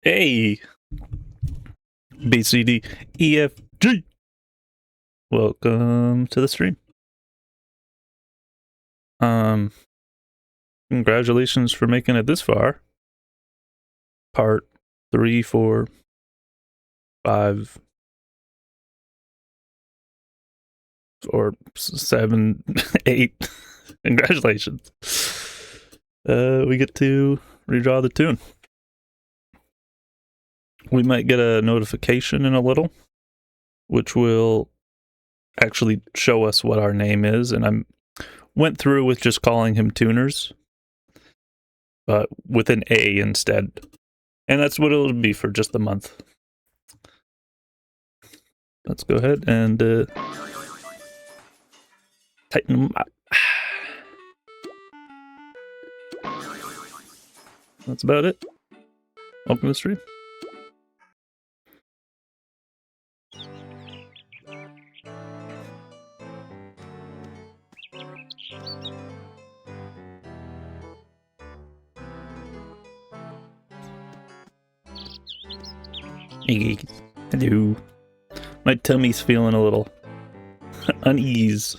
Hey, BCDEFG. Welcome to the stream. Congratulations for making it this far. Part 3, 4, 5, or 7, 8. Congratulations. We get to redraw the toon. We might get a notification in a little, which will actually show us what our name is, and I went through with just calling him Toonerz, but with an A instead. And that's what it'll be for just a month. Let's go ahead and tighten them up. That's about it. Welcome to the stream. Hello. My tummy's feeling a little unease,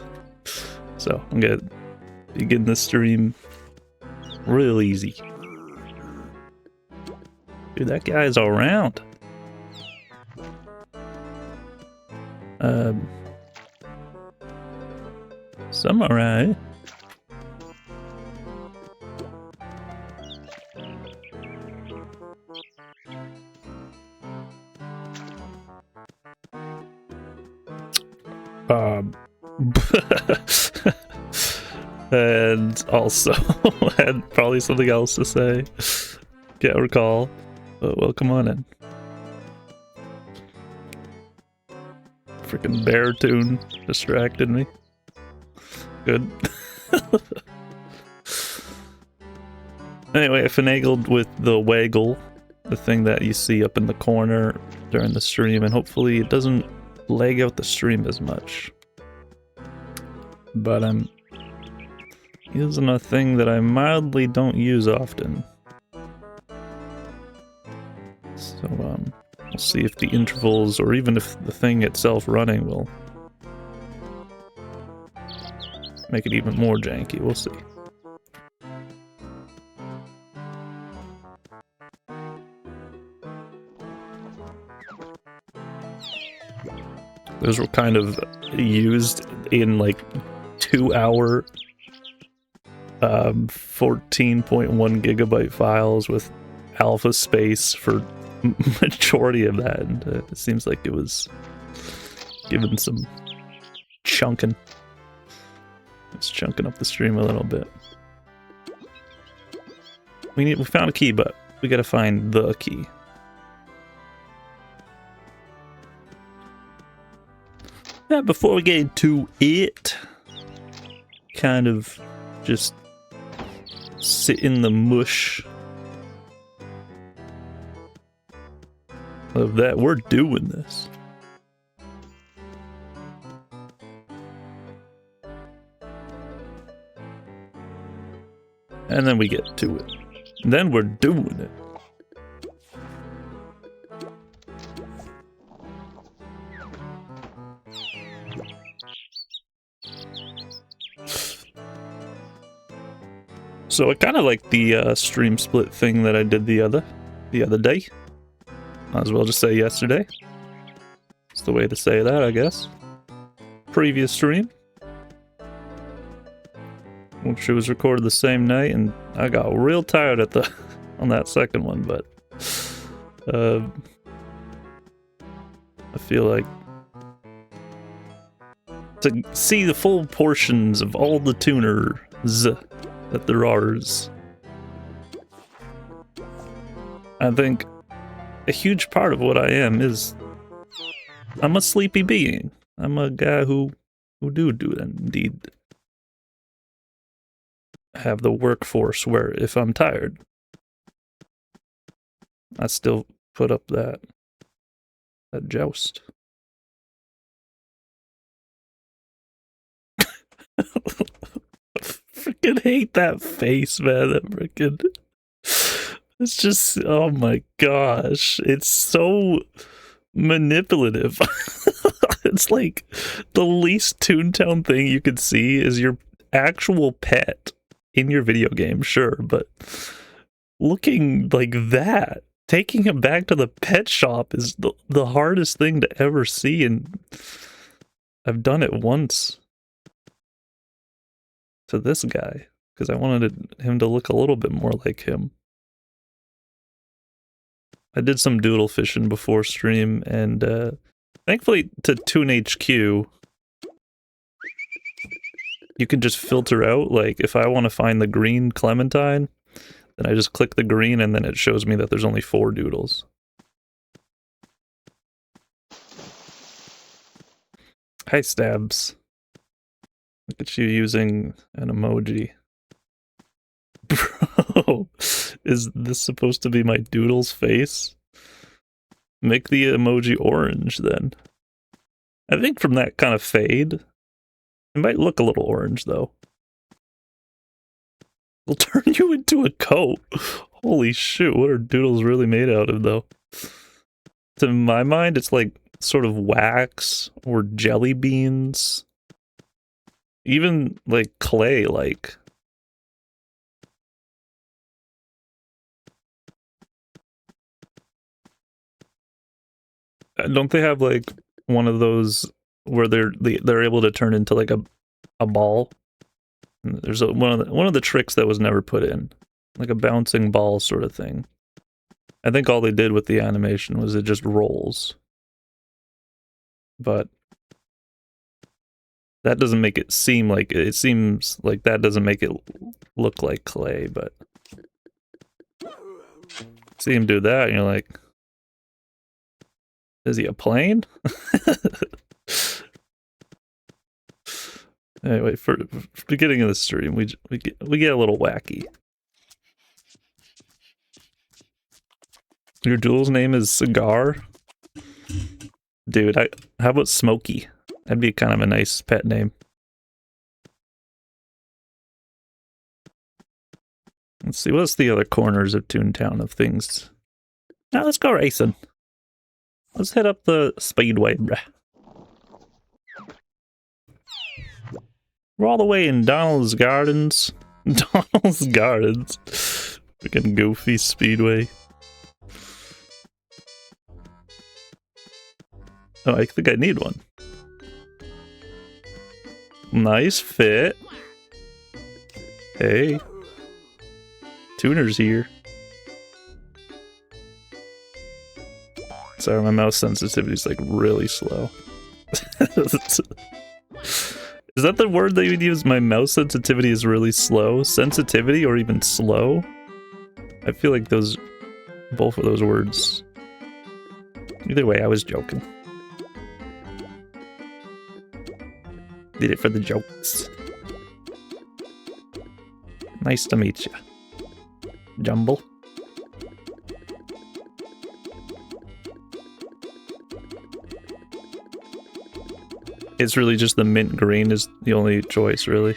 so I'm gonna begin the stream real easy. Dude, that guy's around. Samurai. And also had probably something else to say. Can't recall, but welcome on in. Freaking bear tune distracted me. Good. Anyway, I finagled with the waggle, the thing that you see up in the corner during the stream, and hopefully it doesn't lag out the stream as much. But I'm using a thing that I mildly don't use often. So, we'll see if the intervals, or even if the thing itself running will make it even more janky. We'll see. Those were kind of used in like 2-hour 14.1 gigabyte files with alpha space for majority of that, and it seems like it was given some chunking. It's chunking up the stream a little bit. We found a key, but we gotta find the key. Yeah, before we get into it, kind of just sit in the mush of that we're doing this. And then we get to it. And then we're doing it. So I kind of like the stream split thing that I did the other day. Might as well just say yesterday. It's the way to say that, I guess. Previous stream, which was recorded the same night, and I got real tired at on that second one, but I feel like to see the full portions of all the Toonerz that there are, I think a huge part of what I am is I'm a sleepy being. I'm a guy who do indeed have the workforce where if I'm tired, I still put up that joust. I freaking hate that face, man. That freaking It's just, oh my gosh, it's so manipulative. It's like the least ToonTown thing you could see is your actual pet in your video game, sure, but looking like that, taking him back to the pet shop is the hardest thing to ever see, and I've done it once to this guy because I wanted him to look a little bit more like him. I did some doodle fishing before stream, and thankfully to ToonHQ, you can just filter out, like, if I want to find the green clementine, then I just click the green and then it shows me that there's only 4 doodles. Hi, Stabs. Look at you using an emoji. Bro, is this supposed to be my doodle's face? Make the emoji orange, then. I think from that kind of fade, it might look a little orange, though. It'll turn you into a coat. Holy shoot, what are doodles really made out of, though? To my mind, it's like sort of wax or jelly beans. Even like clay, like. Don't they have like one of those where they're able to turn into like a ball? There's one of the tricks that was never put in, like a bouncing ball sort of thing. I think all they did with the animation was it just rolls, but that doesn't make it seem like it seems like that doesn't make it look like clay. But see him do that, and you're like, is he a plane? Anyway, for beginning of the stream, we get a little wacky. Your duel's name is Cigar? Dude, how about Smokey? That'd be kind of a nice pet name. Let's see, what's the other corners of ToonTown of things? Now let's go racing. Let's hit up the speedway, bruh. We're all the way in Donald's Gardens. Donald's Gardens. Freaking goofy speedway. Oh, I think I need one. Nice fit. Hey. Toonerz here. Sorry, my mouse sensitivity is like really slow. Is that the word that you would use? My mouse sensitivity is really slow? Sensitivity or even slow? I feel like both of those words. Either way, I was joking. Did it for the jokes. Nice to meet you, Jumble. It's really just the mint green is the only choice, really.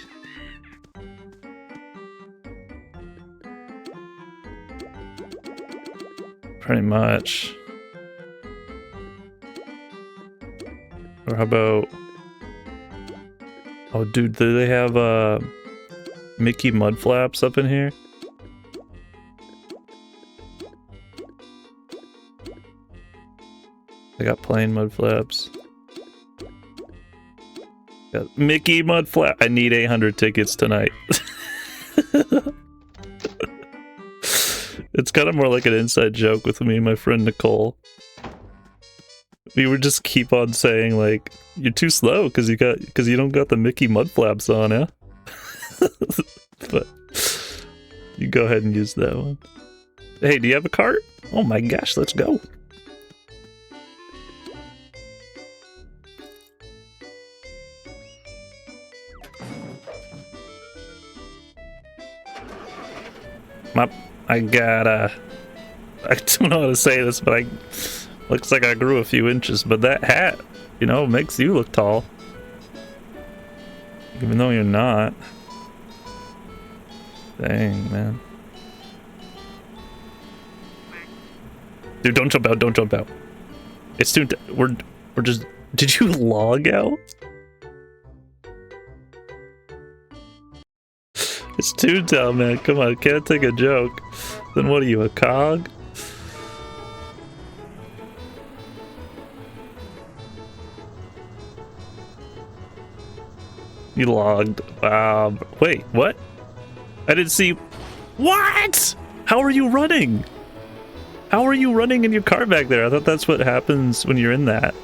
Pretty much. Or how about... Oh, dude, do they have Mickey Mudflaps up in here? They got plain Mudflaps. Got Mickey Mudflap. I need 800 tickets tonight. It's kind of more like an inside joke with me and my friend Nicole. We would just keep on saying like, "You're too slow because you don't got the Mickey Mudflaps on, yeah." But you go ahead and use that one. Hey, do you have a cart? Oh my gosh, let's go. I don't know how to say this, but looks like I grew a few inches, but that hat, you know, makes you look tall. Even though you're not. Dang, man. Dude, don't jump out, don't jump out. It's ToonTown. We're just... Did you log out? It's ToonTown, man. Come on, can't take a joke. Then what are you, a cog? You logged. Wait, what? I didn't see... What? How are you running? How are you running in your car back there? I thought that's what happens when you're in that.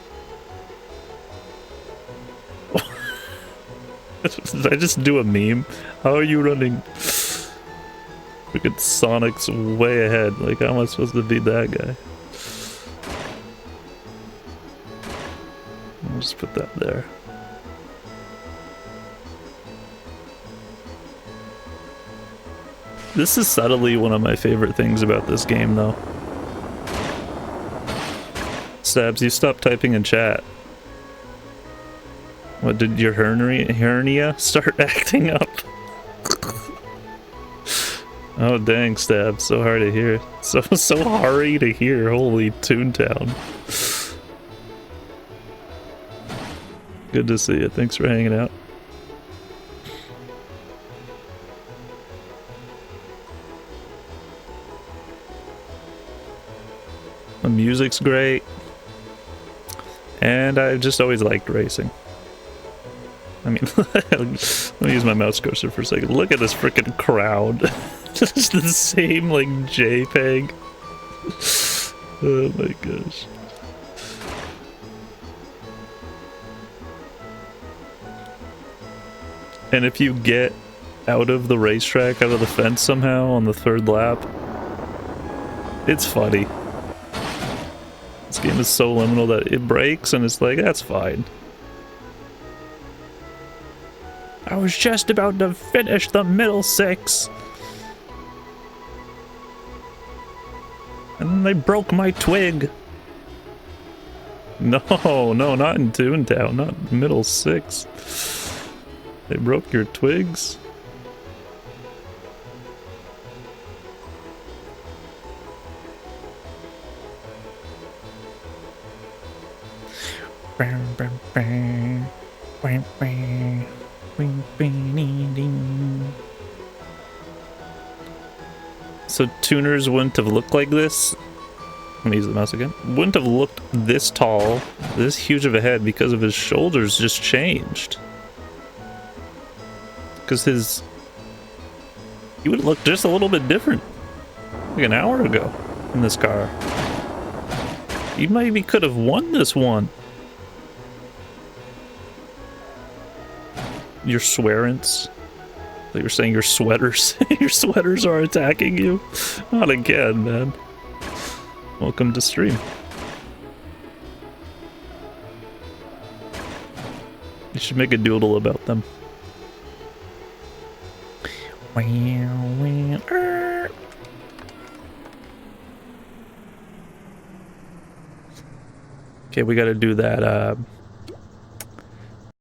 Did I just do a meme? How are you running? Freaking Sonic's way ahead. Like, how am I supposed to beat that guy? I'll just put that there. This is subtly one of my favorite things about this game, though. Stabs, you stopped typing in chat. What, did your hernia start acting up? Oh dang, Stab, so hard to hear. So hard to hear, holy ToonTown. Good to see you, thanks for hanging out. The music's great. And I've just always liked racing. I mean, let me use my mouse cursor for a second. Look at this freaking crowd. Just the same, like, JPEG. Oh my gosh. And if you get out of the racetrack, out of the fence somehow on the 3rd lap, it's funny. This game is so liminal that it breaks and it's like, that's fine. I was just about to finish the middle 6. And then they broke my twig. No, not in ToonTown, not middle 6. They broke your twigs? So Toonerz wouldn't have looked like this. Let me use the mouse again. Wouldn't have looked this tall, this huge of a head, because of his shoulders just changed. Because he would look just a little bit different, like an hour ago in this car. You maybe could have won this one. Your swearants. Like you're saying your sweaters. Your sweaters are attacking you. Not again, man. Welcome to stream. You should make a doodle about them. Okay, we gotta do that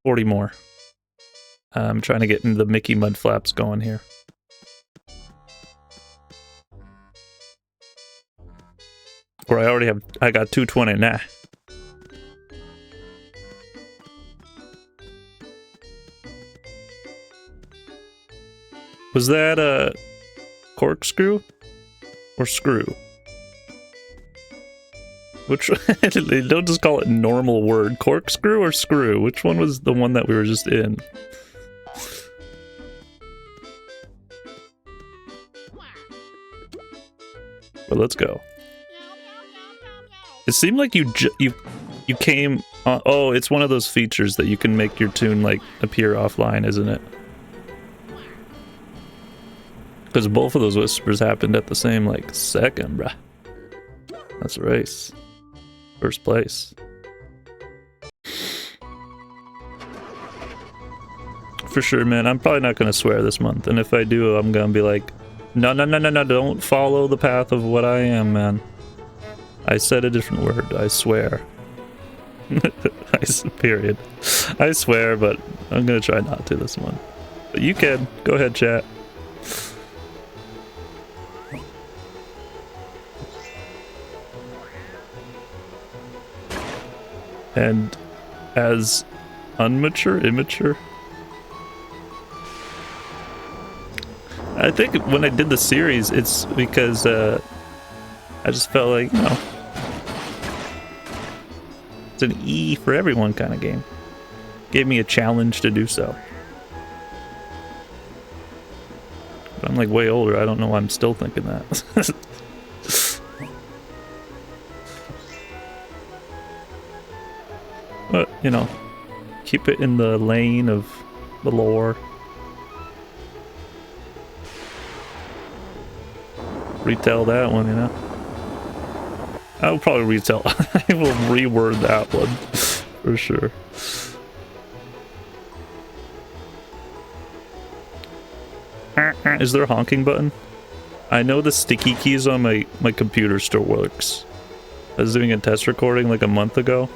40 more. I'm trying to get into the Mickey mud flaps going here. Or I got 220 now. Was that a corkscrew or screw? Which don't just call it normal word. Corkscrew or screw? Which one was the one that we were just in? But let's go. It seemed like you came on, oh, it's one of those features that you can make your tune like appear offline, isn't it? Because both of those whispers happened at the same like second, bruh. That's a race. First place. For sure, man. I'm probably not gonna swear this month, and if I do, I'm gonna be like, no, don't follow the path of what I am, man. I said a different word, I swear. Period. I swear, but I'm gonna try not to this month. But you can. Go ahead, chat. and as immature. I think when I did the series, it's because I just felt like, you know, it's an E for everyone kind of game. Gave me a challenge to do so. But I'm like way older. I don't know why I'm still thinking that. But, you know, keep it in the lane of the lore. Retell that one, you know. I'll probably retell. I will reword that one for sure. Is there a honking button? I know the sticky keys on my computer still works. I was doing a test recording like a month ago.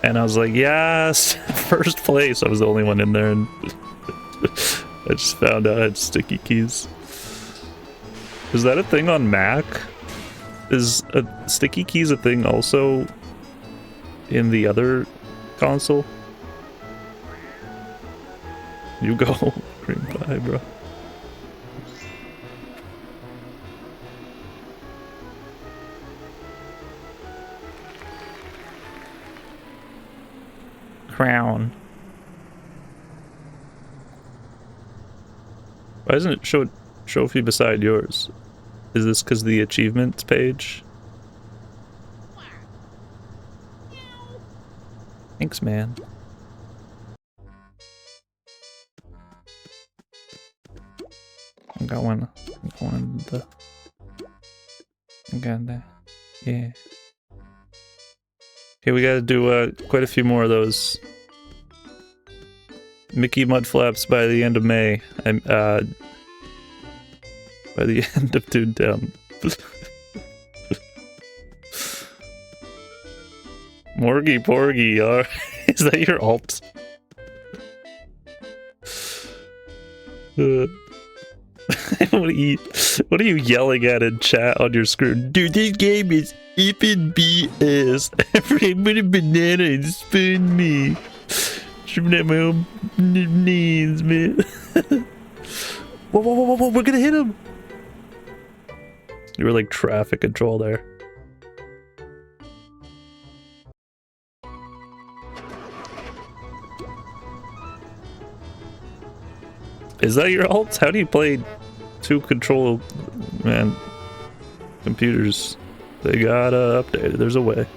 And I was like, yes, first place. I was the only one in there, and I just found out I had sticky keys. Is that a thing on Mac? Is sticky keys a thing also in the other console? You go. Cream pie, bro. Crown. Why doesn't it show trophy beside yours? Is this because the achievements page? Thanks, man. I got one. I got that. Yeah. Okay, we gotta do quite a few more of those. Mickey Mudflaps by the end of May. I'm by the end of ToonTown. Morgy Porgy, is that your alt? What are you yelling at in chat on your screen? Dude, this game is even BS. Every banana and spoon me. Tripping at my own knees, man. Whoa, we're gonna hit him. You were like traffic control there. Is that your alt? How do you play two control, man? Computers, they got updated. There's a way.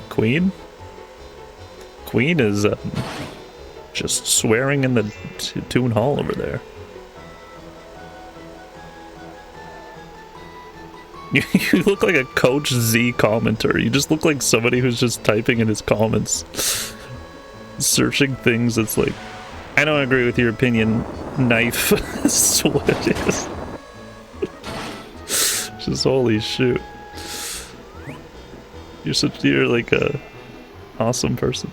Queen? Queen is just swearing in the Toon Hall over there. You look like a Coach Z commenter. You just look like somebody who's just typing in his comments. Searching things that's like, I don't agree with your opinion, knife. That's what it is. Just holy shoot. You're like a awesome person.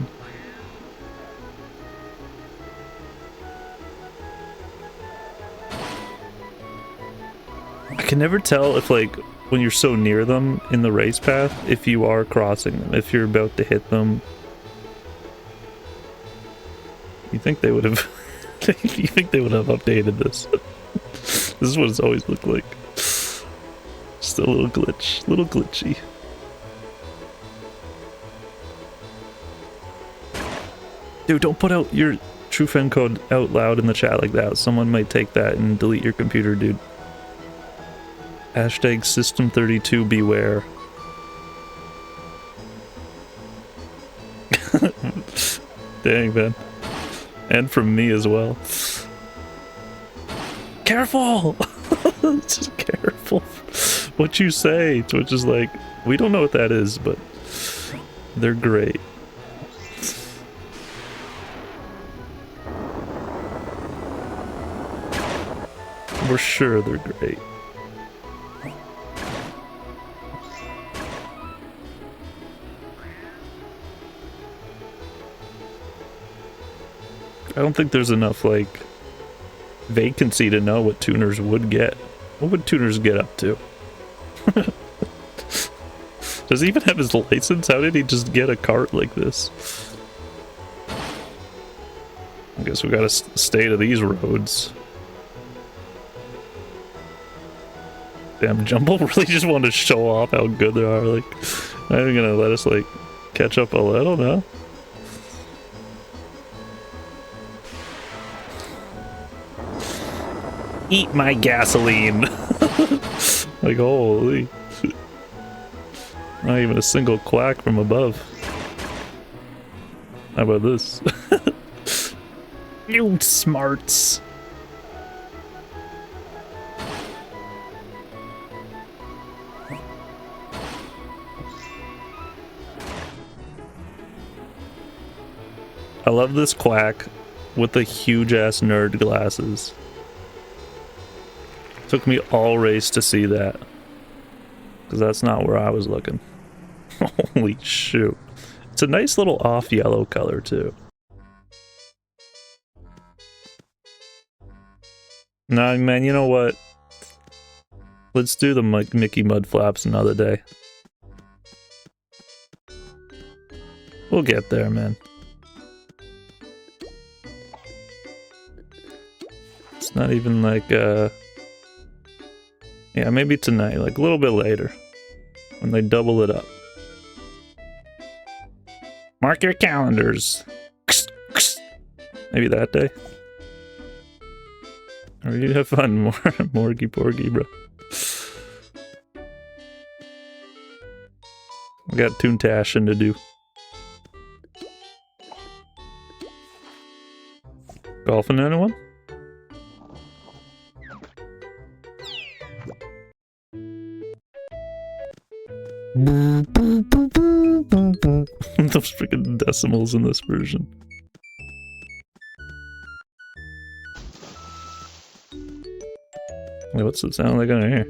I can never tell if, like, when you're so near them in the race path, if you are crossing them, if you're about to hit them. You think they would have you think they would have updated this? This is what it's always looked like. Just a little glitch, little glitchy. Dude, don't put out your true friend code out loud in the chat like that. Someone might take that and delete your computer, dude. Hashtag System32 beware. Dang, man. And from me as well. Careful! Just careful. What you say. Twitch is like, we don't know what that is, but they're great. We're sure they're great. I don't think there's enough, like, vacancy to know what Toonerz would get. What would Toonerz get up to? Does he even have his license? How did he just get a cart like this? I guess we gotta stay to these roads. Damn, Jumble really just wanted to show off how good they are. Like, not even gonna let us, like, catch up a little, no? Eat my gasoline! Like, holy. Not even a single quack from above. How about this? You smarts! I love this quack with the huge ass nerd glasses. Took me all race to see that. Because that's not where I was looking. Holy shoot. It's a nice little off yellow color too. Nah, man, you know what? Let's do the Mickey Mud Flaps another day. We'll get there, man. It's not even like, yeah, maybe tonight, like a little bit later. When they double it up. Mark your calendars. Maybe that day. Or you have fun, Morgy Porgy, bro. We got Toontashing to do. Golfing anyone? Those freaking decimals in this version. Wait, what's it sound like on here?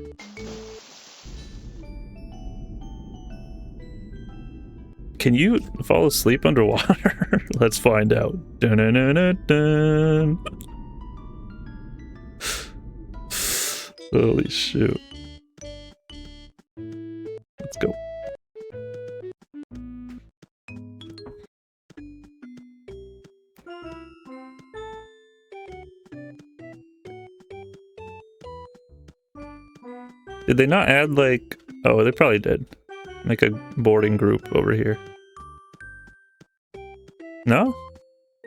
Can you fall asleep underwater? Let's find out. Dun -dun -dun -dun -dun. Holy shoot. Let's go. Did they not add, like... Oh, they probably did. Make a boarding group over here. No?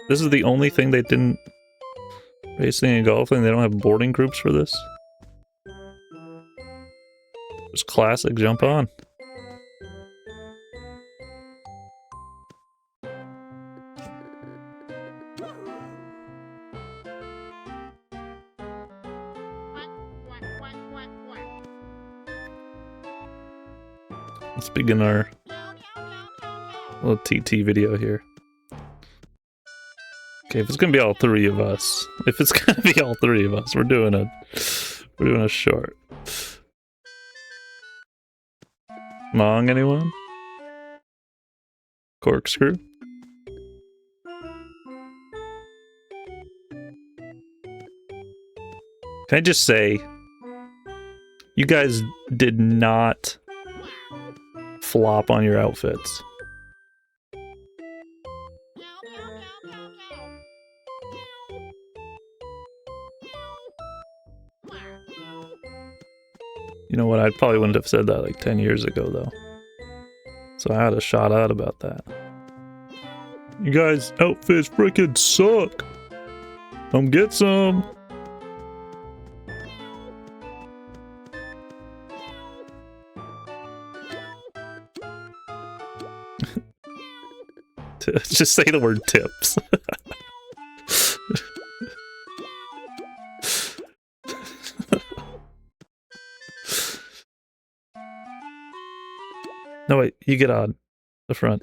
This is the only thing they didn't... Racing and golfing, they don't have boarding groups for this? Just classic, jump on. Let's begin our little TT video here. Okay, if it's gonna be all three of us, we're doing a short. Mong, anyone? Corkscrew? Can I just say, you guys did not flop on your outfits. You know what, I probably wouldn't have said that like 10 years ago though. So I had a shout out about that. You guys' outfits freaking suck! Come get some! Just say the word tips. No, wait, you get on the front.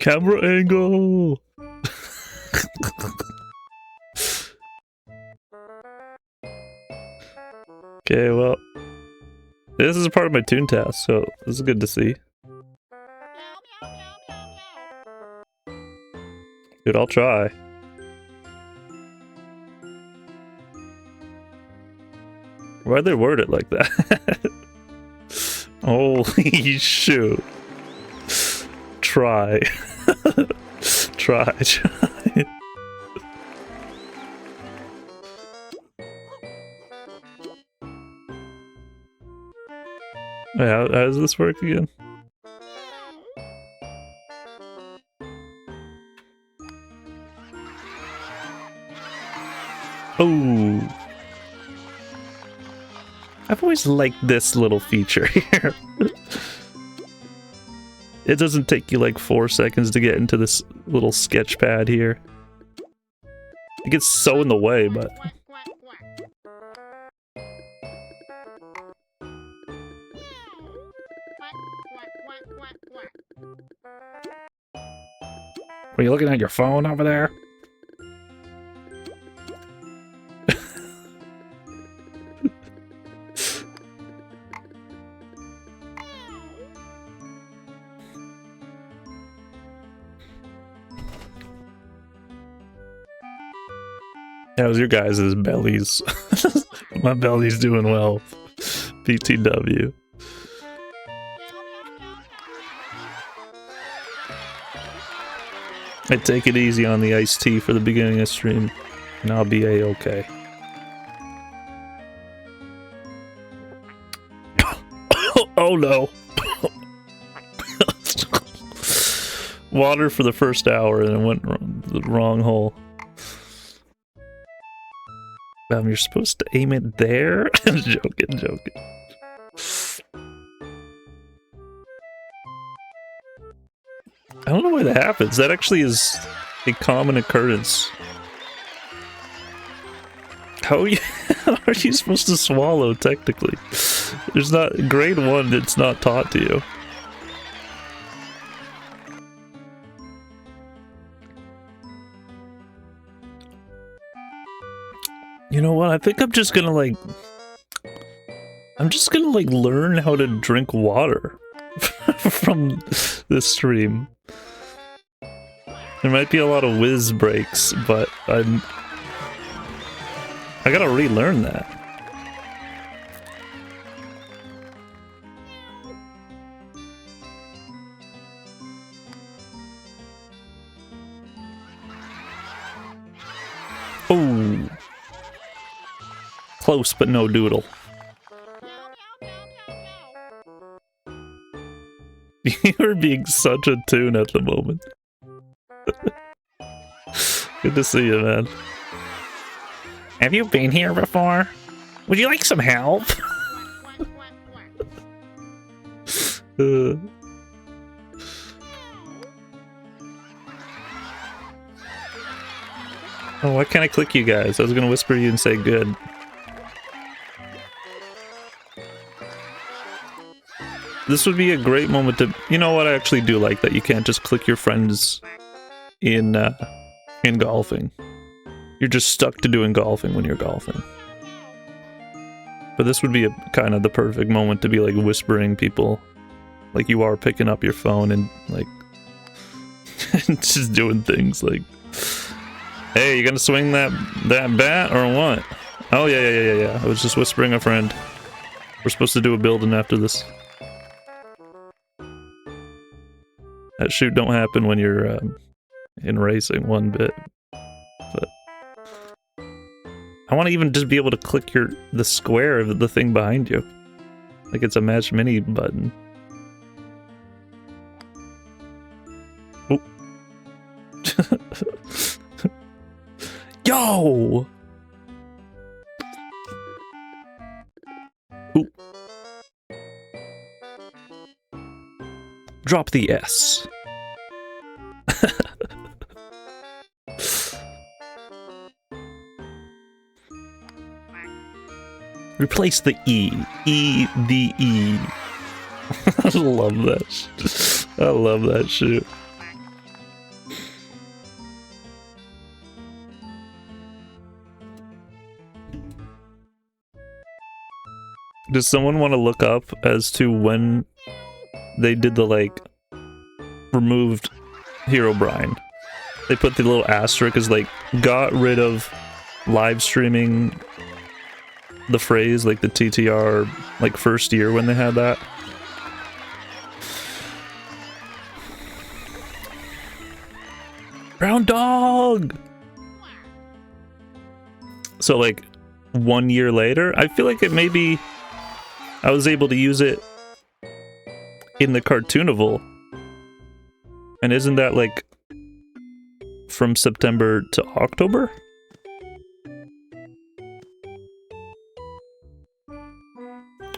Camera angle! Okay, well, this is a part of my toon task, so this is good to see. Dude, I'll try. Why'd they word it like that? Holy shoot. Try. Try. Wait, how does this work again? Oh. I've always liked this little feature here. It doesn't take you like 4 seconds to get into this little sketch pad here. It gets so in the way, but... Were you looking at your phone over there? How's your guys' bellies? My belly's doing well. BTW. I take it easy on the iced tea for the beginning of stream, and I'll be a-okay. Oh no! Water for the first hour and it went the wrong hole. You're supposed to aim it there? Joking. I don't know why that happens. That actually is a common occurrence. How are you supposed to swallow, technically? There's not... grade 1, it's not taught to you. You know what? I think I'm just gonna like... learn how to drink water from this stream. There might be a lot of whiz breaks, but I gotta relearn that. Oh. Close, but no doodle. You're being such a toon at the moment. Good to see you, man. Have you been here before? Would you like some help? Oh, why can't I click you guys? I was gonna whisper you and say good. This would be a great moment to... You know what? I actually do like that you can't just click your friends in golfing. You're just stuck to doing golfing when you're golfing. But this would be a kind of the perfect moment to be like whispering people. Like you are picking up your phone and like... just doing things like... Hey, you gonna swing that bat or what? Oh yeah. I was just whispering a friend. We're supposed to do a building after this. That shoot don't happen when you're in racing one bit. But I want to even just be able to click the square of the thing behind you. Like it's a match mini button. Oh. Yo! Ooh. Drop the S. Replace the E. The E. I love that. I love that shit. Does someone want to look up as to when they did the, like, removed Herobrine? they put the little asterisk because they got rid of live streaming the phrase, like the TTR, like first year when they had that. Brown dog! So like 1 year later, I feel like it maybe I was able to use it in the Cartoonival. And isn't that like from September to October?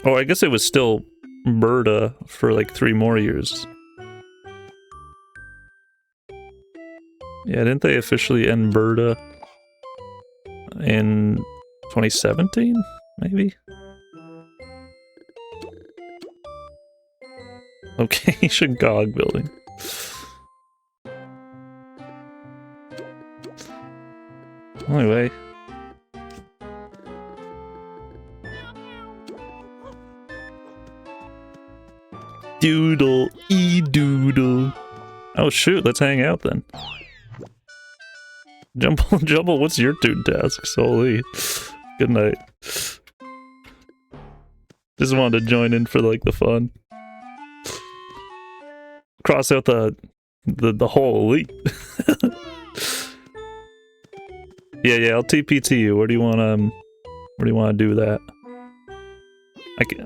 Oh, I guess it was still Berta for like 3 more years. Yeah, didn't they officially end Berta in 2017, maybe? Location GOG building. Anyway. Doodle, e-doodle. Oh shoot, let's hang out then. Jumble, what's your toon tasks? Holy. Good night. Just wanted to join in for like the fun. Cross out the whole elite. Yeah, I'll TP to you. Where do you want to do that?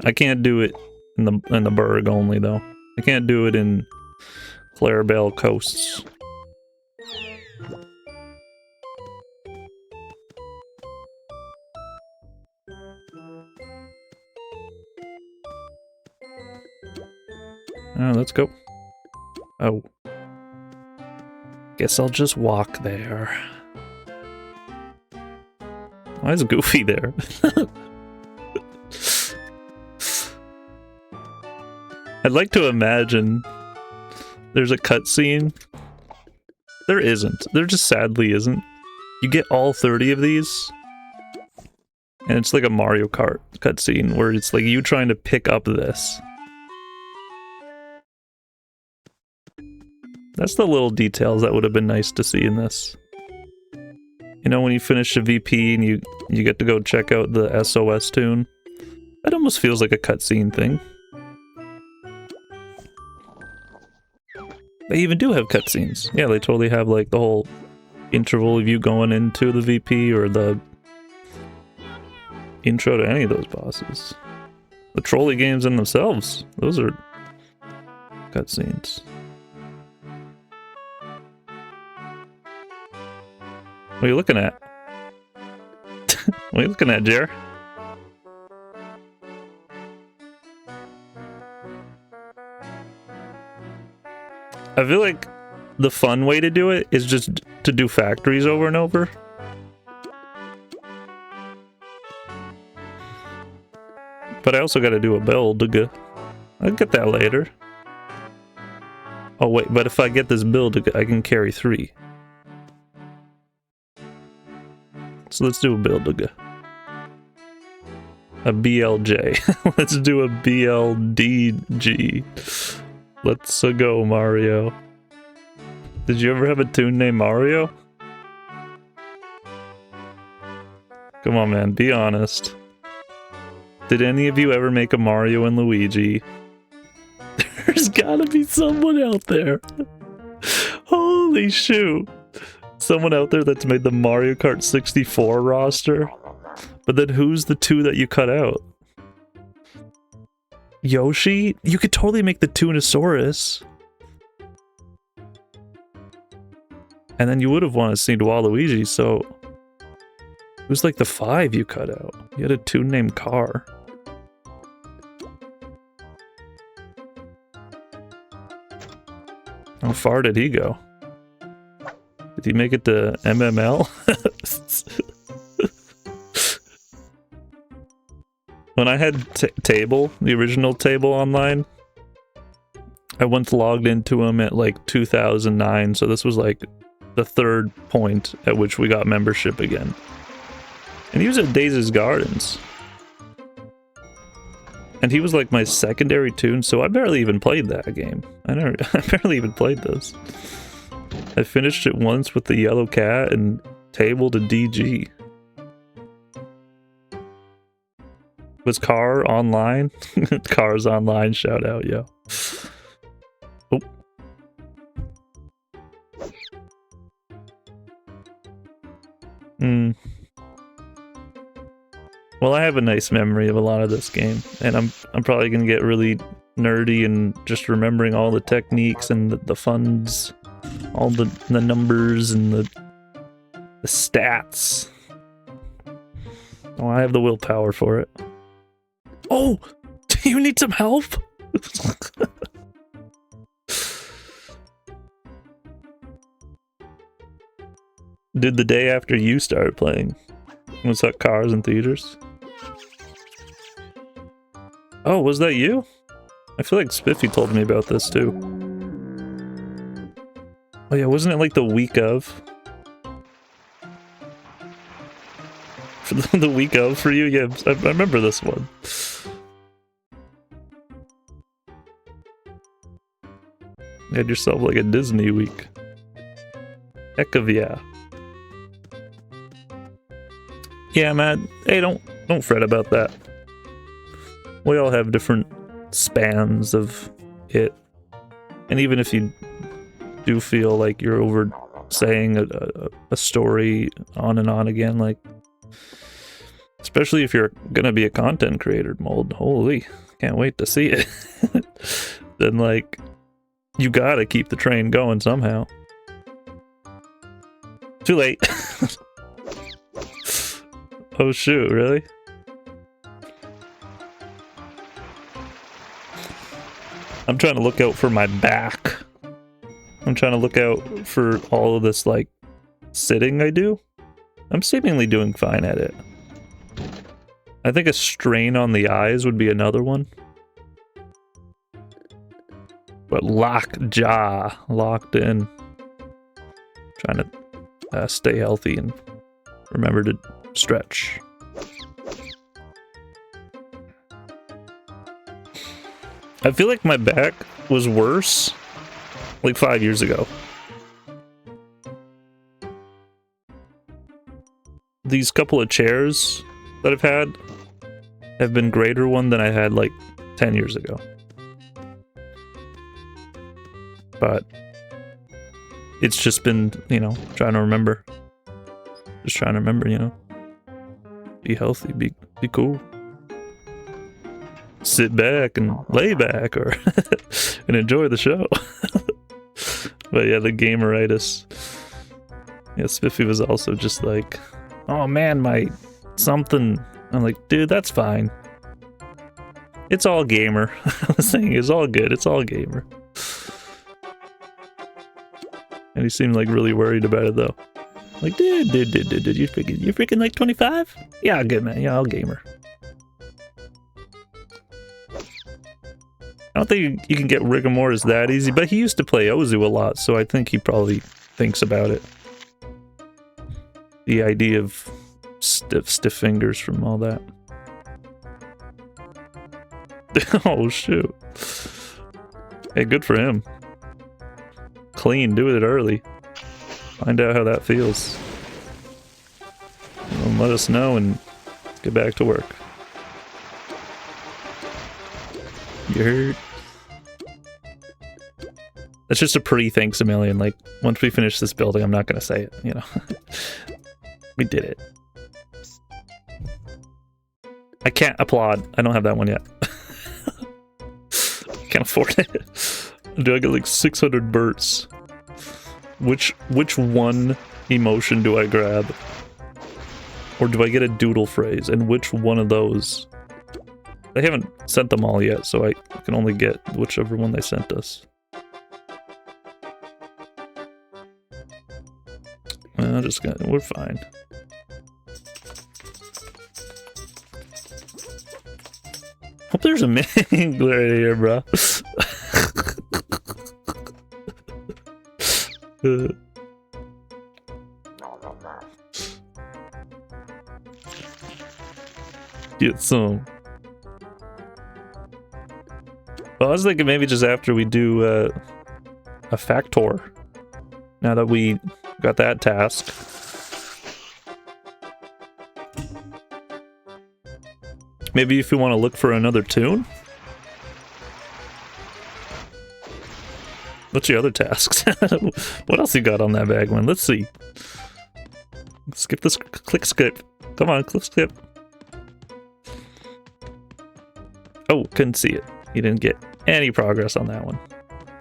I can't do it in the Berg only though. I can't do it in Clarabelle Coasts. Let's go. Oh. Guess I'll just walk there. Why is Goofy there? I'd like to imagine there's a cutscene. There isn't. There just sadly isn't. You get all 30 of these, and it's like a Mario Kart cutscene where it's like you trying to pick up this. That's the little details that would have been nice to see in this. You know, when you finish a VP and you get to go check out the SOS toon, that almost feels like a cutscene thing. They even do have cutscenes. Yeah, they totally have like the whole interval of you going into the VP or the intro to any of those bosses. The trolley games in themselves, those are cutscenes. What are you looking at? What are you looking at, Jer? I feel like the fun way to do it is just to do factories over and over. But I also gotta do a build. I'll get that later. Oh wait, but if I get this build, I can carry 3. So let's do a build. A BLJ. Let's do a BLDG. Let's go, Mario. Did you ever have a toon named Mario? Come on, man, be honest. Did any of you ever make a Mario and Luigi? There's gotta be someone out there. Holy shoot. Someone out there that's made the Mario Kart 64 roster. But then who's the 2 that you cut out? Yoshi? You could totally make the Toonosaurus. And then you would have wanted to see Waluigi, so... It was like the 5 you cut out. You had a toon named Car. How far did he go? Did he make it to MML? When I had Table, the original Table online, I once logged into him at like 2009, so this was like the 3rd point at which we got membership again. And he was at Daisy's Gardens. And he was like my secondary toon, so I barely even played that game. I barely even played this. I finished it once with the yellow cat and tabled a DG. Was Car online? Car's online, shout out, yo. Oh. Well, I have a nice memory of a lot of this game, and I'm probably gonna get really nerdy and just remembering all the techniques and the funds, all the numbers and the stats. Oh, I have the willpower for it. Oh, do you need some help? Did the day after you started playing? Was that Cars in theaters? Oh, was that you? I feel like Spiffy told me about this too. Oh yeah, wasn't it like the week of? For the week of for you? Yeah, I remember this one. You had yourself like a Disney week. Heck of yeah. Yeah, man. Hey, don't fret about that. We all have different spans of it. And even if you do feel like you're over saying a story on and on again, like, especially if you're gonna be a content creator, Mold, holy, can't wait to see it. Then, like, you gotta keep the train going somehow. Too late. Oh shoot, really? I'm trying to look out for my back. I'm trying to look out for all of this, like, sitting I do. I'm seemingly doing fine at it. I think a strain on the eyes would be another one. But locked in. Trying to stay healthy and remember to stretch. I feel like my back was worse like 5 years ago. These couple of chairs that I've had have been greater one than I had like 10 years ago. But it's just been, you know, trying to remember. Just trying to remember, you know. Be healthy, be cool. Sit back and lay back or and enjoy the show. But yeah, the gameritis. Yeah, Spiffy was also just like, oh man, my something. I'm like, dude, that's fine. It's all gamer. I was saying it's all good, it's all gamer. And he seemed like really worried about it though. Like, dude, you're freaking like 25? Yeah, good man, yeah, I'll gamer. I don't think you can get Rigor that easy, but he used to play Ozu a lot, so I think he probably thinks about it. The idea of stiff fingers from all that. Oh shoot. Hey, good for him. Clean, do it early. Find out how that feels. And let us know and get back to work. You heard? That's just a pre-thanks a million. Like, once we finish this building, I'm not gonna say it, you know. We did it. I can't applaud. I don't have that one yet. Can't afford it. Do I get like 600 bursts? Which one emotion do I grab? Or do I get a doodle phrase? And which one of those? They haven't sent them all yet, so I can only get whichever one they sent us. We're fine. Hope there's a mingler here, bro. Get some. Well, I was thinking maybe just after we do a factor, Now that we got that task. Maybe if you want to look for another tune? What's your other tasks? What else you got on that bag, man? Let's see. Skip this. Click skip. Come on, click skip. Oh, couldn't see it. You didn't get any progress on that one.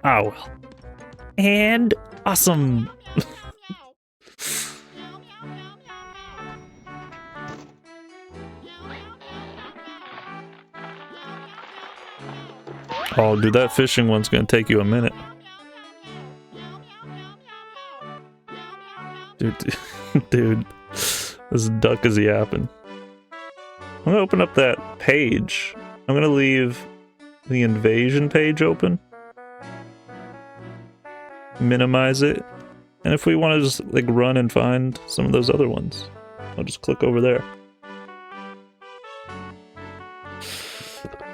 Oh well. And awesome. Oh, dude, that fishing one's gonna take you a minute. Dude, this duck is yapping. I'm gonna open up that page. I'm gonna leave the invasion page open. Minimize it. And if we want to just like run and find some of those other ones, I'll just click over there.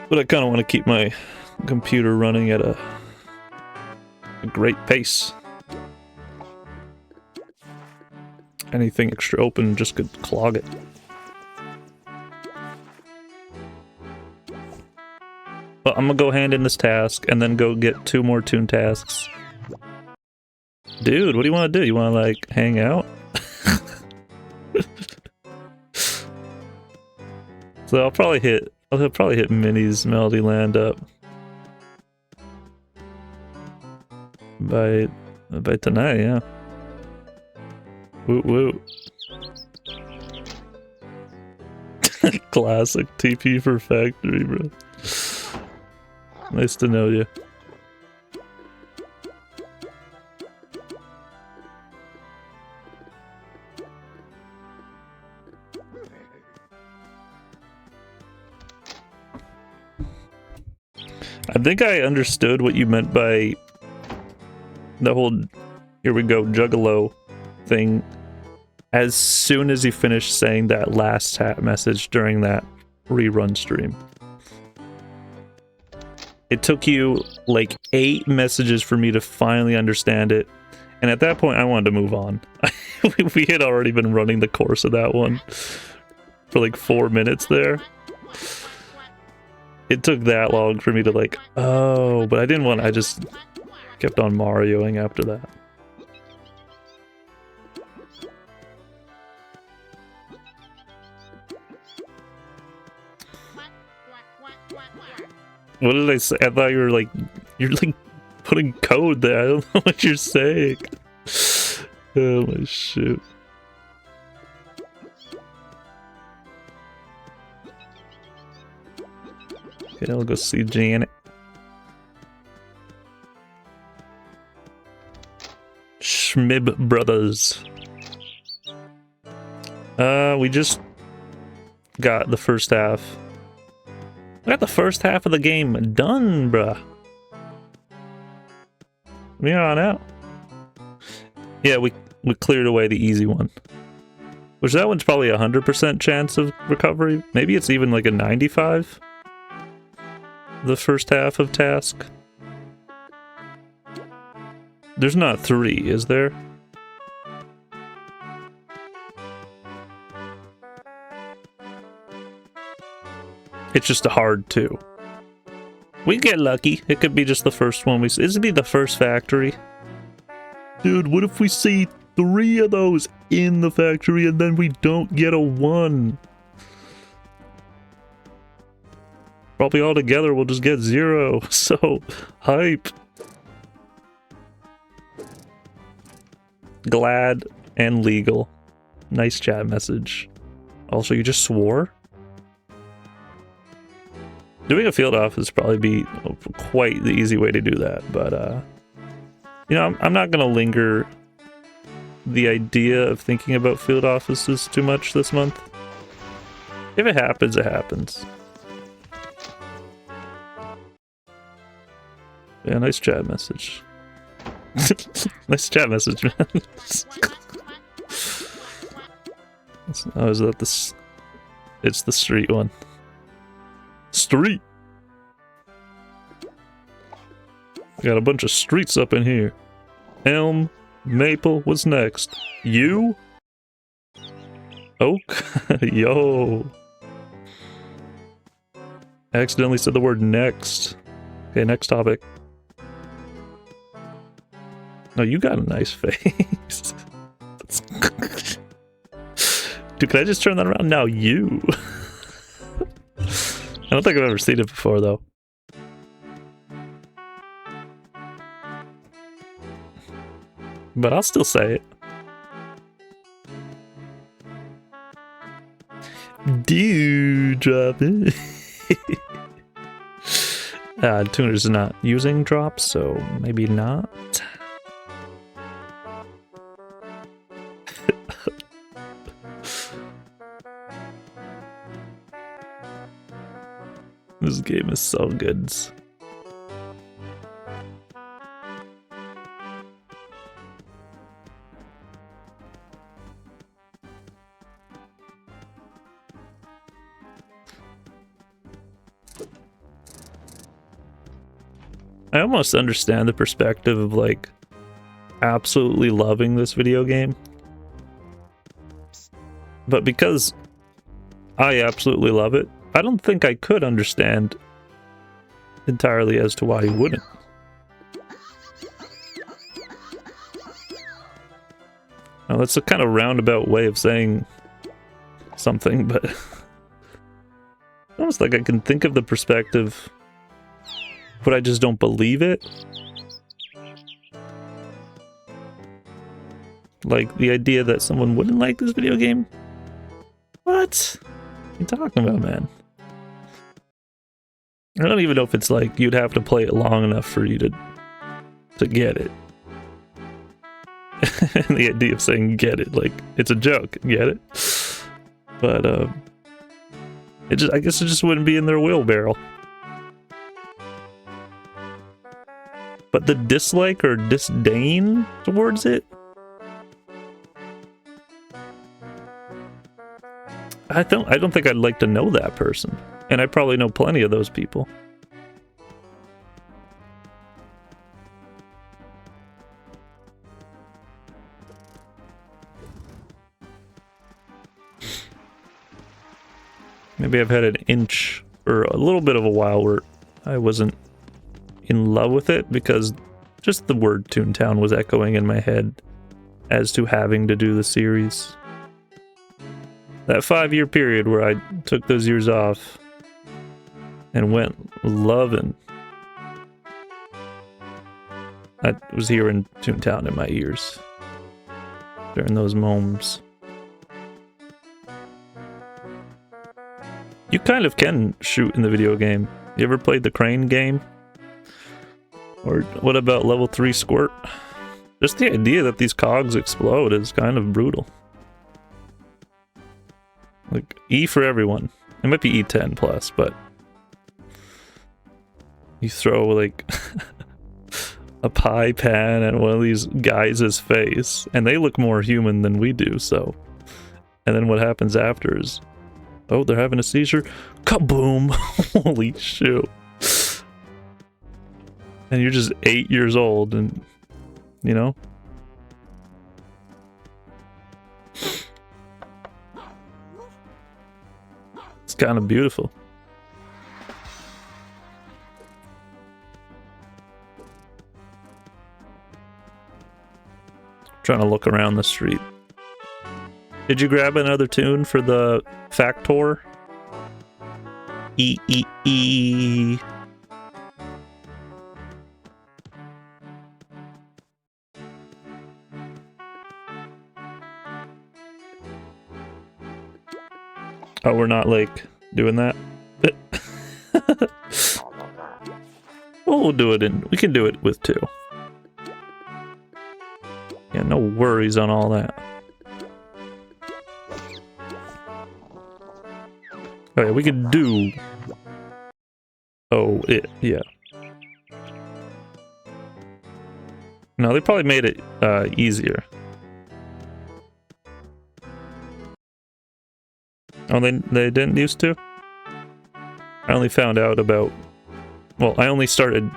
But I kind of want to keep my computer running at a great pace. Anything extra open just could clog it. But I'm gonna go hand in this task and then go get 2 more tune tasks. Dude, what do you want to do? You want to like hang out? So I'll probably hit Minnie's Melody Land up by tonight, yeah. Woot woot. Classic TP for factory, bro. Nice to know you. I think I understood what you meant by the whole "here we go, juggalo" thing as soon as you finished saying that last chat message during that rerun stream. It took you like 8 messages for me to finally understand it, and at that point I wanted to move on. We had already been running the course of that one for like 4 minutes there. It took that long for me to like, oh, but I didn't want, I just kept on Marioing after that. What did I say? I thought you're like putting code there. I don't know what you're saying. Oh my shoot. Okay, I'll go see Janet. Schmib Brothers. We just got the first half. We got the first half of the game done, bruh. We're on out. Yeah, we cleared away the easy one. Which that one's probably 100% chance of recovery. Maybe it's even like a 95. The first half of task. There's not 3, is there? It's just a hard 2. We get lucky. It could be just the first one we see. This would be the first factory. Dude, what if we see 3 of those in the factory and then we don't get a 1? Probably all together we'll just get 0. So, hype. Glad and legal. Nice chat message. Also, you just swore? Doing a field office probably be quite the easy way to do that, but you know, I'm not gonna linger the idea of thinking about field offices too much this month. If it happens, it happens. Yeah, nice chat message. Nice chat message, man. Oh, is that this? It's the street one. Street. We got a bunch of streets up in here. Elm, Maple, what's next? You? Oak? Yo. I accidentally said the word next. Okay, next topic. No, you got a nice face. Dude, can I just turn that around? Now you. I don't think I've ever seen it before, though. But I'll still say it. Dude, drop it. Toonerz is not using drops, so maybe not. This game is so good. I almost understand the perspective of like absolutely loving this video game. But because I absolutely love it, I don't think I could understand entirely as to why you wouldn't. Now, that's a kind of roundabout way of saying something, but almost like I can think of the perspective, but I just don't believe it. Like the idea that someone wouldn't like this video game? What? What are you talking about, man? I don't even know if it's like you'd have to play it long enough for you to get it. And the idea of saying get it, like it's a joke, get it? But I guess it just wouldn't be in their wheelbarrow. But the dislike or disdain towards it, I don't think I'd like to know that person. And I probably know plenty of those people. Maybe I've had an inch or a little bit of a while where I wasn't in love with it because just the word ToonTown was echoing in my head as to having to do the series. That 5-year period where I took those years off and went loving. I was hearing ToonTown in my ears during those moments. You kind of can shoot in the video game. You ever played the crane game? Or what about level 3 squirt? Just the idea that these cogs explode is kind of brutal. Like, E for everyone. It might be E10 plus, but you throw like a pie pan at one of these guys' face, and they look more human than we do, so. And then what happens after is, oh, they're having a seizure? Kaboom! Holy shoot. And you're just 8 years old, and, you know? It's kind of beautiful. Trying to look around the street. Did you grab another tune for the Factor? E. Oh, we're not like doing that. We'll do it we can do it with 2. Yeah, no worries on all that. Oh yeah, we can do. Oh, yeah. No, they probably made it easier. Oh, they didn't used to? I only found out about... Well, I only started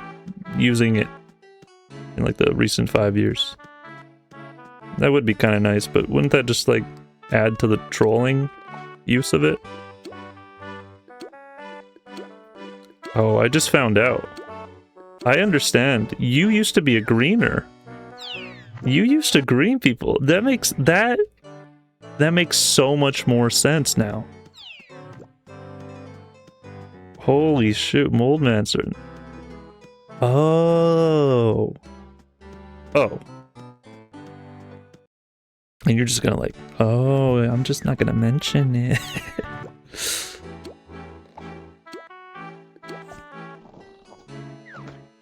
using it in like the recent 5 years. That would be kind of nice, but wouldn't that just, like, add to the trolling use of it? Oh, I just found out. I understand. You used to be a greener. You used to green people. That makes so much more sense now. Holy shoot, Moldmancer. Oh. Oh. And you're just gonna like, oh, I'm just not gonna mention it.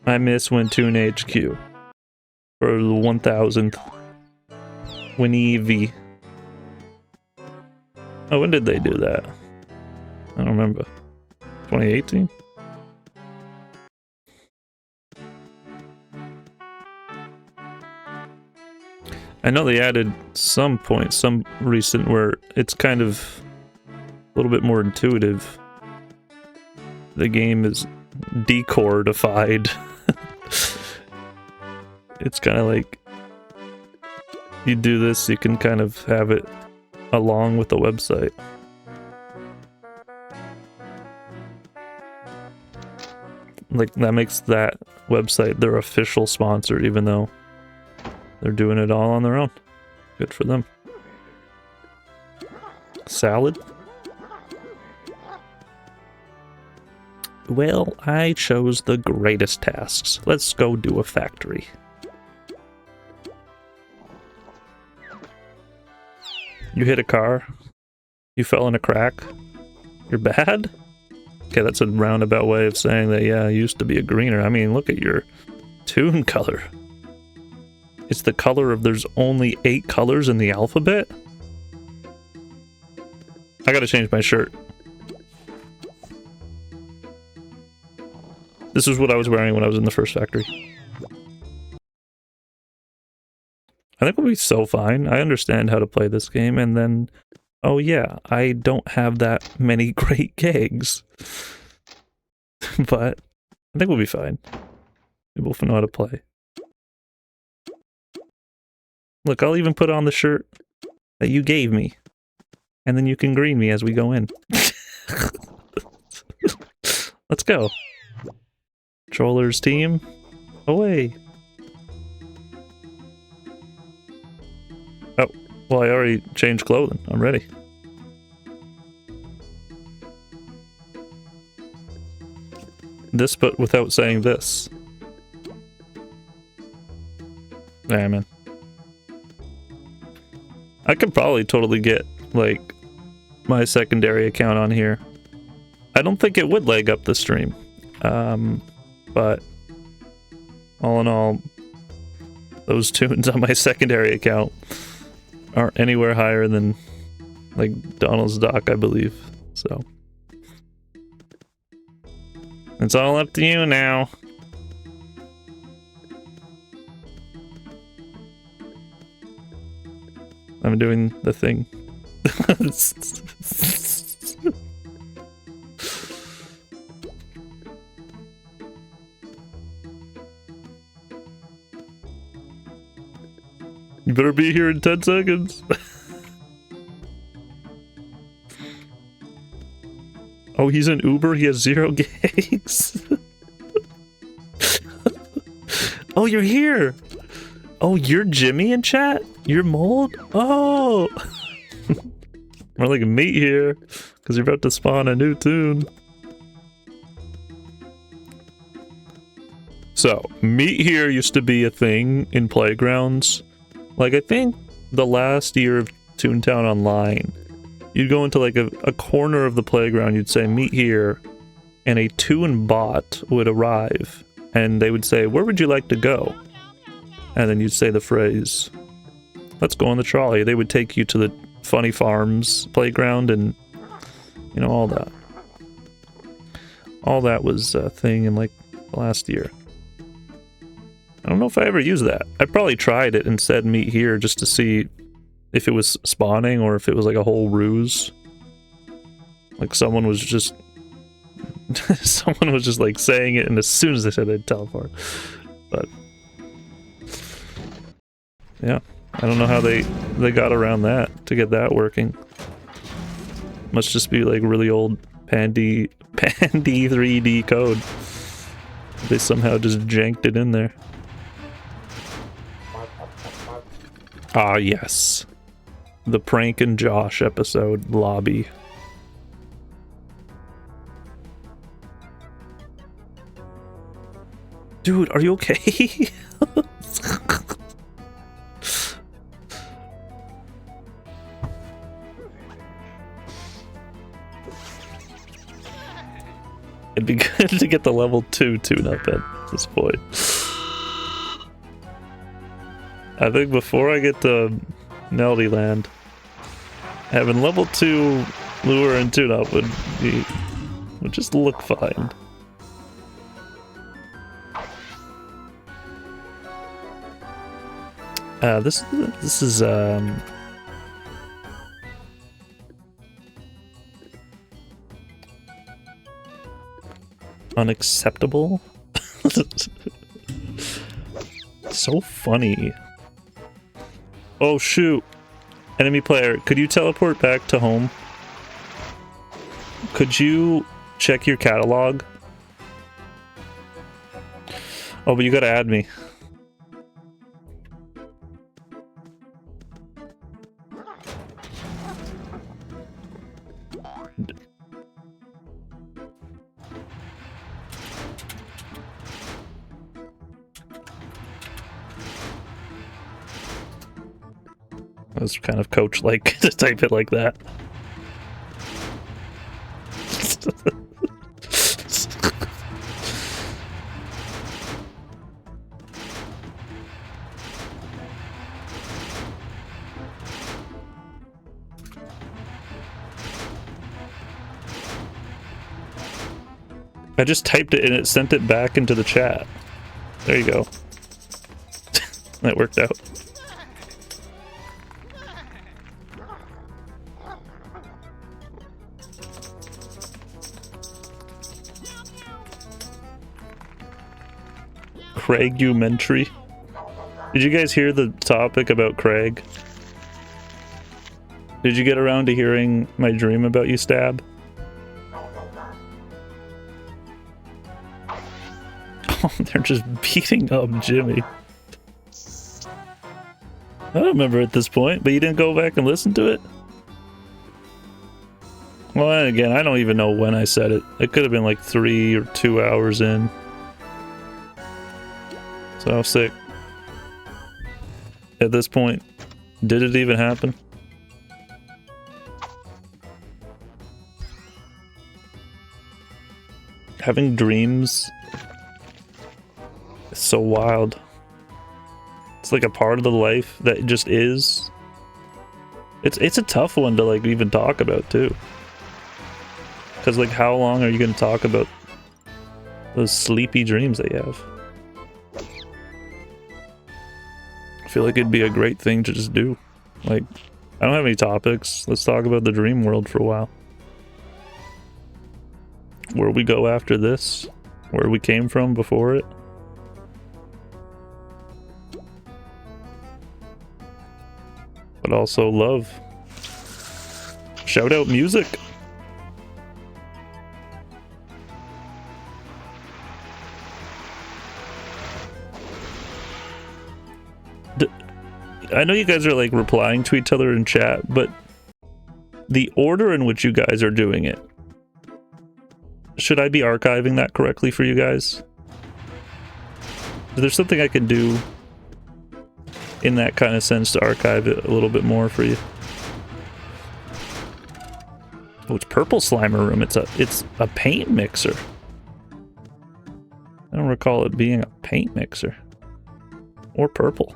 I miss when Toon HQ for the 1000th. Winnie V. Oh, when did they do that? I don't remember. 2018? I know they added some recent where it's kind of a little bit more intuitive. The game is decoredified. It's kind of like you do this, you can kind of have it along with the website. Like, that makes that website their official sponsor, even though they're doing it all on their own. Good for them. Salad? Well, I chose the greatest tasks. Let's go do a factory. You hit a car. You fell in a crack. You're bad? Okay, that's a roundabout way of saying that, yeah, I used to be a greener. I mean, look at your toon color. It's the color of there's only 8 colors in the alphabet? I gotta change my shirt. This is what I was wearing when I was in the first factory. I think we'll be so fine. I understand how to play this game, and then... Oh yeah, I don't have that many great gigs. But I think we'll be fine. We both know how to play. Look, I'll even put on the shirt that you gave me. And then you can green me as we go in. Let's go. Trollers team, away. Oh, well, I already changed clothing. I'm ready. This, but without saying this. Yeah, man. I could probably totally get, like, my secondary account on here. I don't think it would leg up the stream. But all in all, those tunes on my secondary account aren't anywhere higher than, like, Donald's doc, I believe. So it's all up to you now. I'm doing the thing. You better be here in 10 seconds. Oh, he's an Uber? He has 0 gigs? Oh, you're here! Oh, you're Jimmy in chat? You're Mold? Oh! More like a meat here, because you're about to spawn a new toon. So, meat here used to be a thing in playgrounds. Like, I think the last year of ToonTown Online, you'd go into like a corner of the playground, you'd say meet here, and a toon bot would arrive, and they would say, where would you like to go? And then you'd say the phrase, let's go on the trolley. They would take you to the Funny Farms playground and, you know, all that. All that was a thing in like last year. I don't know if I ever used that. I probably tried it and said meet here just to see if it was spawning or if it was like a whole ruse. Like someone was just someone was just like saying it, and as soon as they said it, they'd teleport. But yeah, I don't know how they got around that to get that working. Must just be like really old Pandy 3D code. They somehow just janked it in there. Ah, yes. The Prank and Josh episode lobby. Dude, are you okay? It'd be good to get the level 2 tune-up at this point. I think before I get to Neldy Land, having level 2 lure and tune-up would just look fine. This is unacceptable. So funny. Oh shoot. Enemy player, could you teleport back to home? Could you check your catalog? Oh, but you gotta add me. I was kind of coach-like to type it like that. I just typed it and it sent it back into the chat. There you go. That worked out. Craig-umentary. Did you guys hear the topic about Craig? Did you get around to hearing my dream about you, Stab? Oh, they're just beating up Jimmy. I don't remember at this point, but you didn't go back and listen to it? Well, and again, I don't even know when I said it. It could have been like 3 or 2 hours in. So I was sick. At this point, did it even happen? Having dreams is so wild. It's like a part of the life that just is. It's a tough one to like even talk about too. Because like how long are you going to talk about those sleepy dreams that you have? I feel like it'd be a great thing to just do. Like, I don't have any topics. Let's talk about the dream world for a while. Where we go after this. Where we came from before it. But also love. Shout out music. I know you guys are like replying to each other in chat, but the order in which you guys are doing it, should I be archiving that correctly for you guys? Is there something I can do in that kind of sense to archive it a little bit more for you? Oh, it's Purple Slimer Room. It's a paint mixer. I don't recall it being a paint mixer. Or purple.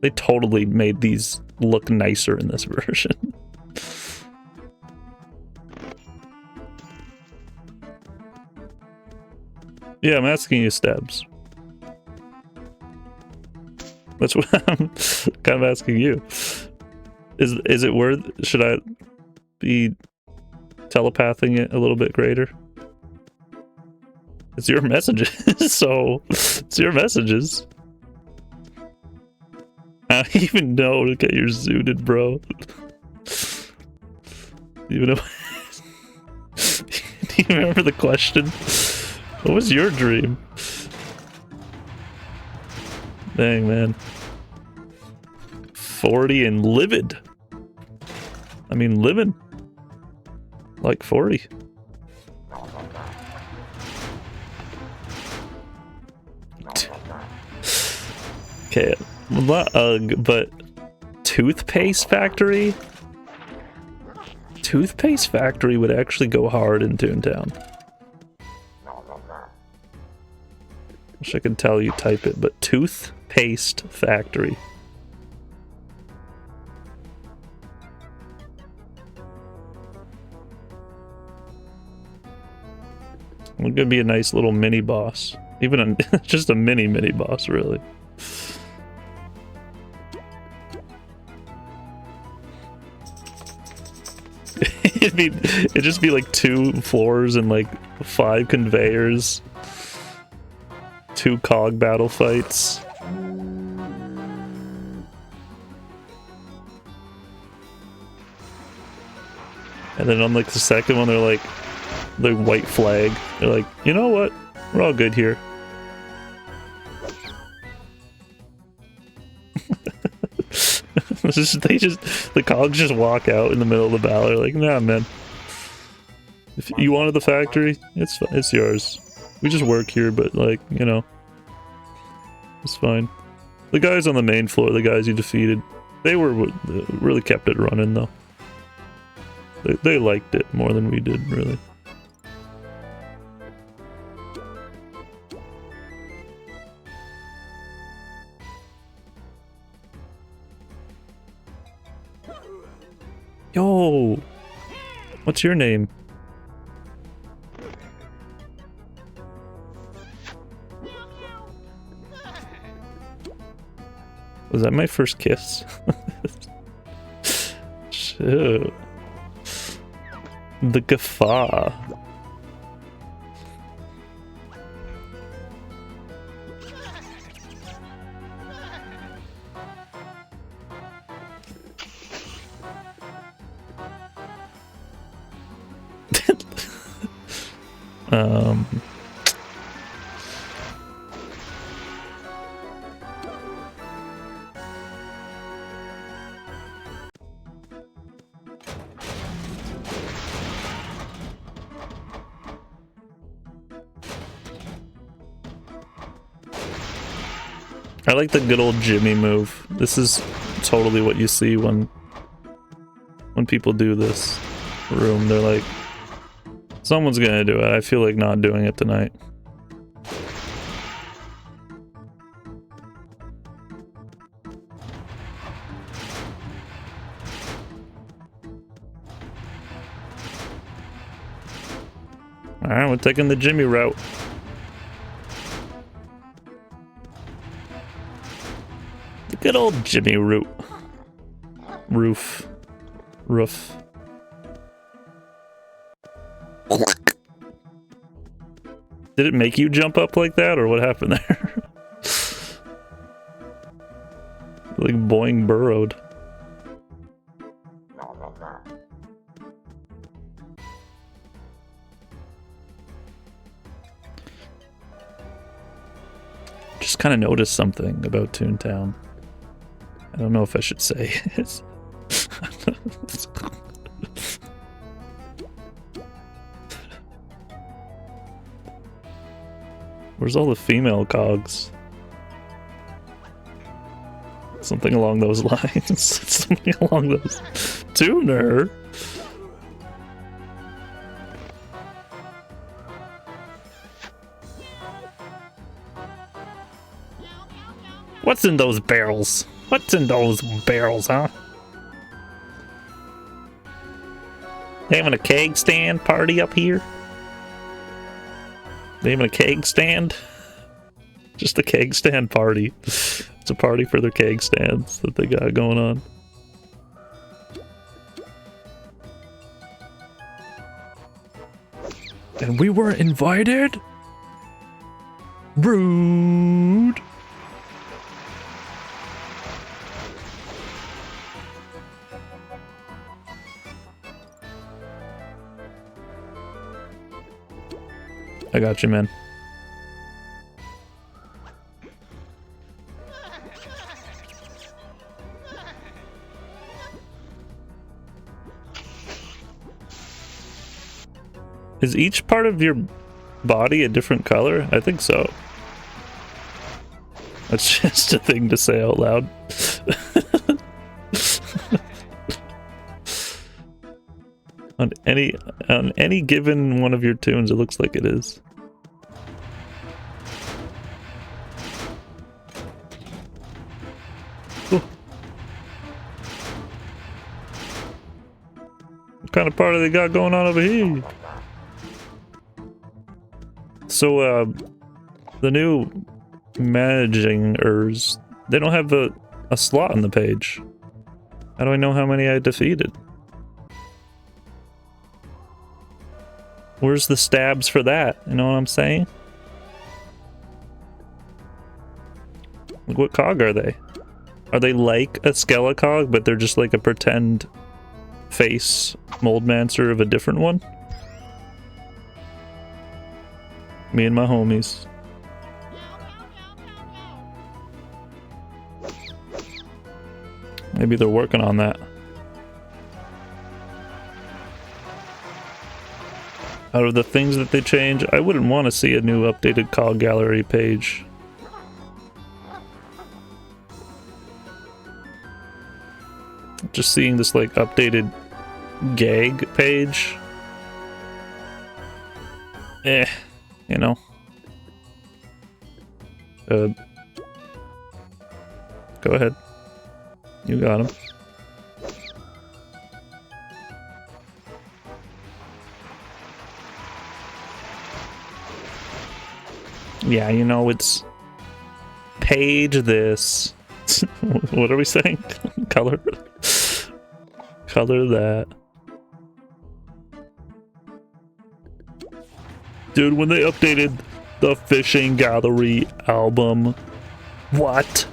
They totally made these look nicer in this version. Yeah, I'm asking you, Stabs. That's what I'm kind of asking you. Is it worth? Should I be telepathing it a little bit greater? It's your messages, so it's your messages. I don't even know. Look at your zooted, bro. Even though. Do you remember the question? What was your dream? Dang, man. 40 and livid. I mean, living. Like 40. Okay, not UGG, but Toothpaste Factory? Toothpaste Factory would actually go hard in ToonTown. Wish I could tell you type it, but Toothpaste Factory. It could be a nice little mini boss. Even a, just a mini boss, really. It'd just be like 2 floors and like 5 conveyors. 2 cog battle fights. And then on like the second one, they're like the white flag. They're like, you know what? We're all good here. The cogs just walk out in the middle of the battle. They're like, nah, man. If you wanted the factory, it's yours. We just work here, but like, you know, it's fine. The guys on the main floor, the guys you defeated, they were really kept it running though. They liked it more than we did, really. Yo! What's your name? Was that my first kiss? Shit. The guffaw. I like the good old Jimmy move. This is totally what you see when people do this room. They're like, someone's gonna do it. I feel like not doing it tonight. Alright, we're taking the Jimmy route. The good old Jimmy route. Roof. Did it make you jump up like that, or what happened there? Like Boing burrowed. Just kind of noticed something about ToonTown. I don't know if I should say it. Where's all the female cogs? Something along those lines. Something along those. Tooner. What's in those barrels? What's in those barrels, huh? They having a keg stand party up here? They having a keg stand? Just a keg stand party. It's a party for their keg stands that they got going on. And we weren't invited? Rude. I got you, man. Is each part of your body a different color? I think so. That's just a thing to say out loud. on any given one of your tunes, it looks like it is. Ooh. What kind of party they got going on over here? So, the new managingers, they don't have a slot on the page. How do I know how many I defeated? Where's the stabs for that? You know what I'm saying? Like, what cog are they? Are they like a Skelecog, but they're just like a pretend face Moldmancer of a different one? Me and my homies. Maybe they're working on that. Out of the things that they change, I wouldn't want to see a new updated cog gallery page. Just seeing this like updated gag page. You know. Go ahead. You got him. Yeah, you know, it's page this. What are we saying? Color. Color that. Dude, when they updated the Fishing Gallery album, what?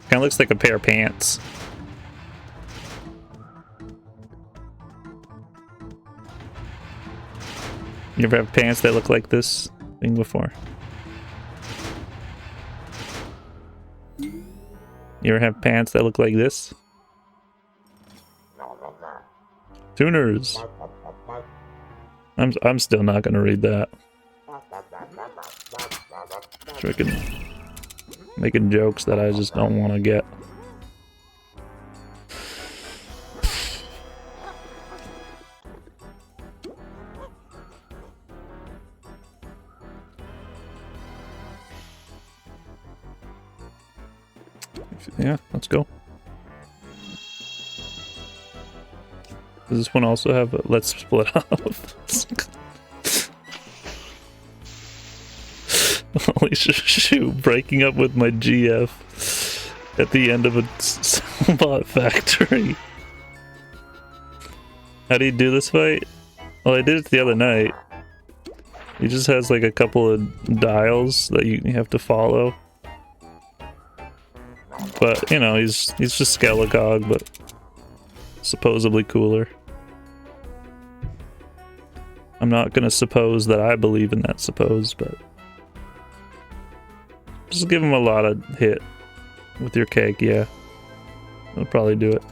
Kinda looks like a pair of pants. You ever have pants that look like this thing before? You ever have pants that look like this? Toonerz. I'm still not gonna read that. Making jokes that I just don't want to get. Yeah, let's go. Does this one also have a let's split off? Holy shoot, breaking up with my GF at the end of a bot factory. How do you do this fight? Well, I did it the other night. He just has like a couple of dials that you have to follow. But, you know, he's just Skelecog, but supposedly cooler. I'm not gonna suppose that I believe in that suppose, but just give him a lot of hit with your cake, yeah. I'll probably do it.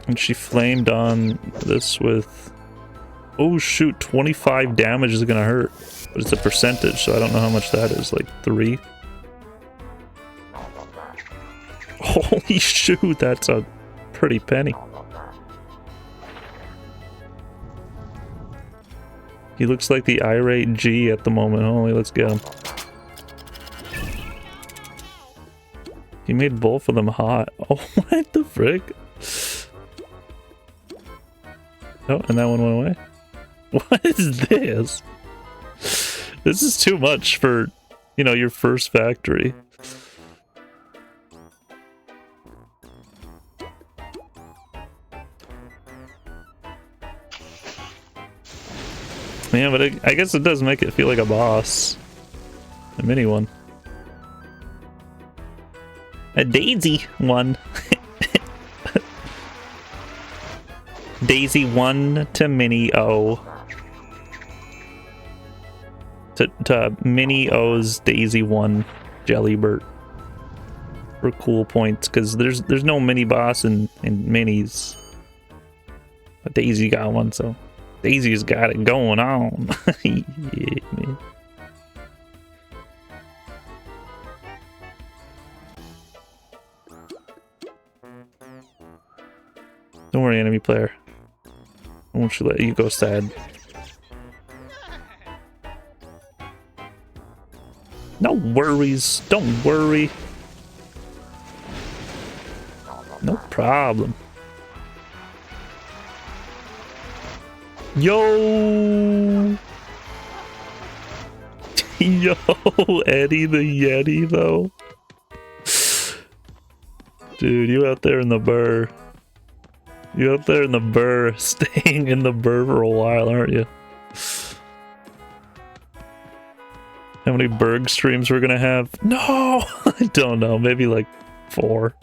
And she flamed on this with... Oh shoot, 25 damage is gonna hurt. But it's a percentage, so I don't know how much that is, like 3? Holy shoot, that's a pretty penny. He looks like the irate G at the moment. Holy, let's get him. He made both of them hot. Oh, what the frick? Oh, and that one went away. What is this? This is too much for, you know, your first factory. Yeah, but I guess it does make it feel like a boss. A mini one. A Daisy one. Daisy 1 to Mini O. To Mini O's Daisy 1 Jellybert. For cool points, because there's no mini boss in minis. But Daisy got one, so Daisy's got it going on. Yeah, man. Don't worry, enemy player. I won't let you go sad. No worries. Don't worry. No problem. Yo! Yo, Eddie the Yeti, though. Dude, you out there in the burr. You out there in the burr, staying in the burr for a while, aren't you? How many Berg streams we're gonna have? No! I don't know, maybe like 4.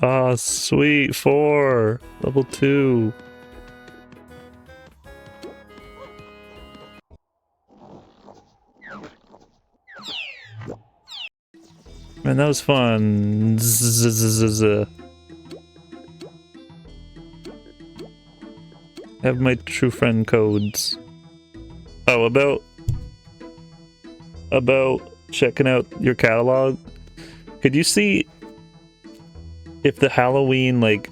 Ah, sweet, 4! Level 2. Man, that was fun. Have my true friend codes. Oh, about checking out your catalog. Could you see if the Halloween like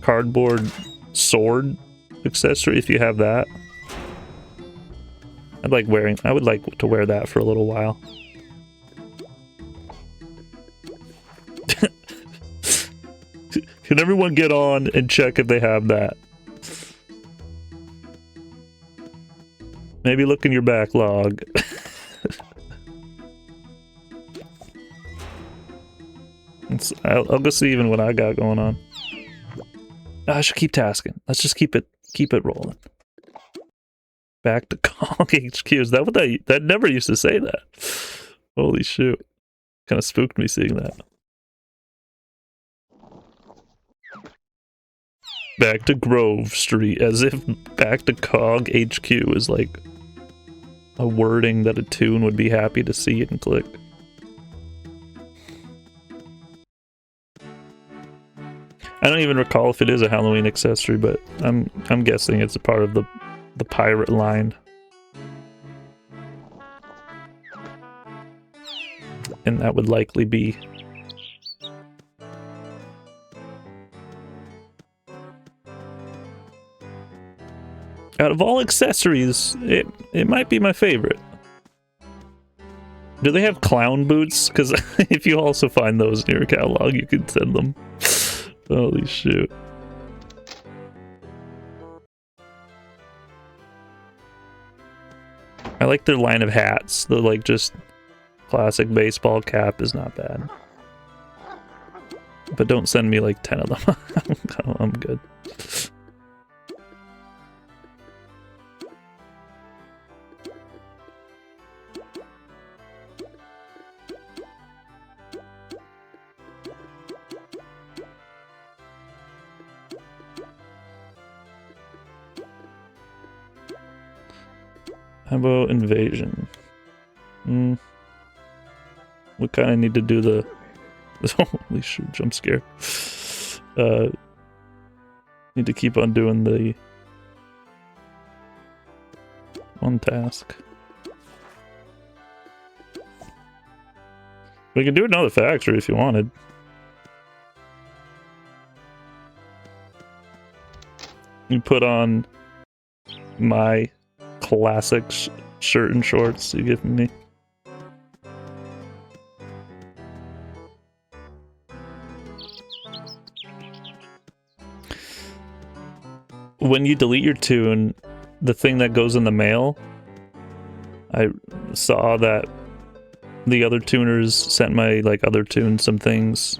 cardboard sword accessory, if you have that? I would like to wear that for a little while. Can everyone get on and check if they have that? Maybe look in your backlog. I'll go see even what I got going on. I should keep tasking. Let's just keep it rolling. Back to Kong HQ. Is that what that never used to say that? Holy shoot. Kind of spooked me seeing that. Back to Grove Street, as if back to Cog HQ is like a wording that a Toon would be happy to see and click. I don't even recall if it is a Halloween accessory, but I'm guessing it's a part of the pirate line. And that would likely be out of all accessories, it might be my favorite. Do they have clown boots? Because if you also find those in your catalog, you can send them. Holy shoot. I like their line of hats. The like just classic baseball cap is not bad. But don't send me like 10 of them. I'm good. How about invasion? We kind of need to do the holy shoot, jump scare. Need to keep on doing the one task. We can do another factory if you wanted. You put on my classic shirt and shorts you give me. When you delete your Toon, the thing that goes in the mail, I saw that the other Tooners sent my like other Toon some things.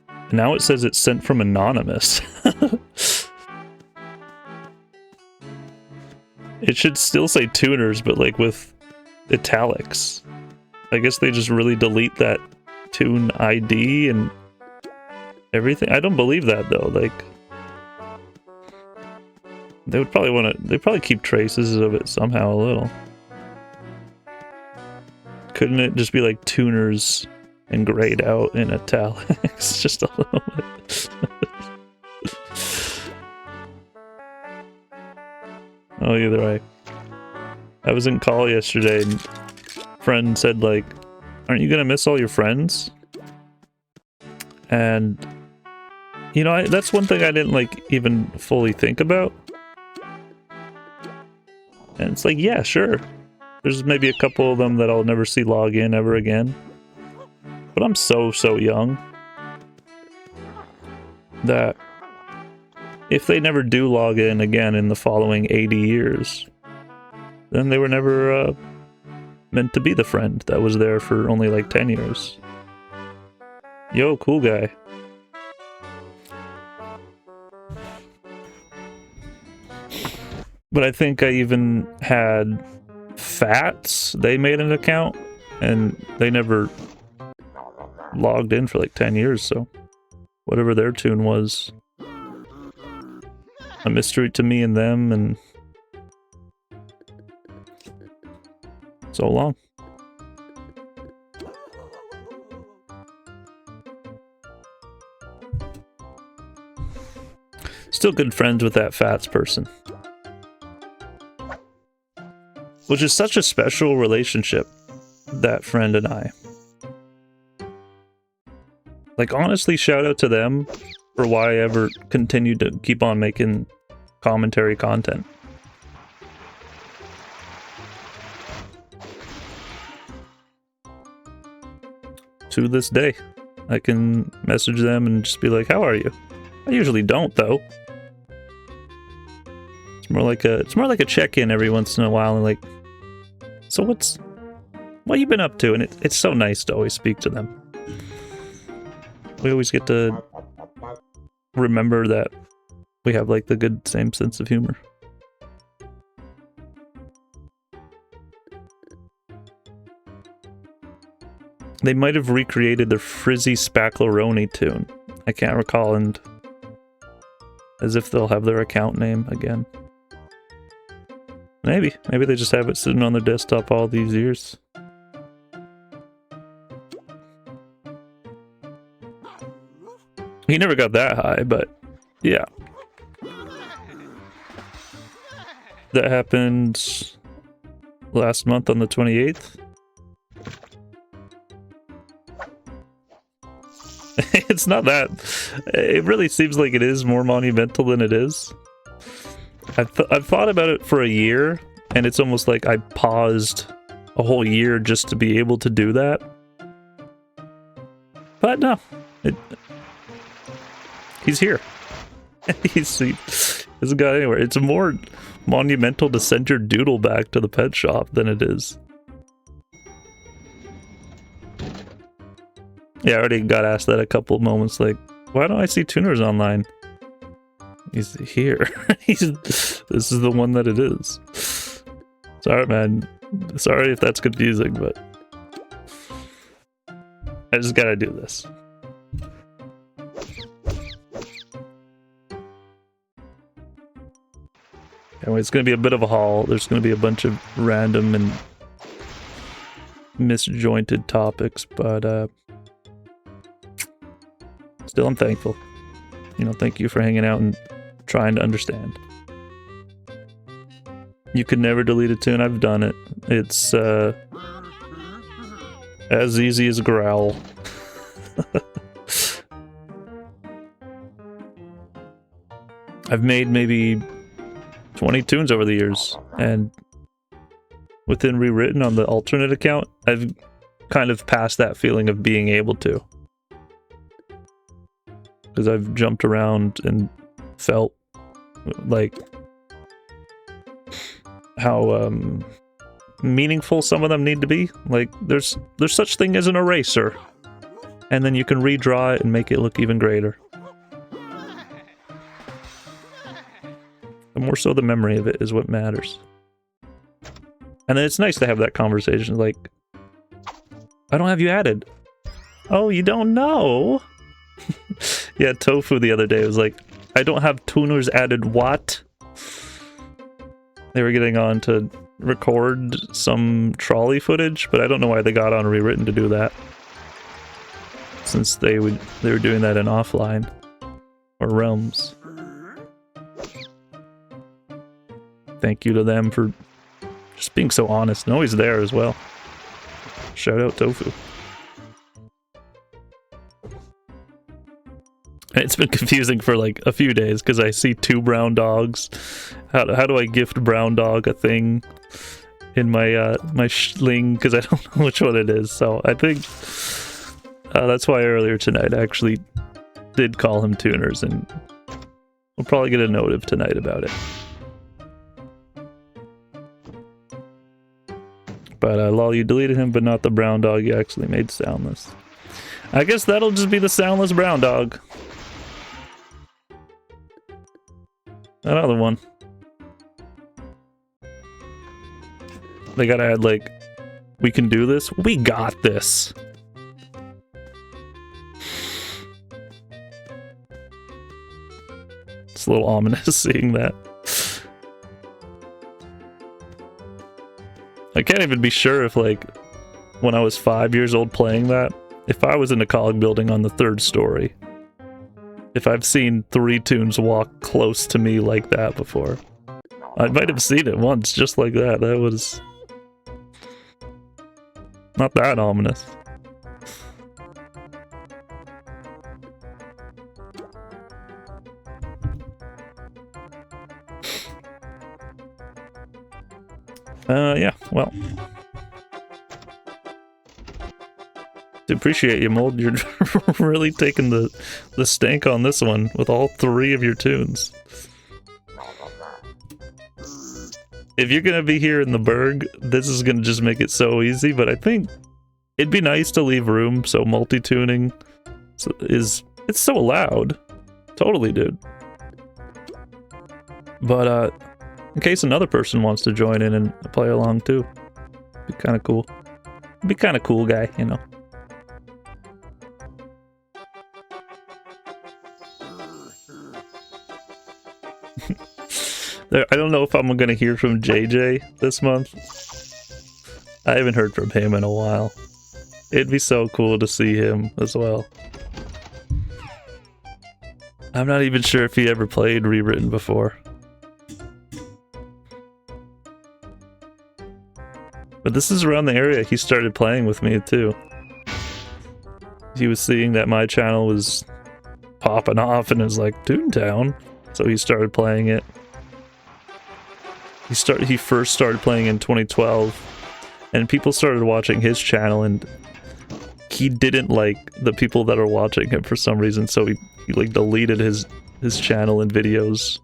And now it says it's sent from anonymous. It should still say Toonerz, but like with italics. I guess they just really delete that Toon ID and everything. I don't believe that though. Like, they would probably want to. They probably keep traces of it somehow a little. Couldn't it just be like Toonerz and grayed out in italics just a little bit? Oh, either way. I was in call yesterday and friend said like, aren't you gonna miss all your friends? And you know, that's one thing I didn't like even fully think about. And it's like, yeah, sure. There's maybe a couple of them that I'll never see log in ever again. But I'm so young that if they never do log in again in the following 80 years, then they were never meant to be the friend that was there for only like 10 years. Yo, cool guy. But I think I even had Fats. They made an account and they never logged in for like 10 years, so whatever their tune was, a mystery to me and them, and so long. Still good friends with that Fats person. Which is such a special relationship, that friend and I. Like, honestly, shout out to them for why I ever continued to keep on making commentary content. To this day, I can message them and just be like, how are you? I usually don't, though. It's more like a check-in every once in a while, and like, so what you been up to? And it's so nice to always speak to them. We always get to remember that we have like the good same sense of humor. They might have recreated the Frizzy Spackleroni tune. I can't recall, and as if they'll have their account name again. Maybe they just have it sitting on their desktop all these years. He never got that high, but yeah. That happened last month on the 28th. It's not that. It really seems like it is more monumental than it is. I've thought about it for a year, and it's almost like I paused a whole year just to be able to do that. But no, he's here. He hasn't got anywhere. It's more monumental to send your doodle back to the pet shop than it is. Yeah, I already got asked that a couple of moments, like, why don't I see Toonerz online? He's here. This is the one that it is. Sorry, man. Sorry if that's confusing, but I just gotta do this. Anyway, it's gonna be a bit of a haul. There's gonna be a bunch of random and misjointed topics, but still, I'm thankful. You know, thank you for hanging out and trying to understand. You could never delete a tune. I've done it. It's as easy as growl. I've made maybe 20 tunes over the years, and within Rewritten on the alternate account, I've kind of passed that feeling of being able to. Because I've jumped around and felt like how meaningful some of them need to be. Like, there's such thing as an eraser, and then you can redraw it and make it look even greater. The more so the memory of it is what matters. And then it's nice to have that conversation, like, I don't have you added. Oh, you don't know? Yeah, Tofu the other day was like, I don't have Toonerz added. What? They were getting on to record some trolley footage, but I don't know why they got on Rewritten to do that. Since they were doing that in offline or realms. Thank you to them for just being so honest. And always there as well. Shout out Tofu. It's been confusing for like a few days because I see 2 brown dogs. How do I gift brown dog a thing in my my sling? Because I don't know which one it is. So I think that's why earlier tonight I actually did call him Toonerz, and we'll probably get a notif tonight about it. But lol, you deleted him, but not the brown dog you actually made soundless. I guess that'll just be the soundless brown dog. Another one. They gotta add like, we can do this? We got this! It's a little ominous seeing that. I can't even be sure if like, when I was 5 years old playing that, if I was in a cog building on the 3rd story, if I've seen 3 toons walk close to me like that before. I might have seen it once, just like that. That was not that ominous. Yeah, well. To appreciate you, Mold. You're really taking the stank on this one with all 3 of your toons. If you're gonna be here in the Berg, this is gonna just make it so easy, but I think it'd be nice to leave room so multi-tuning it's so allowed. Totally, dude. But in case another person wants to join in and play along too, be kind of cool. Be kind of cool guy, you know. I don't know if I'm gonna hear from JJ this month. I haven't heard from him in a while. It'd be so cool to see him as well. I'm not even sure if he ever played Rewritten before. But this is around the area he started playing with me too. He was seeing that my channel was popping off and it was like, ToonTown. So he started playing it. He first started playing in 2012, and people started watching his channel, and he didn't like the people that are watching him for some reason, so he like deleted his channel and videos.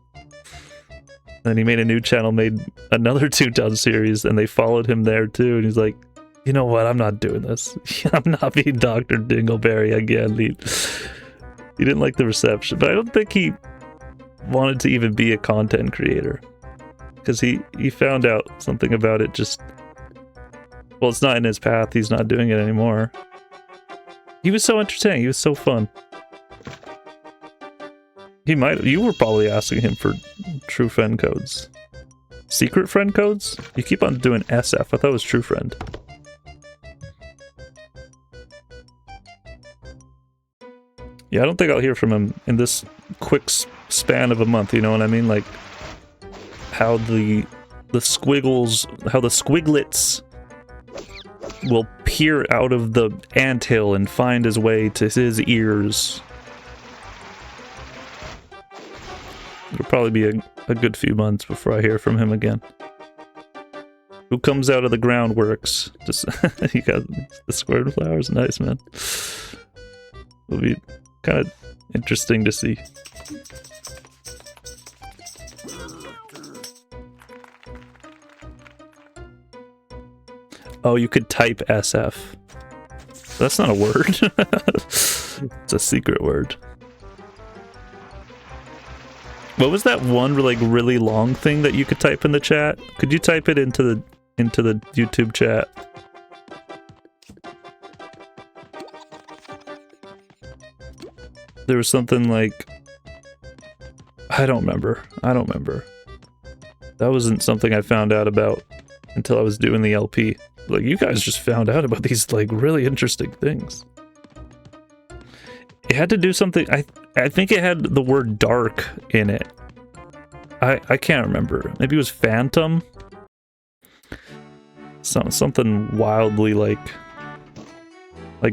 Then he made a new channel, made another ToonTown series, and they followed him there too, and he's like, you know what, I'm not doing this. I'm not being Dr. Dingleberry again. He didn't like the reception, but I don't think he wanted to even be a content creator. Because he found out something about it just... Well, it's not in his path. He's not doing it anymore. He was so entertaining. He was so fun. You were probably asking him for true friend codes. Secret friend codes? You keep on doing SF. I thought it was true friend. Yeah, I don't think I'll hear from him in this quick span of a month, you know what I mean? Like, how the squiggles, how the squiglets will peer out of the anthill and find his way to his ears. It'll probably be a good few months before I hear from him again. Who comes out of the groundworks? Just you got the squared flowers, nice man. It'll be kind of interesting to see. Oh, you could type SF. That's not a word. It's a secret word. What was that one like really long thing that you could type in the chat? Could you type it into the YouTube chat? There was something like... I don't remember. That wasn't something I found out about until I was doing the LP. Like, you guys just found out about these, like, really interesting things. It had to do something... I think it had the word dark in it. I can't remember. Maybe it was Phantom? Something wildly like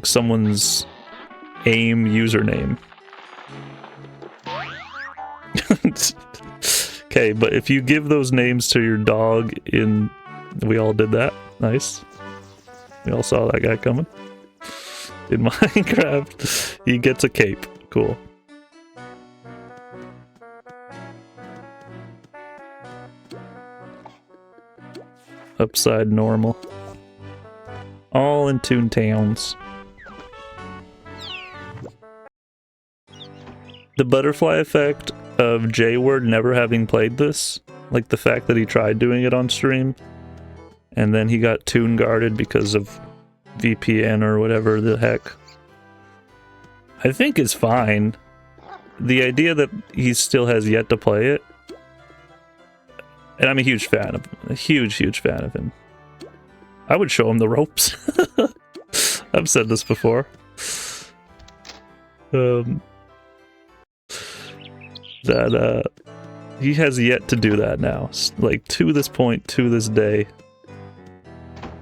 someone's AIM username. Okay, but if you give those names to your dog in... We all did that. Nice. We all saw that guy coming. In Minecraft, he gets a cape. Cool. Upside normal. All in Toontowns. The butterfly effect of J-Word never having played this, like the fact that he tried doing it on stream, and then he got tune guarded because of VPN or whatever the heck, I think is fine. The idea that he still has yet to play it, and I'm a huge fan of him, a huge fan of him. I would show him the ropes. I've said this before. That he has yet to do that now. Like, to this point, to this day.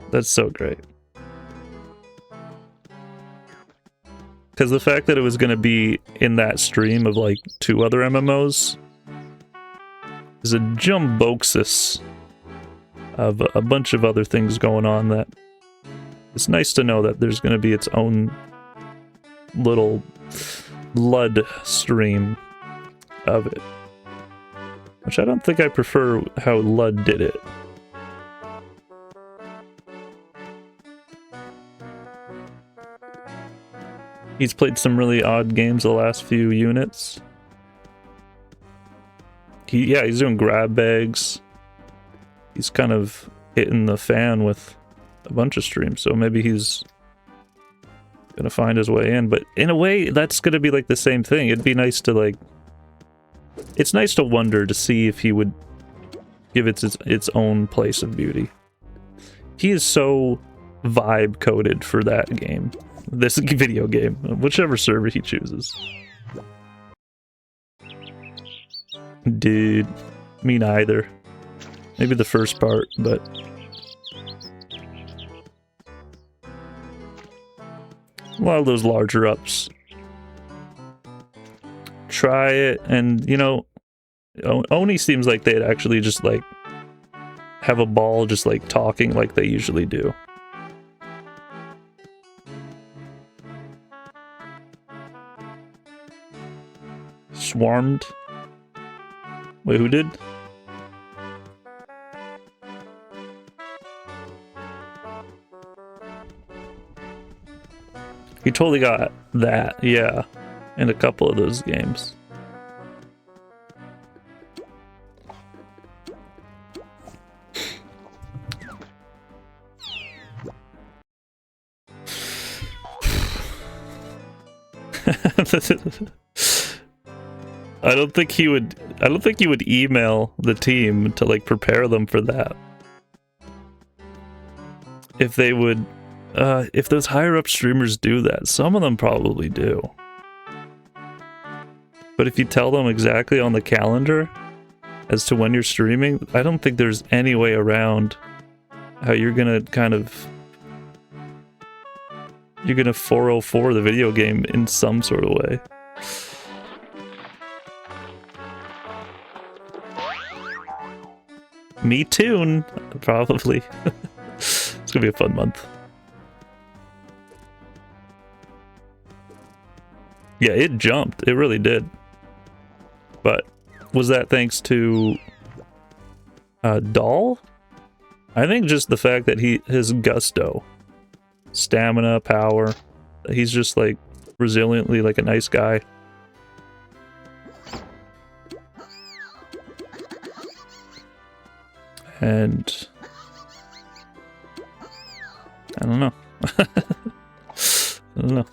That's so great. Because the fact that it was going to be in that stream of like 2 other MMOs is a jumboxus of a bunch of other things going on that it's nice to know that there's going to be its own little Lud stream of it. Which I don't think I prefer how Lud did it. He's played some really odd games the last few units. He's doing grab bags. He's kind of hitting the fan with a bunch of streams, so maybe he's gonna find his way in. But in a way, that's gonna be like the same thing. It'd be nice to like... It's nice to wonder to see if he would give it its own place of beauty. He is so vibe coded for that game. This video game, whichever server he chooses. Dude, me neither. Maybe the first part, but... a lot of those larger ups. Try it, and, you know, Oni seems like they'd actually just, like, have a ball just, like, talking like they usually do. Swarmed? Wait, who did? He totally got that, yeah, in a couple of those games. I don't think he would email the team to like prepare them for that. If they would, if those higher up streamers do that, some of them probably do. But if you tell them exactly on the calendar as to when you're streaming, I don't think there's any way around how you're gonna kind of... You're gonna 404 the video game in some sort of way. Me too, probably. It's gonna be a fun month. Yeah, it jumped. It really did. But was that thanks to Doll? I think just the fact that his gusto, stamina, power, he's just like resiliently like a nice guy. And I don't know. I don't know.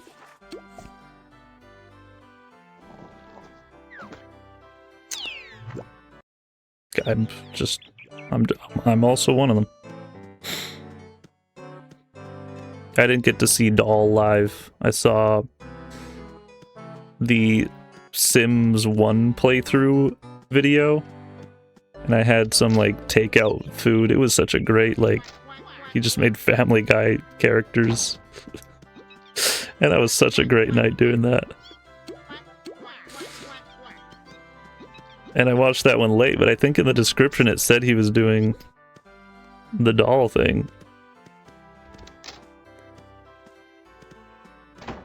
I'm also one of them. I didn't get to see Doll live. I saw the Sims 1 playthrough video, and I had some like takeout food. It was such a great, like, he just made Family Guy characters. And that was such a great night doing that. And I watched that one late, but I think in the description it said he was doing the doll thing.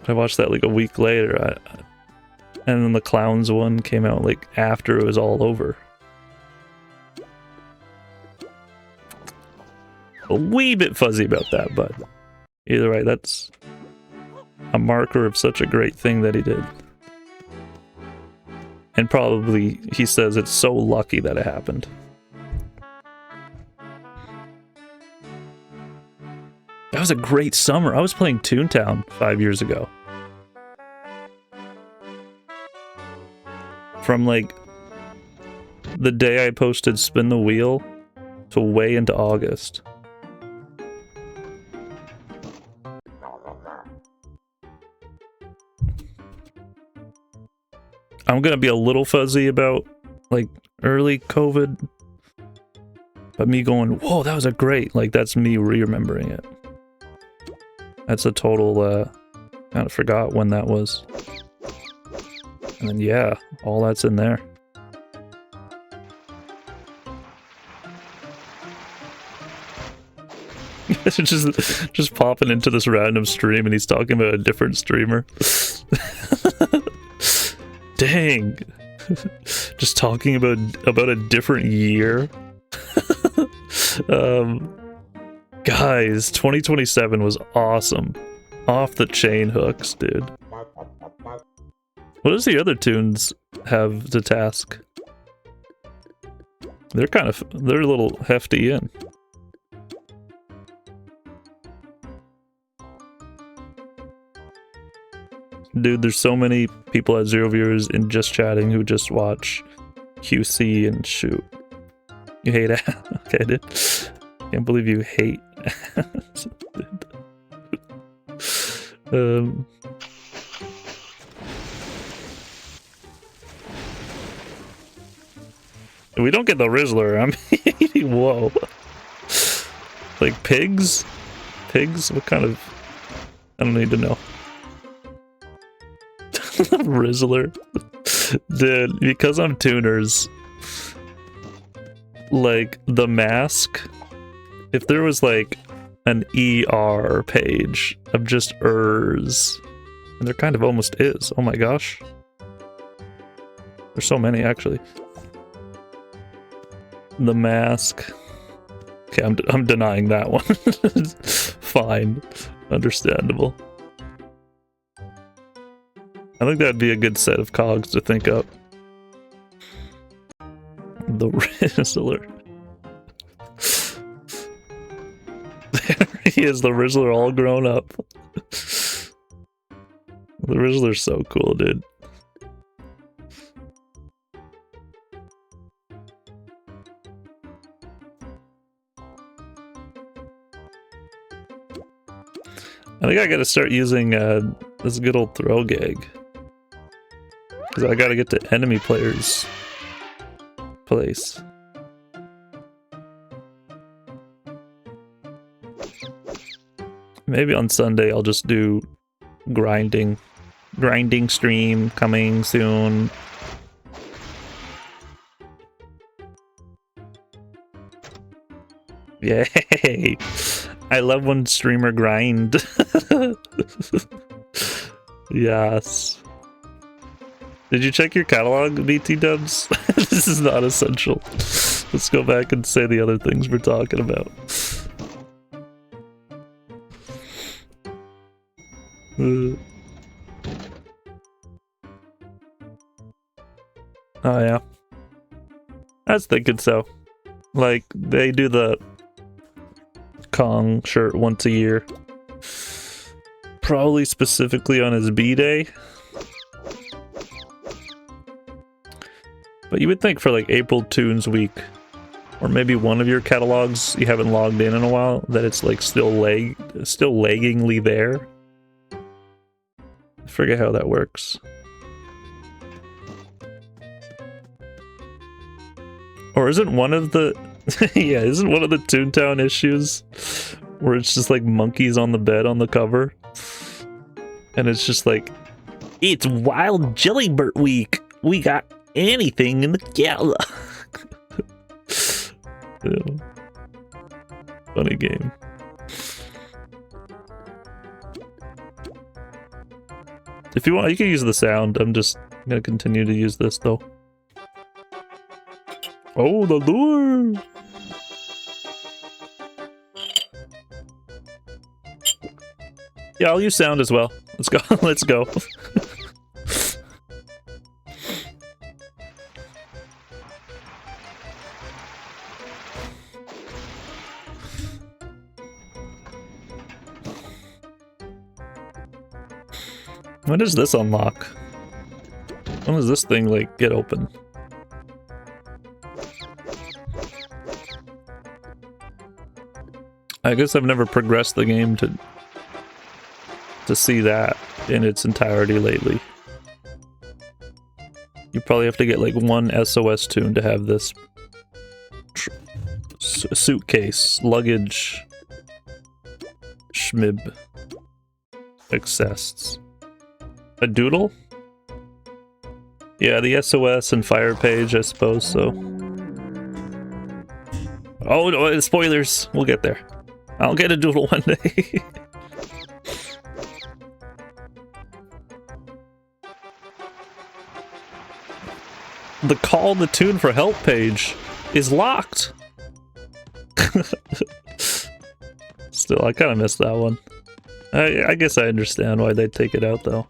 I watched that like a week later, and then the clowns one came out like after it was all over. A wee bit fuzzy about that, but either way, that's a marker of such a great thing that he did. And probably, he says it's so lucky that it happened. That was a great summer. I was playing ToonTown 5 years ago. From like the day I posted Spin the Wheel to way into August. I'm gonna be a little fuzzy about like early COVID, but me going, whoa, that was a great, like that's me re-remembering it. That's a total, kind of forgot when that was. And then yeah, all that's in there. just popping into this random stream and he's talking about a different streamer. Dang. Just talking about a different year. Guys, 2027 was awesome. Off the chain hooks, dude. What does the other tunes have to task? They're a little hefty in. Dude, there's so many people at 0 viewers in just chatting who just watch QC and shoot. You hate it? Okay, dude. Can't believe you hate we don't get the Rizzler. I'm whoa. Like pigs? Pigs? What kind of... I don't need to know. Rizzler. Dude, because I'm Toonerz, like the mask, if there was like an ER page of just ers, and there kind of almost is. Oh my gosh. There's so many actually. The mask. Okay, I'm denying that one. Fine. Understandable. I think that'd be a good set of cogs to think up. The Rizzler. There he is, the Rizzler all grown up. The Rizzler's so cool, dude. I think I gotta start using this good old throw gag. Because I gotta get to enemy players' place. Maybe on Sunday I'll just do grinding. Grinding stream coming soon. Yay! I love when streamer grind. Yes. Did you check your catalog, BT dubs? This is not essential. Let's go back and say the other things we're talking about. Oh yeah. I was thinking so. Like, they do the Kong shirt once a year. Probably specifically on his B-Day. But you would think for like April Tunes Week, Or maybe one of your catalogs you haven't logged in a while, that it's like still laggingly there. I forget how that works. Or isn't one of the yeah, isn't one of the ToonTown issues where it's just like monkeys on the bed on the cover? And it's just like, it's Wild Jellybird Week. We got anything in the gala. Yeah. Funny game. If you want, you can use the sound. I'm just gonna continue to use this though. Oh, the lure! Yeah, I'll use sound as well. Let's go. Let's go. When does this unlock? When does this thing, like, get open? I guess I've never progressed the game to see that in its entirety lately. You probably have to get, like, one SOS tune to have this suitcase, luggage, schmib accessed. A doodle? Yeah, the SOS and fire page, I suppose, so. Oh, no, spoilers! We'll get there. I'll get a doodle one day. The call the tune for help page is locked. Still, I kind of missed that one. I guess I understand why they'd take it out, though.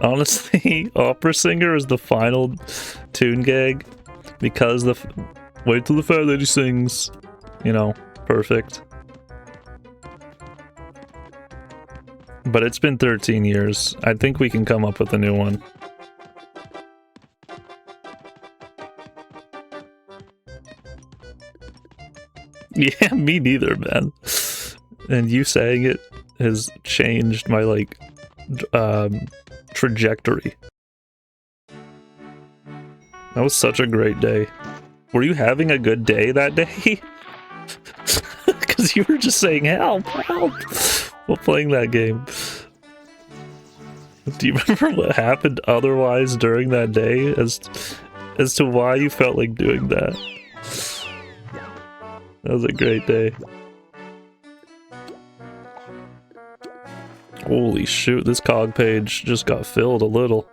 Honestly, Opera Singer is the final tune gag because the wait till the fat lady sings, you know, perfect. But it's been 13 years. I think we can come up with a new one. Yeah, me neither, man. And you saying it has changed my, like, trajectory. That was such a great day. Were you having a good day that day? Because you were just saying help, help, while playing that game. Do you remember what happened otherwise during that day as to why you felt like doing that? That was a great day. Holy shoot, this cog page just got filled a little.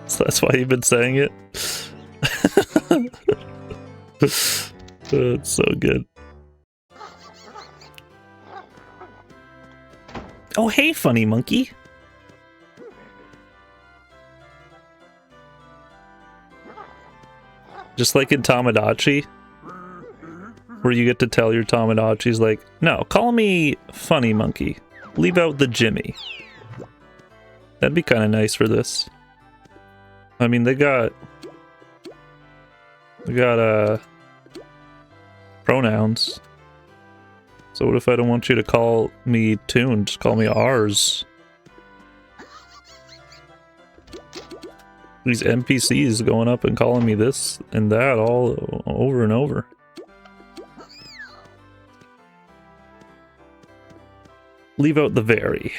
So that's why you've been saying it? It's so good. Oh, hey, funny monkey. Just like in Tamagotchi, where you get to tell your Tamagotchis, like, no, call me funny monkey. Leave out the Jimmy. That'd be kind of nice for this. I mean, they got pronouns. So what if I don't want you to call me Toon? Just call me ours. These NPCs going up and calling me this and that all over and over. Leave out the very.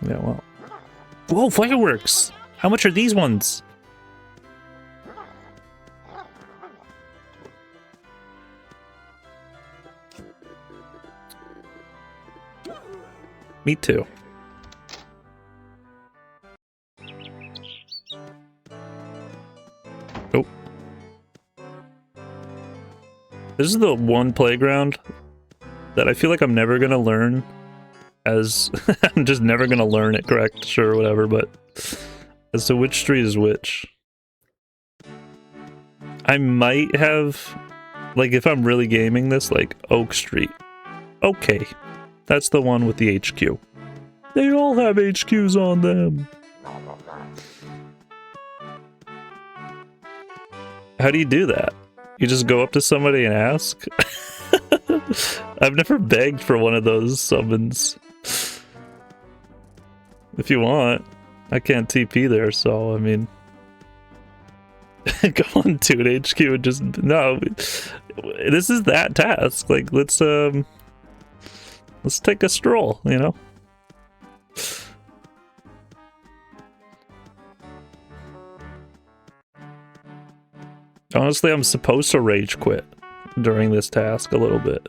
Yeah, well. Whoa, fireworks! How much are these ones? Me too. Oh. This is the one playground that I feel like I'm never gonna learn as I'm just never gonna learn it correct, sure, whatever, but as to which street is which. I might have, like, if I'm really gaming this, like, Oak Street. Okay, that's the one with the HQ. They all have HQs on them. How do you do that? You just go up to somebody and ask? I've never begged for one of those summons. If you want, I can't TP there, so I mean, go on Toon HQ and just no. This is that task. Like, let's take a stroll, you know. Honestly, I'm supposed to rage quit during this task a little bit.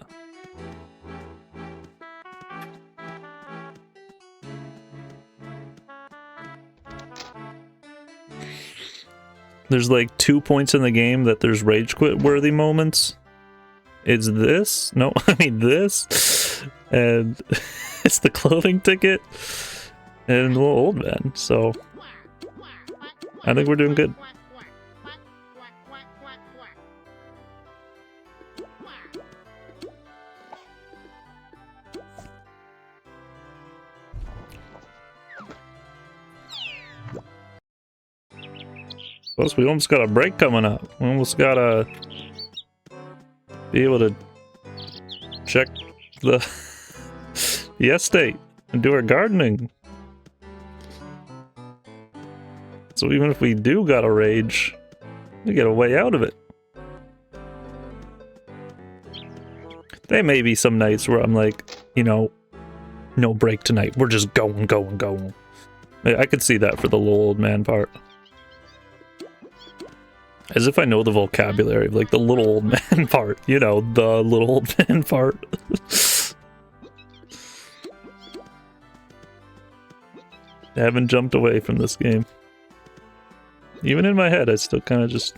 There's like 2 points in the game that there's rage quit worthy moments. It's this? No, I mean this. And it's the clothing ticket and the little old man. So I think we're doing good. Plus, we almost got a break coming up. We almost gotta be able to check the estate and do our gardening. So even if we do gotta rage, we get a way out of it. There may be some nights where I'm like, you know, no break tonight. We're just going. I could see that for the little old man part. As if I know the vocabulary of, like, the little old man part. You know, the little old man part. I haven't jumped away from this game. Even in my head, I still kind of just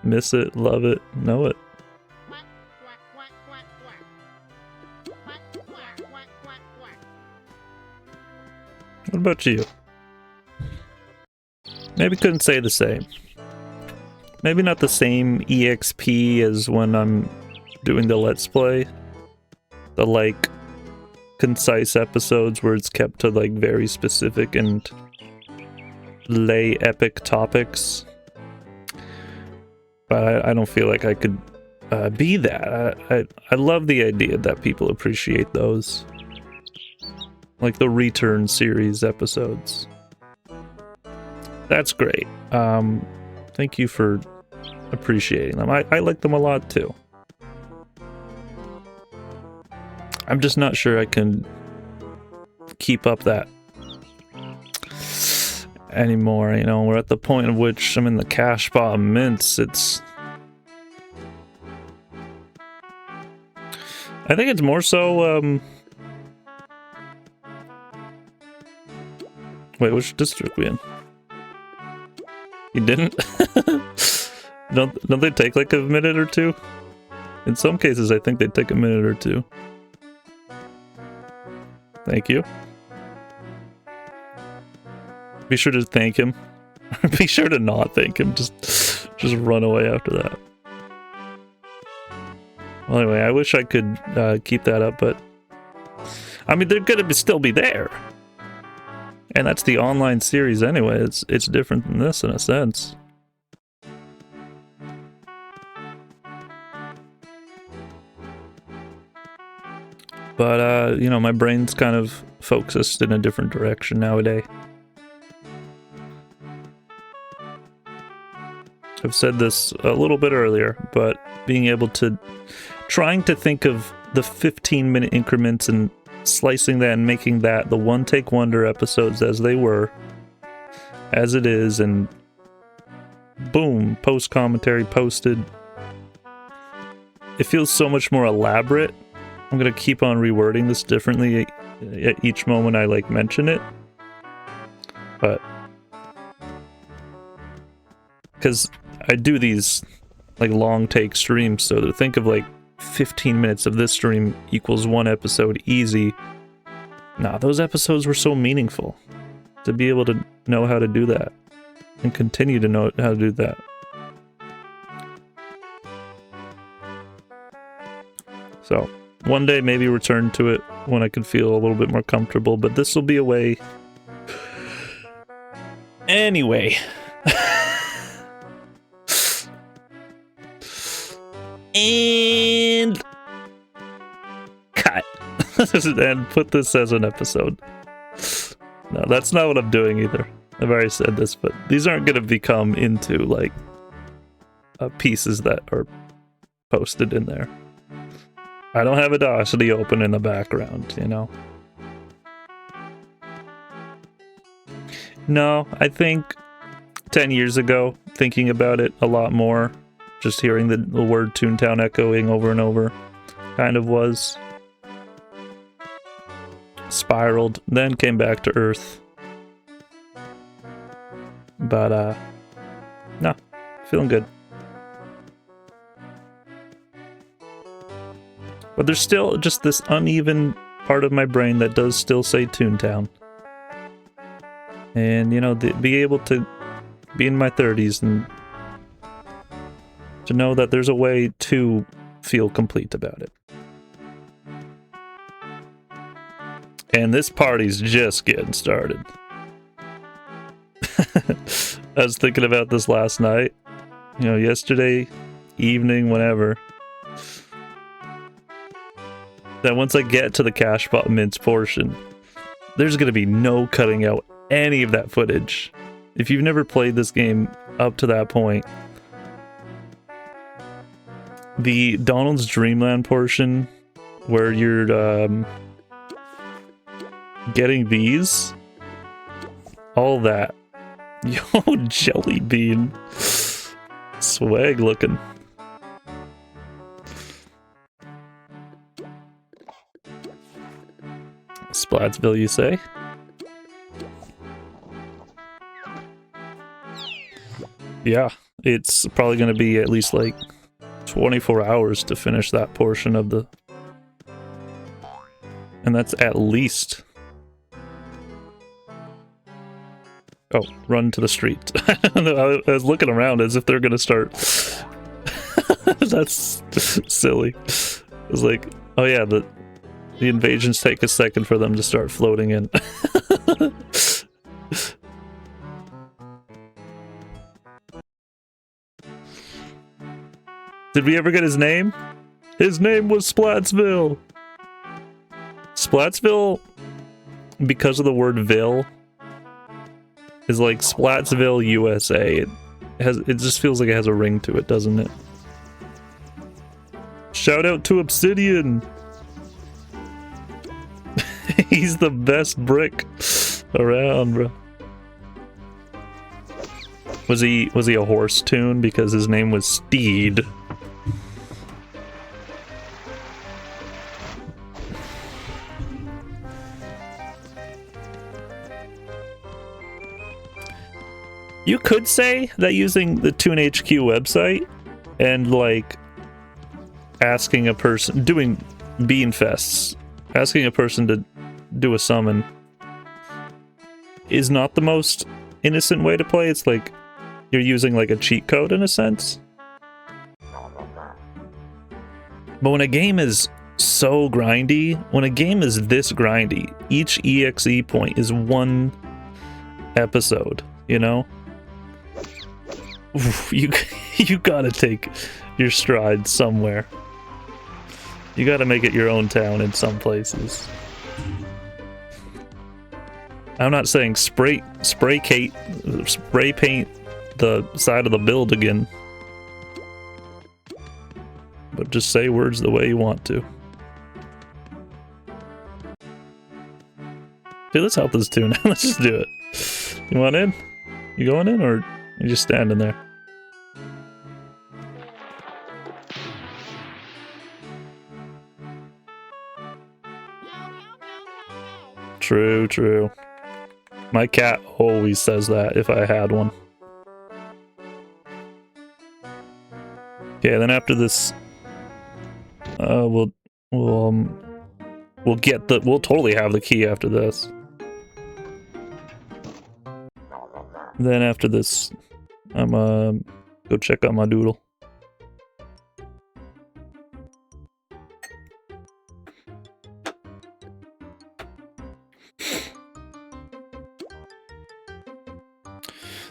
miss it, love it, know it. What about you? Maybe couldn't say the same. Maybe not the same EXP as when I'm doing the Let's Play. The, like, concise episodes where it's kept to, like, very specific and lay epic topics. But I don't feel like I could be that. I love the idea that people appreciate those. Like the Return series episodes. That's great. Thank you for appreciating them. I like them a lot too. I'm just not sure I can keep up that anymore. You know, we're at the point at which I'm in the cash bottom mints. I think it's more so, wait, which district we in? You didn't? Don't they take like a minute or two? In some cases, I think they take a minute or two. Thank you. Be sure to thank him. Be sure to not thank him. Just run away after that. Well, anyway, I wish I could keep that up, but I mean, they're gonna still be there. And that's the online series anyway. It's different than this in a sense. But, you know, my brain's kind of focused in a different direction nowadays. I've said this a little bit earlier, but being able to... trying to think of the 15-minute increments and slicing that and making that the one-take wonder episodes as they were, as it is, and boom, post-commentary posted. It feels so much more elaborate. I'm gonna keep on rewording this differently at each moment I, like, mention it. But... because I do these, like, long-take streams, so to think of, like, 15 minutes of this stream equals 1 episode easy. Nah, those episodes were so meaningful. To be able to know how to do that. And continue to know how to do that. So, one day maybe return to it when I can feel a little bit more comfortable, but this will be a way. Anyway. And cut. And put this as an episode. No, that's not what I'm doing either. I've already said this, but these aren't going to become into, like, pieces that are posted in there. I don't have Audacity open in the background, you know? No, I think 10 years ago, thinking about it a lot more, just hearing the word ToonTown echoing over and over, kind of was. Spiraled, then came back to Earth. But, no, feeling good. But there's still just this uneven part of my brain that does still say ToonTown. And, you know, be able to be in my 30s and to know that there's a way to feel complete about it. And this party's just getting started. I was thinking about this last night. You know, yesterday evening, whenever. That once I get to the cash bot mints portion, there's going to be no cutting out any of that footage. If you've never played this game up to that point, the Donald's Dreamland portion, where you're getting these, all that. Yo, jelly bean. Swag looking. Splatsville, you say? Yeah, it's probably going to be at least like 24 hours to finish that portion of the... And that's at least... Oh, run to the street. I was looking around as if they're going to start... That's silly. It was like, oh yeah, the invasions take a second for them to start floating in. Did we ever get his name? His name was Splatsville. Splatsville, because of the word "ville," is like Splatsville, USA. It just feels like it has a ring to it, doesn't it? Shout out to Obsidian. He's the best brick around, bro. Was he a horse tune because his name was Steed? You could say that using the ToonHQ website and like asking a person, doing bean fests, asking a person to do a summon is not the most innocent way to play. It's like you're using like a cheat code in a sense. But when a game is so grindy, when a game is this grindy, each EXE point is one episode, you know? Oof, you gotta take your stride somewhere. You gotta make it your own town in some places. I'm not saying spray paint the side of the build again, but just say words the way you want to. Hey, let's help this tune. Let's just do it. You want in? You going in, or you just standing there? True, true. My cat always says that if I had one. Okay, then after this We'll get the. We'll totally have the key after this. Then after this, I'm go check out my doodle.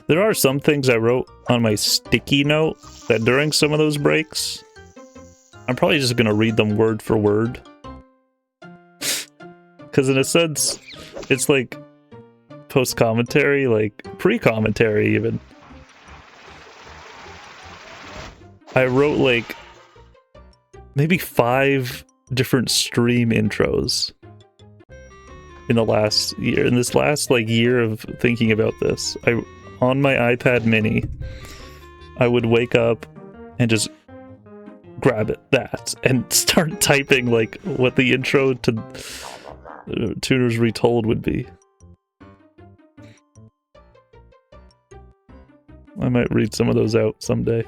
There are some things I wrote on my sticky note that during some of those breaks, I'm probably just gonna read them word for word. Because in a sense, it's like post-commentary, like pre-commentary even. I wrote like maybe 5 different stream intros in the last year. In this last like year of thinking about this, on my iPad mini, I would wake up and just grab that and start typing like what the intro to Toonerz Retold would be. I might read some of those out someday.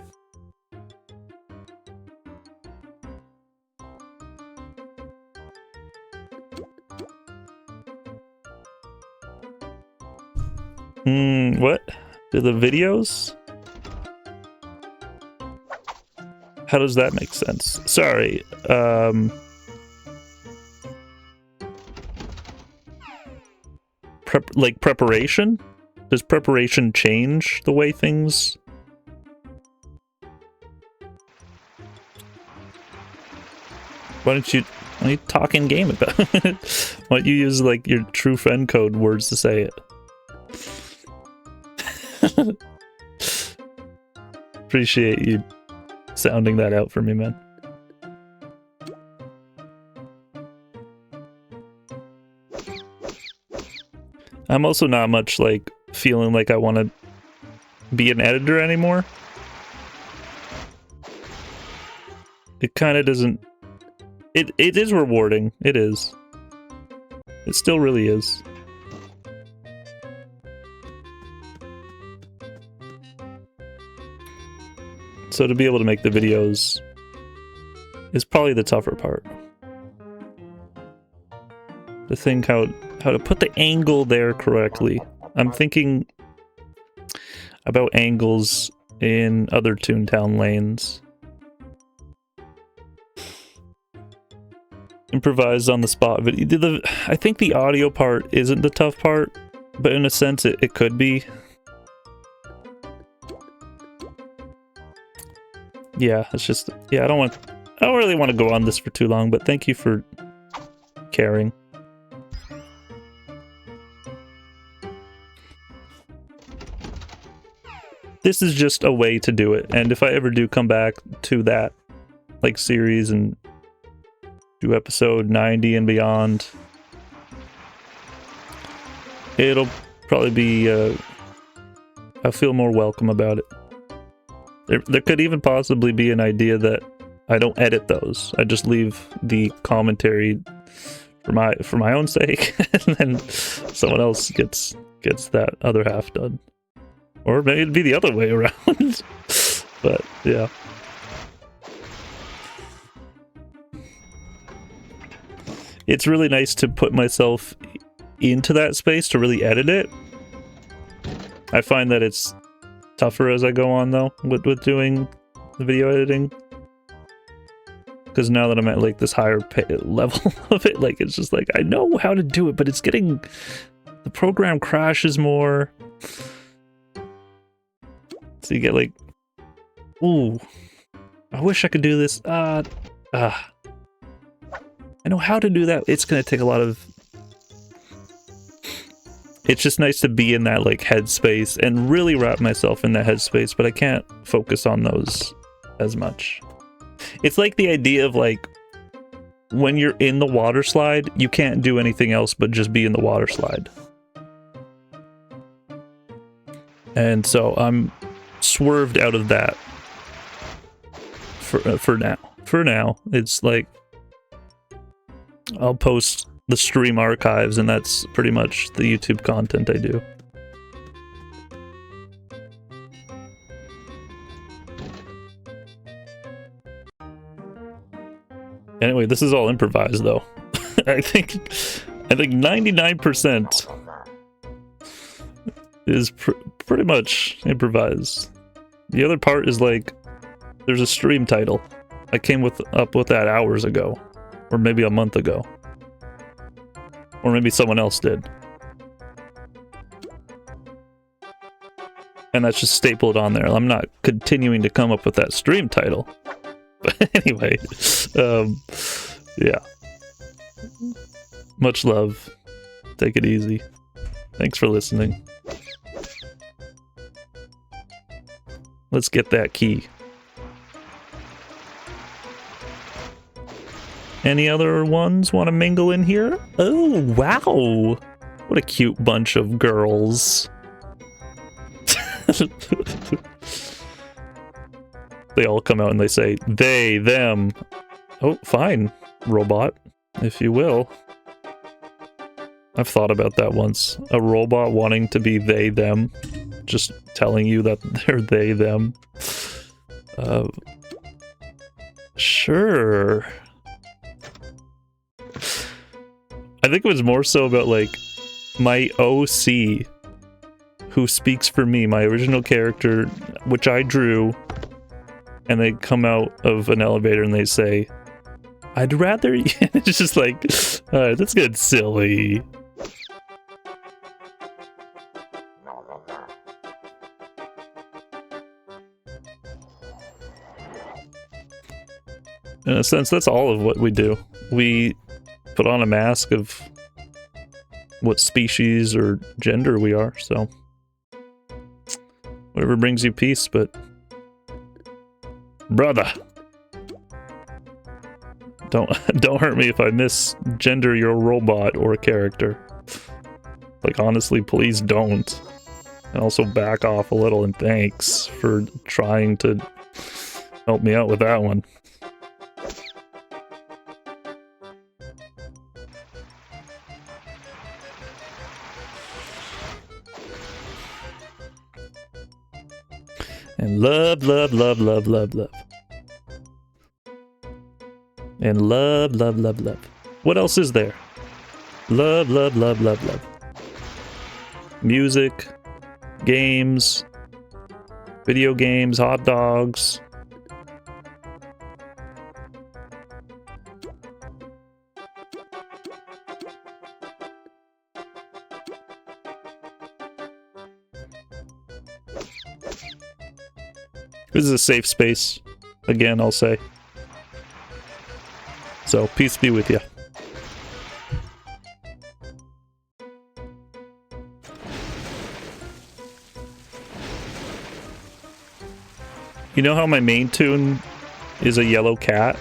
What? Do the videos? How does that make sense? Sorry, like preparation? Does preparation change the way things... Why don't you talk in game about it? Why don't you use like your true friend code words to say it? Appreciate you sounding that out for me, man. I'm also not much like feeling like I want to be an editor anymore. It kind of doesn't... It is rewarding. It is. It still really is. So to be able to make the videos is probably the tougher part. To think how to put the angle there correctly. I'm thinking about angles in other ToonTown lanes. Improvise on the spot video. I think the audio part isn't the tough part, but in a sense it could be. Yeah, it's just, yeah, I don't really want to go on this for too long, but thank you for caring. This is just a way to do it, and if I ever do come back to that, like, series and do episode 90 and beyond, it'll probably be, I'll feel more welcome about it. There could even possibly be an idea that I don't edit those. I just leave the commentary for my own sake, and then someone else gets that other half done. Or maybe it'd be the other way around. But yeah. It's really nice to put myself into that space to really edit it. I find that it's tougher as I go on though with doing the video editing, because now that I'm at like this higher level of it, like it's just like I know how to do it, but it's getting, the program crashes more, so you get like, ooh, I wish I could do this. I know how to do that. It's gonna take a lot of... It's just nice to be in that like headspace and really wrap myself in that headspace, but I can't focus on those as much. It's like the idea of like when you're in the water slide, you can't do anything else but just be in the water slide. And so I'm swerved out of that for now. For now, it's like I'll post the stream archives, and that's pretty much the YouTube content I do. Anyway, this is all improvised though. I think 99% is pretty much improvised. The other part is like, there's a stream title. I came up with that hours ago, or maybe a month ago, or maybe someone else did, and that's just stapled on there. I'm not continuing to come up with that stream title, but anyway, yeah. Much love. Take it easy. Thanks for listening. Let's get that key. Any other ones want to mingle in here? Oh, wow. What a cute bunch of girls. They all come out and they say, they, them. Oh, fine, robot, if you will. I've thought about that once. A robot wanting to be they, them. Just telling you that they're they, them. Sure. I think it was more so about, like, my OC, who speaks for me, my original character, which I drew, and they come out of an elevator and they say, I'd rather... It's just like, alright, that's getting silly. In a sense, that's all of what we do. We put on a mask of what species or gender we are, so whatever brings you peace, but brother, don't hurt me if I misgender your robot or character. Like, honestly, please don't. And also back off a little, and thanks for trying to help me out with that one. And love, love, love, love, love, love. And love, love, love, love. What else is there? Love, love, love, love, love. Music, games, video games, hot dogs. This is a safe space, again, I'll say. So, peace be with you. You know how my main toon is a yellow cat?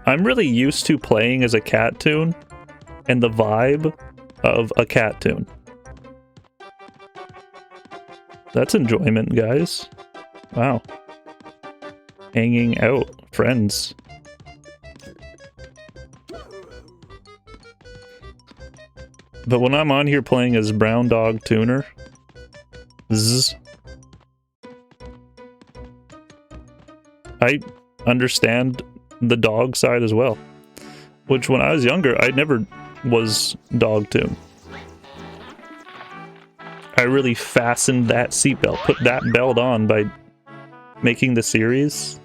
I'm really used to playing as a cat toon and the vibe of a cat toon. That's enjoyment, guys. Wow. Hanging out. Friends. But when I'm on here playing as Brown Dog Tooner, I understand the dog side as well. Which, when I was younger, I never was dog toon. I really fastened that seatbelt, put that belt on by making the series.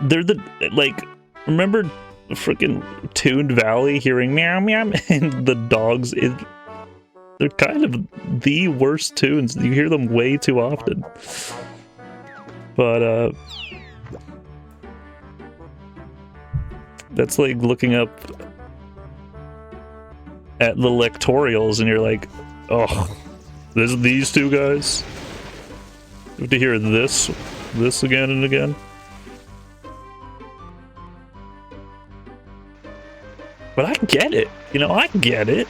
They're the, like, remember freaking Toon Valley hearing meow meow and the dogs? They're kind of the worst tunes. You hear them way too often. But, that's like looking up at the lectorials and you're like, oh, these two guys? You have to hear this again and again? But I get it, you know, I get it.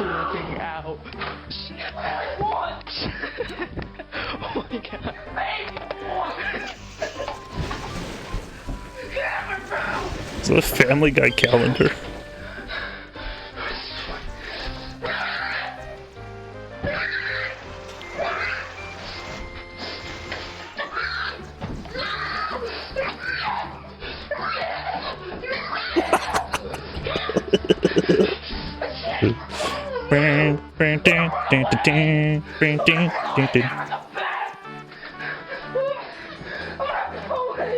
flipping out. What? Oh my god. Is that a Family Guy calendar?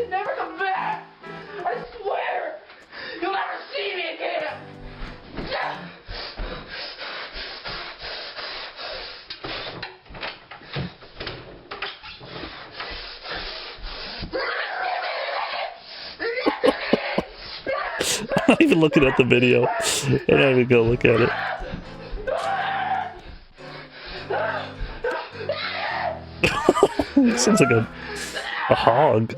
Never come back! I swear! You'll never see me again! I'm not even looking at the video. I'm not even gonna look at it. It sounds like a hog. Is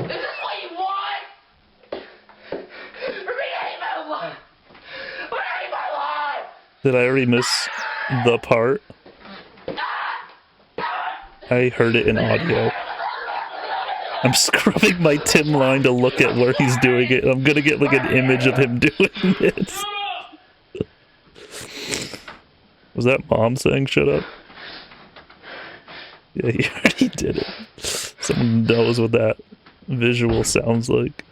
this what you want? Recreate my life! Recreate my life! Did I already miss the part? I heard it in audio. I'm scrubbing my Tim line to look at where he's doing it. I'm gonna get like an image of him doing it. Was that Mom saying shut up? Yeah, he already did it. Someone knows what that visual sounds like.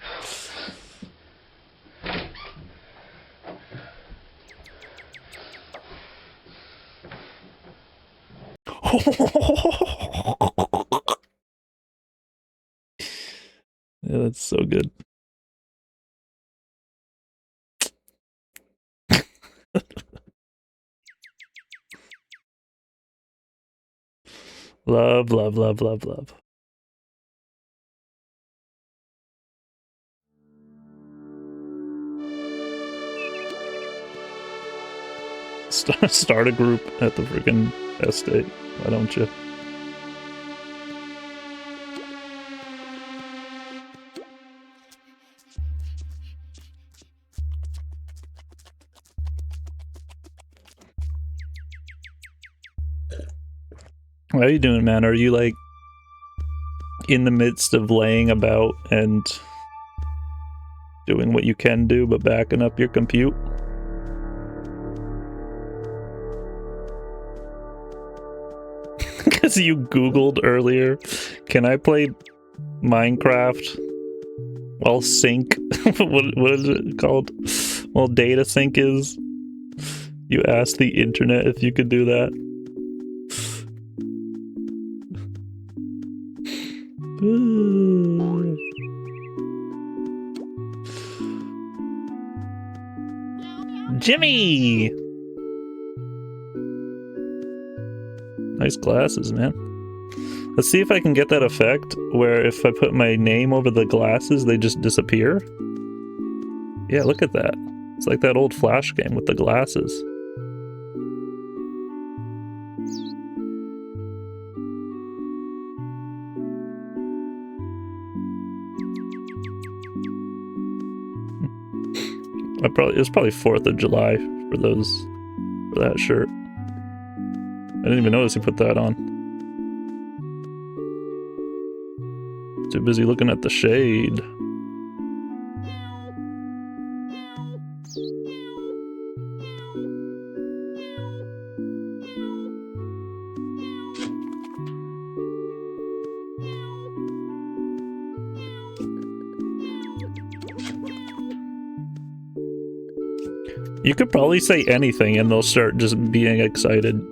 Yeah, that's so good. Love, love, love, love, love. Start a group at the freaking estate. Why don't you? How are you doing, man? Are you like in the midst of laying about and doing what you can do, but backing up your compute? Because you Googled earlier, can I play Minecraft while sync? what is it called? Well, data sync is. You asked the internet if you could do that. Jimmy! Nice glasses, man. Let's see if I can get that effect where if I put my name over the glasses, they just disappear. Yeah, look at that. It's like that old Flash game with the glasses. It was probably 4th of July for that shirt. I didn't even notice he put that on. Too busy looking at the shade. You could probably say anything and they'll start just being excited.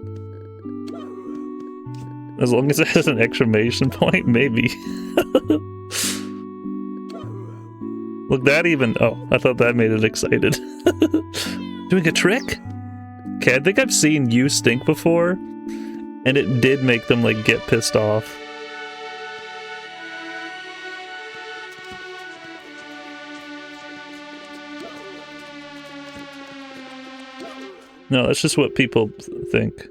As long as it has an exclamation point, maybe. Look, that even... Oh, I thought that made it excited. Doing a trick? Okay, I think I've seen you stink before, and it did make them, like, get pissed off. No, that's just what people think.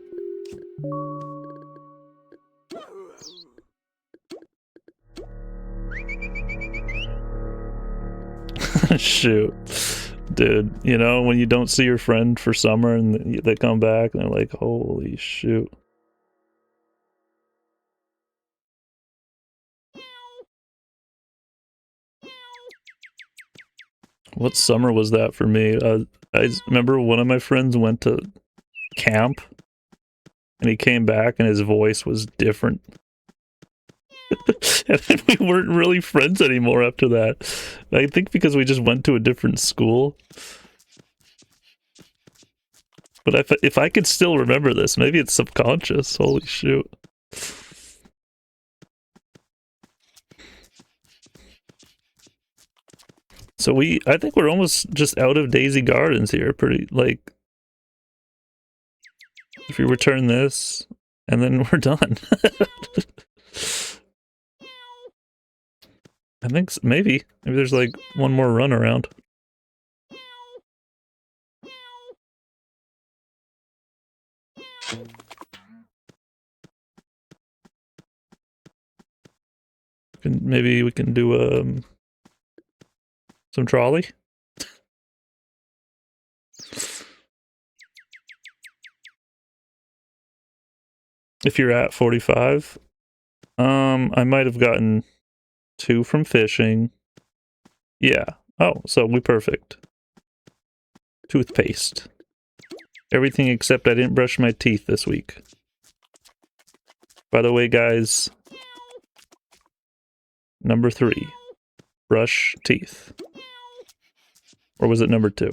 Shoot. Dude, you know, when you don't see your friend for summer and they come back and they're like, holy shoot. What summer was that for me? I remember one of my friends went to camp and he came back and his voice was different. And then we weren't really friends anymore after that. I think because we just went to a different school. But if I could still remember this, maybe it's subconscious. Holy shoot. So I think we're almost just out of Daisy Gardens here. Pretty, like, if we return this, and then we're done. I think maybe there's like one more run around. Maybe we can do some trolley. If you're at 45, I might have gotten 2 from fishing. Yeah. Oh, so we perfect. Toothpaste. Everything except I didn't brush my teeth this week. By the way, guys, number 3, brush teeth. Or was it number 2?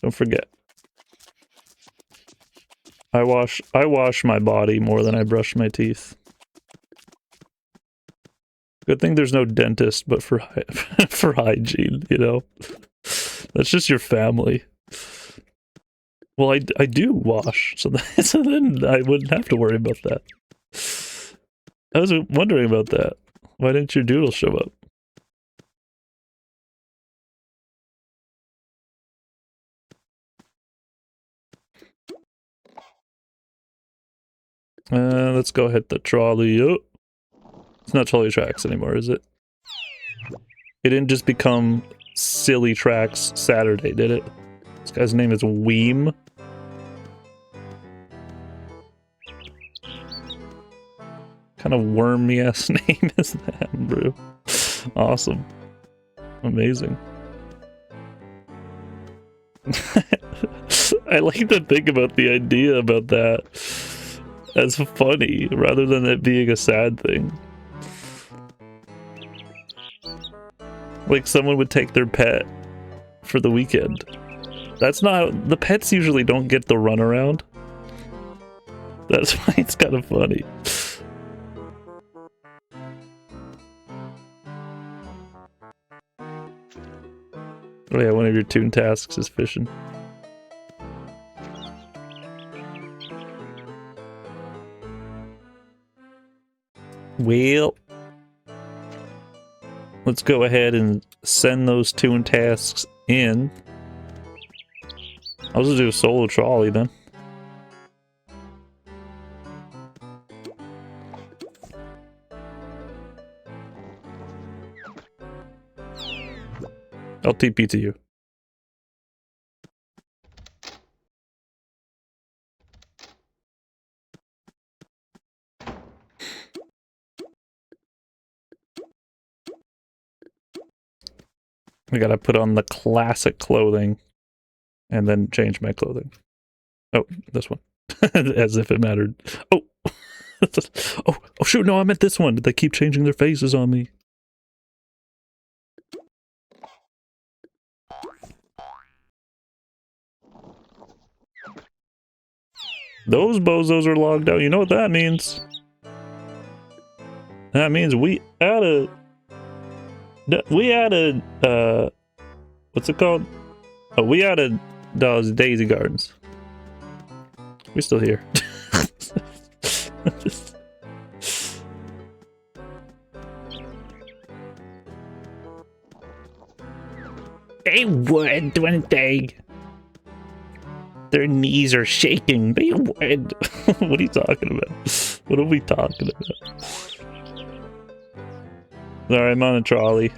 Don't forget. I wash my body more than I brush my teeth. Good thing there's no dentist, but for hygiene, you know? That's just your family. Well, I do wash, so then I wouldn't have to worry about that. I was wondering about that. Why didn't your doodle show up? Let's go hit the trolley. Oh. It's not trolley tracks anymore, is it? It didn't just become Silly Tracks Saturday, did it? This guy's name is Weem. Kind of wormy ass name is that, bro? Awesome. Amazing. I like to think about the idea about that as funny rather than it being a sad thing. Like someone would take their pet for the weekend. That's not... The pets usually don't get the runaround. That's why it's kind of funny. Oh yeah, one of your toon tasks is fishing. Well, let's go ahead and send those toon tasks in. I'll just do a solo trolley then. I'll TP to you. I gotta put on the classic clothing and then change my clothing. Oh, this one. As if it mattered. Oh! Oh shoot, no, I meant this one. They keep changing their faces on me. Those bozos are logged out. You know what that means? That means we added... what's it called? Oh, we added those Daisy Gardens. We're still here. They would, wouldn't they? Their knees are shaking. They would. What are you talking about? What are we talking about? Sorry, I'm on a trolley.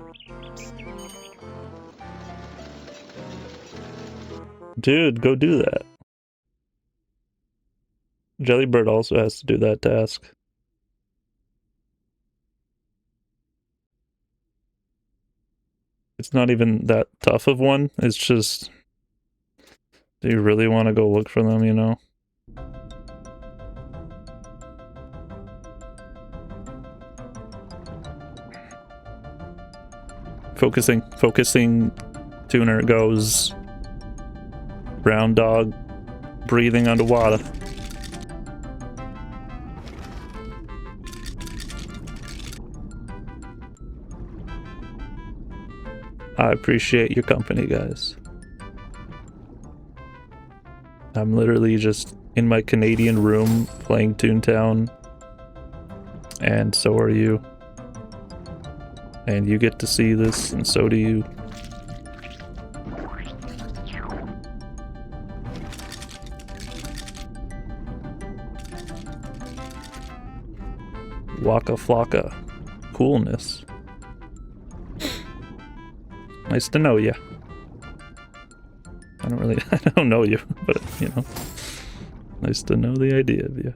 Dude, go do that. Jellybird also has to do that task. It's not even that tough of one. It's just, do you really want to go look for them, you know? Focusing. Tuner goes. Brown dog breathing underwater. I appreciate your company, guys. I'm literally just in my Canadian room playing ToonTown. And so are you. And you get to see this, and so do you. Waka flocka. Coolness. Nice to know you. I don't know you, but, you know. Nice to know the idea of you.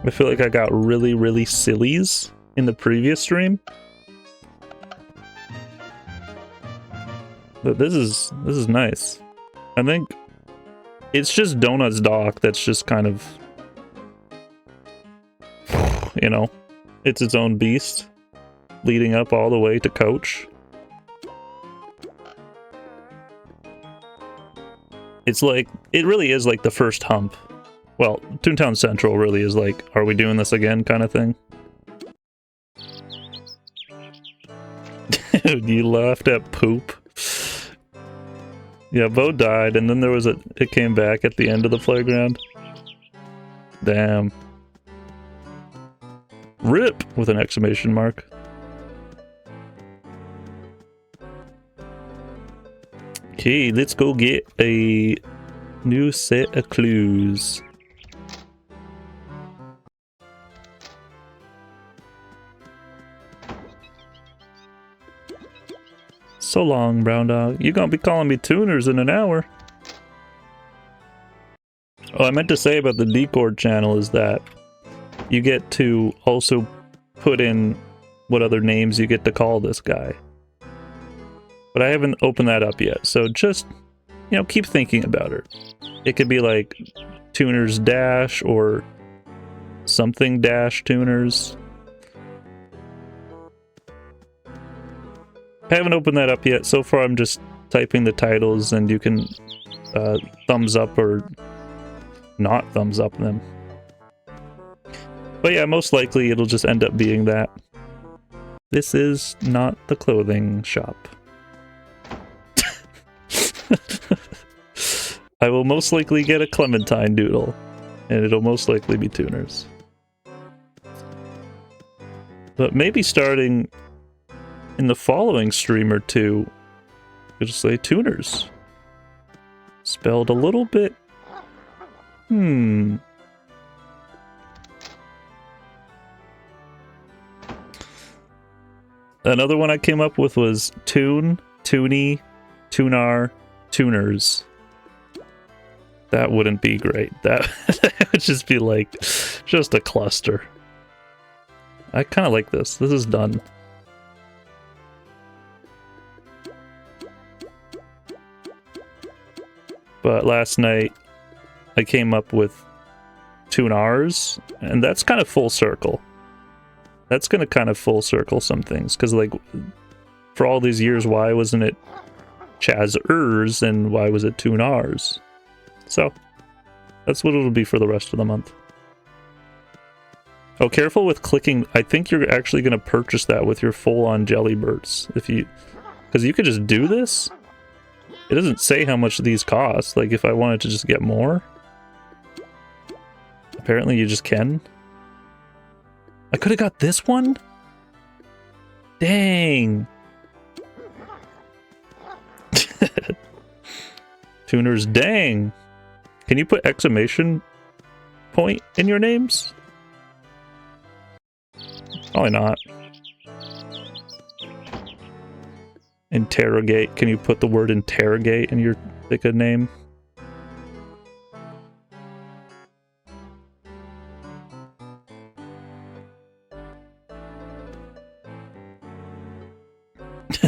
I feel like I got really sillies in the previous stream. But this is nice. I think it's just Donut's dock that's just kind of, you know, it's its own beast, leading up all the way to coach. It's like, it really is like the first hump. Well, Toontown Central really is like, are we doing this again kind of thing. Dude, you laughed at poop. Yeah, Vod died, and then there was it came back at the end of the playground. Damn. RIP! With an exclamation mark. Okay, let's go get a new set of clues. So long, brown dog. You're gonna be calling me Toonerz in an hour. Oh, I meant to say about the Discord channel is that you get to also put in what other names you get to call this guy. But I haven't opened that up yet, so just, you know, keep thinking about it. It could be like Toonerz Dash or something Dash Toonerz. I haven't opened that up yet. So far I'm just typing the titles, and you can thumbs up or not thumbs up them. But yeah, most likely it'll just end up being that. This is not the clothing shop. I will most likely get a Clementine doodle, and it'll most likely be Toonerz. But maybe starting in the following stream or two, you'll just say Toonerz. Spelled a little bit. Another one I came up with was Toon, Toonie, Toonar, Toonerz. That wouldn't be great. That would just be like, just a cluster. I kind of like this. This is done. But last night, I came up with Toonerz, and that's kind of full circle. That's gonna kind of full circle some things, because like, for all these years, why wasn't it Chazarz, and why was it Toonerz? So, that's what it'll be for the rest of the month. Oh, careful with clicking. I think you're actually gonna purchase that with your full-on Jellybirds, if you, because you could just do this. It doesn't say how much these cost, like if I wanted to just get more. Apparently you just can. I could have got this one? Dang. Toonerz, dang. Can you put exclamation point in your names? Probably not. Interrogate. Can you put the word interrogate in your pick a name?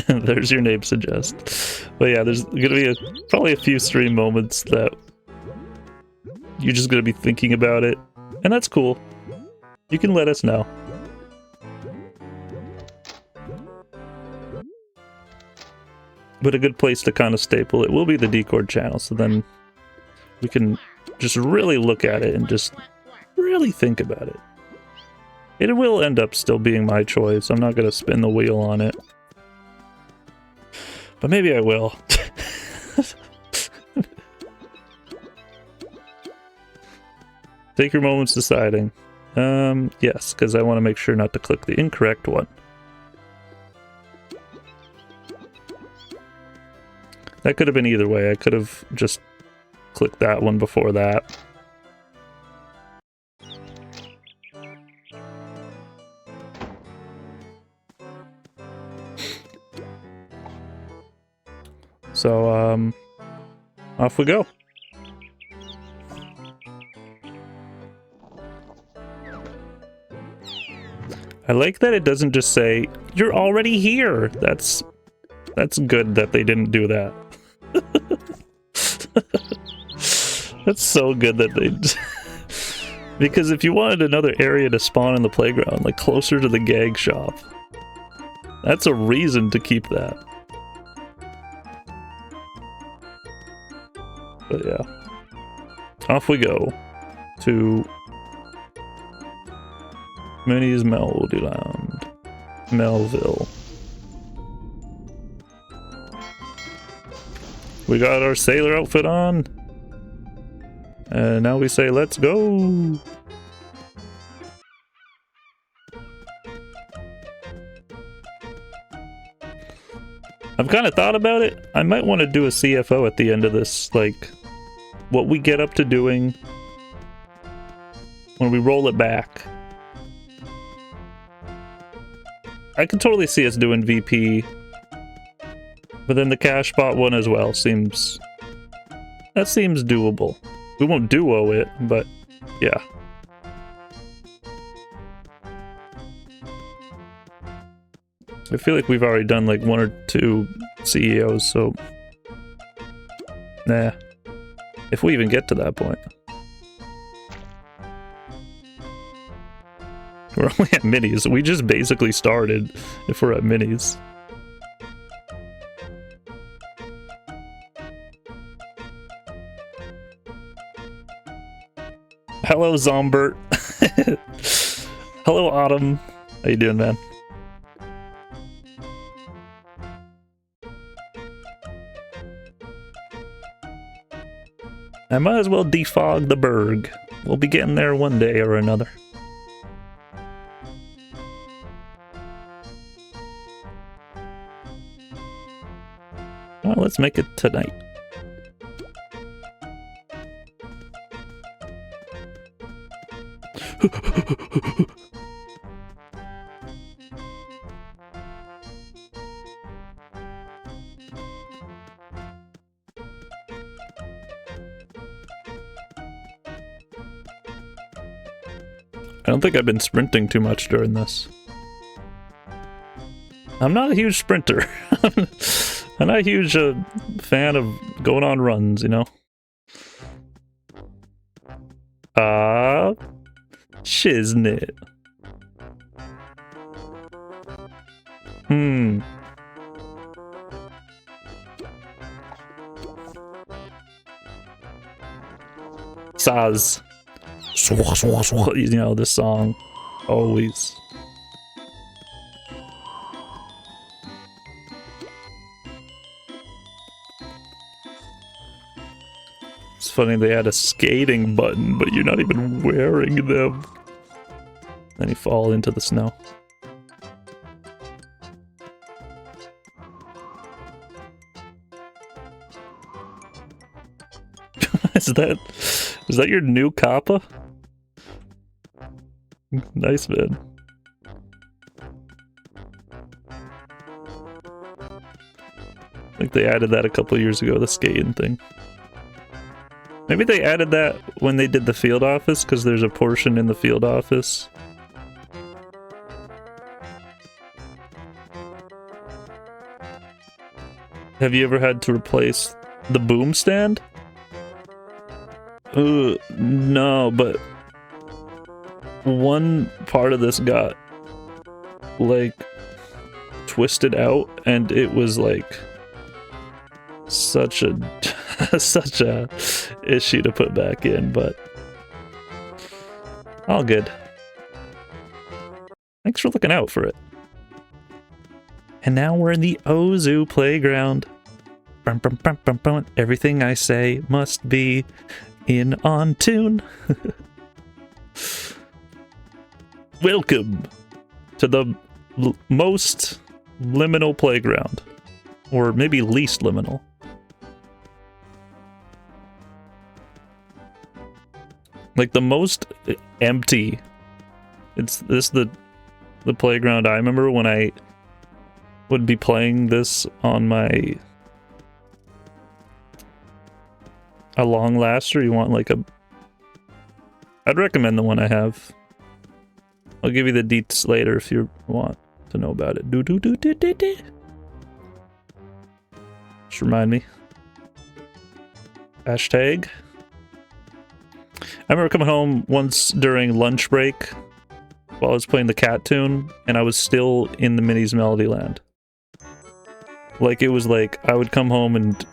There's your name suggest. But yeah, there's gonna be probably a few stream moments that you're just gonna be thinking about it, and that's cool. You can let us know. But a good place to kind of staple it will be the Discord channel, so then we can just really look at it and just really think about it. It will end up still being my choice. I'm not gonna spin the wheel on it. But maybe I will. Take your moments deciding. Yes, because I want to make sure not to click the incorrect one. That could have been either way. I could have just clicked that one before that. So, off we go. I like that it doesn't just say, "You're already here." That's good that they didn't do that. That's so good that they... Because if you wanted another area to spawn in the playground, like closer to the gag shop, that's a reason to keep that. But yeah, off we go to Minnie's Melodyland, Melville. We got our sailor outfit on, and now we say let's go. I've kind of thought about it. I might want to do a CFO at the end of this, like what we get up to doing when we roll it back. I can totally see us doing VP, but then the cash bot one as well seems... That seems doable. We won't duo it, but yeah. I feel like we've already done like 1 or 2 CEOs, so... Nah. If we even get to that point. We're only at minis. We just basically started if we're at minis. Hello, Zombert. Hello, Autumn. How you doing, man? I might as well defog the berg. We'll be getting there one day or another. Well, let's make it tonight. I don't think I've been sprinting too much during this. I'm not a huge sprinter. I'm not a huge fan of going on runs, you know? Shiznit. Saz. You know, this song. Always. It's funny they had a skating button, but you're not even wearing them. Then you fall into the snow. Is that your new kappa? Nice, man. I think they added that a couple years ago, the skating thing. Maybe they added that when they did the field office, because there's a portion in the field office. Have you ever had to replace the boom stand? No, but one part of this got like twisted out, and it was like such a such a issue to put back in, but all good. Thanks for looking out for it. And now we're in the Ozu playground. Bum, bum, bum, bum, bum. Everything I say must be in on tune. Welcome to the most liminal playground, or maybe least liminal. Like the most empty. It's this the playground I remember when I would be playing this on my a long laster. You want like a... I'd recommend the one I have. I'll give you the deets later if you want to know about it. Just remind me. Hashtag. I remember coming home once during lunch break while I was playing the cat tune, and I was still in the Minnie's Melody Land. Like, it was like I would come home and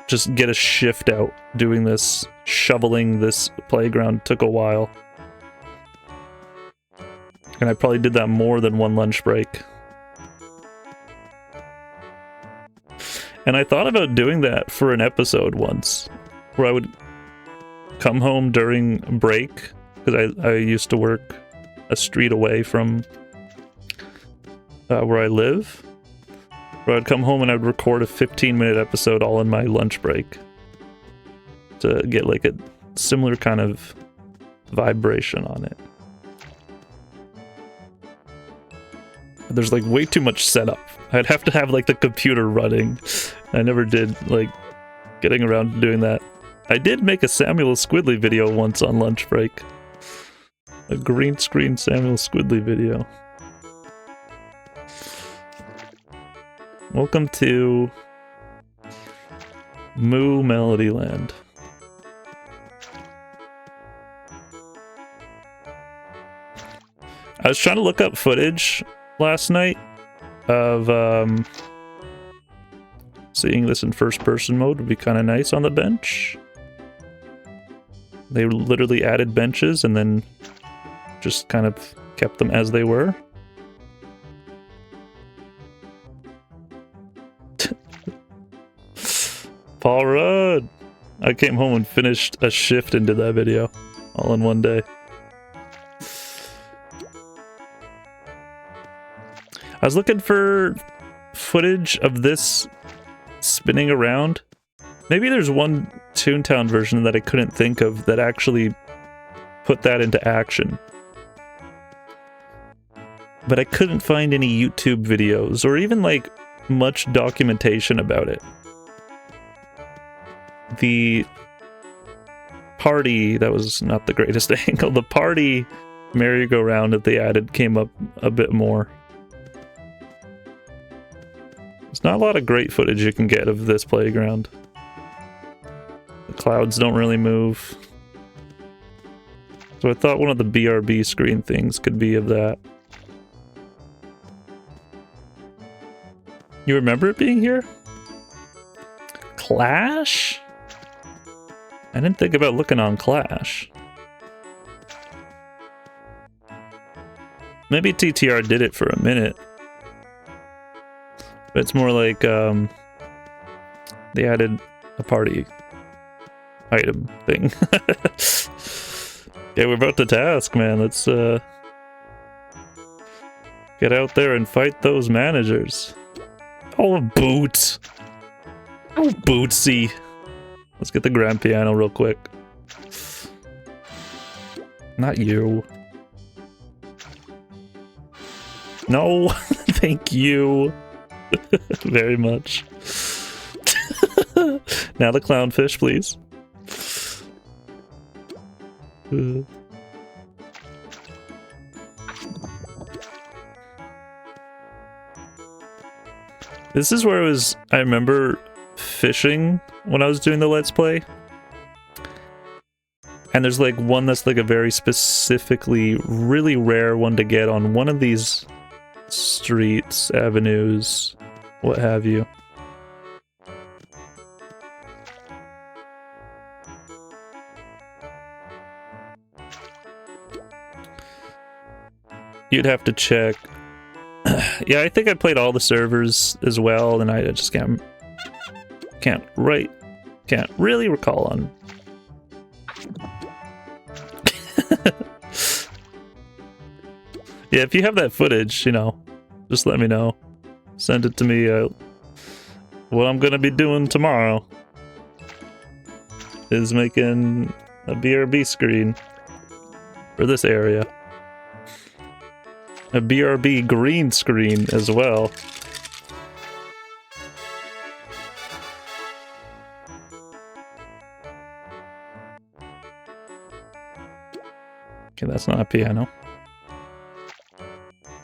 just get a shift out doing this. Shoveling this playground took a while. And I probably did that more than one lunch break. And I thought about doing that for an episode once, where I would come home during break, because I used to work a street away from where I live. Where I'd come home and I'd record a 15-minute episode all in my lunch break to get like a similar kind of vibration on it. There's like way too much setup. I'd have to have like the computer running. I never did like getting around to doing that. I did make a Samuel Squidly video once on lunch break. A green screen Samuel Squidly video. Welcome to Moo Melody Land. I was trying to look up footage last night of seeing this in first person mode would be kind of nice on the bench. They literally added benches and then just kind of kept them as they were. Paul Rudd! I came home and finished a shift into that video all in one day. I was looking for footage of this spinning around. Maybe there's one ToonTown version that I couldn't think of that actually put that into action. But I couldn't find any YouTube videos or even like much documentation about it. The party, that was not the greatest angle. The party merry-go-round that they added came up a bit more. There's not a lot of great footage you can get of this playground. The clouds don't really move. So I thought one of the BRB screen things could be of that. You remember it being here? Clash? I didn't think about looking on Clash. Maybe TTR did it for a minute. But it's more like, they added a party item thing. Yeah, we're about to task, man. Let's, get out there and fight those managers. Oh, Boots! Oh, Bootsy! Let's get the grand piano real quick. Not you. No, thank you very much. Now the clownfish, please. This is where I remember fishing when I was doing the Let's Play. And there's like one that's like a very specifically really rare one to get on one of these streets, avenues, what have you. You'd have to check. Yeah, I think I played all the servers as well, and I just can't really recall on. Yeah, if you have that footage, you know, just let me know. Send it to me. What I'm gonna be doing tomorrow is making a BRB screen for this area. A BRB green screen as well. Okay, that's not a piano.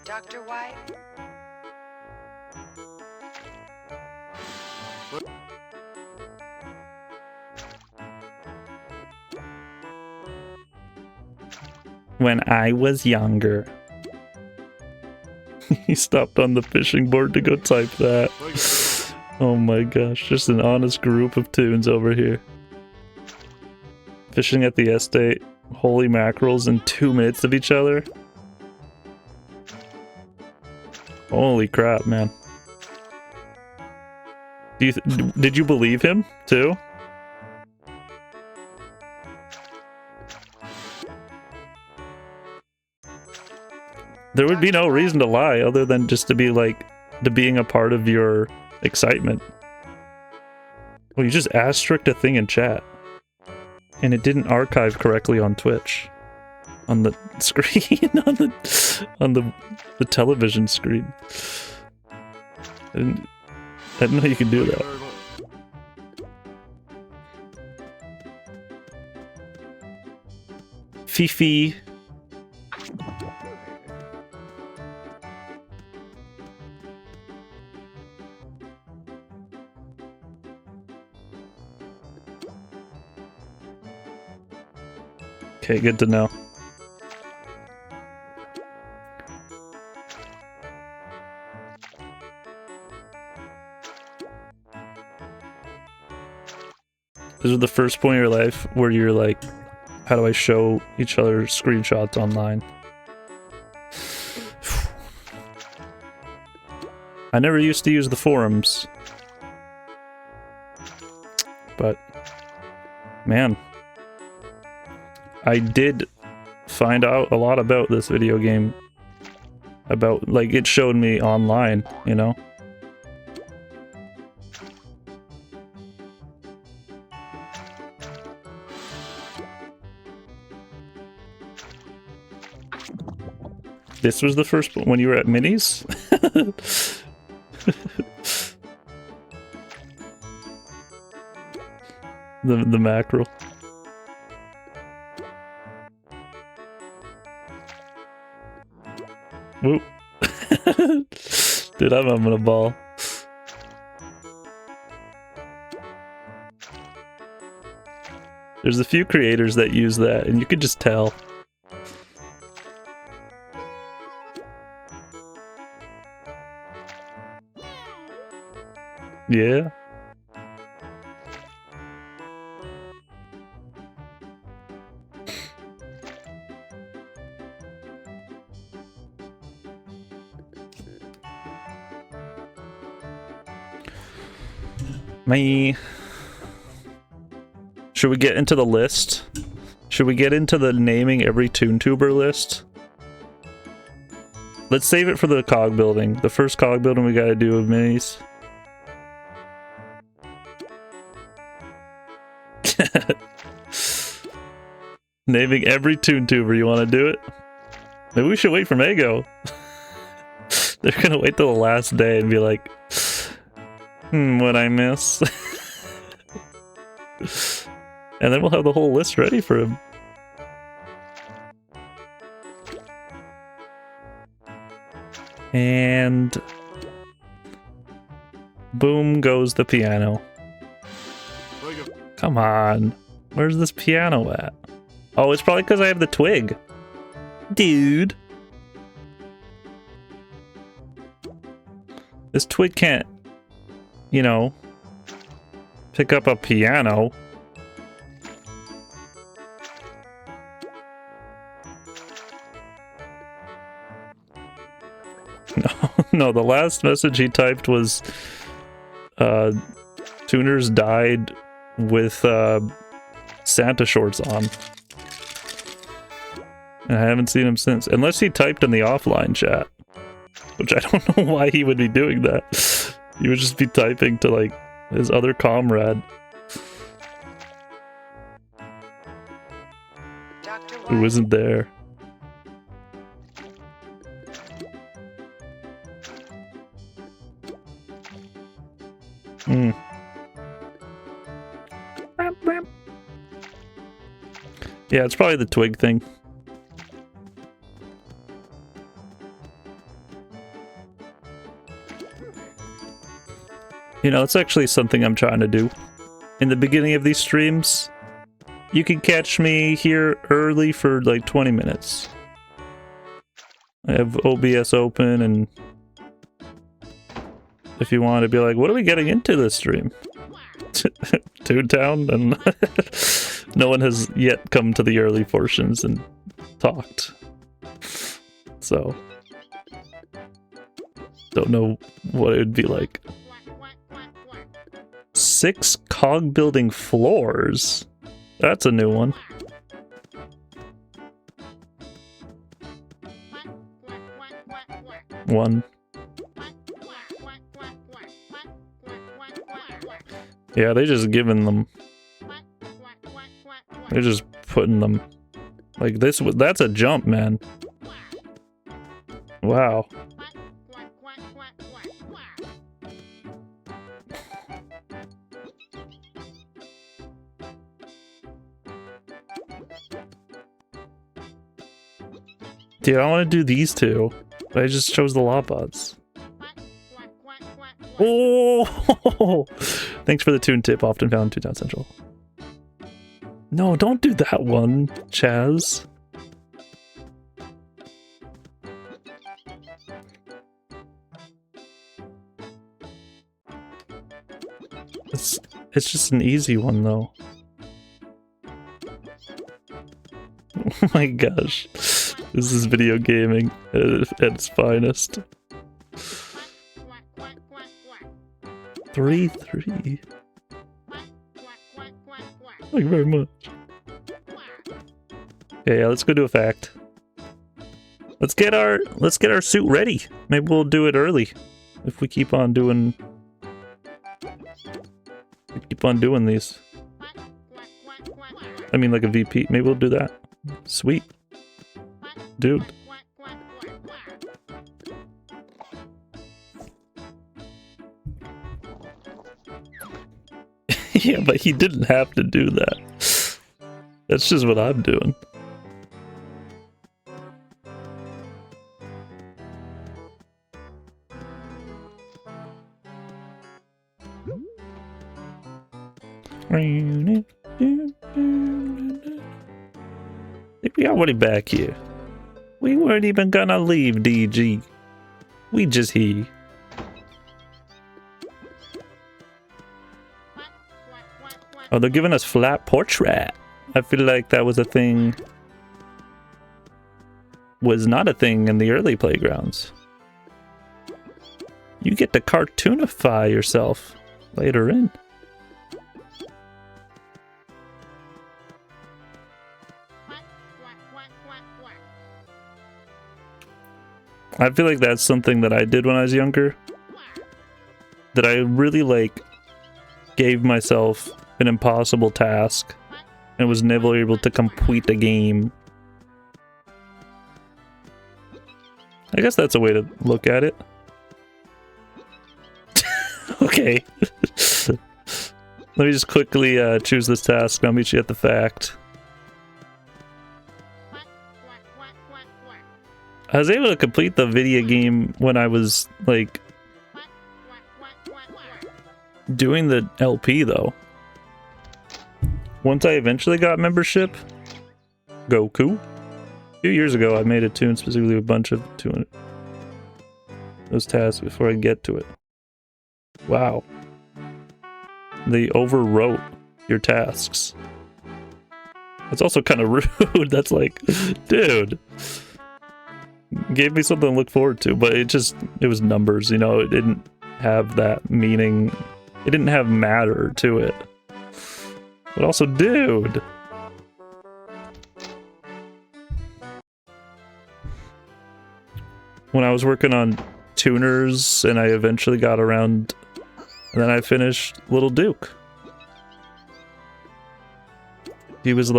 Dr. White? When I was younger. He stopped on the fishing board to go type that. Oh my gosh, just an honest group of tunes over here. Fishing at the estate. Holy mackerels in 2 minutes of each other. Holy crap, man. Did you believe him, too? There would be no reason to lie other than just to be like, to being a part of your excitement. Well, you just asterisked a thing in chat. And it didn't archive correctly on Twitch. On the screen, on the television screen. I didn't know you could do that. Fifi. Okay, good to know. This is the first point in your life where you're like, how do I show each other screenshots online? I never used to use the forums. But, man. I did find out a lot about this video game. About, like, it showed me online, you know? This was the first one when you were at Minis? the mackerel. Whoop. Dude, I'm having a ball. There's a few creators that use that, and you could just tell. Yeah. Should we get into the list? Should we get into the naming every ToonTuber list? Let's save it for the cog building. The first cog building we gotta do with minis. Naming every ToonTuber, you wanna do it? Maybe we should wait for Mago. They're gonna wait till the last day and be like, what'd I miss? And then we'll have the whole list ready for him. And boom goes the piano. Come on. Where's this piano at? Oh, it's probably because I have the twig. Dude. This twig can't, you know, pick up a piano. No, the last message he typed was, Toonerz died with, Santa shorts on. And I haven't seen him since. Unless he typed in the offline chat. Which I don't know why he would be doing that. He would just be typing to, like, his other comrade. Who isn't there. Yeah, it's probably the twig thing. You know, it's actually something I'm trying to do. In the beginning of these streams, you can catch me here early for like 20 minutes. I have OBS open, and if you want to be like, what are we getting into this stream? ToonTown, and no one has yet come to the early portions and talked. So, don't know what it would be like. 6 cog building floors? That's a new one. One. Yeah, they just giving them. They're just putting them like this. That's a jump, man. Wow. Dude, I want to do these two, but I just chose the Lawbots. Oh! Thanks for the tune tip, often found in ToonTown Central. No, don't do that one, Chaz. It's just an easy one, though. Oh my gosh. This is video gaming at its finest. 3-3. Thank you very much. Yeah, let's go do a fact. Let's get our suit ready. Maybe we'll do it early if we keep on doing these. I mean, like a VP. Maybe we'll do that. Sweet. Dude. Yeah, but he didn't have to do that. That's just what I'm doing. We already back here. We weren't even gonna leave, DG. We just here. Oh, they're giving us flat portrait. I feel like that was a thing. Was not a thing in the early playgrounds. You get to cartoonify yourself later in. I feel like that's something that I did when I was younger. That I really, like, gave myself an impossible task and was never able to complete the game. I guess that's a way to look at it. Okay. Let me just quickly choose this task. I'll meet you at the fact. I was able to complete the video game when I was, like, doing the LP, though. Once I eventually got membership, Goku. A few years ago, I made a tune specifically with a bunch of those tasks before I get to it. Wow. They overwrote your tasks. That's also kind of rude. That's like, dude. Gave me something to look forward to, but it was numbers, you know, it didn't have that meaning. It didn't have matter to it. But also, dude. When I was working on Toonerz and I eventually got around, and then I finished Little Duke. He was in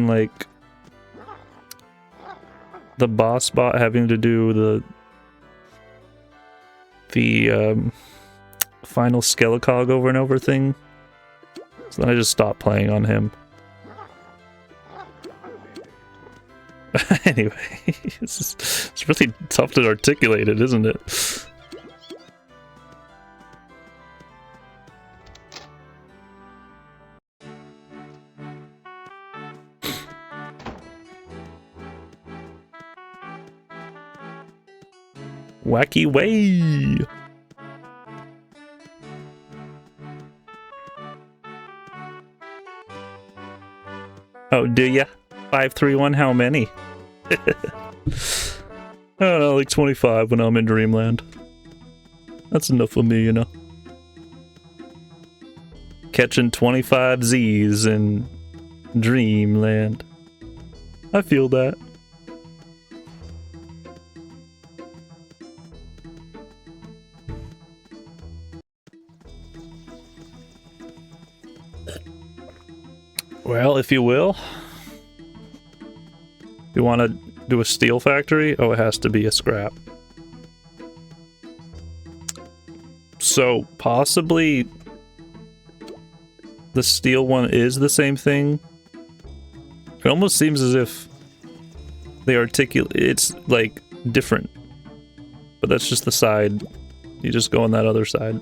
like the boss bot having to do the final Skelecog over and over thing. So then I just stopped playing on him. Anyway, it's really tough to articulate it, isn't it? Wacky way! Oh, do ya? 531, how many? I don't know, like 25 when I'm in Dreamland. That's enough for me, you know. Catching 25 Z's in Dreamland. I feel that. Well, if you will. You want to do a steel factory? Oh, it has to be a scrap. So, possibly the steel one is the same thing. It almost seems as if they articulate, it's like different. But that's just the side. You just go on that other side.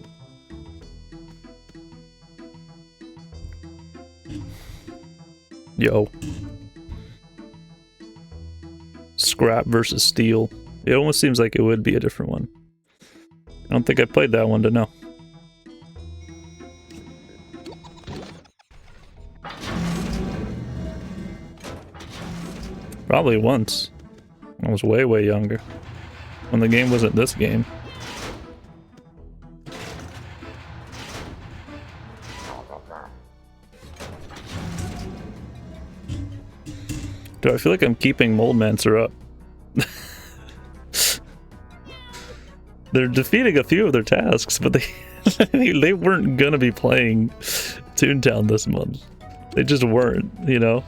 Yo. Scrap versus steel. It almost seems like it would be a different one. I don't think I played that one to know. Probably once. I was way, way younger. When the game wasn't this game. Do I feel like I'm keeping Moldmancer up? They're defeating a few of their tasks, but they weren't gonna be playing ToonTown this month. They just weren't, you know?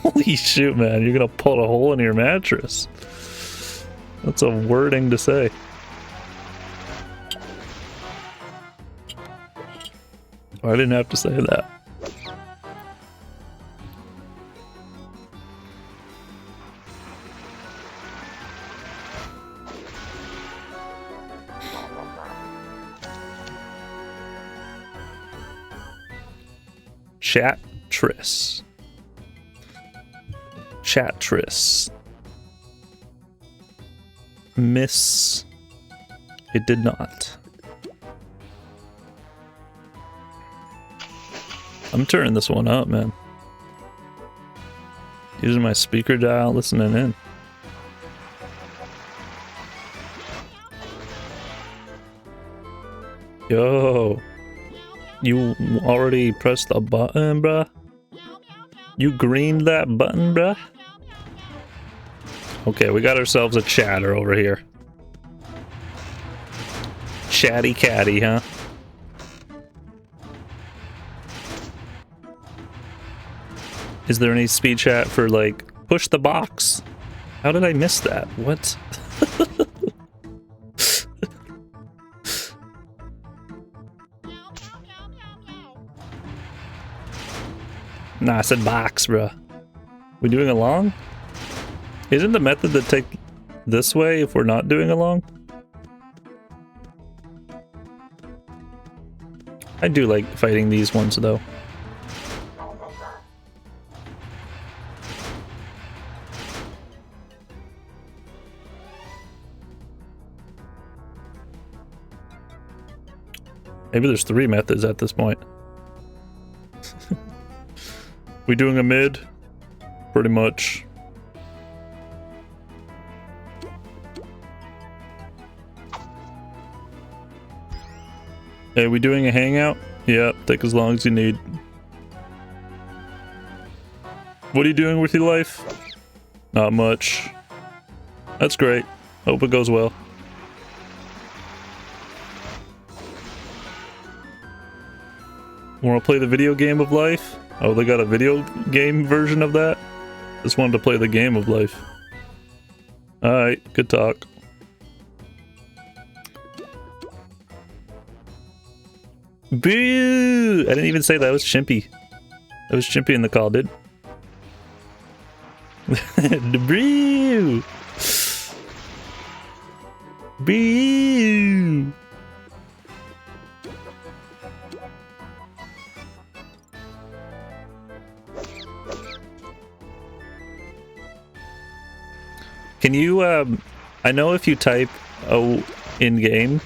Holy shoot, man, you're gonna pull a hole in your mattress. That's a wording to say. Oh, I didn't have to say that. Chezarz. Miss. It did not. I'm turning this one up, man. Using my speaker dial, listening in. Yo. You already pressed the button, bruh? You greened that button, bruh? Okay, we got ourselves a chatter over here. Chatty catty, huh? Is there any speed chat for, like, push the box? How did I miss that? What? Nah, I said box, bruh. We doing along? Isn't the method to take this way if we're not doing along? I do like fighting these ones though. Maybe there's 3 methods at this point. We doing a mid? Pretty much. Hey, we doing a hangout? Yep, take as long as you need. What are you doing with your life? Not much. That's great. Hope it goes well. Wanna play the video game of life? Oh, they got a video game version of that? Just wanted to play the game of life. Alright, good talk. Boo! I didn't even say that was Chimpy. That was Chimpy in the call, dude. Boo! Boo! Can you, I know if you type O in game,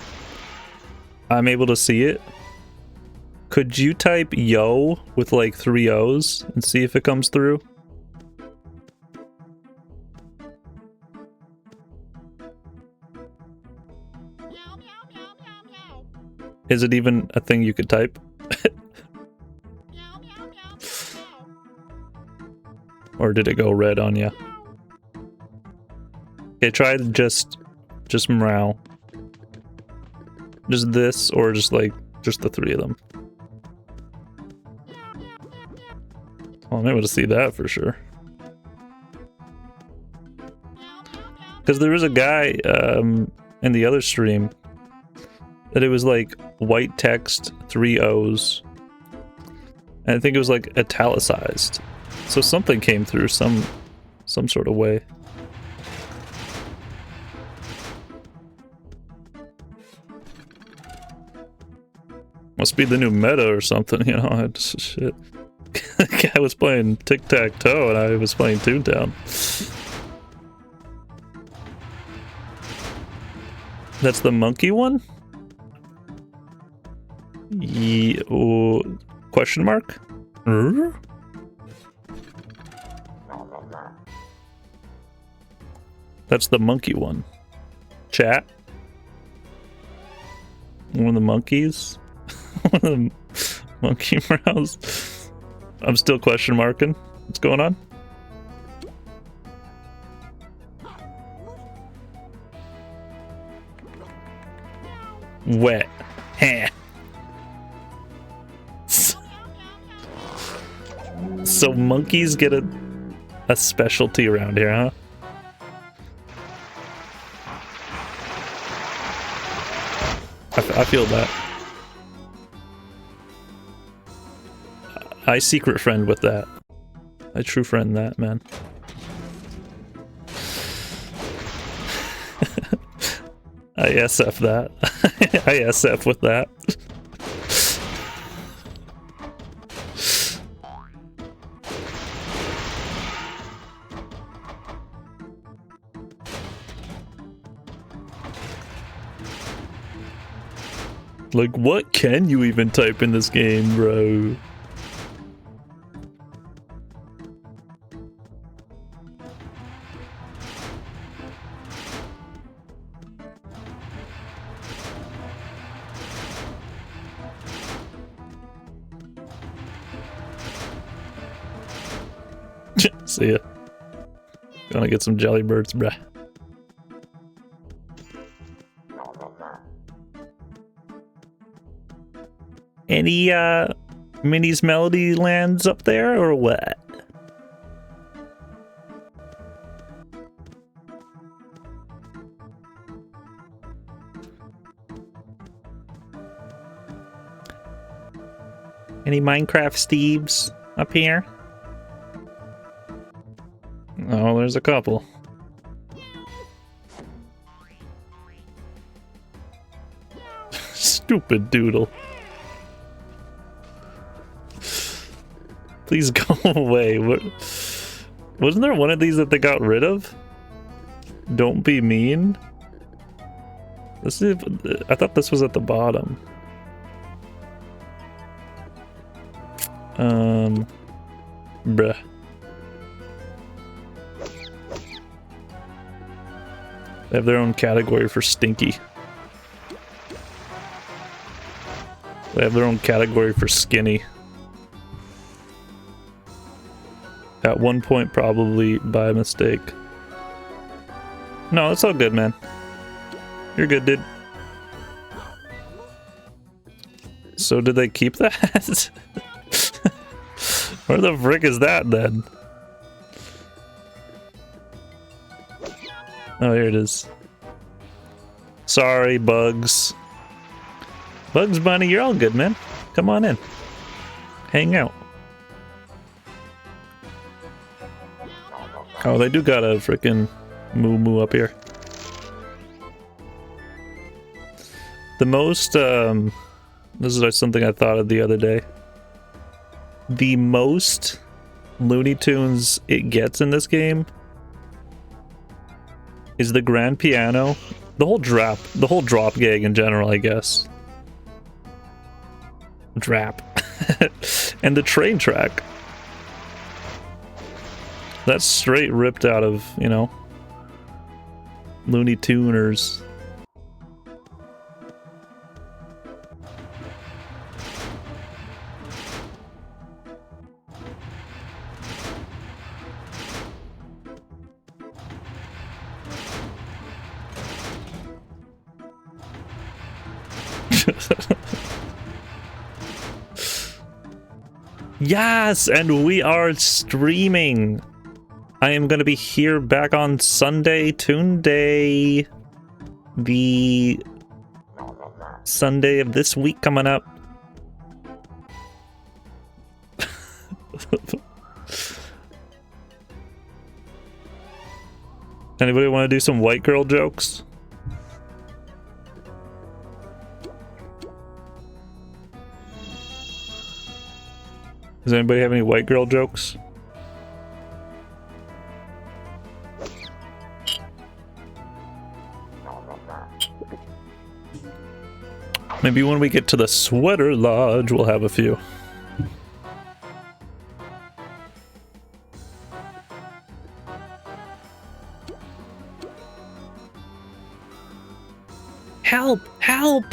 I'm able to see it. Could you type yo with like 3 O's and see if it comes through? Is it even a thing you could type? Or did it go red on you? Okay, try just meow. Just this, or just like, just the 3 of them. Oh, I'm able to see that for sure. Because there was a guy in the other stream that it was like white text, 3 O's. And I think it was like italicized. So something came through some sort of way. Must be the new meta or something, you know, just shit. I was playing tic-tac-toe and I was playing ToonTown. That's the monkey one? Question mark? That's the monkey one. Chat? One of the monkeys? One of the monkey brows? I'm still question marking. What's going on? Wet. Heh. So monkeys get a specialty around here, huh? I feel that. I secret friend with that. I true friend that, man. I SF that. I SF with that. Like, what can you even type in this game, bro? See ya. Gonna get some jelly birds, bruh. Any Minnie's Melody lands up there or what? Any Minecraft Steves up here? Oh, there's a couple. Stupid doodle. Please go away. What? Wasn't there one of these that they got rid of? Don't be mean. Let's see if, I thought this was at the bottom. Bruh. They have their own category for stinky. They have their own category for skinny. At one point, probably by mistake. No, it's all good, man. You're good, dude. So did they keep that? Where the frick is that, then? Oh, here it is. Sorry, Bugs. Bugs Bunny, you're all good, man. Come on in. Hang out. Oh, they do got a frickin' moo up here. The most, this is something I thought of the other day. The most Looney Tunes it gets in this game is the grand piano, the whole drop gag in general, I guess. Drap. And the train track. That's straight ripped out of, you know, Looney Tuners. Yes, and we are streaming. I am going to be here back on Sunday, Toon Day. The Sunday of this week coming up. Anybody want to do some white girl jokes? Does anybody have any white girl jokes? Maybe when we get to the Sweater Lodge, we'll have a few. Help! Help!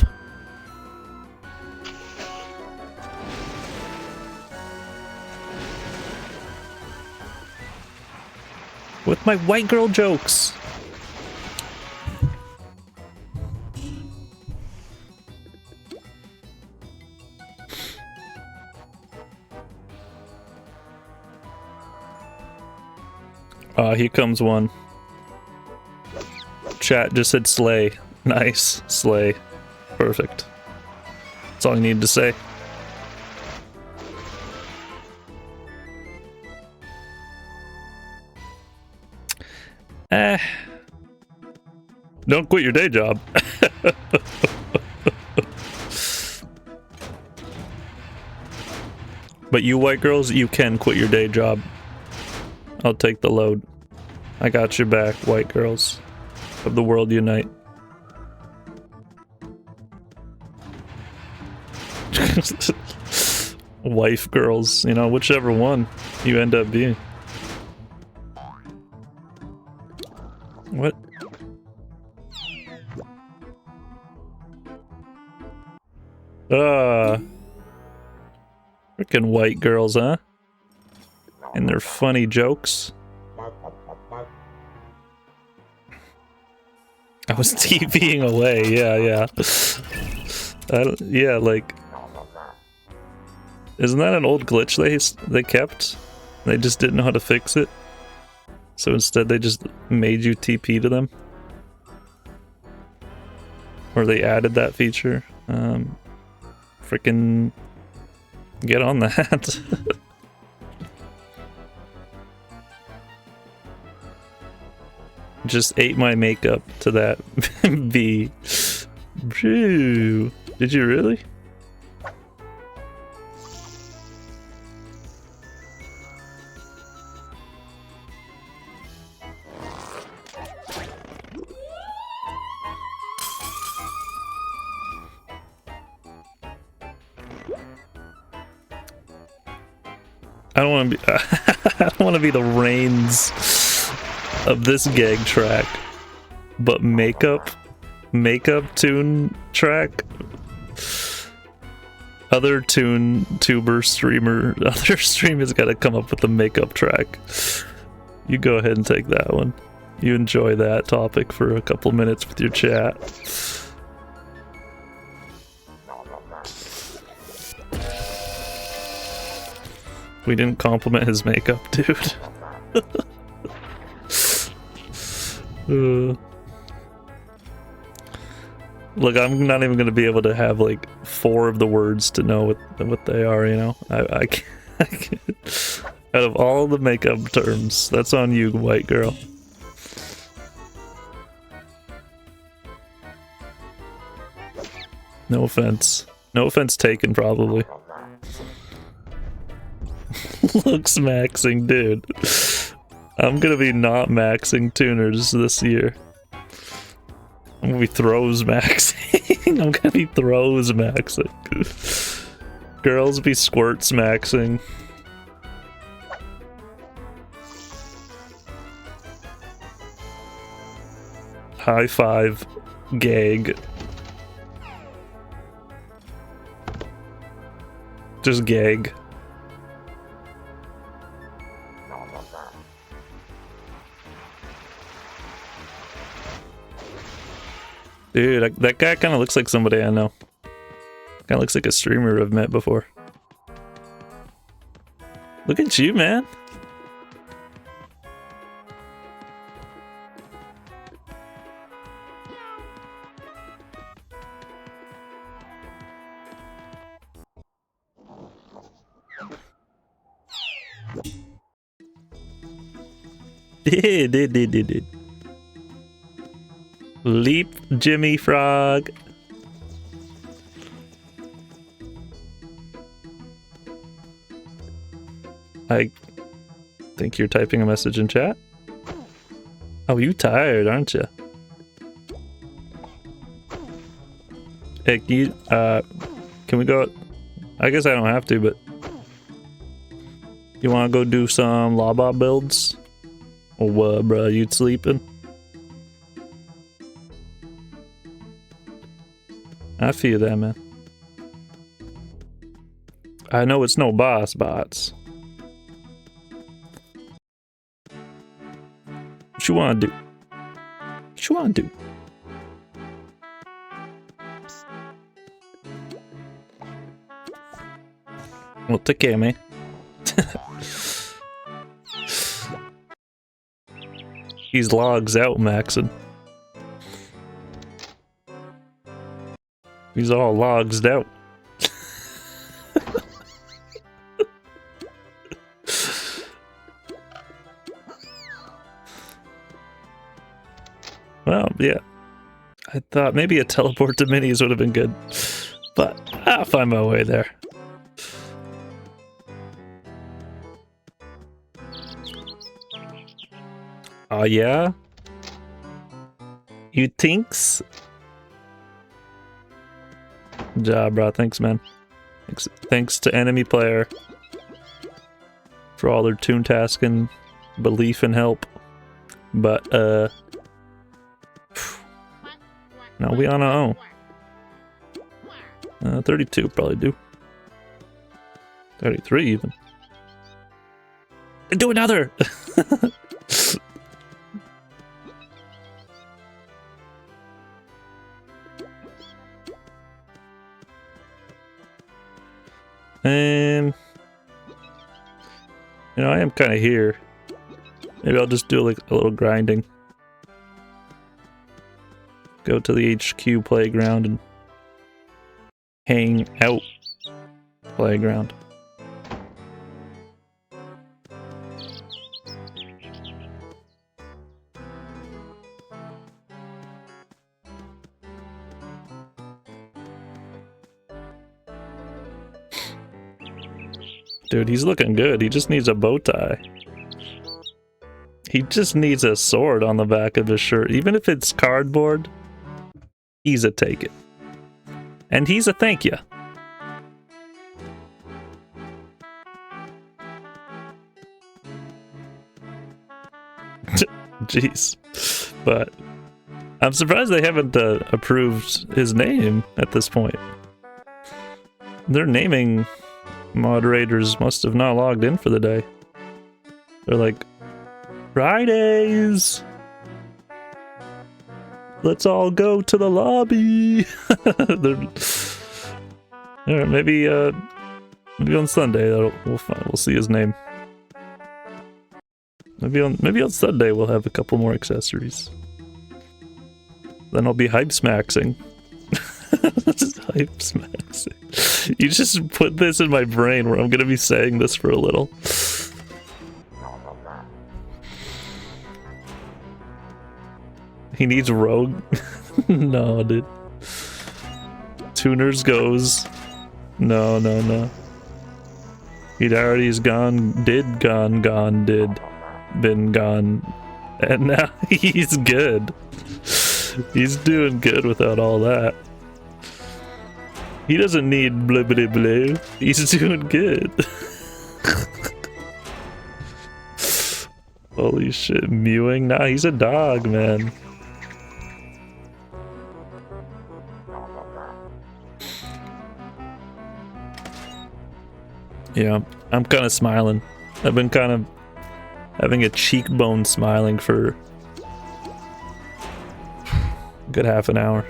With my white girl jokes. Here comes one. Chat just said slay. Nice. Slay. Perfect. That's all you need to say. Don't quit your day job. But you white girls, you can quit your day job. I'll take the load. I got your back, white girls of the world unite. Wife girls, you know, whichever one you end up being. What? Frickin' white girls, huh? And their funny jokes. I was TVing away, yeah. Yeah, like... Isn't that an old glitch they kept? They just didn't know how to fix it. So instead they just made you TP to them. Or they added that feature. Frickin' Get on that. Just ate my makeup to that bee. Phew. Did you really? I don't want to be. I don't want to be the reins of this gag track, but makeup tune track. Other other streamers got to come up with the makeup track. You go ahead and take that one. You enjoy that topic for a couple minutes with your chat. We didn't compliment his makeup, dude. Look, I'm not even gonna be able to have like 4 of the words to know what they are. You know, I can't. Out of all the makeup terms, that's on you, white girl. No offense. No offense taken, probably. Looks maxing, dude. I'm gonna be not maxing Toonerz this year. I'm gonna be throws maxing. I'm gonna be throws maxing. Girls be squirts maxing. High five gag. Just gag. Dude, that guy kind of looks like somebody I know. Kind of looks like a streamer I've met before. Look at you, man. Did. Leap, Jimmy Frog. I think you're typing a message in chat. Oh, you tired, aren't you? Hey, can we go? I guess I don't have to, but you want to go do some Laba builds? Or what, bruh? You sleeping? I feel that, man. I know it's no boss bots. What you wanna do? What you wanna do? Well, take care, man. He's logs out, Maxon. He's all logged out. Well, yeah. I thought maybe a teleport to minis would have been good, but I'll find my way there. Oh, yeah? You thinks? Good job, bro. Thanks, man. Thanks to enemy player for all their toon tasking, belief and help. But now we on our own. 32 probably do. 33 even. Do another. You know, I am kind of here. Maybe I'll just do like a little grinding. Go to the HQ playground and hang out playground. Dude, he's looking good. He just needs a bow tie. He just needs a sword on the back of his shirt. Even if it's cardboard, he's a take it. And he's a thank you. Jeez. But I'm surprised they haven't approved his name at this point. Their naming moderators must have not logged in for the day. They're like, Fridays! Let's all go to the lobby! Alright, maybe on Sunday we'll see his name. Maybe on Sunday we'll have a couple more accessories. Then I'll be hype smaxing. Just hype smaxing. You just put this in my brain where I'm gonna be saying this for a little. He needs rogue? No, dude. Toonerz goes. No, no, no. He'd already is gone, did, gone, did, been gone, and now he's good. He's doing good without all that. He doesn't need blibbity blue. He's doing good. Holy shit, mewing? Nah, he's a dog, man. Yeah, I'm kind of smiling. I've been kind of having a cheekbone smiling for a good half an hour.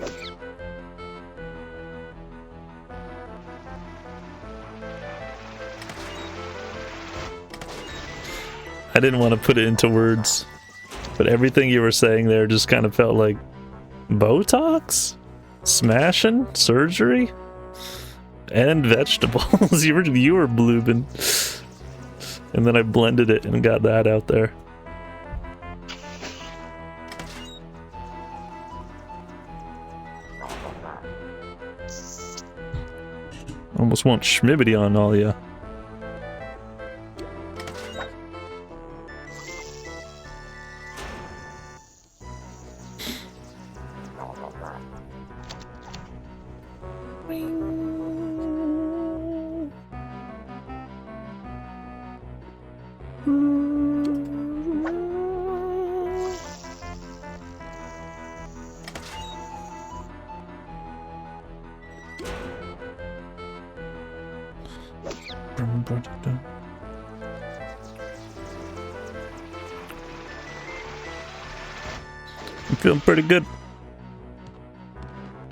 I didn't want to put it into words, but everything you were saying there just kind of felt like Botox, smashing, surgery, and vegetables. you were bloobing, and then I blended it and got that out there. Almost want schmibbity on all ya. I'm feeling pretty good.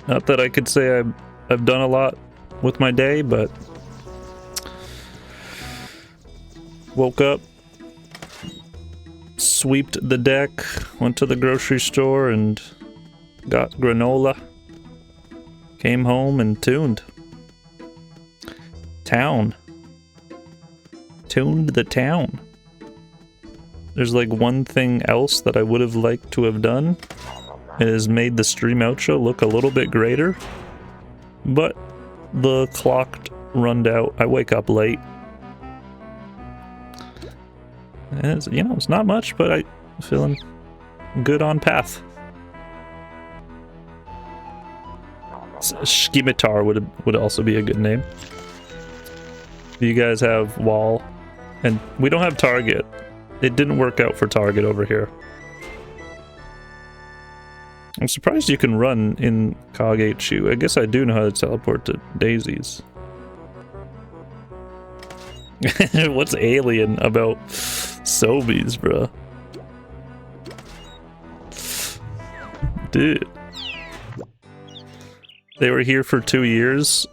Not that I could say I've done a lot with my day, but woke up, sweeped the deck, went to the grocery store and got granola, came home and tuned the town. There's like one thing else that I would have liked to have done. It has made the stream outro look a little bit greater, but the clock runned out. I wake up late. And it's, you know, it's not much, but I'm feeling good on path. Skimitar would also be a good name. You guys have wall, and we don't have target. It didn't work out for target over here. I'm surprised you can run in Cog HU. I guess I do know how to teleport to daisies. What's alien about Sobies, bro? Dude. They were here for 2 years,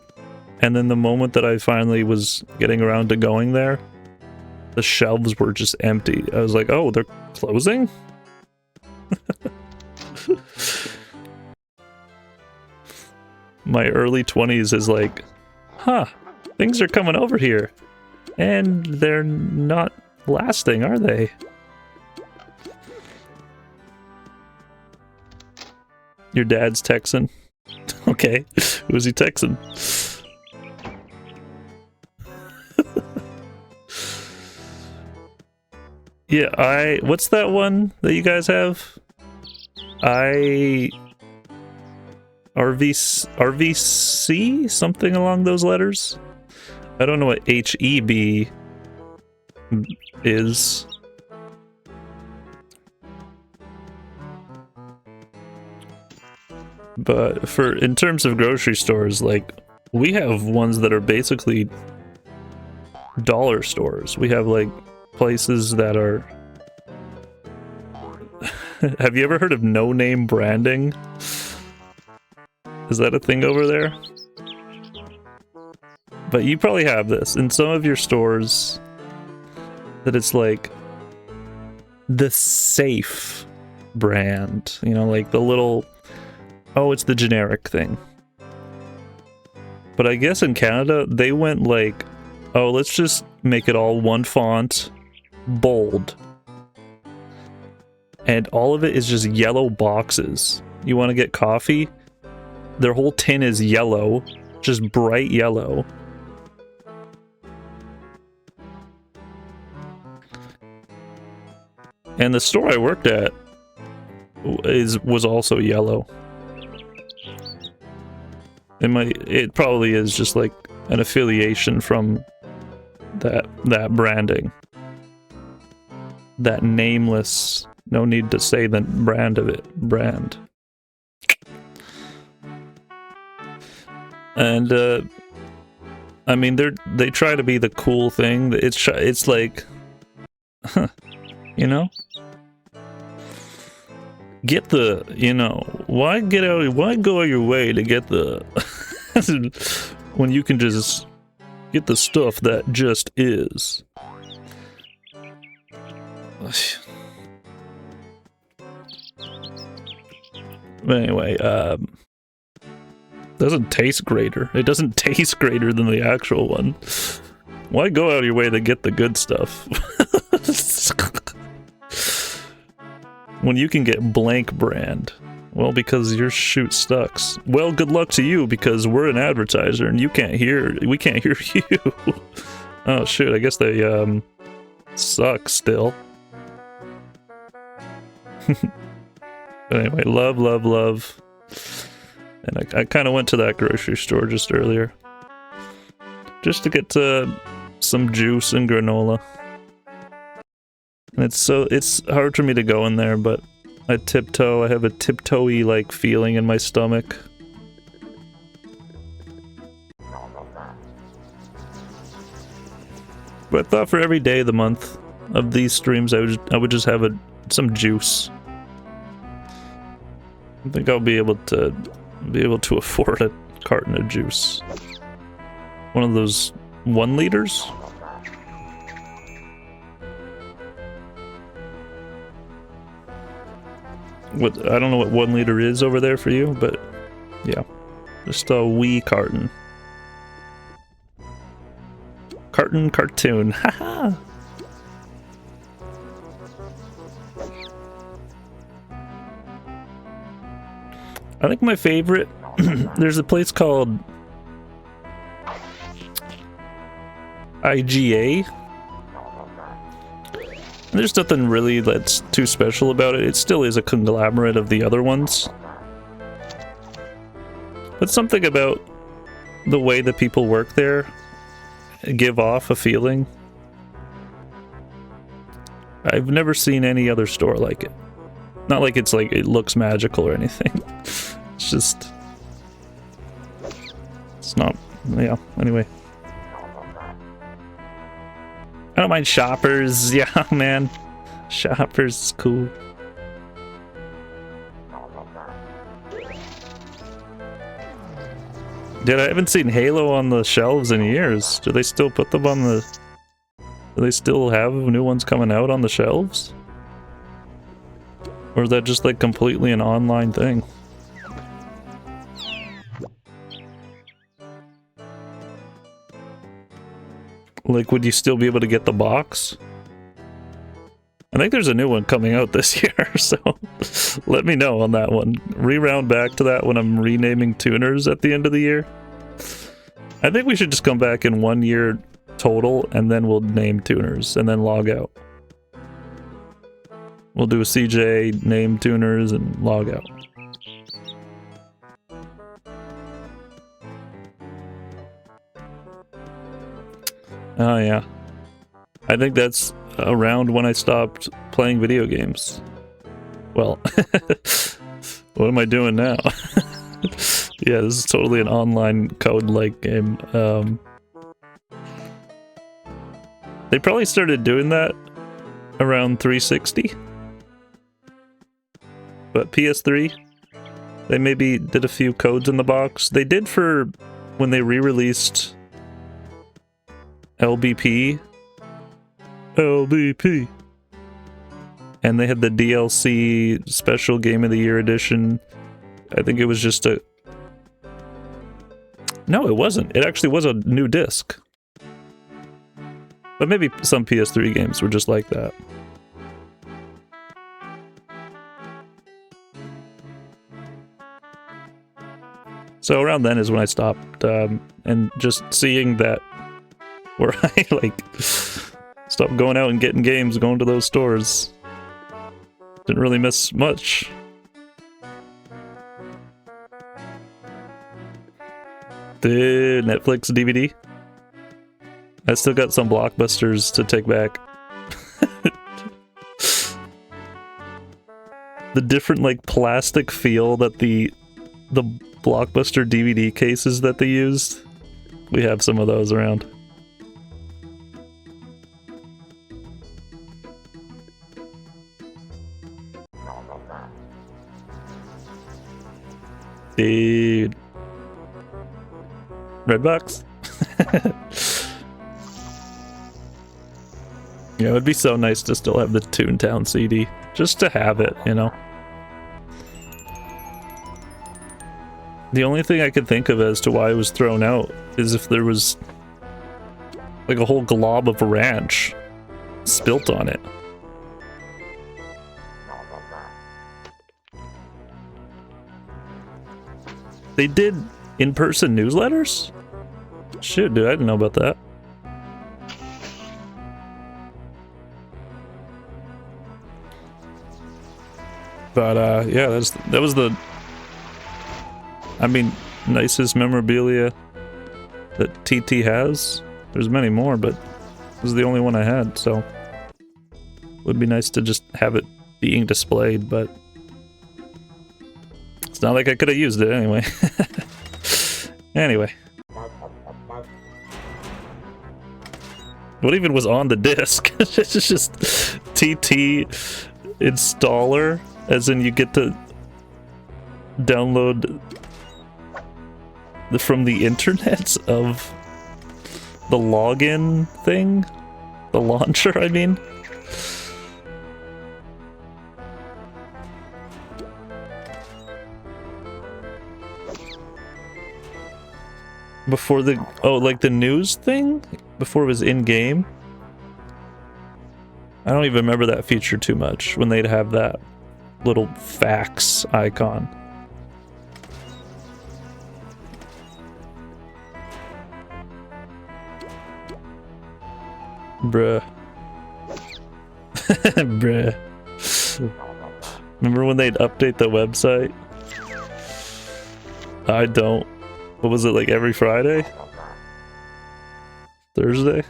and then the moment that I finally was getting around to going there, the shelves were just empty. I was like, oh, they're closing? My early 20s is like, huh, things are coming over here. And they're not lasting, are they? Your dad's Texan? Okay, who's he Texan? Yeah, what's that one that you guys have? RVC? Something along those letters? I don't know what HEB is. But in terms of grocery stores, like, we have ones that are basically dollar stores. We have like places that are have you ever heard of no-name branding? Is that a thing over there? But you probably have this in some of your stores, that it's like the safe brand, you know, like the little, oh, it's the generic thing. But I guess in Canada, they went like, oh, let's just make it all one font, bold. And all of it is just yellow boxes. You want to get coffee? Their whole tin is yellow, just bright yellow. And the store I worked at was also yellow. It probably is just like an affiliation from that branding. That nameless, no need to say the brand of it, brand. And I mean, they try to be the cool thing. It's like, huh, you know? Get the, you know, why go out your way to get the when you can just get the stuff that just is. But anyway, doesn't taste greater. It doesn't taste greater than the actual one. Why go out of your way to get the good stuff? When you can get blank brand. Well, because your shoot sucks. Well, good luck to you, because we're an advertiser and we can't hear you. Oh shoot, I guess they suck still. Anyway, love. And I kind of went to that grocery store just earlier. Just to get some juice and granola. And it's hard for me to go in there, but I tiptoe. I have a tiptoey like feeling in my stomach. But I thought for every day of the month of these streams, I would just have some juice. I think I'll be able to afford a carton of juice. One of those 1 liters. I don't know what 1 liter is over there for you, but yeah, just a wee carton. Cartoon, haha. I think my favorite, there's a place called IGA. There's nothing really that's too special about it. It still is a conglomerate of the other ones. But something about the way the people work there give off a feeling. I've never seen any other store like it. Not like it's like it looks magical or anything. It's just... It's not... Yeah, anyway. I don't mind Shoppers. Yeah, man. Shoppers is cool. Dude, I haven't seen Halo on the shelves in years. Do they still put them on the... Do they still have new ones coming out on the shelves? Or is that just like completely an online thing? Like, would you still be able to get the box? I think there's a new one coming out this year, so let me know on that one. Reround back to that when I'm renaming Toonerz at the end of the year. I think we should just come back in 1 year total, and then we'll name Toonerz, and then log out. We'll do a CJ, name Toonerz, and log out. Oh yeah. I think that's around when I stopped playing video games. Well, what am I doing now? Yeah, this is totally an online code-like game. They probably started doing that around 360. But PS3, they maybe did a few codes in the box. They did for when they re-released LBP. LBP. And they had the DLC Special Game of the Year edition. I think it was just a... No, it wasn't. It actually was a new disc. But maybe some PS3 games were just like that. So around then is when I stopped, and just seeing that where I like stopped going out and getting games, going to those stores. Didn't really miss much. Dude, Netflix DVD. I still got some blockbusters to take back. The different like plastic feel that the blockbuster DVD cases that they used. We have some of those around. Dude. Redbox? Yeah, it would be so nice to still have the ToonTown CD. Just to have it, you know? The only thing I could think of as to why it was thrown out is if there was like a whole glob of ranch spilt on it. They did in-person newsletters? Shit, dude, I didn't know about that. But yeah, that was the, I mean, nicest memorabilia that TT has. There's many more, but this is the only one I had, so would be nice to just have it being displayed, but it's not like I could have used it anyway. Anyway. What even was on the disc? It's just TT installer, as in you get to download from the internet of the login thing? The launcher, I mean? Before the... Oh, like the news thing? Before it was in-game? I don't even remember that feature too much, when they'd have that little fax icon. Bruh. Bruh. Remember when they'd update the website? I don't. What was it, like every Friday? Thursday?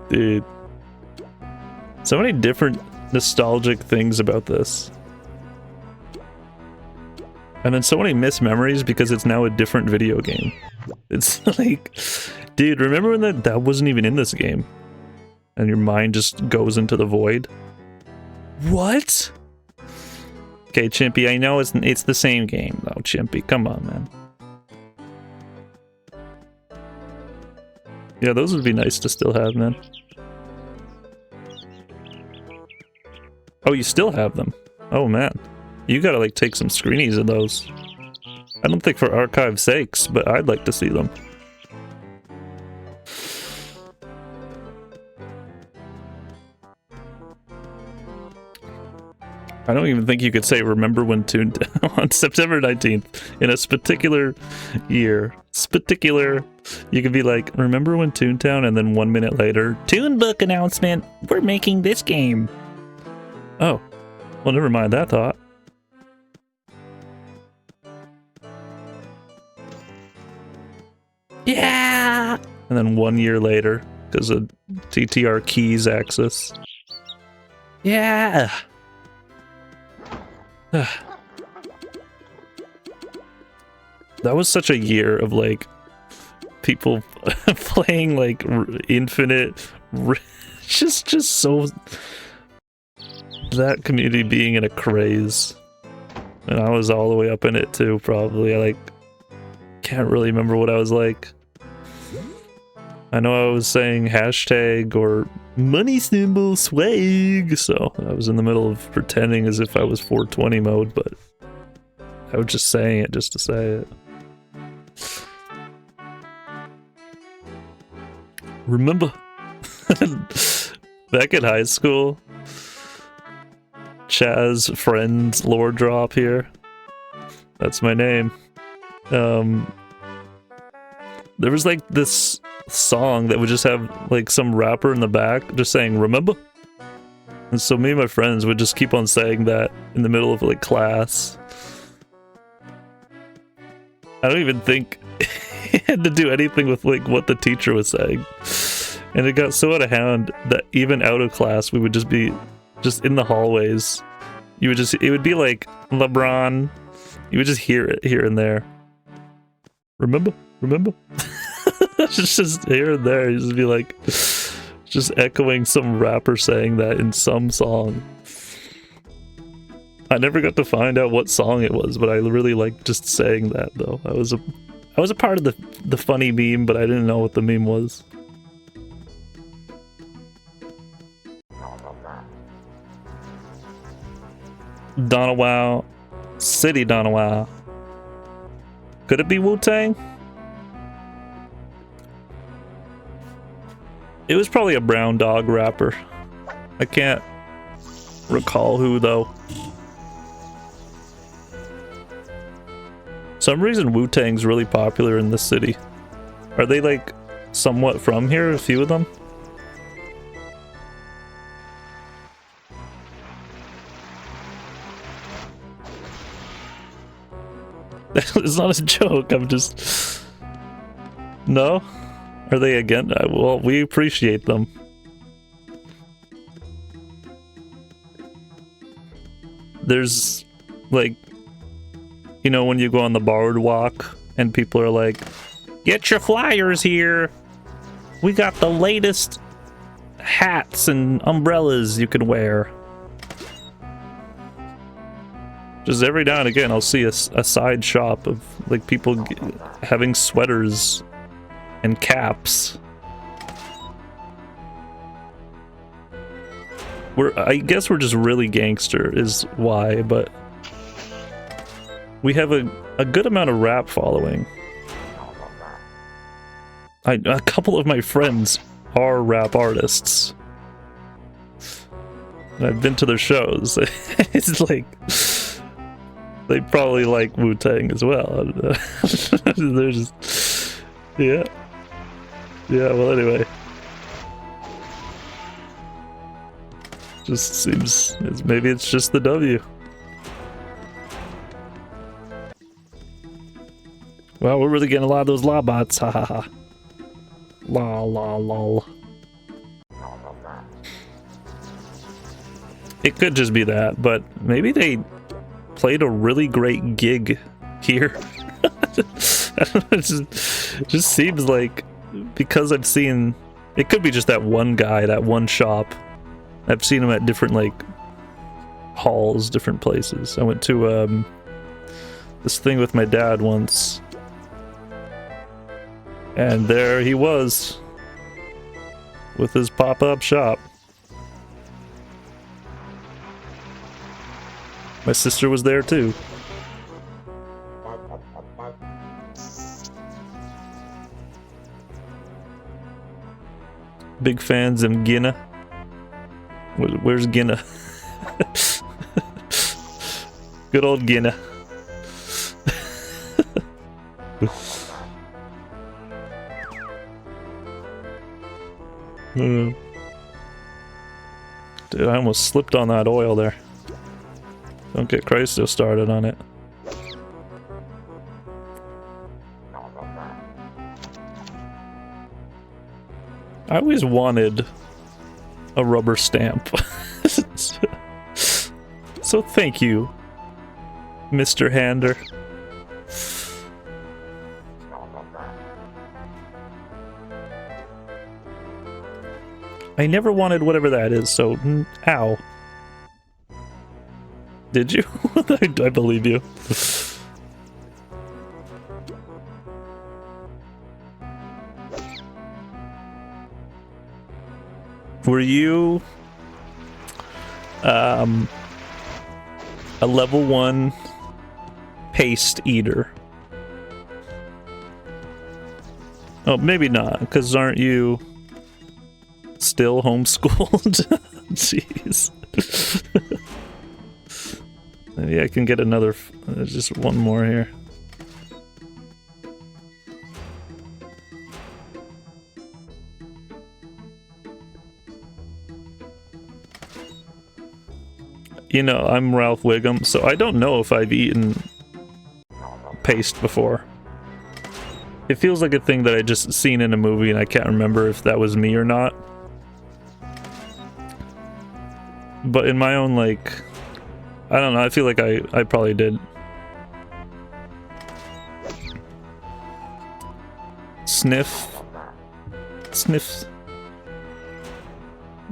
Dude. So many different nostalgic things about this. And then so many missed memories because it's now a different video game. It's like, dude, remember when that wasn't even in this game? And your mind just goes into the void? What? Okay, Chimpy, I know it's the same game though, Chimpy. Come on, man. Yeah, those would be nice to still have, man. Oh, you still have them? Oh, man. You gotta, like, take some screenies of those. I don't think for archive sakes, but I'd like to see them. I don't even think you could say remember when ToonTown on September 19th in a particular year This particular, you could be like, remember when ToonTown, and then 1 minute later, Toon Book announcement, we're making this game. Oh, well, never mind that thought. Yeah! And then 1 year later, because of TTR keys access. Yeah! That was such a year of like people playing like infinite, just so, that community being in a craze, and I was all the way up in it too. Probably I like can't really remember what I was like. I know I was saying hashtag or money symbol swag, so I was in the middle of pretending as if I was 420 mode, but I was just saying it just to say it. Remember back in high school, Chaz friends lore drop here. That's my name. There was like this song that would just have like some rapper in the back just saying remember, and so me and my friends would just keep on saying that in the middle of like class. I don't even think it had to do anything with like what the teacher was saying, and it got so out of hand that even out of class we would just be just in the hallways. You would just, it would be like LeBron, you would just hear it here and there. Remember just here and there, you just be like just echoing some rapper saying that in some song. I never got to find out what song it was, but I really liked just saying that though. I was a part of the funny meme, but I didn't know what the meme was. Donawau, City Donawau. Could it be Wu-Tang? It was probably a brown dog rapper. I can't recall who though. Some reason Wu-Tang's really popular in this city. Are they like somewhat from here, a few of them? It's not a joke, I'm just... No? Are they again? Well, we appreciate them. There's like, you know, when you go on the boardwalk and people are like, get your flyers here, we got the latest hats and umbrellas you can wear. Just every now and again I'll see a side shop of like people having sweaters and caps. I guess we're just really gangster is why, but we have a good amount of rap following. A couple of my friends are rap artists. I've been to their shows. It's like they probably like Wu-Tang as well. They're just, yeah. Yeah, well anyway. Just seems, maybe it's just the W. Well, we're really getting a lot of those Lawbots, hahaha. Lol. It could just be that, but maybe they played a really great gig here. I don't know, it just seems like, because I've seen, it could be just that one guy, that one shop. I've seen him at different like halls, different places. I went to this thing with my dad once, and there he was with his pop-up shop. My sister was there too. Big fans of Ginna. Where's Ginna? Good old Ginna. Dude, I almost slipped on that oil there. Don't get Christo started on it. I always wanted a rubber stamp. So thank you, Mr. Hander. I never wanted whatever that is, so ow. Did you? I believe you. Were you a level 1 paste eater? Oh, maybe not, because aren't you still homeschooled? Jeez. Maybe I can get another, just one more here. You know, I'm Ralph Wiggum, so I don't know if I've eaten paste before. It feels like a thing that I just seen in a movie and I can't remember if that was me or not. But in my own, like, I don't know, I feel like I probably did. Sniff. Sniff.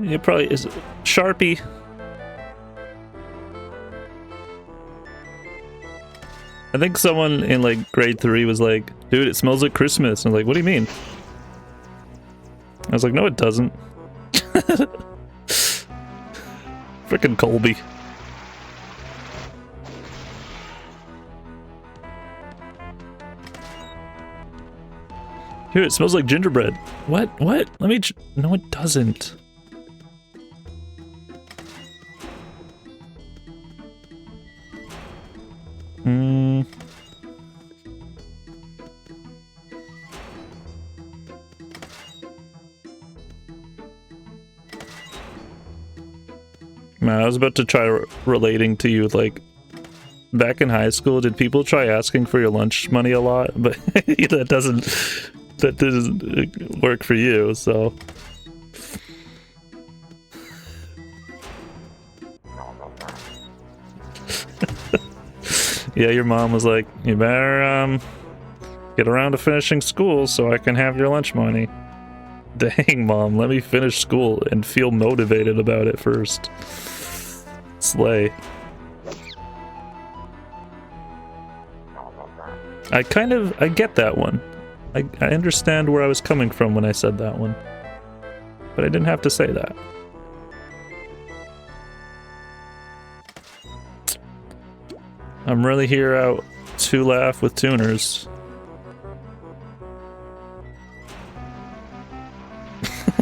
It probably is. Sharpie. I think someone in like grade 3 was like, dude, it smells like Christmas. And I was like, what do you mean? I was like, no, it doesn't. Frickin' Colby. Dude, it smells like gingerbread. What? What? Let me... No, it doesn't. Man, I was about to try relating to you, like, back in high school, did people try asking for your lunch money a lot? But that doesn't work for you, so... Yeah, your mom was like, you better, get around to finishing school so I can have your lunch money. Dang, Mom, let me finish school and feel motivated about it first. Slay. I get that one. I understand where I was coming from when I said that one. But I didn't have to say that. I'm really here out to laugh with Toonerz.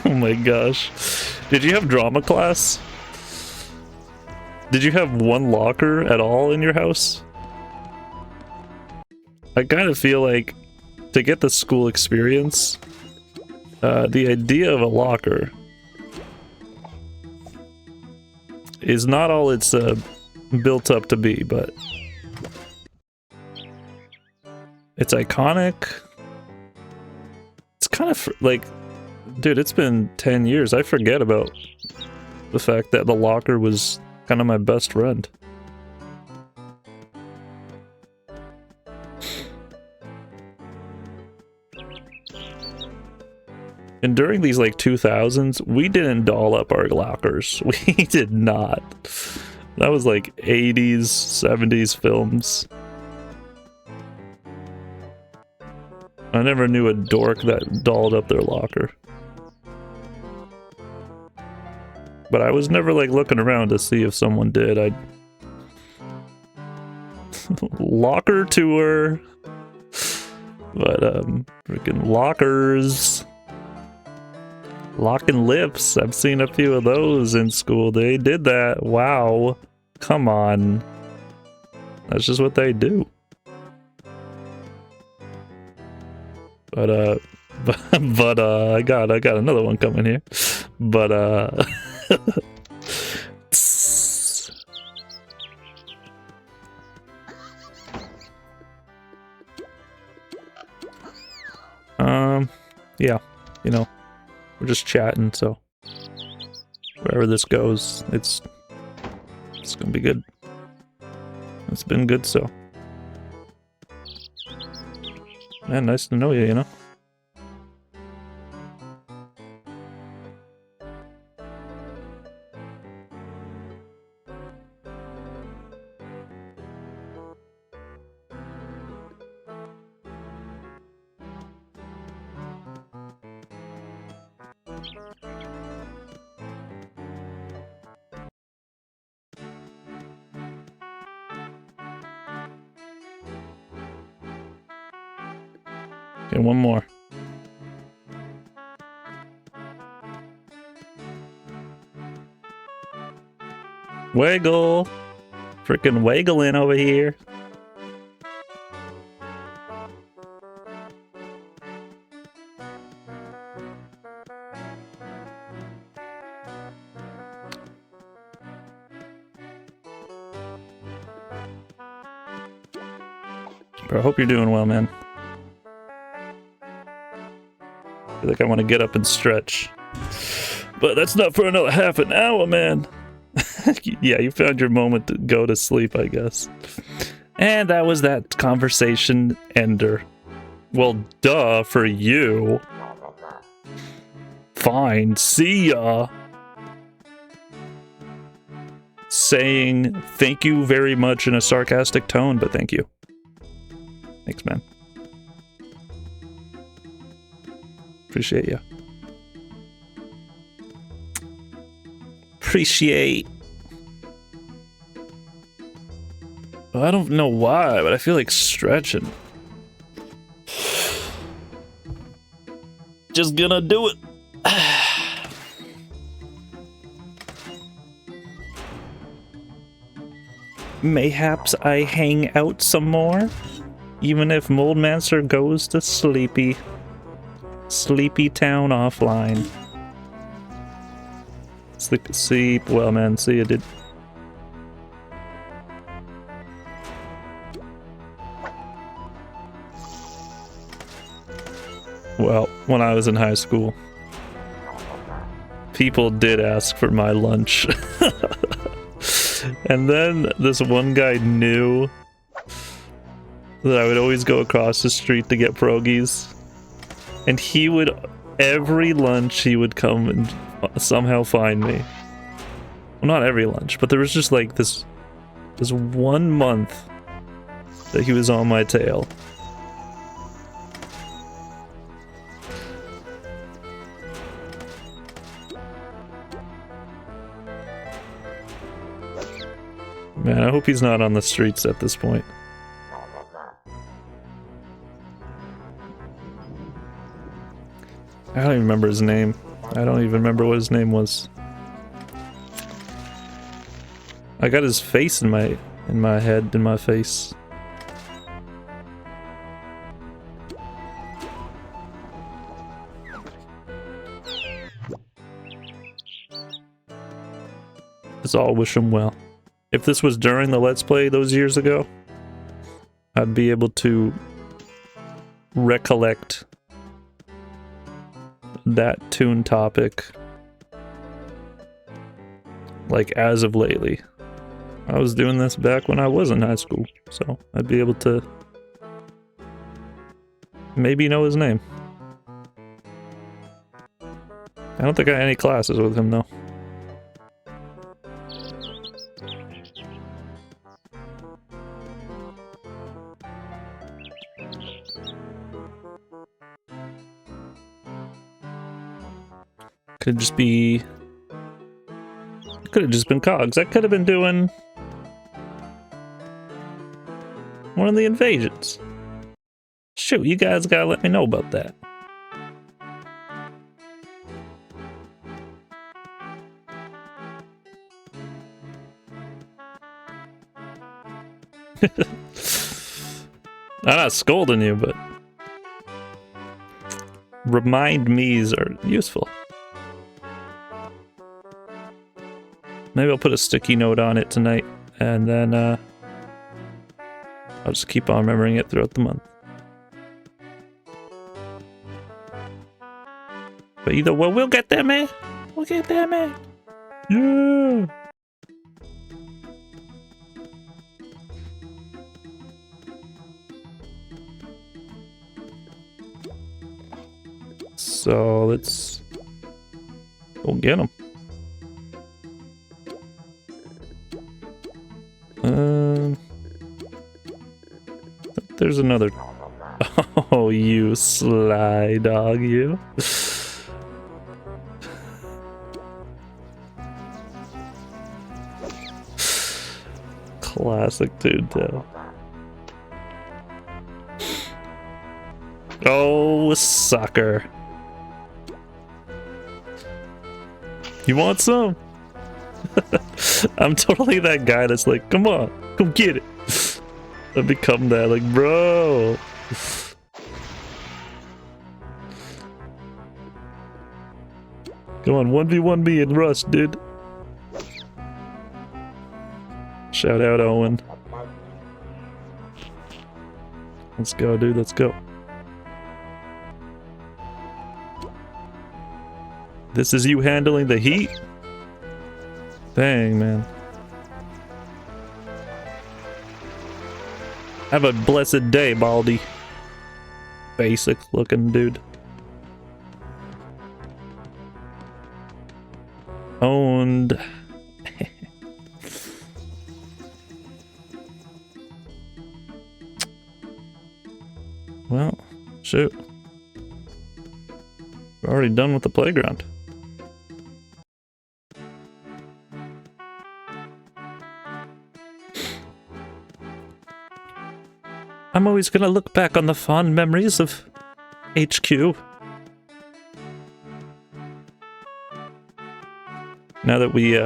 Oh my gosh. Did you have drama class? Did you have one locker at all in your house? I kind of feel like to get the school experience, the idea of a locker is not all it's built up to be, but it's iconic. It's kind of like, dude, it's been 10 years. I forget about the fact that the locker was kind of my best friend. And during these like 2000s, we didn't doll up our lockers. We did not. That was like 80s, 70s films. I never knew a dork that dolled up their locker. But I was never like looking around to see if someone did. I'd locker tour. But freaking lockers. Locking lips. I've seen a few of those in school. They did that. Wow. Come on. That's just what they do. But I got another one coming here. But yeah, you know, we're just chatting, so wherever this goes, it's gonna be good. It's been good, so. Man, nice to know you, you know? Okay, one more. Wiggle! Freaking wiggling over here. Bro, I hope you're doing well, man. I feel like I want to get up and stretch. But that's not for another half an hour, man. Yeah, you found your moment to go to sleep, I guess. And that was that conversation ender. Well, duh, for you. Fine, see ya. Saying thank you very much in a sarcastic tone, but thank you. Thanks, man. Appreciate you. Appreciate. Well, I don't know why, but I feel like stretching. Just gonna do it. Mayhaps I hang out some more, even if Moldmancer goes to Sleepy Town offline. Sleep well, man. See you, dude. Well, when I was in high school, people did ask for my lunch. And then this one guy knew that I would always go across the street to get pierogies. And he would, every lunch, he would come and somehow find me. Well, not every lunch, but there was just like this 1 month that he was on my tail. Man, I hope he's not on the streets at this point. I don't even remember his name. I don't even remember what his name was. I got his face in my head, in my face. Let's all wish him well. If this was during the Let's Play those years ago, I'd be able to recollect that tune topic like as of lately. I was doing this back when I was in high school, so I'd be able to maybe know his name. I don't think I had any classes with him though. Could just be... Could have just been Cogs. I could have been doing... one of the invasions. Shoot, you guys gotta let me know about that. I'm not scolding you, but... remind me's are useful. Maybe I'll put a sticky note on it tonight, and then I'll just keep on remembering it throughout the month. But either way, we'll get there, man. We'll get there, man. Yeah. So let's go get him. There's another. Oh, you sly dog, you. Classic ToonTown. Oh, sucker. You want some? I'm totally that guy that's like, come on, come get it. I become that, like, bro. Come on, 1v1 me and Rush, dude. Shout out, Owen. Let's go, dude, let's go. This is you handling the heat? Dang, man. Have a blessed day, Baldy. Basic looking dude. Owned. Well, shoot. We're already done with the playground. I'm always gonna look back on the fond memories of HQ. Now that we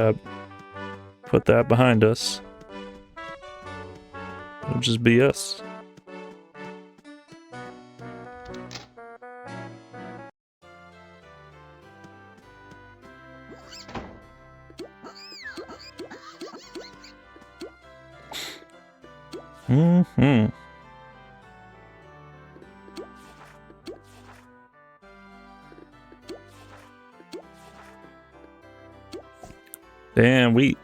put that behind us, it'll just be us. Mm-hmm. Damn, we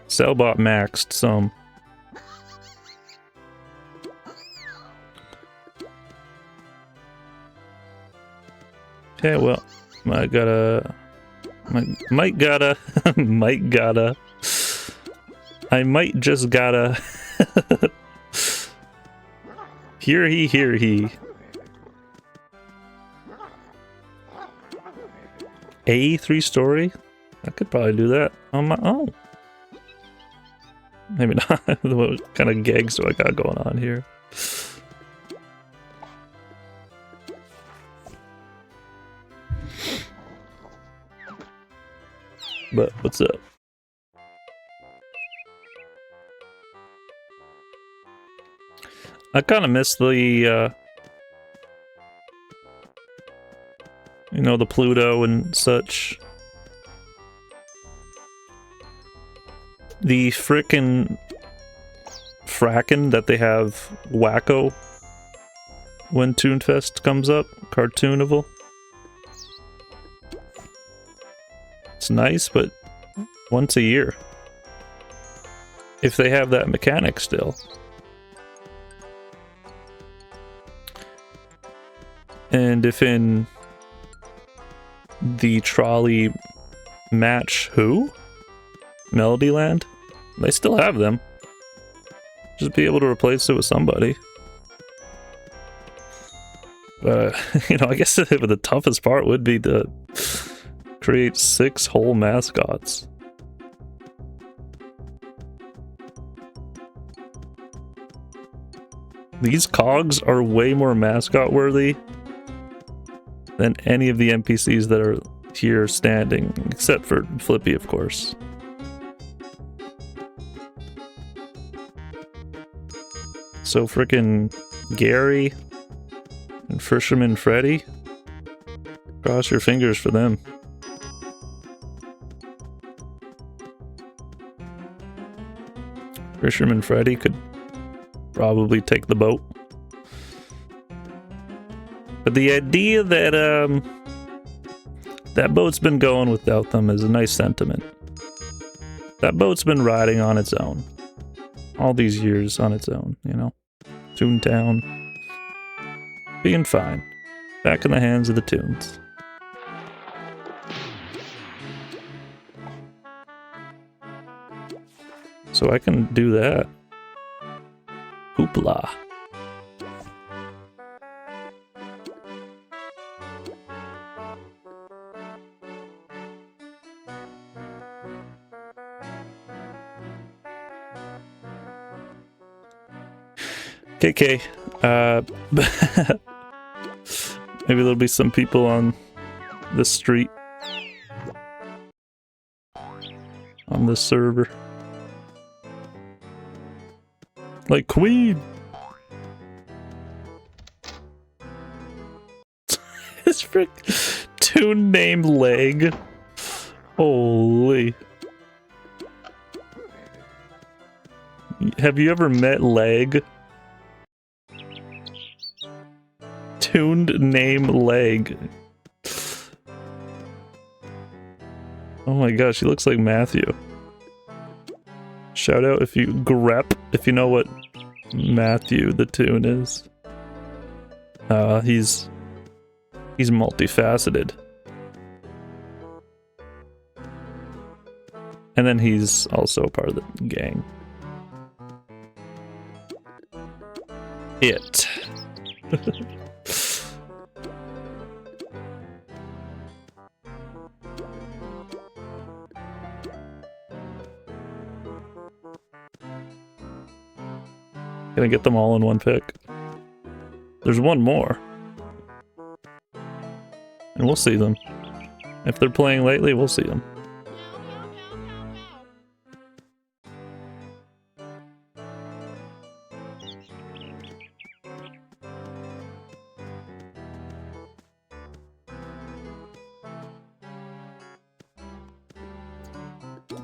Cellbot maxed some. Okay, well, I gotta, might just gotta. Hear he. A 3-story? I could probably do that on my own. Maybe not. What kind of gags do I got going on here? But what's up? I kind of miss the, you know, the Pluto and such. The frickin' frackin' that they have wacko when Toonfest comes up, cartoonable. It's nice, but once a year. If they have that mechanic still. And if in the trolley match who? Melodyland? They still have them. Just be able to replace it with somebody. But, you know, I guess the toughest part would be to create 6 whole mascots. These cogs are way more mascot worthy than any of the NPCs that are here standing, except for Flippy, of course. So frickin' Gary and Fisherman Freddy, cross your fingers for them. Fisherman Freddy could probably take the boat. But the idea that that boat's been going without them is a nice sentiment. That boat's been riding on its own. All these years on its own, you know? ToonTown. Being fine. Back in the hands of the Toons. So I can do that. Hoopla. KK. Maybe there'll be some people on this street. On this server. Like Queen! This frick Toon named Leg. Holy. Have you ever met Leg? Tuned name Leg. Oh my gosh, he looks like Matthew. Shout out if you grep, if you know what Matthew the Toon is. He's multifaceted. And then he's also part of the gang. It. Gonna get them all in one pick. There's one more. And we'll see them. If they're playing lately, we'll see them.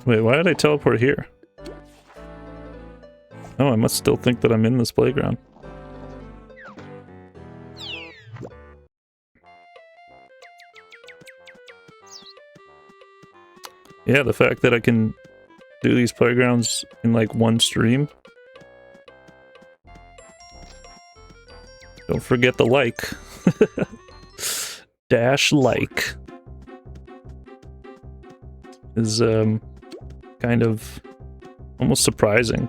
Wait, why did I teleport here? Oh, I must still think that I'm in this playground. Yeah, the fact that I can do these playgrounds in like one stream. Don't forget the like. Dash like. Is kind of almost surprising.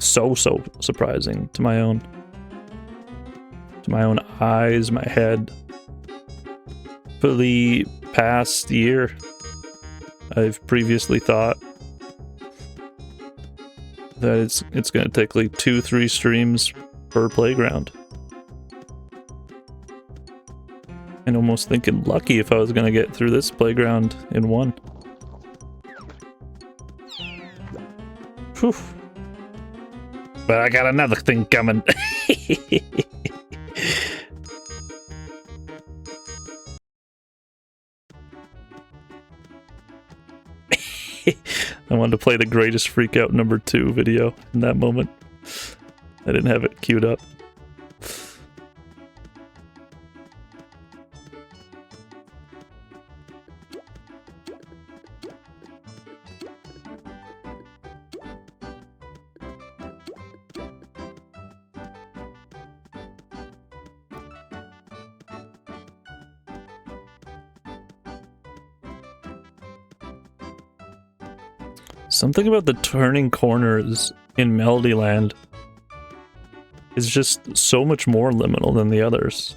So surprising to my own eyes, my head. For the past year, I've previously thought that it's gonna take like 2-3 streams per playground. And almost thinking lucky if I was gonna get through this playground in one. Whew. But I got another thing coming. I wanted to play the greatest freak out #2 video in that moment. I didn't have it queued up. Something about the turning corners in Melodyland is just so much more liminal than the others.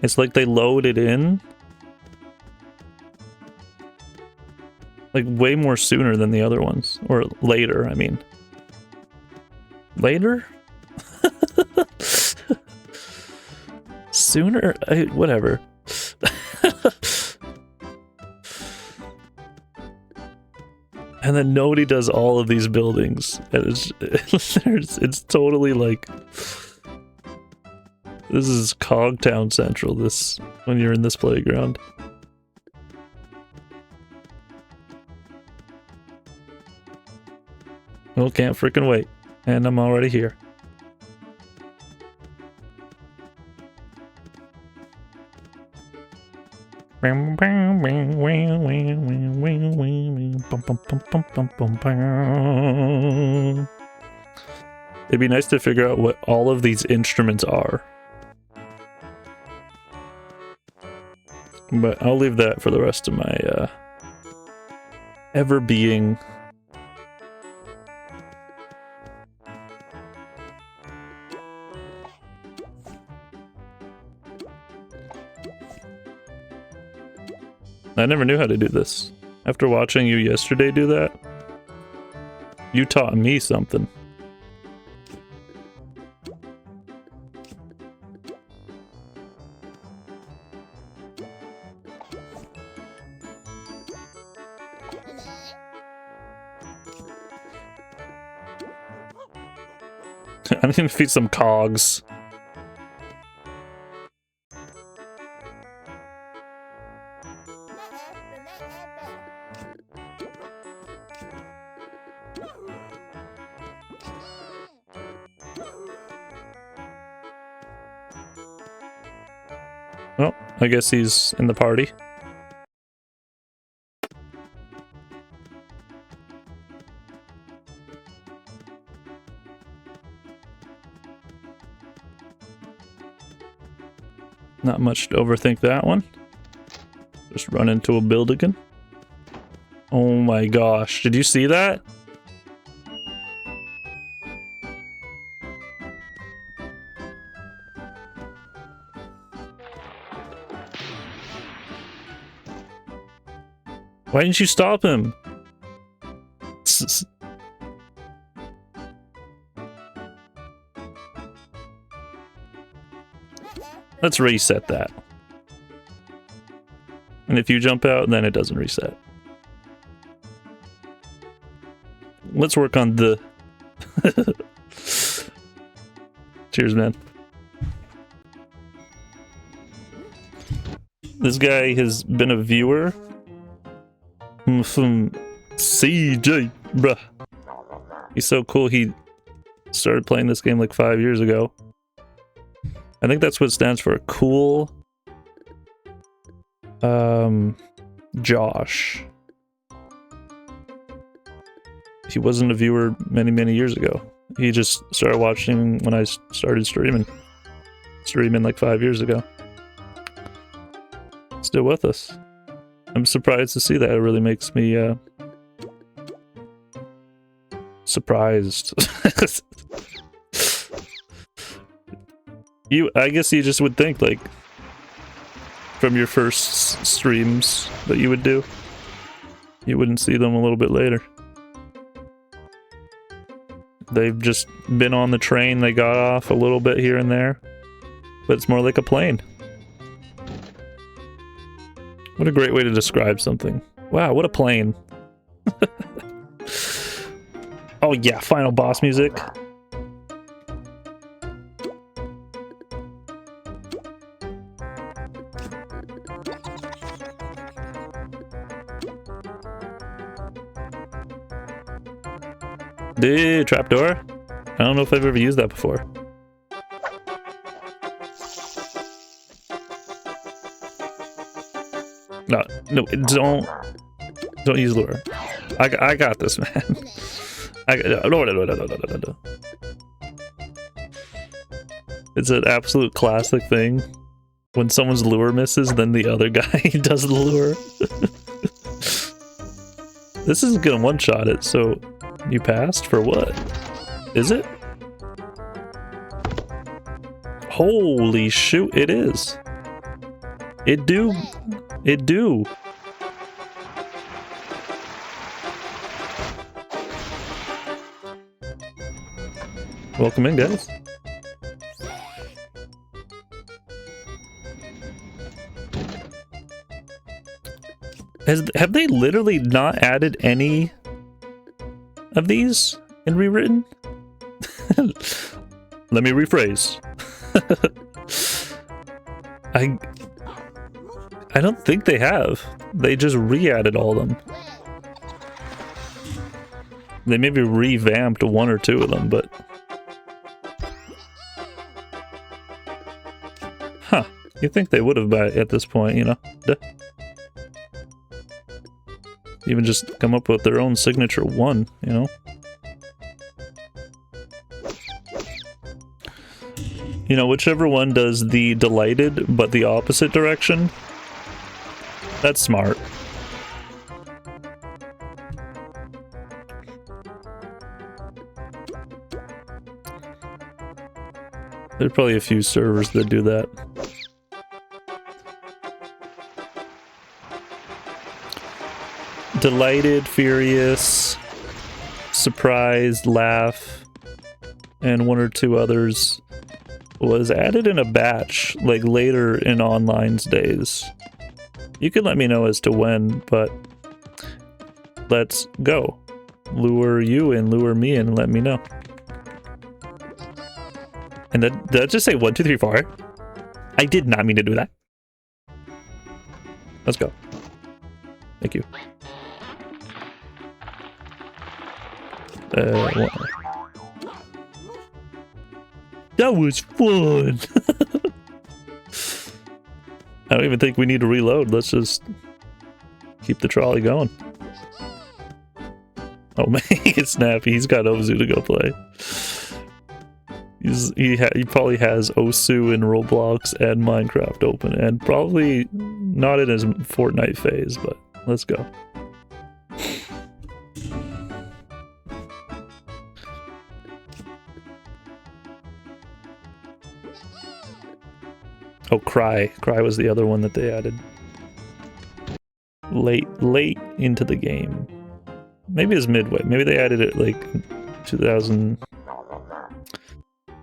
It's like they load it in like way more sooner than the other ones. Or later, I mean. Later? Sooner? Whatever. And then nobody does all of these buildings. And it's totally like... This is Cogtown Central, when you're in this playground. Oh, can't freaking wait. And I'm already here. It'd be nice to figure out what all of these instruments are. But I'll leave that for the rest of my ever-being. I never knew how to do this. After watching you yesterday do that, you taught me something. I need to feed some cogs. Well, I guess he's in the party. Not much to overthink that one. Just run into a building. Oh my gosh, did you see that? Why didn't you stop him? Let's reset that. And if you jump out, then it doesn't reset. Let's work on the... Cheers, man. This guy has been a viewer from CJ, bruh. He's so cool, he started playing this game like 5 years ago. I think that's what it stands for. Cool Josh. He wasn't a viewer many years ago. He just started watching when I started streaming like 5 years ago. Still with us. I'm surprised to see that. It really makes me surprised. I guess you just would think, like, from your first streams that you would do, you wouldn't see them a little bit later. They've just been on the train, they got off a little bit here and there, but it's more like a plane. What a great way to describe something. Wow, what a plane. Oh yeah, final boss music. Dude, trapdoor? I don't know if I've ever used that before. No, don't use lure. I got this, man. No. It's an absolute classic thing. When someone's lure misses, then the other guy does the lure. This isn't gonna one-shot it, so you passed for what? Is it? Holy shoot, it is. It do. Welcome in, guys. Have they literally not added any of these and rewritten? Let me rephrase. I don't think they have. They just re-added all of them. They maybe revamped one or two of them, but... Huh. You think they would have by at this point, you know? Duh. Even just come up with their own signature one, you know? You know, whichever one does the delighted, but the opposite direction, that's smart. There's probably a few servers that do that. Delighted, furious, surprised, laugh, and one or two others was added in a batch, like later in online's days. You can let me know as to when, but let's go. Lure you in, lure me in, and let me know. And did I just say 1, 2, 3, 4? I did not mean to do that. Let's go. Thank you. That was fun! I don't even think we need to reload. Let's just keep the trolley going. Oh man, it's snappy. He's got Ozu to go play. He probably has Osu in Roblox and Minecraft open, and probably not in his Fortnite phase, but let's go. Oh, Cry. Cry was the other one that they added. Late into the game. Maybe it's midway. Maybe they added it like 2000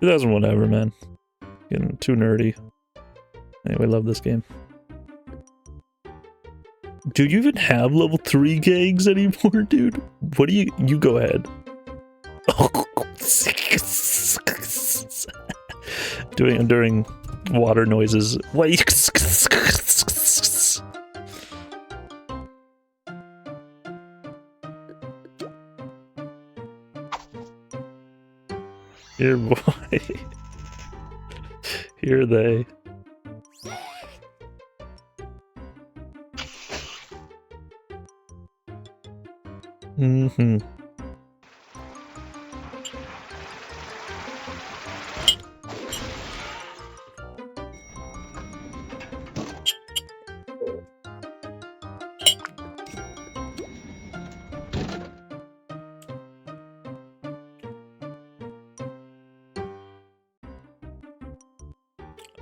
whatever, man. Getting too nerdy. Anyway, love this game. Do you even have level 3 gangs anymore, dude? What do you go ahead. During water noises. Here, boy. Here they. Mm-hmm.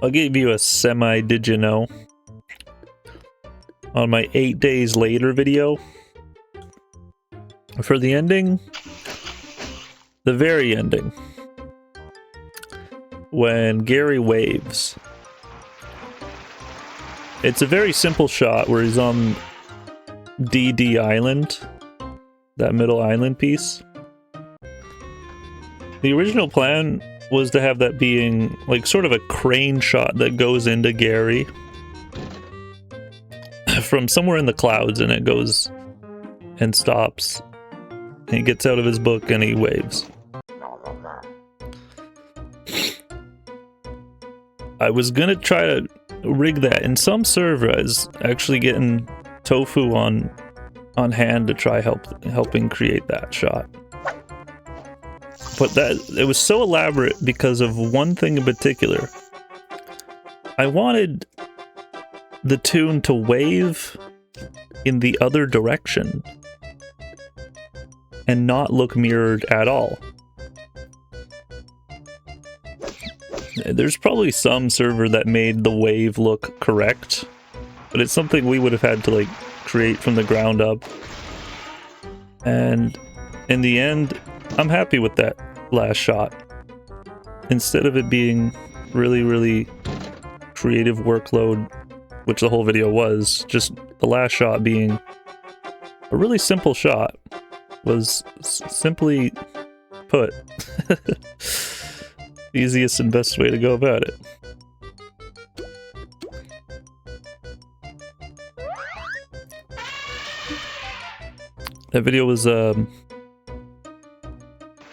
I'll give you a did you know? On my 8 days later video. For the ending. The very ending. When Gary waves. It's a very simple shot where he's on DD Island. That middle island piece. The original plan was to have that being like sort of a crane shot that goes into Gary from somewhere in the clouds, and it goes and stops and he gets out of his book and he waves. I was gonna try to rig that in some server. I was actually getting Tofu on hand to try helping create that shot. But it was so elaborate because of one thing in particular. I wanted the tune to wave in the other direction and not look mirrored at all. There's probably some server that made the wave look correct, but it's something we would have had to like create from the ground up. And in the end, I'm happy with that last shot. Instead of it being really, really creative workload, which the whole video was, just the last shot being a really simple shot was simply put. Easiest and best way to go about it. That video was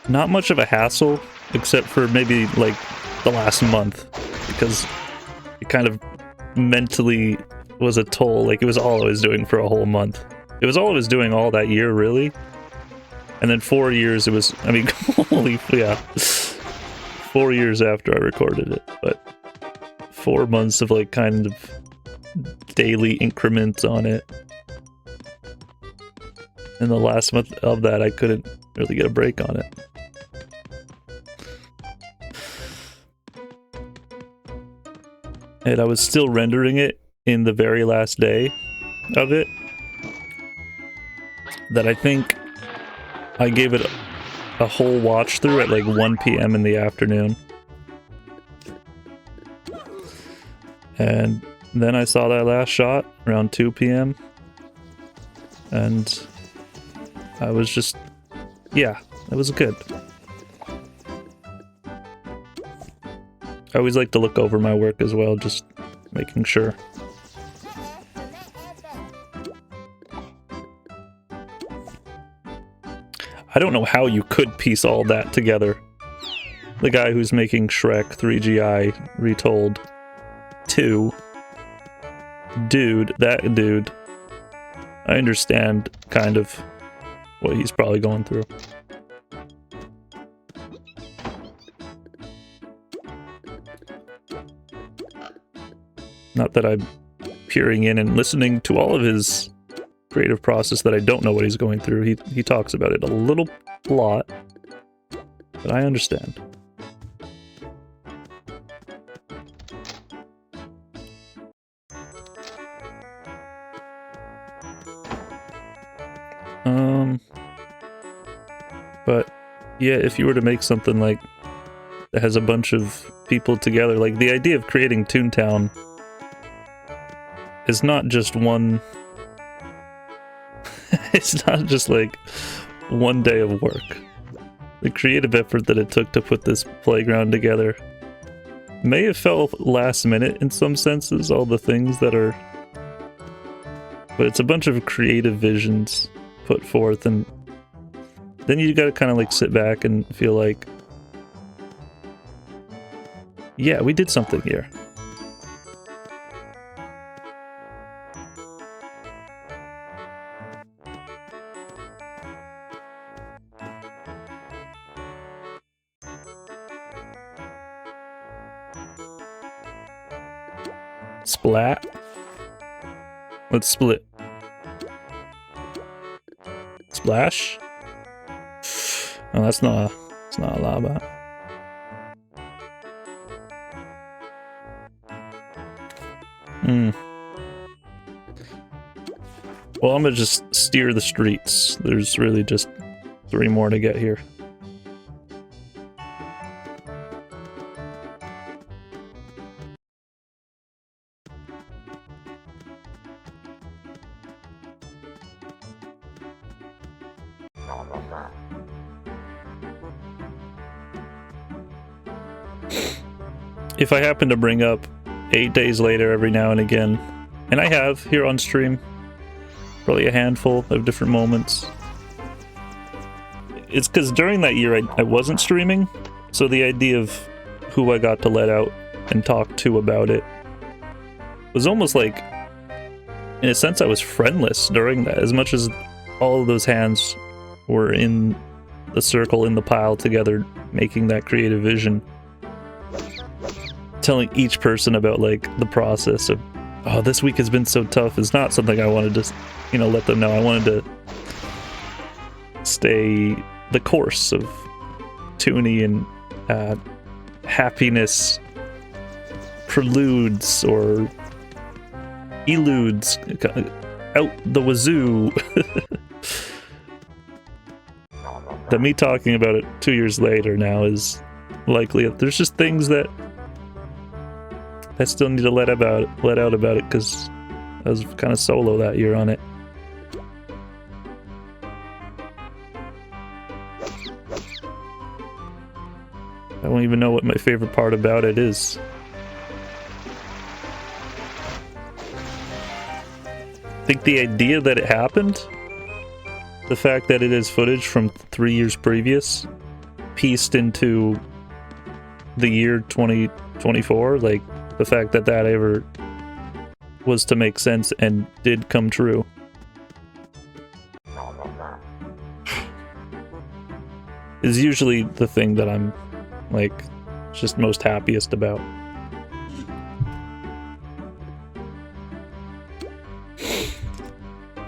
not much of a hassle, except for maybe like the last month, because it kind of mentally was a toll. Like, it was all I was doing for a whole month. It was all I was doing all that year, really. And then 4 years, it was, I mean, holy, yeah. 4 years after I recorded it, but 4 months of like kind of daily increments on it. And the last month of that, I couldn't really get a break on it. And I was still rendering it in the very last day of it. That I think I gave it a whole watch through at like 1 PM in the afternoon. And then I saw that last shot around 2 PM. And I was just, yeah, it was good. I always like to look over my work as well, just making sure. I don't know how you could piece all that together. The guy who's making Shrek 3GI Retold 2. Dude, that dude. I understand kind of what he's probably going through. Not that I'm peering in and listening to all of his creative process that I don't know what he's going through. He talks about it a lot, but I understand. But yeah, if you were to make something like that has a bunch of people together, like the idea of creating ToonTown is not just one. It's not just like one day of work. The creative effort that it took to put this playground together may have felt last minute in some senses, all the things that are, but it's a bunch of creative visions put forth, and then you gotta kind of like sit back and feel like, yeah, we did something here. Splat. Let's split. Splash. Oh, that's not a lava. Well, I'm gonna just steer the streets. There's really just 3 more to get here. If I happen to bring up 8 days later every now and again, and I have here on stream, probably a handful of different moments, it's because during that year I wasn't streaming, so the idea of who I got to let out and talk to about it was almost like, in a sense, I was friendless during that, as much as all of those hands were in the circle, in the pile together, making that creative vision. Telling each person about like the process of, oh, this week has been so tough, is not something I wanted to, you know, let them know. I wanted to stay the course of Toonie and happiness preludes or eludes out the wazoo. That me talking about it 2 years later now is likely. There's just things that I still need to let out about it, because I was kind of solo that year on it. I don't even know what my favorite part about it is. I think the idea that it happened, the fact that it is footage from 3 years previous, pieced into the year 2024, like the fact that that ever was to make sense and did come true. Is usually the thing that I'm like just most happiest about.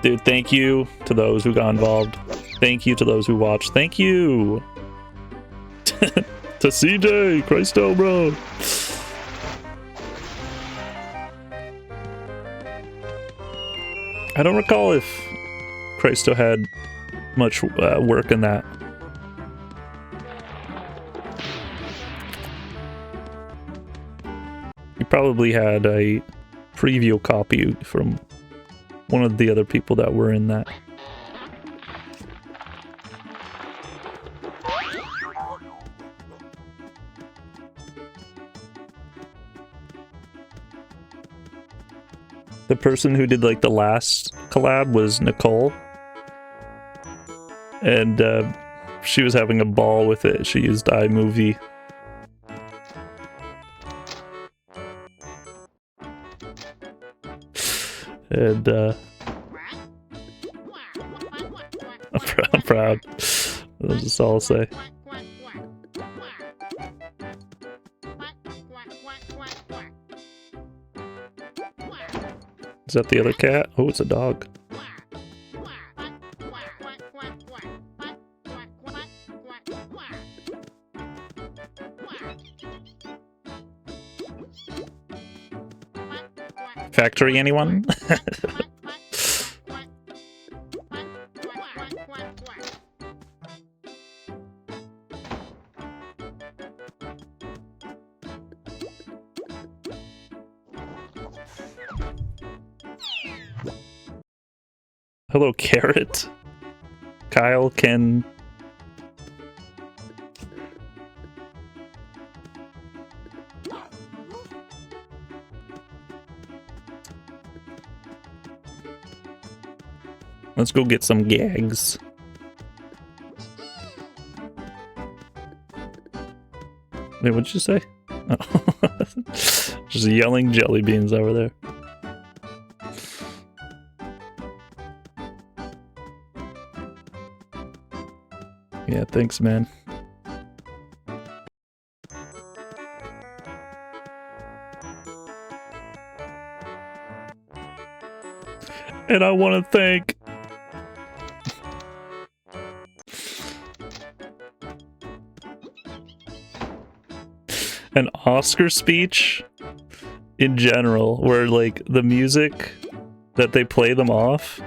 Dude, thank you to those who got involved. Thank you to those who watched. Thank you to CJ, Christo, bro. I don't recall if Christo had much work in that. He probably had a preview copy from one of the other people that were in that. The person who did like the last collab was Nicole, and she was having a ball with it. She used iMovie. And I'm proud. That's just all I'll say. Is that the other cat? Oh, it's a dog. Factory, anyone? Hello, Carrot. Kyle, Ken. Let's go get some gags. Wait, what'd you say? Oh. Just yelling jelly beans over there. Yeah, thanks, man. And I want to thank an Oscar speech in general, where like the music that they play them off,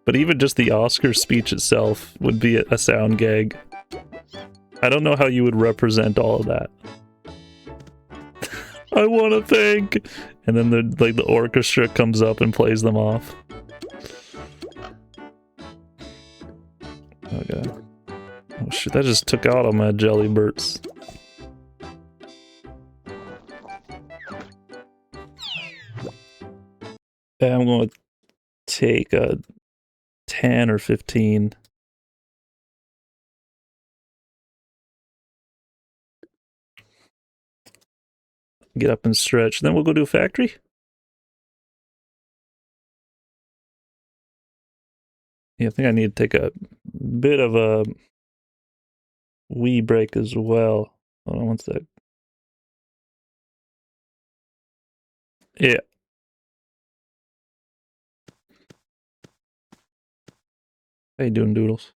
but even just the Oscar speech itself would be a sound gag. I don't know how you would represent all of that. I want to thank, and then the orchestra comes up and plays them off. Oh god! Oh shit! That just took out all my jelly burts. I'm going to take a 10 or 15. Get up and stretch. Then we'll go to a factory. Yeah, I think I need to take a bit of a wee break as well. Hold on one sec. Yeah. How you doing, Doodles?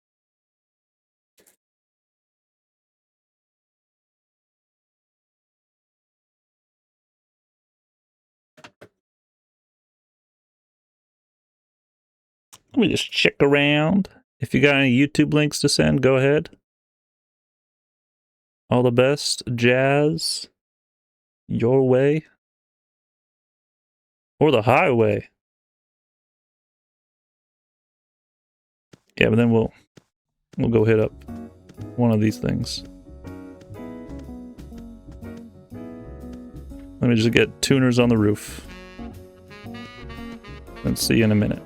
Let me just check around. If you got any YouTube links to send, go ahead. All the best, Jazz. Your way. Or the highway. Yeah, but then we'll go hit up one of these things. Let me just get Toonerz on the roof. And see you in a minute.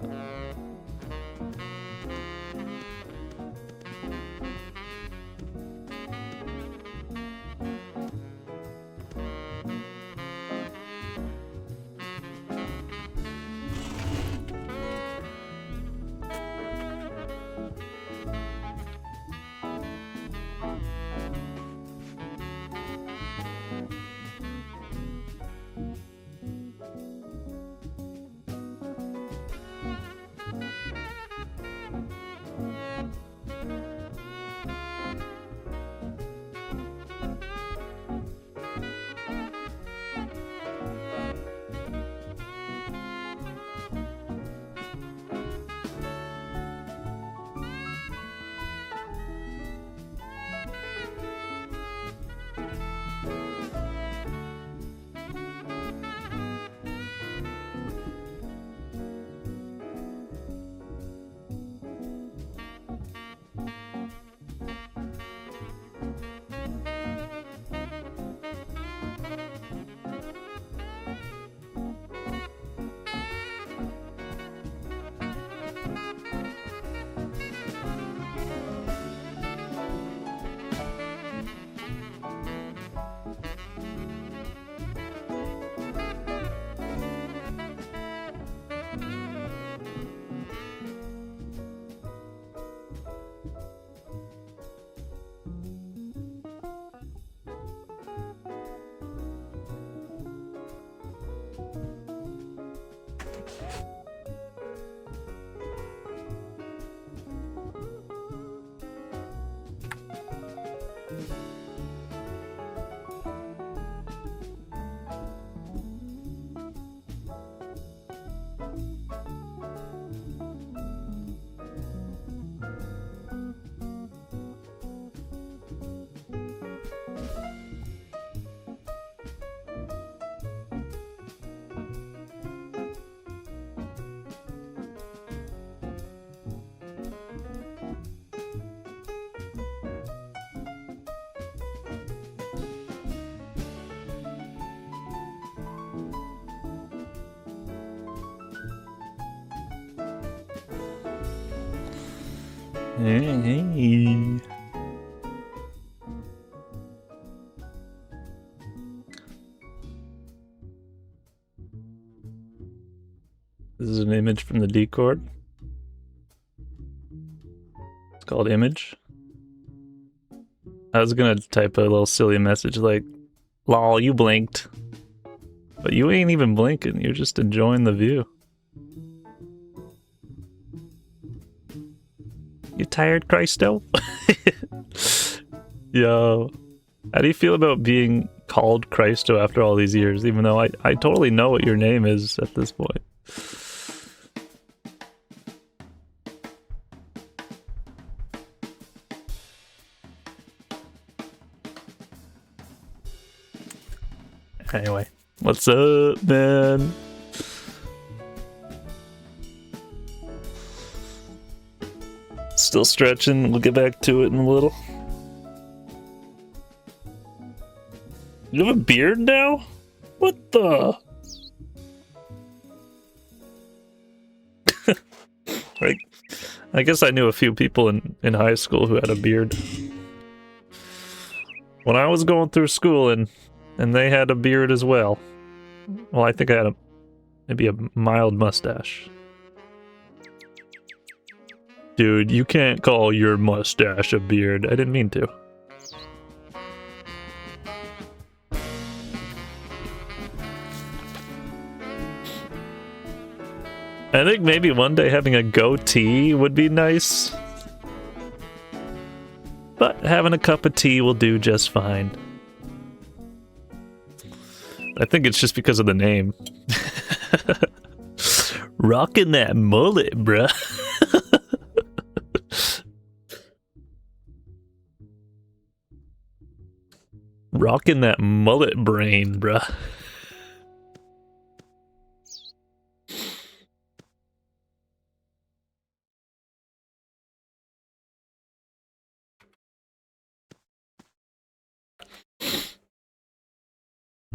Hey. This is an image from the Discord. It's called image. I was gonna type a little silly message like, lol, you blinked. But you ain't even blinking, you're just enjoying the view. You tired, Christo? Yo. How do you feel about being called Christo after all these years, even though I totally know what your name is at this point? Anyway, what's up, man? Still stretching. We'll get back to it in a little. You have a beard now? What the? Right. I guess I knew a few people in high school who had a beard. When I was going through school and they had a beard as well. Well, I think I had maybe a mild mustache. Dude, you can't call your mustache a beard. I didn't mean to. I think maybe one day having a goatee would be nice. But having a cup of tea will do just fine. I think it's just because of the name. Rocking that mullet, bruh. Rocking that mullet brain, bruh.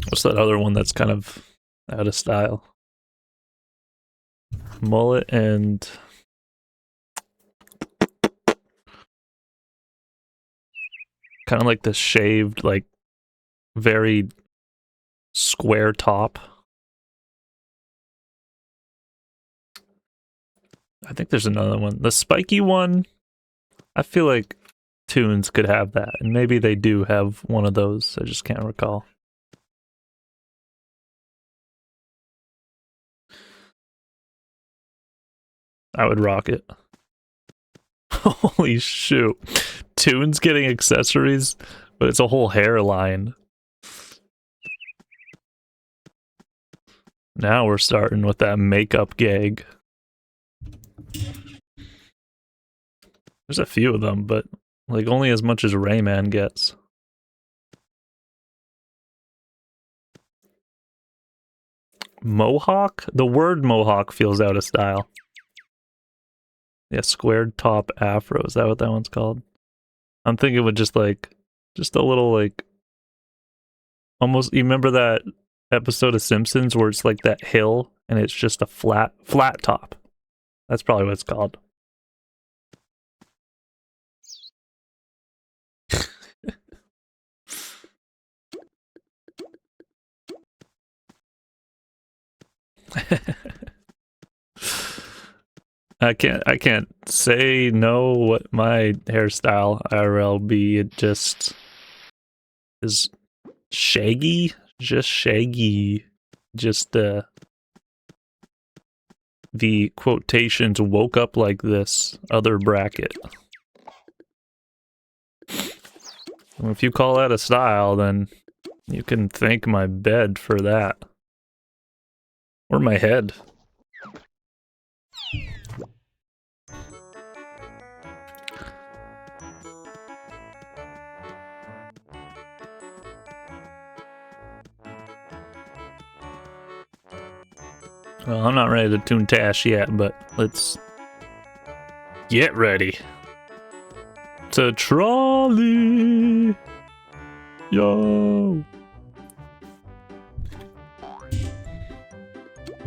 What's that other one that's kind of out of style? Mullet and... kind of like the shaved, like, very square top. I think there's another one. The spiky one, I feel like Toonerz could have that. And maybe they do have one of those. I just can't recall. I would rock it. Holy shoot. Toonerz getting accessories, but it's a whole hairline. Now we're starting with that makeup gag. There's a few of them, but like only as much as Rayman gets. Mohawk? The word mohawk feels out of style. Yeah, squared top afro. Is that what that one's called? I'm thinking with just like, just a little like, almost, you remember that episode of Simpsons where it's like that hill and it's just a flat top? That's probably what it's called. I can't say no what my hairstyle IRL be. It just is shaggy, just shaggy. Just the quotations woke up like this other bracket. And if you call that a style, then you can thank my bed for that. Or my head. Well, I'm not ready to tune Tash yet, but let's get ready. To trolley! Yo!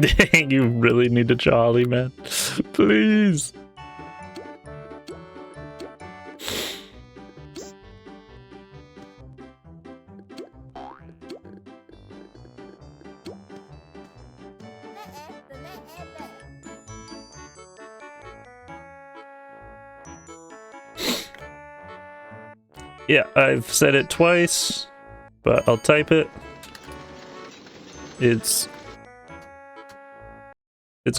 Dang, you really need a trolley, man. Please! Yeah, I've said it twice, but I'll type it. It's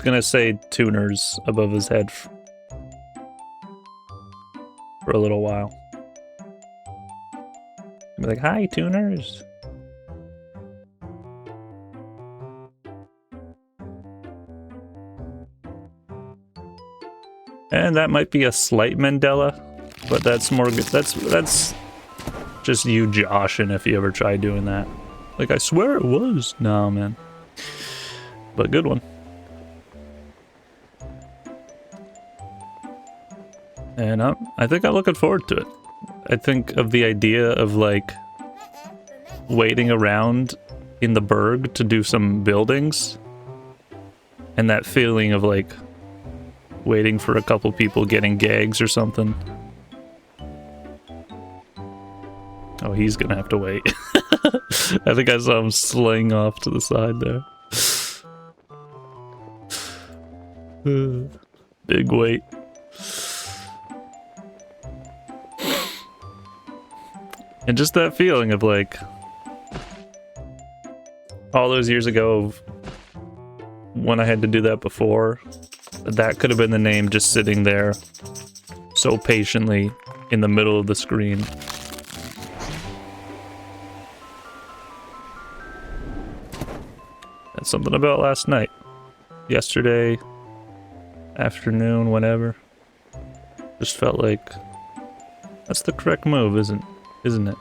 gonna say Toonerz above his head for a little while. Be like, hi, Toonerz. And that might be a slight Mandela, but that's more good. That's just you joshing if you ever try doing that. Like, I swear it was. No, man. But good one. And I think I'm looking forward to it. I think of the idea of, like, waiting around in the Berg to do some buildings. And that feeling of, like, waiting for a couple people getting gags or something. Oh, he's gonna have to wait. I think I saw him sling off to the side there. Big wait. And just that feeling of, like, all those years ago of when I had to do that before, that could have been the name just sitting there so patiently in the middle of the screen. That's something about last night. Yesterday afternoon, whenever. Just felt like that's the correct move, isn't it?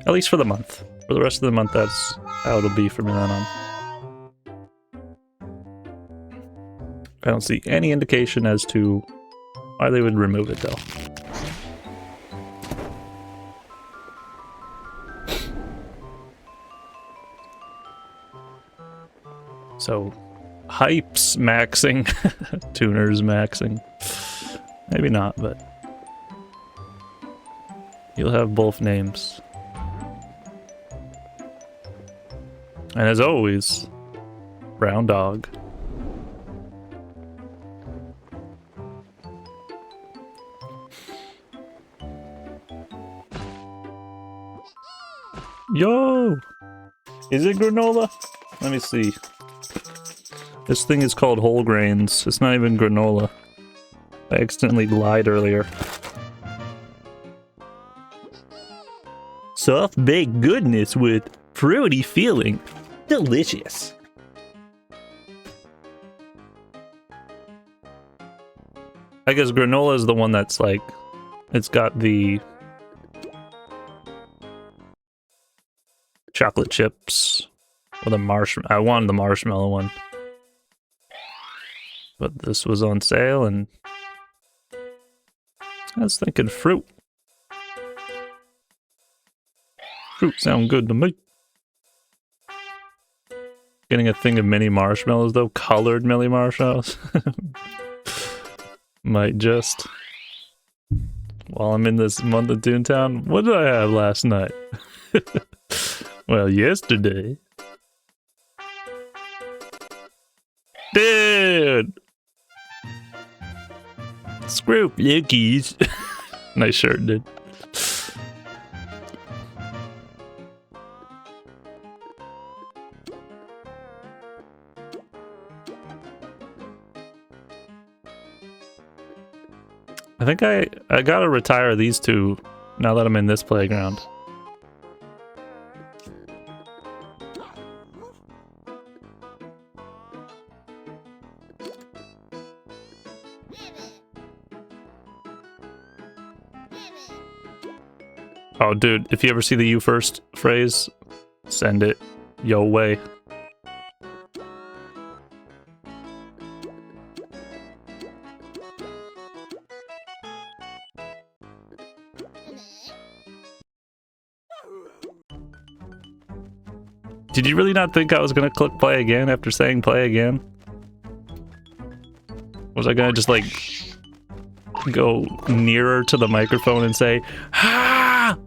At least for the month. For the rest of the month, that's how it'll be from then on. I don't see any indication as to why they would remove it, though. So, Hype's maxing. Toonerz maxing. Maybe not, but you'll have both names. And as always, brown dog. Yo! Is it granola? Let me see. This thing is called whole grains. It's not even granola. I accidentally lied earlier. Soft baked goodness with fruity feeling. Delicious. I guess granola is the one that's like, it's got the chocolate chips or the marshmallow. I wanted the marshmallow one, but this was on sale and I was thinking fruit. Fruit sound good to me. Getting a thing of mini marshmallows though, colored mini marshmallows. Might just. While I'm in this month of ToonTown, what did I have last night? Well, yesterday. Dude! Screw Flickies. Nice shirt, dude. I think I gotta retire these two now that I'm in this playground. Oh, dude, if you ever see the "you first" phrase, send it yo way. Did you really not think I was gonna click play again after saying play again? Was I gonna just like go nearer to the microphone and say, "Ha!"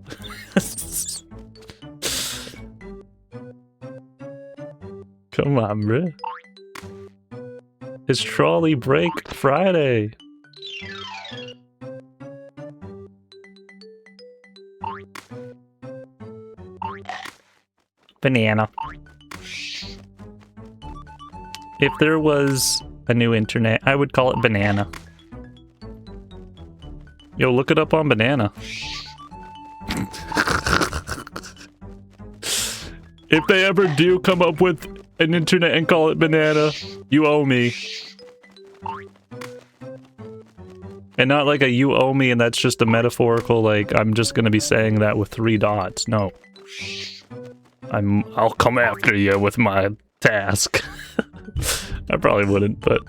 Come on, bruh. It's Trolley Break Friday. Banana. If there was a new internet, I would call it Banana. Yo, look it up on Banana. If they ever do come up with an internet and call it Banana, you owe me. And not like a "you owe me" and that's just a metaphorical, like, I'm just gonna be saying that with 3 dots. No. I'll come after you with my task. I probably wouldn't, but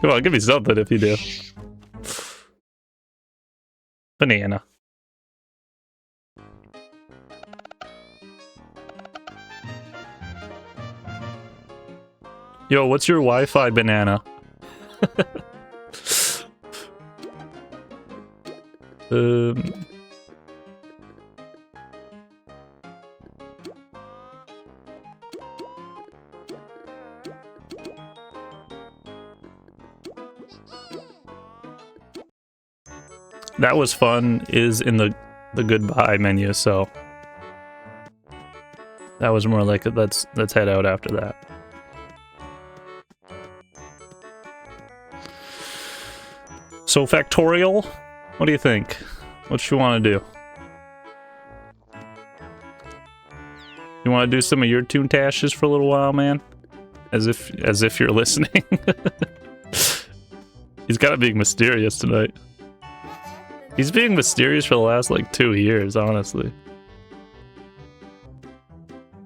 come on, give me something if you do. Banana. Yo, what's your Wi-Fi, Banana? That was fun is in the goodbye menu, so that was more like let's head out after that. So Factorial, what do you think? What you want to do? You want to do some of your Toontashes for a little while, man? As if you're listening. He's got to be mysterious tonight. He's being mysterious for the last, like, 2 years, honestly.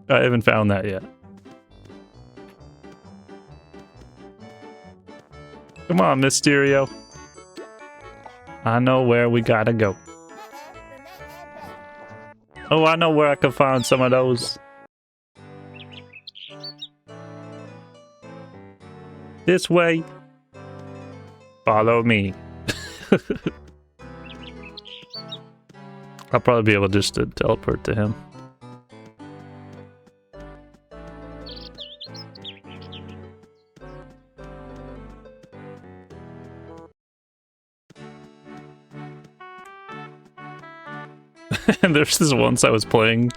I haven't found that yet. Come on, Mysterio. I know where we gotta go. Oh, I know where I can find some of those. This way. Follow me. I'll probably be able just to teleport to him. And there's this once I was playing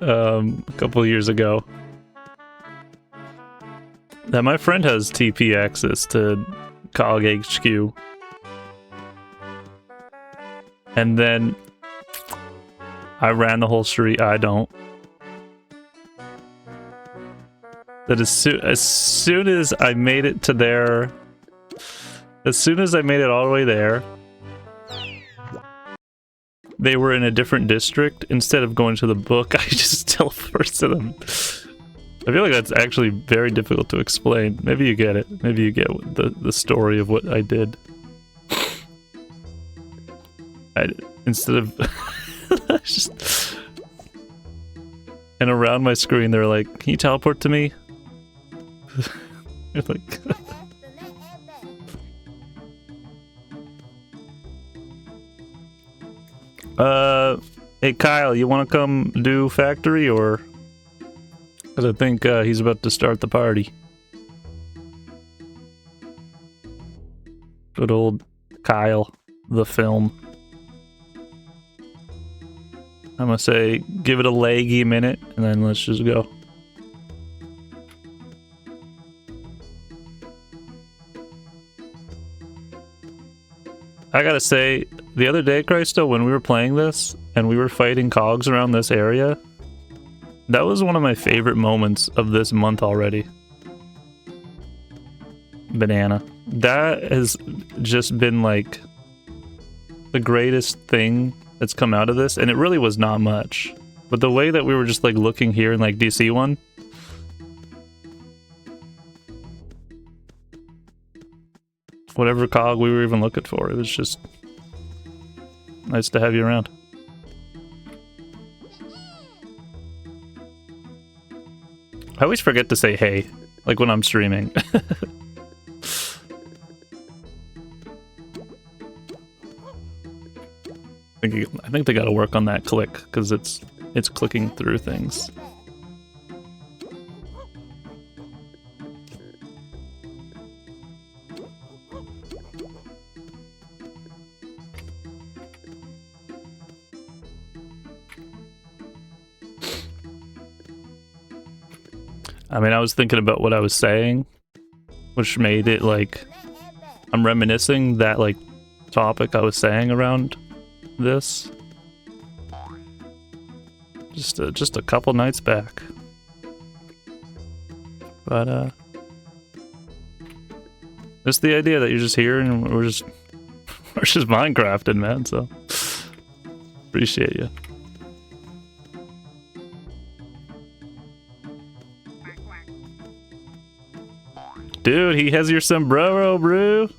a couple of years ago that my friend has TP access to Cog HQ. And then I ran the whole street. I don't. That as soon as I made it to there, as soon as I made it all the way there, they were in a different district. Instead of going to the book, I just teleported to them. I feel like that's actually very difficult to explain. Maybe you get it. Maybe you get the story of what I did. Instead of just, and around my screen they're like, "Can you teleport to me?" You're like, hey Kyle, you want to come do factory or? Because I think he's about to start the party. Good old Kyle, the film. I'm gonna say, give it a leggy minute, and then let's just go. I gotta say, the other day, Christo, when we were playing this and we were fighting cogs around this area, that was one of my favorite moments of this month already. Banana. That has just been like the greatest thing that's come out of this, and it really was not much. But the way that we were just like looking here in like DC one, whatever cog we were even looking for, it was just nice to have you around. I always forget to say hey, like when I'm streaming. I think they gotta work on that click, because it's clicking through things. I mean, I was thinking about what I was saying, which made it like I'm reminiscing that like topic I was saying around this just a couple nights back. But just the idea that you're just here and we're just Minecrafting, man, so appreciate you. Dude, he has your sombrero, bro.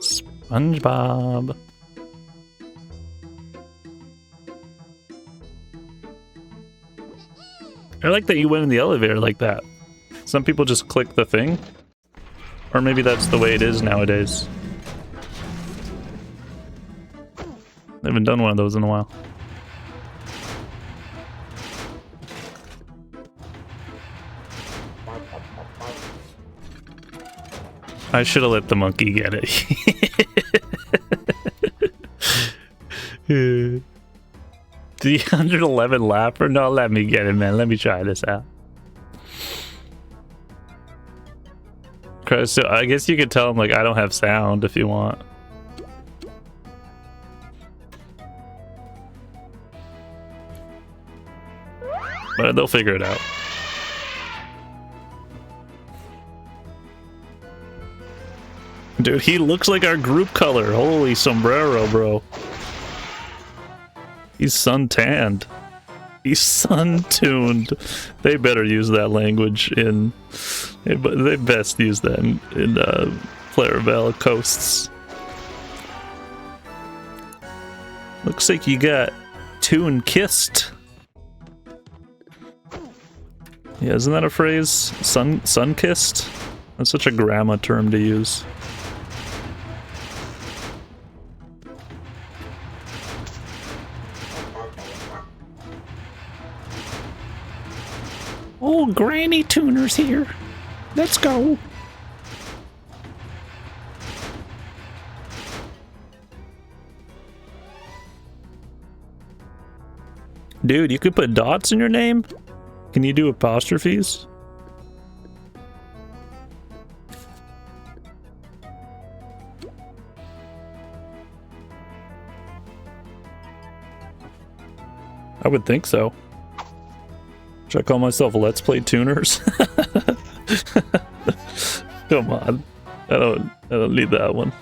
SpongeBob. I like that you went in the elevator like that. Some people just click the thing. Or maybe that's the way it is nowadays. I haven't done one of those in a while. I should have let the monkey get it. 311 lapper? No, let me get it, man. Let me try this out. So I guess you could tell them, like, I don't have sound if you want. But they'll figure it out. Dude, he looks like our group color. Holy sombrero, bro. He's sun-tanned. He's sun-tuned. They better use that language in... They best use that in Clarabelle Coasts. Looks like you got Toon-kissed. Yeah, isn't that a phrase? Sun-kissed? That's such a grandma term to use. Oh, Granny Toonerz here. Let's go. Dude, you could put dots in your name? Can you do apostrophes? I would think so. Should I call myself Let's Play Toonerz? Come on. I don't need that one.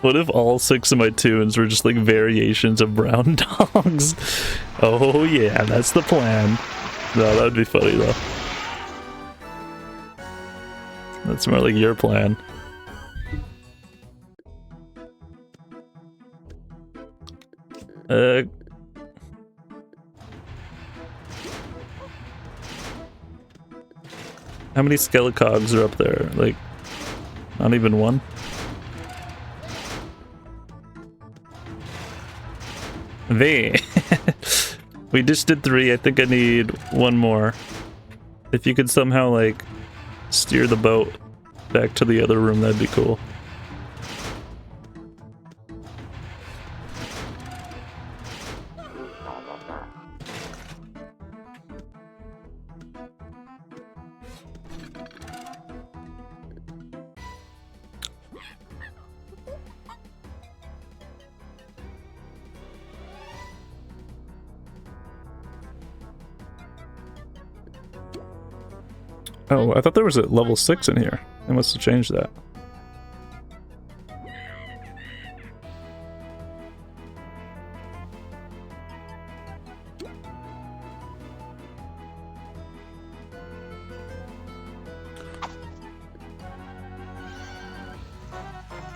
What if all 6 of my tunes were just like variations of brown dogs? Oh yeah, that's the plan. No, that would be funny though. That's more like your plan. How many skelecogs are up there? Like, not even one? We just did 3. I think I need 1 more. If you could somehow, like, steer the boat back to the other room, that'd be cool. Oh, I thought there was a level 6 in here. I must have changed that.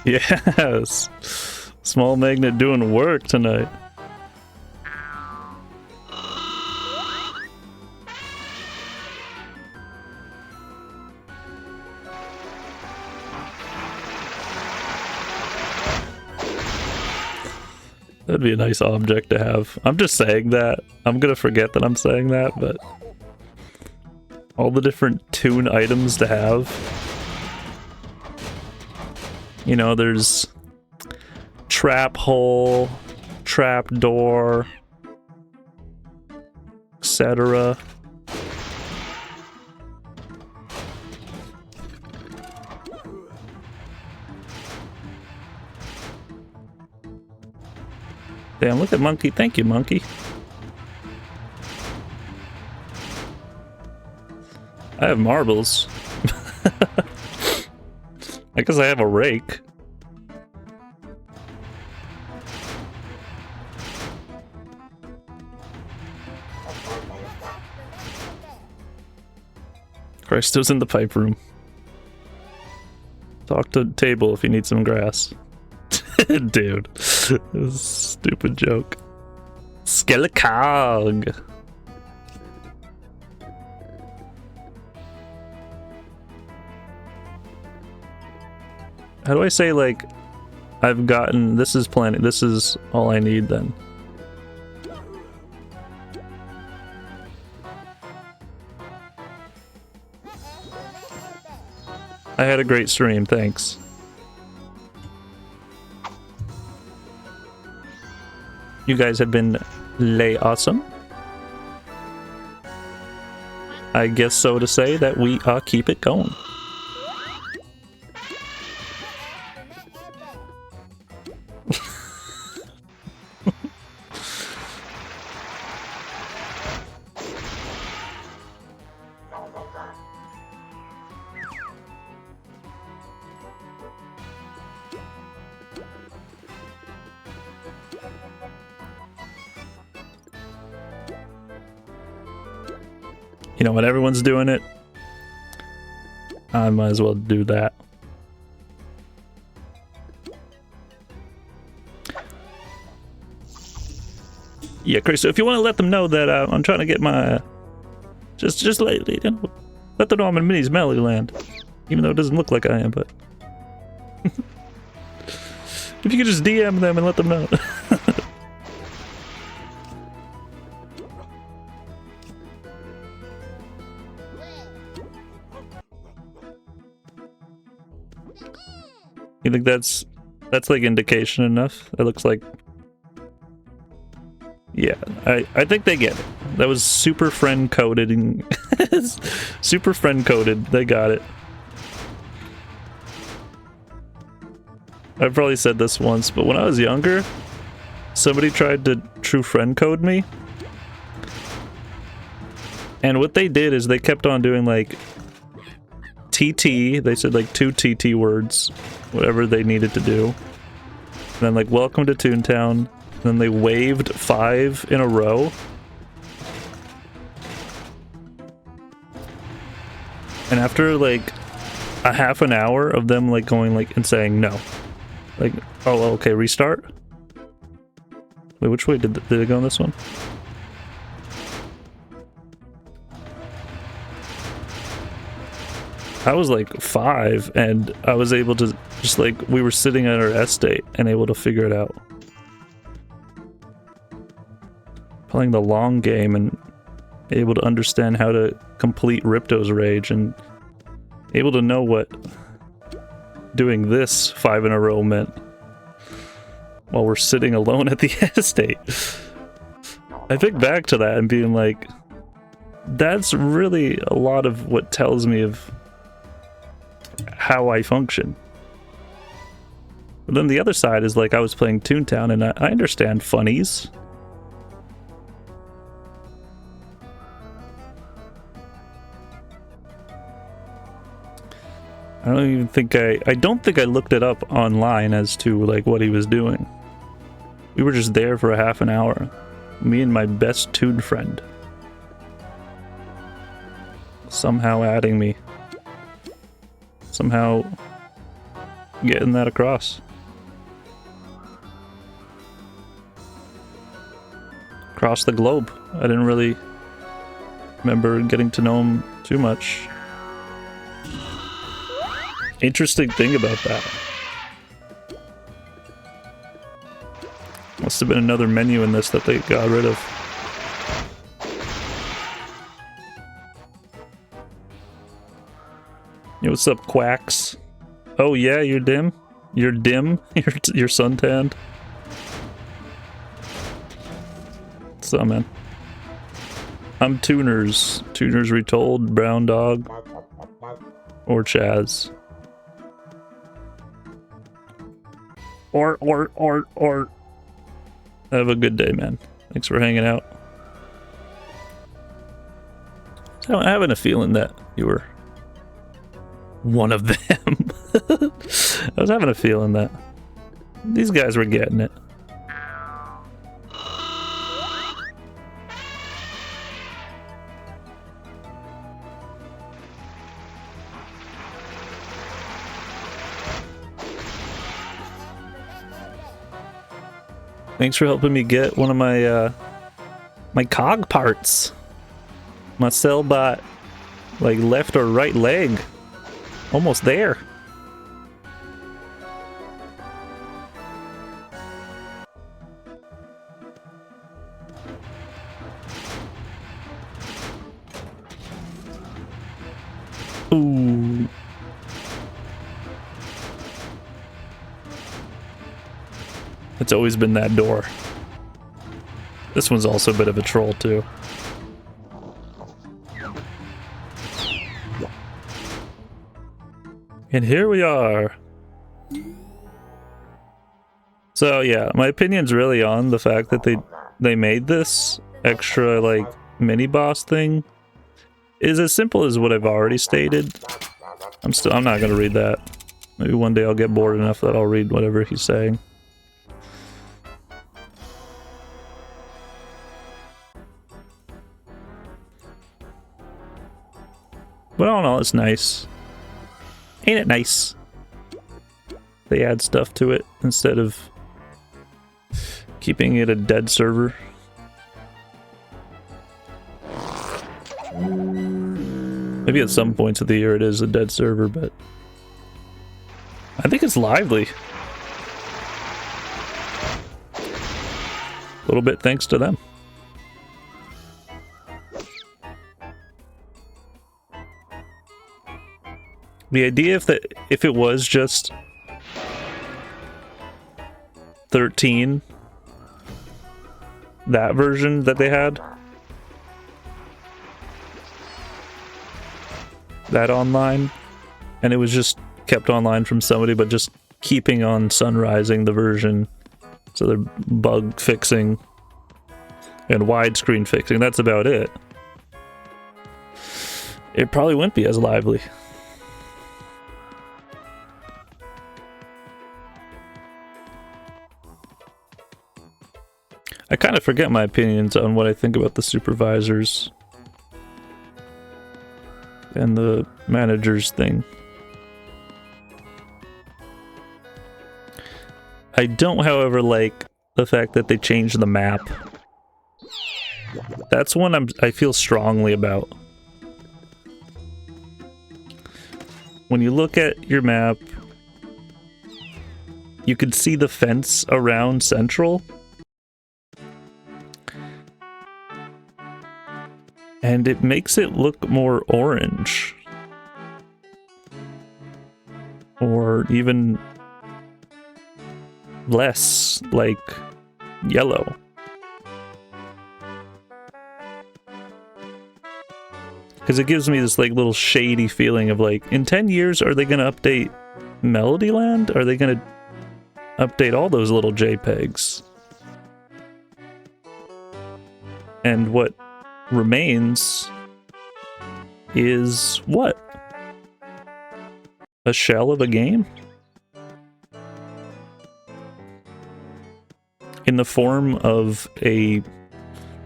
Yes! Small magnet doing work tonight. That'd be a nice object to have. I'm just saying that. I'm gonna forget that I'm saying that, but all the different Toon items to have. You know, there's trap hole, trap door, etc. Damn, look at Monkey. Thank you, Monkey. I have marbles. I guess I have a rake. Christo's in the pipe room. Talk to table if you need some grass. Dude, this is a stupid joke. Skelecog. How do I say, like, I've gotten, this is plenty, this is all I need then? I had a great stream, thanks. You guys have been lay awesome. I guess so to say that we keep it going. You know, when everyone's doing it, I might as well do that. Yeah, Chris, so if you want to let them know that I'm trying to get my... Just let, you know, let them know I'm in Minnie's Melody Land. Even though it doesn't look like I am, but... If you could just DM them and let them know. You think that's like indication enough? It looks like... Yeah, I think they get it. That was super friend coded and super friend coded. They got it. I've probably said this once, but when I was younger, somebody tried to true friend code me. And what they did is they kept on doing like TT, they said like 2 TT words, whatever they needed to do. And then like welcome to ToonTown. And then they waved 5 in a row. And after like a half an hour of them like going like and saying no. Like, oh okay, restart? Wait, which way did it go on this one? I was like 5 and I was able to just like, we were sitting at our estate and able to figure it out. Playing the long game and able to understand how to complete Ripto's rage and able to know what doing this 5 in a row meant while we're sitting alone at the estate. I think back to that and being like, that's really a lot of what tells me of how I function. But then the other side is like, I was playing ToonTown and I understand funnies. I don't even think I don't think I looked it up online as to like what he was doing. We were just there for a half an hour. Me and my best Toon friend. Somehow adding me. Somehow getting that across. Across the globe. I didn't really remember getting to know him too much. Interesting thing about that. Must have been another menu in this that they got rid of. Yo, what's up, Quacks? Oh yeah, you're dim? You're dim? You're suntanned? What's up, man? I'm Toonerz. Toonerz Retold, Brown Dog, or Chaz. Or. Have a good day, man. Thanks for hanging out. So I'm having a feeling that you were one of them. I was having a feeling that these guys were getting it. Thanks for helping me get one of my my cog parts. My Cellbot, like left or right leg. Almost there. Ooh. It's always been that door. This one's also a bit of a troll too. And here we are. So yeah, my opinion's really on the fact that they made this extra like mini boss thing is as simple as what I've already stated. I'm not gonna read that. Maybe one day I'll get bored enough that I'll read whatever he's saying. But all in all, it's nice. Ain't it nice? They add stuff to it instead of keeping it a dead server. Maybe at some points of the year it is a dead server, but I think it's lively. A little bit thanks to them. The idea if it was just 13, that version that they had, that online, and it was just kept online from somebody, but just keeping on sunrising the version, so they're bug fixing and widescreen fixing, that's about it. It probably wouldn't be as lively. I kind of forget my opinions on what I think about the supervisors and the managers thing. I don't, however, like the fact that they changed the map. That's one I feel strongly about. When you look at your map, you can see the fence around Central. And it makes it look more orange. Or even less like yellow. Because it gives me this like little shady feeling of like, in 10 years, are they going to update Melodyland? Are they going to update all those little JPEGs? And what remains is what? A shell of a game? In the form of a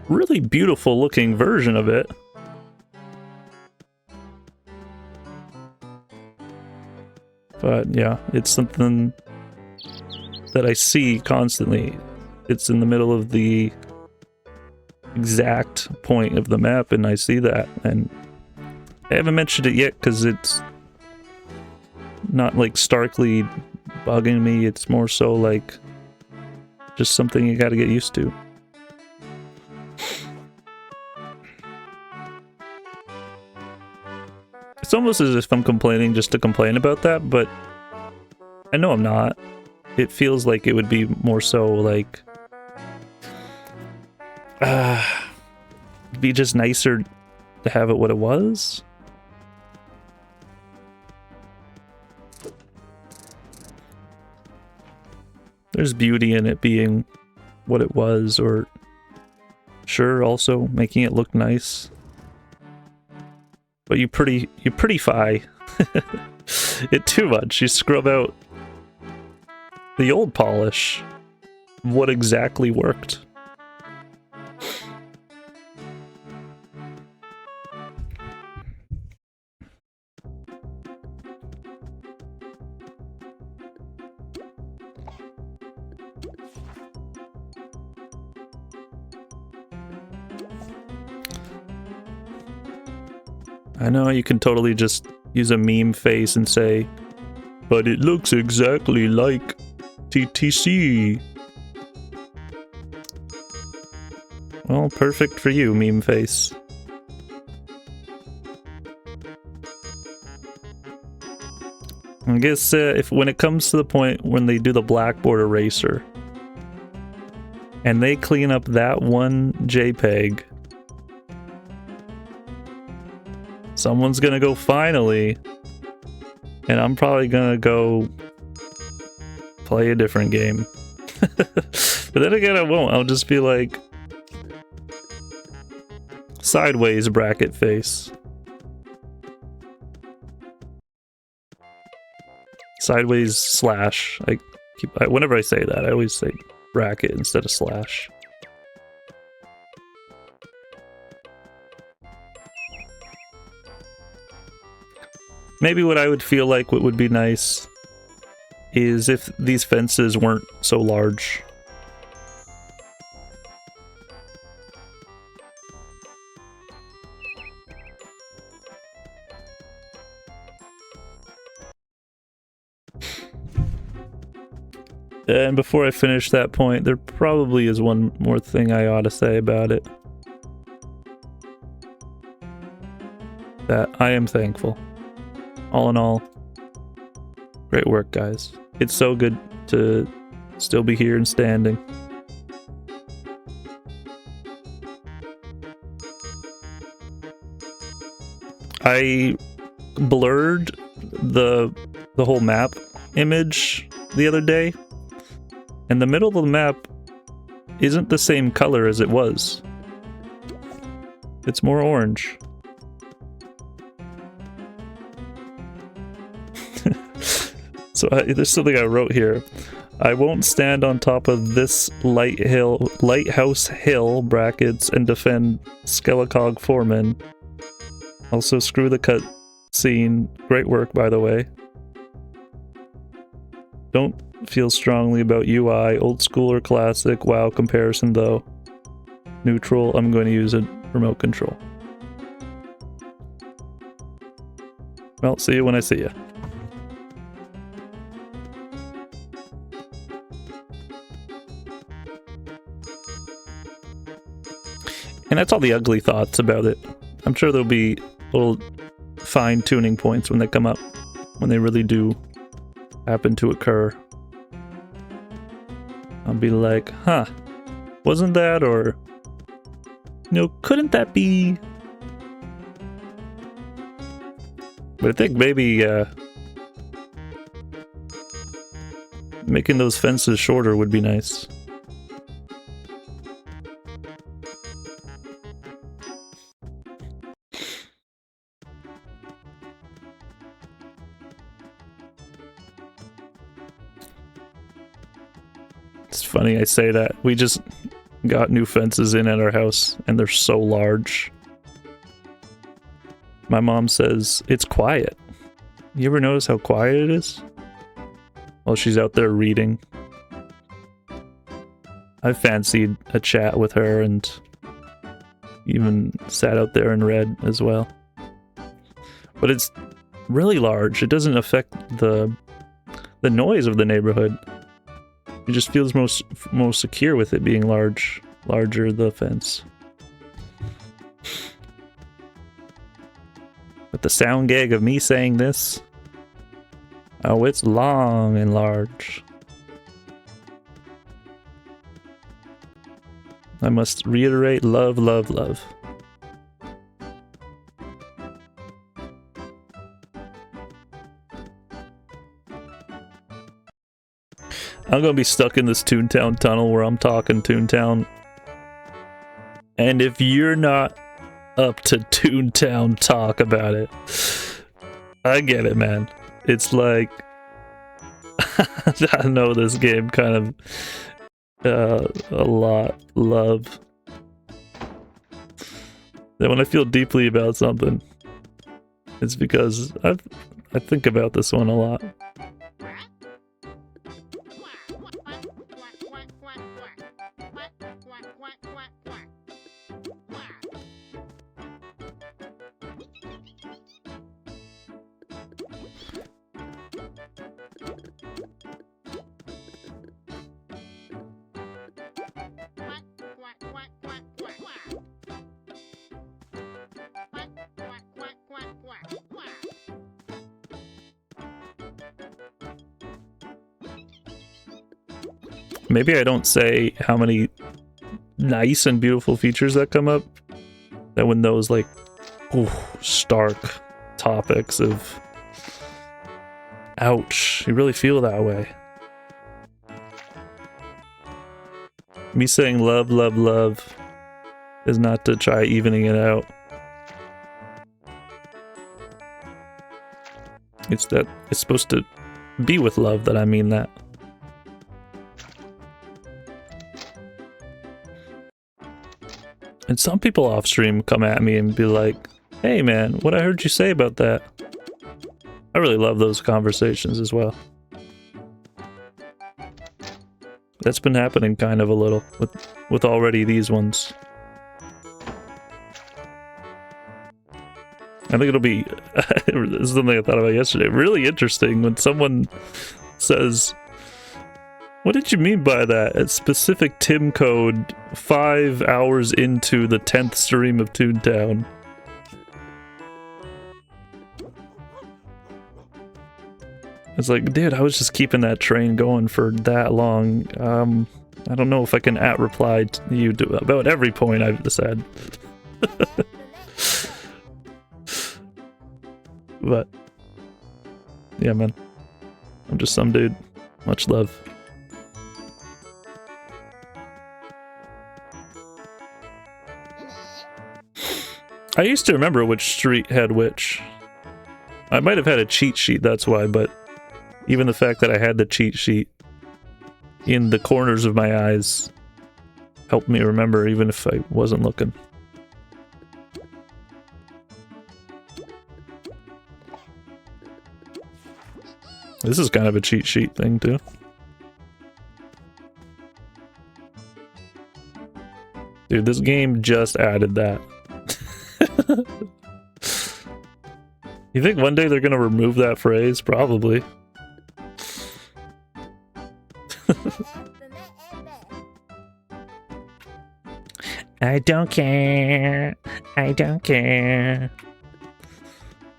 really beautiful looking version of it. But yeah, it's something that I see constantly. It's in the middle of the exact point of the map, and I see that. And I haven't mentioned it yet because it's not like starkly bugging me. It's more so like just something you gotta get used to. It's almost as if I'm complaining just to complain about that, but I know I'm not. It feels like it would be more so like be just nicer to have it what it was. There's beauty in it being what it was, or sure, also making it look nice. But you prettify it too much. You scrub out the old polish. What exactly worked? I know you can totally just use a meme face and say, but it looks exactly like TTC. Well, perfect for you, meme face. I guess when it comes to the point when they do the blackboard eraser and they clean up that one JPEG, someone's gonna go finally, and I'm probably gonna go play a different game. But then again, I won't. I'll just be like, sideways bracket face. Sideways slash. Whenever I say that, I always say bracket instead of slash. Maybe what I would feel like what would be nice is if these fences weren't so large. And before I finish that point, there probably is one more thing I ought to say about it. That I am thankful. All in all, great work, guys. It's so good to still be here and standing. I blurred the whole map image the other day, and the middle of the map isn't the same color as it was. It's more orange. So there's something I wrote here. I won't stand on top of this lighthouse hill brackets and defend Skelecog Foreman. Also, screw the cut scene. Great work, by the way. Don't feel strongly about UI. Old school or classic. WoW comparison, though. Neutral. I'm going to use a remote control. Well, see you when I see you. And that's all the ugly thoughts about it. I'm sure there'll be little fine-tuning points when they come up, when they really do happen to occur. I'll be like, huh, wasn't that, or, you know, couldn't that be? But I think maybe making those fences shorter would be nice. It's funny I say that. We just got new fences in at our house, and they're so large. My mom says, it's quiet. You ever notice how quiet it is? While she's out there reading. I fancied a chat with her and even sat out there and read as well. But it's really large. It doesn't affect the noise of the neighborhood. It just feels most secure with it being larger the fence. But the sound gag of me saying this, oh, it's long and large. I must reiterate, love, love, love. I'm gonna be stuck in this ToonTown tunnel where I'm talking ToonTown. And if you're not up to ToonTown talk about it, I get it, man. It's like, I know this game kind of a lot love. That when I feel deeply about something, it's because I think about this one a lot. Maybe I don't say how many nice and beautiful features that come up. That when those like, ooh, stark topics of ouch, you really feel that way. Me saying love, love, love is not to try evening it out. It's that it's supposed to be with love that I mean that. And some people off stream come at me and be like, hey man, what I heard you say about that. I really love those conversations as well. That's been happening kind of a little with already these ones. I think it'll be, this is something I thought about yesterday, really interesting when someone says, what did you mean by that? A specific Tim code 5 hours into the 10th stream of ToonTown. It's like, dude, I was just keeping that train going for that long. I don't know if I can reply to you about every point I've said. But, yeah, man. I'm just some dude. Much love. I used to remember which street had which. I might have had a cheat sheet, that's why, but even the fact that I had the cheat sheet in the corners of my eyes helped me remember, even if I wasn't looking. This is kind of a cheat sheet thing, too. Dude, this game just added that. You think one day they're gonna remove that phrase? Probably. I don't care. I don't care.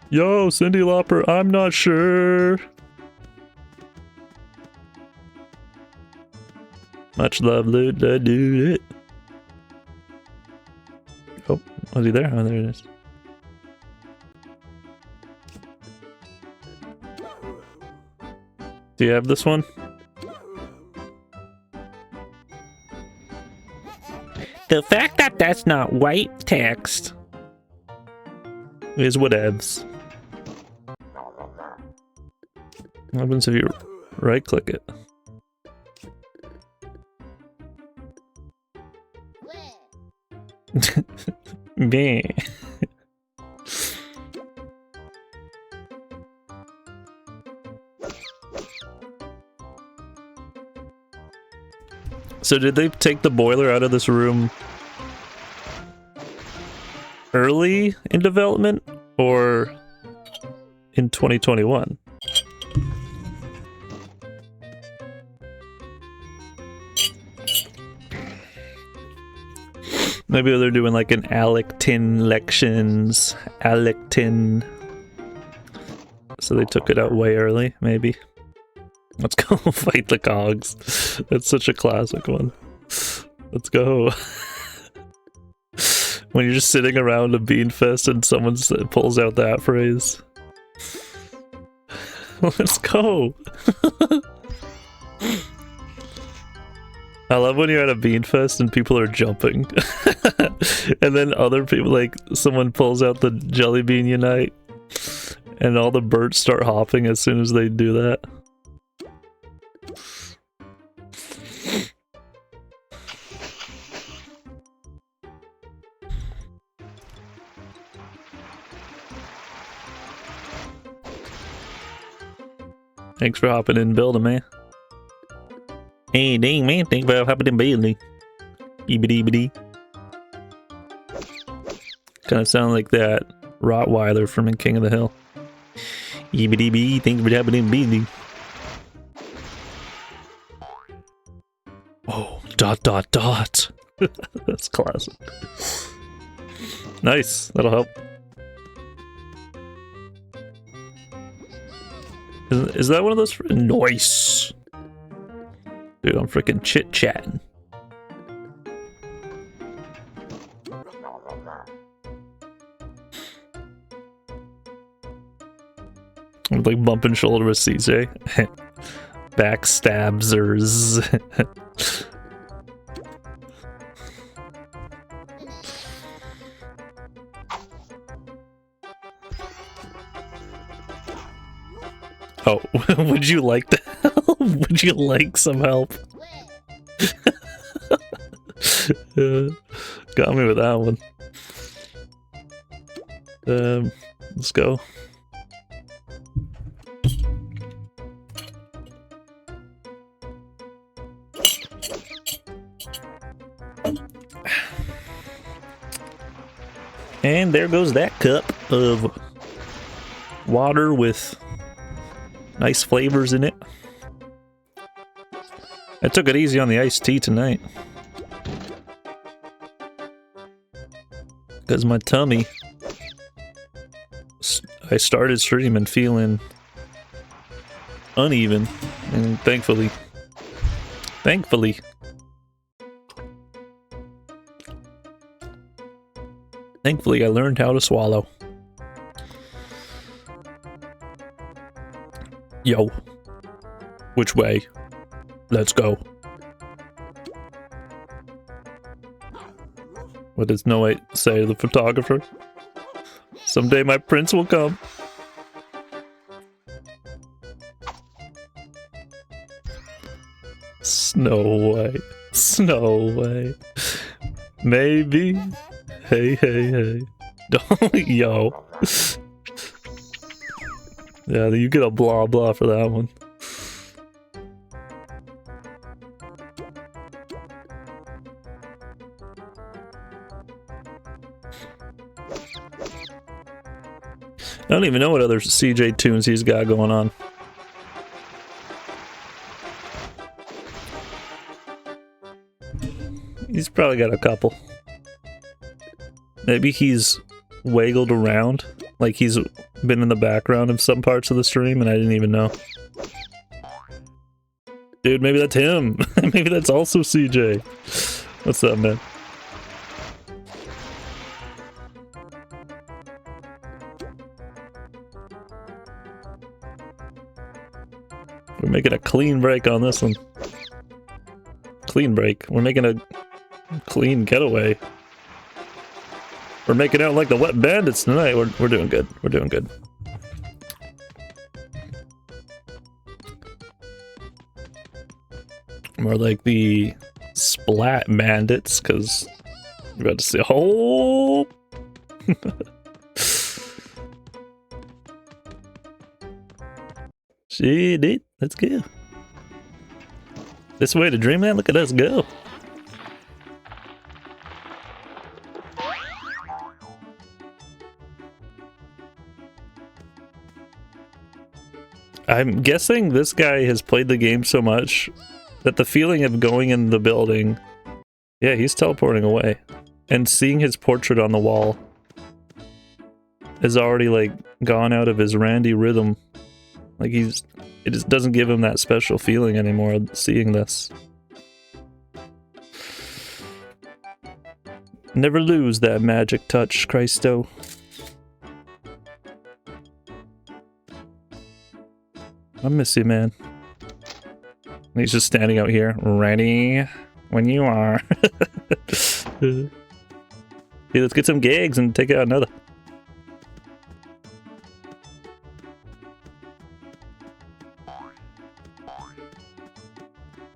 Yo, Cyndi Lauper, I'm not sure. Much love, dude. It. Oh, was he there? Oh, there it is. Do you have this one? The fact that that's not white text is whatevs. What happens if you right click it? Meh. So did they take the boiler out of this room early in development or in 2021? Maybe they're doing like an Alectin lections, Alectin. So they took it out way early, maybe. Let's go fight the cogs. That's such a classic one. Let's go. When you're just sitting around a bean fest and someone pulls out that phrase. Let's go. I love when you're at a bean fest and people are jumping. And then other people, like someone pulls out the jelly bean unite and all the birds start hopping as soon as they do that. Thanks for hopping in and building, man. Hey, dang, man. Thanks for hopping in and building. Eebity. Kind of sound like that Rottweiler from King of the Hill. Eebity, thanks for hopping in and building. Oh, ... That's classic. Nice. That'll help. Is that one of those? Nice. Dude, I'm freaking chit-chatting. I'm like bumping shoulder with CJ. Backstabbers. Oh, would you like to help? Would you like some help? Got me with that one. Let's go. And there goes that cup of water with nice flavors in it. I took it easy on the iced tea tonight. Because my tummy... I started streaming feeling uneven. And thankfully... Thankfully I learned how to swallow. Yo. Which way? Let's go. What does No White say to the photographer? Someday my prince will come. Snow White. Snow White. Maybe. Hey. Don't, yo. Yeah, you get a blah blah for that one. I don't even know what other CJ tunes he's got going on. He's probably got a couple. Maybe he's waggled around, like he's been in the background of some parts of the stream and I didn't even know. Dude, maybe that's him. Maybe that's also CJ. What's up, man? We're making a clean break on this one. Clean break. We're making a clean getaway. We're making out like the wet bandits tonight. We're doing good. We're doing good. More like the splat bandits, because you're about to see. Oh! Shit, dude. Let's go. This way to Dreamland. Look at us go. I'm guessing this guy has played the game so much that the feeling of going in the building, yeah, he's teleporting away, and seeing his portrait on the wall is already like gone out of his Randy rhythm. Like it just doesn't give him that special feeling anymore seeing this. Never lose that magic touch, Christo. I miss you, man. He's just standing out here, ready when you are. Hey, let's get some gigs and take out another.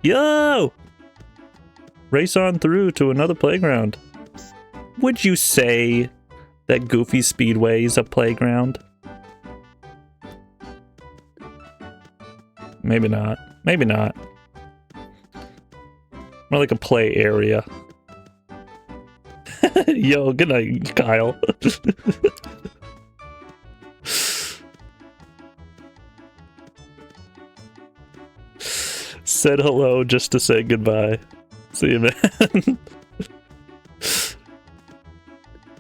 Yo! Race on through to another playground. Would you say that Goofy Speedway is a playground? Maybe not. Maybe not. More like a play area. Yo, good night, Kyle. Said hello just to say goodbye. See you, man.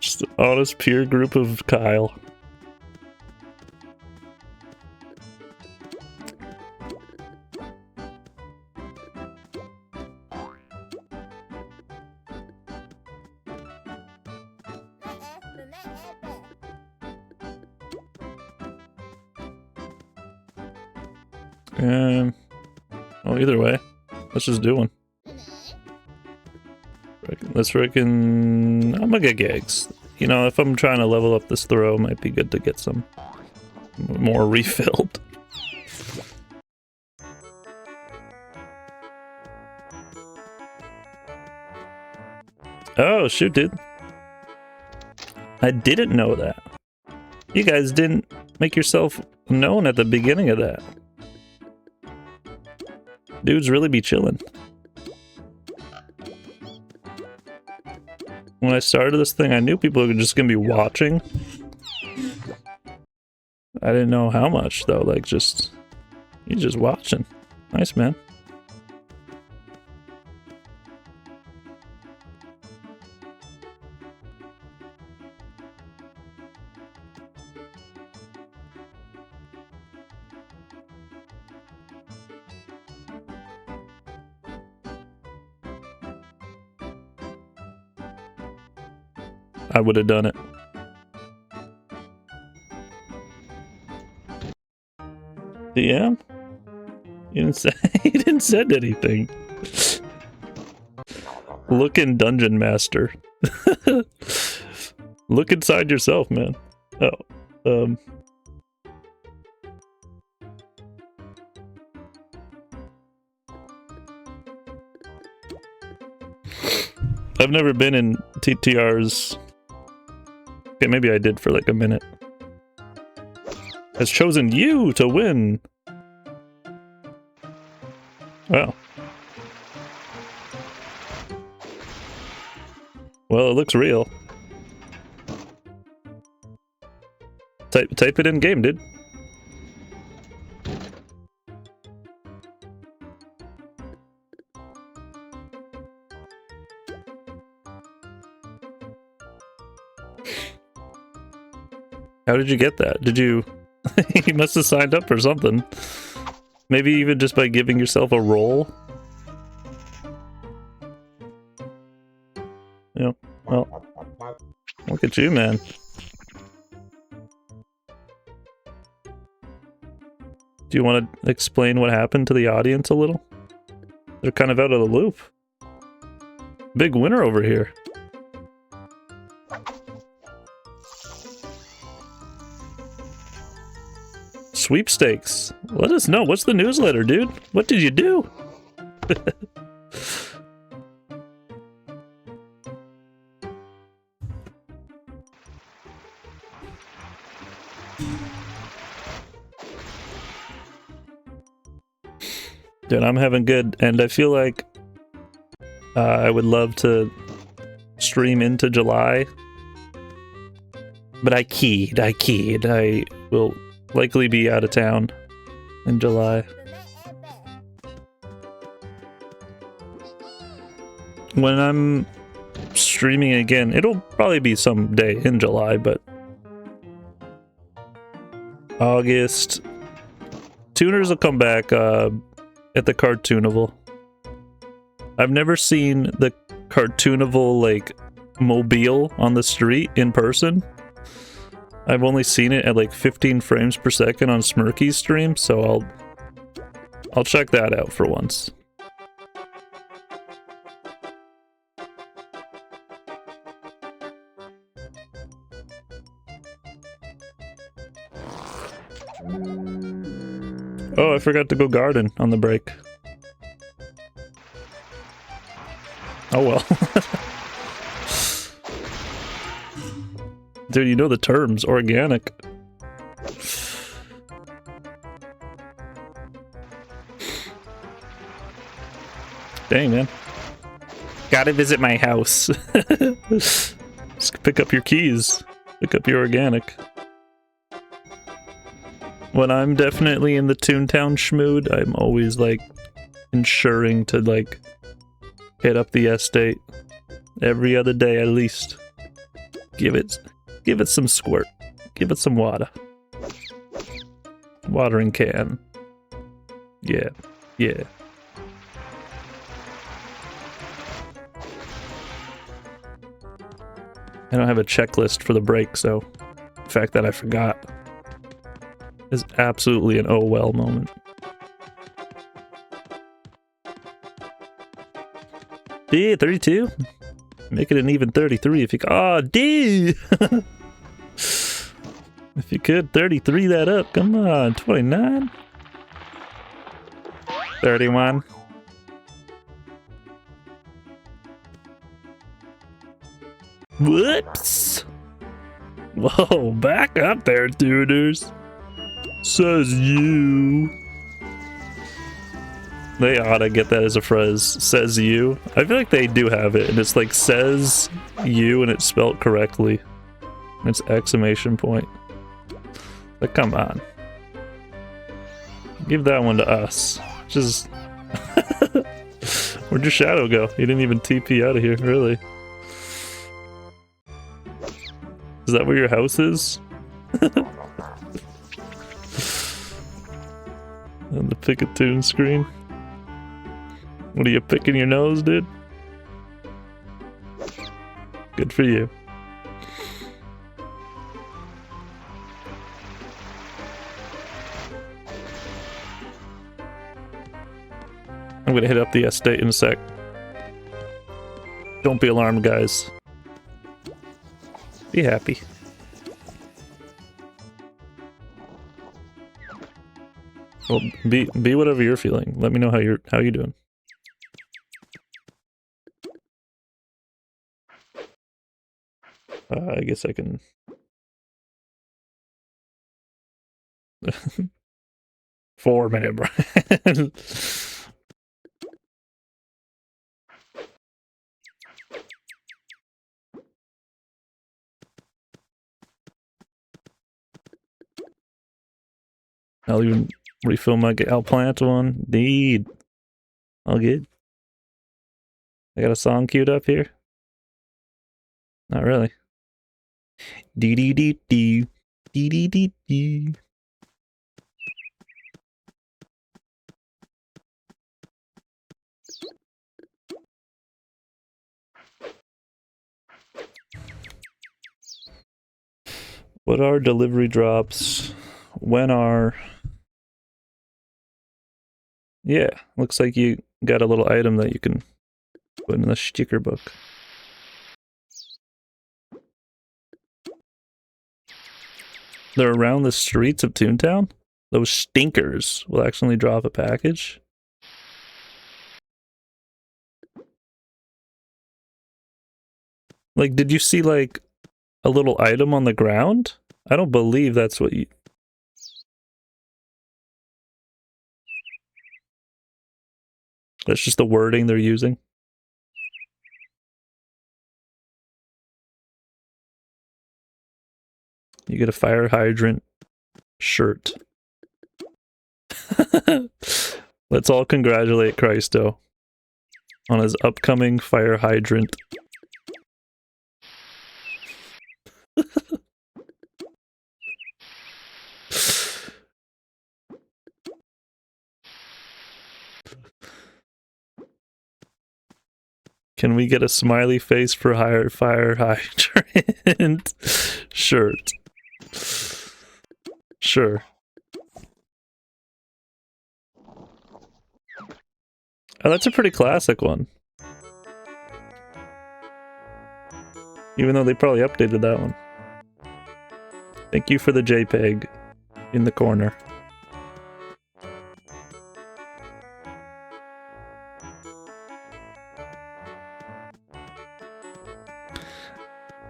Just an honest, pure group of Kyle. Well, either way, let's just do one. Let's reckon I'm gonna get gigs. You know, if I'm trying to level up this throw, it might be good to get some more refilled. Oh, shoot, dude. I didn't know that. You guys didn't make yourself known at the beginning of that. Dudes really be chilling. When I started this thing, I knew people were just gonna be watching. I didn't know how much though, like you're just watching. Nice, man. I would have done it. Yeah? You didn't say you didn't said anything. Look in Dungeon Master. Look inside yourself, man. Oh. I've never been in TTR's. Okay, maybe I did for like a minute. Has chosen you to win. Wow. Well, it looks real. Type it in game, dude. How did you get that? Did you... You must have signed up or something. Maybe even just by giving yourself a role? Yeah, well... Look at you, man. Do you want to explain what happened to the audience a little? They're kind of out of the loop. Big winner over here. Sweepstakes. Let us know. What's the newsletter, dude? What did you do? Dude, I'm having good, and I feel like I would love to stream into July. But I keyed. I will likely be out of town in July. When I'm streaming again, it'll probably be some day in July, but August. Toonerz will come back at the Cartoonival. I've never seen the Cartoonival, like, mobile on the street in person. I've only seen it at like 15 frames per second on Smirky's stream, so I'll check that out for once. Oh, I forgot to go garden on the break. Oh well. Dude, you know the terms. Organic. Dang, man. Gotta visit my house. Just pick up your keys. Pick up your organic. When I'm definitely in the ToonTown schmood, I'm always, like, ensuring to, like, hit up the estate every other day at least. Give it some squirt. Give it some water. Watering can. Yeah. Yeah. I don't have a checklist for the break, so the fact that I forgot is absolutely an oh well moment. Yeah, 32? Make it an even 33 if you can. Oh, dude! If you could 33 that up, come on. 29? 31? Whoops! Whoa, back up there, Toonerz. Says you. They ought to get that as a phrase. Says you. I feel like they do have it, and it's like says you, and it's spelled correctly. It's exclamation point. But come on. Give that one to us. Just. Where'd your shadow go? He didn't even TP out of here, really. Is that where your house is? On the pick-a-tune screen. What are you picking your nose, dude? Good for you. I'm gonna hit up the estate in a sec. Don't be alarmed, guys. Be happy. Well, be whatever you're feeling. Let me know how you doing. I guess I can. 4-minute Brian. I'll even refill my I'll plant one. Indeed. All good. I got a song queued up here. Not really. Dee dee dee dee. Dee dee dee dee. What are delivery drops? When are... Yeah, looks like you got a little item that you can put in the sticker book. They're around the streets of ToonTown? Those stinkers will actually drop a package? Like, did you see, like, a little item on the ground? I don't believe that's what you... That's just the wording they're using. You get a fire hydrant shirt. Let's all congratulate Christo on his upcoming fire hydrant. Can we get a smiley face for fire hydrant shirt? Sure. Oh, that's a pretty classic one. Even though they probably updated that one. Thank you for the JPEG in the corner.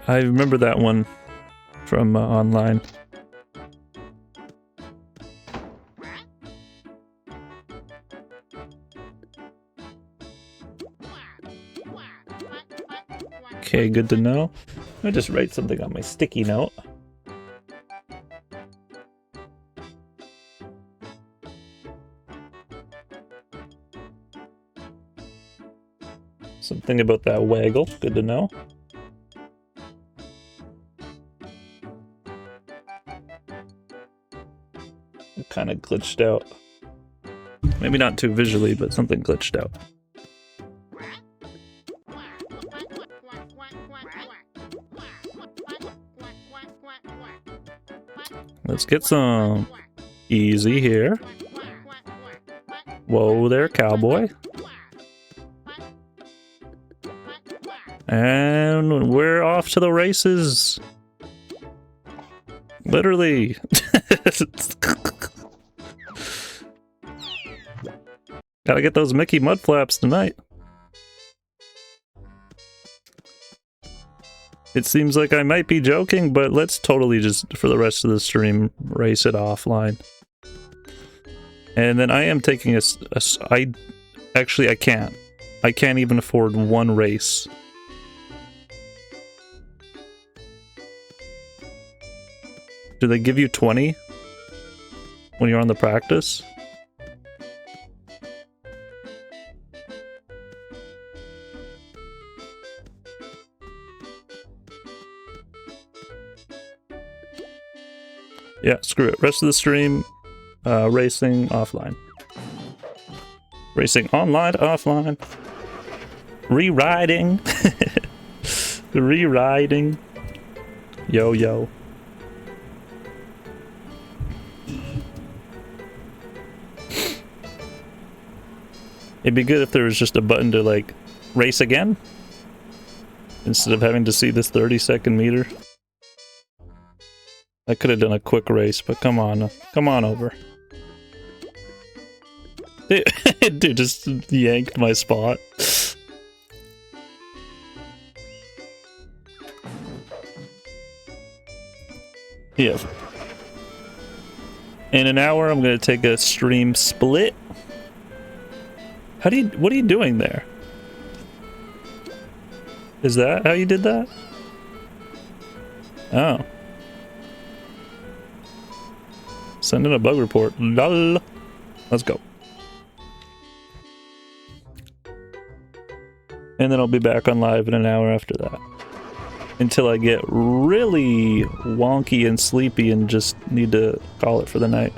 I remember that one from online. Okay, good to know. I'll just write something on my sticky note. Something about that waggle, good to know. It kind of glitched out. Maybe not too visually, but something glitched out. Let's get some easy here. Whoa there, cowboy. And we're off to the races. Literally. Gotta get those Mickey mud flaps tonight. It seems like I might be joking, but let's totally just, for the rest of the stream, race it offline. And then I am taking actually, I can't. I can't even afford one race. Do they give you 20 when you're on the practice? Yeah, screw it. Rest of the stream, racing offline. Racing online, offline. Rewriting. Rewriting. Yo, yo. It'd be good if there was just a button to, like, race again. Instead of having to see this 30-second meter. I could have done a quick race, but come on over. Dude just yanked my spot. Yeah. In an hour, I'm gonna take a stream split. What are you doing there? Is that how you did that? Oh. Send in a bug report. Lol. Let's go. And then I'll be back on live in an hour after that. until I get really wonky and sleepy and just need to call it for the night.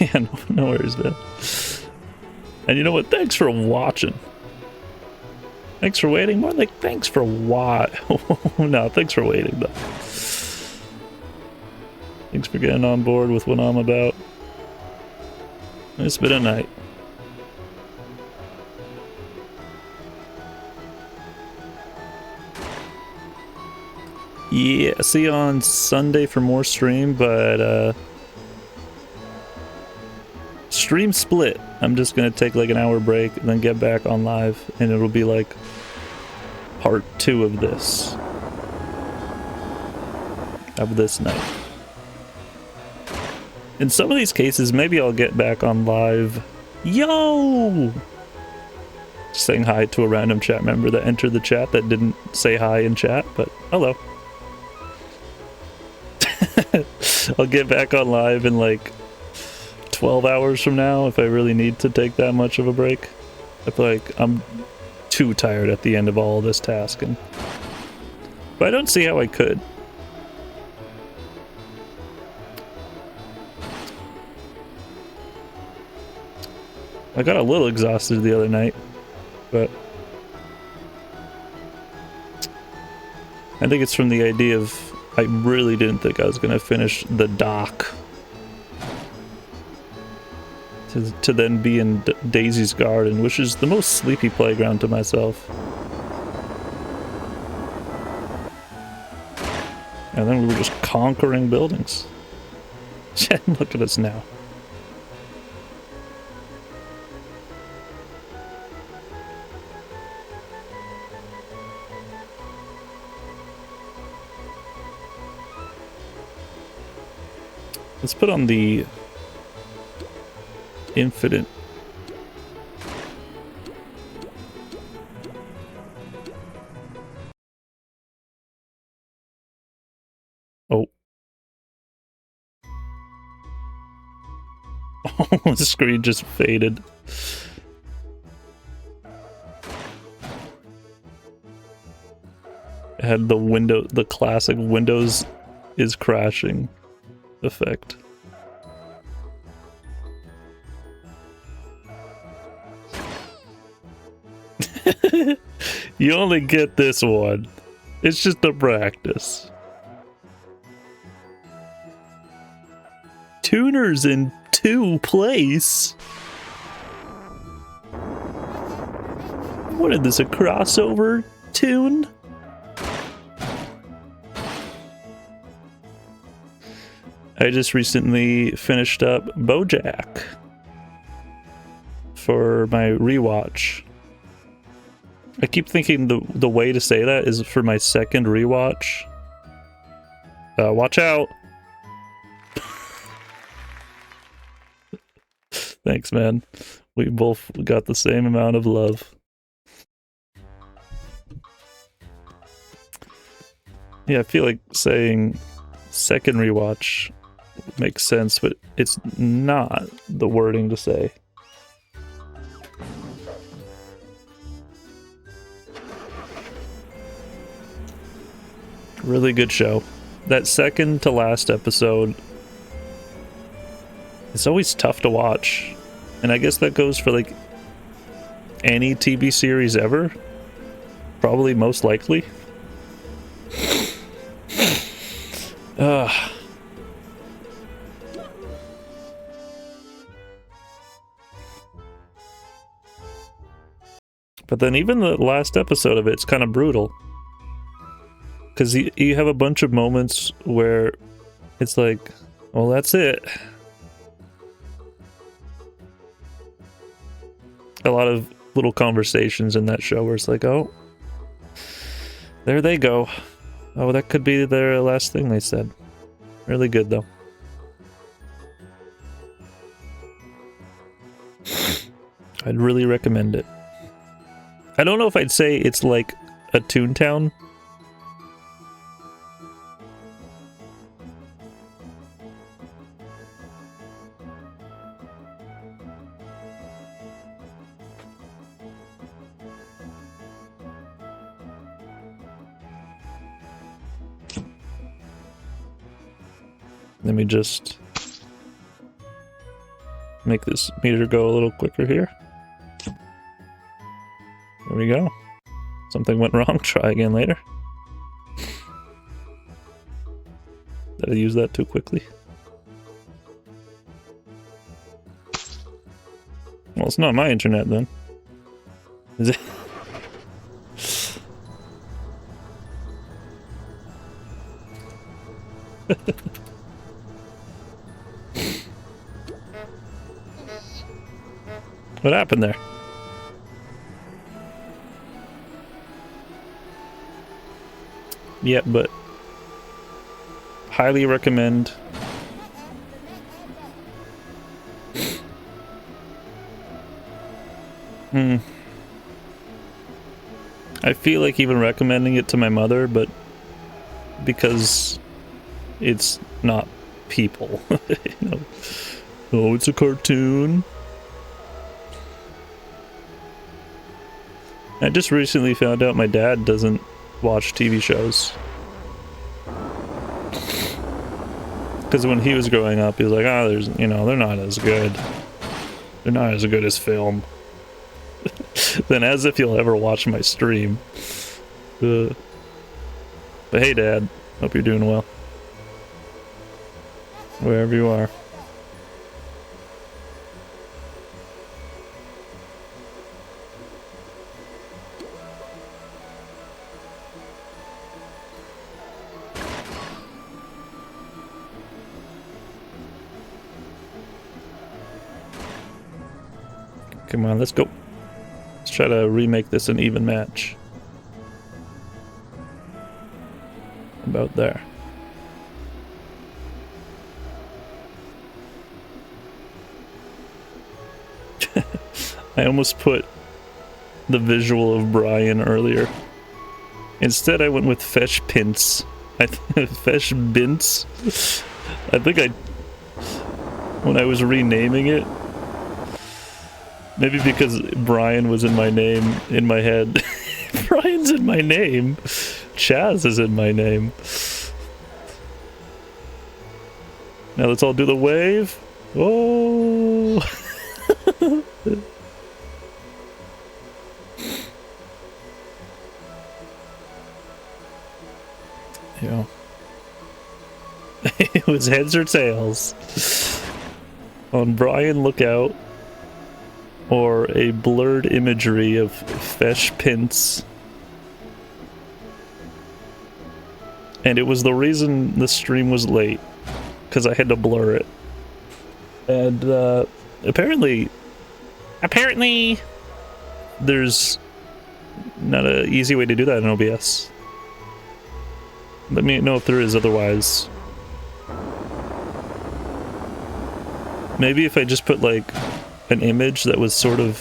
Yeah, no worries, man. And you know what? Thanks for watching. Thanks for waiting. More like thanks for what? No, thanks for waiting, though. Thanks for getting on board with what I'm about. It's been a night. Yeah, see you on Sunday for more stream, but stream split. I'm just gonna take like an hour break and then get back on live, and it'll be like part 2 of this night. In some of these cases, maybe I'll get back on live. Yo! Saying hi to a random chat member that entered the chat that didn't say hi in chat, but hello. I'll get back on live in like 12 hours from now if I really need to take that much of a break. I feel like I'm too tired at the end of all this tasking. But I don't see how I could. I got a little exhausted the other night, but I think it's from the idea of I really didn't think I was going to finish the dock to then be in Daisy's garden, which is the most sleepy playground to myself. And then we were just conquering buildings. Look at us now. Let's put on the infinite. Oh. Oh, the screen just faded. It had the classic Windows is crashing effect. You only get this one. It's just a practice. Toonerz in 2 place. What is this, a crossover tune? I just recently finished up BoJack for my rewatch. I keep thinking the way to say that is for my second rewatch. Watch out! Thanks, man. We both got the same amount of love. Yeah, I feel like saying second rewatch makes sense, but it's not the wording to say. Really good show. That second to last episode, it's always tough to watch. And I guess that goes for like any TV series ever. Probably most likely. But then even the last episode of it's kind of brutal. Because you have a bunch of moments where it's like, well, that's it. A lot of little conversations in that show where it's like, oh, there they go. Oh, that could be their last thing they said. Really good, though. I'd really recommend it. I don't know if I'd say it's like a ToonTown. Let me just make this meter go a little quicker here. There we go. Something went wrong. Try again later. Did I use that too quickly? Well, it's not my internet then. Is it? What happened there? Yeah, but highly recommend. I feel like even recommending it to my mother, but because it's not people, you know. Oh, it's a cartoon. I just recently found out my dad doesn't watch TV shows. Because when he was growing up, he was like, oh, there's, you know, they're not as good. They're not as good as film. Then as if you'll ever watch my stream. But hey, Dad. Hope you're doing well. Wherever you are. Come on, let's go. Let's try to remake this an even match. About there. I almost put the visual of Brian earlier. Instead, I went with Fesh Pints. Fesh Bints. I think when I was renaming it, maybe because Brian was in my name, in my head. Brian's in my name. Chaz is in my name. Now let's all do the wave. Oh. Yeah. It was heads or tails. On Brian Lookout, or a blurred imagery of Fesh Pints. And it was the reason the stream was late, because I had to blur it. And apparently there's not an easy way to do that in OBS. Let me know if there is otherwise. Maybe if I just put like an image that was sort of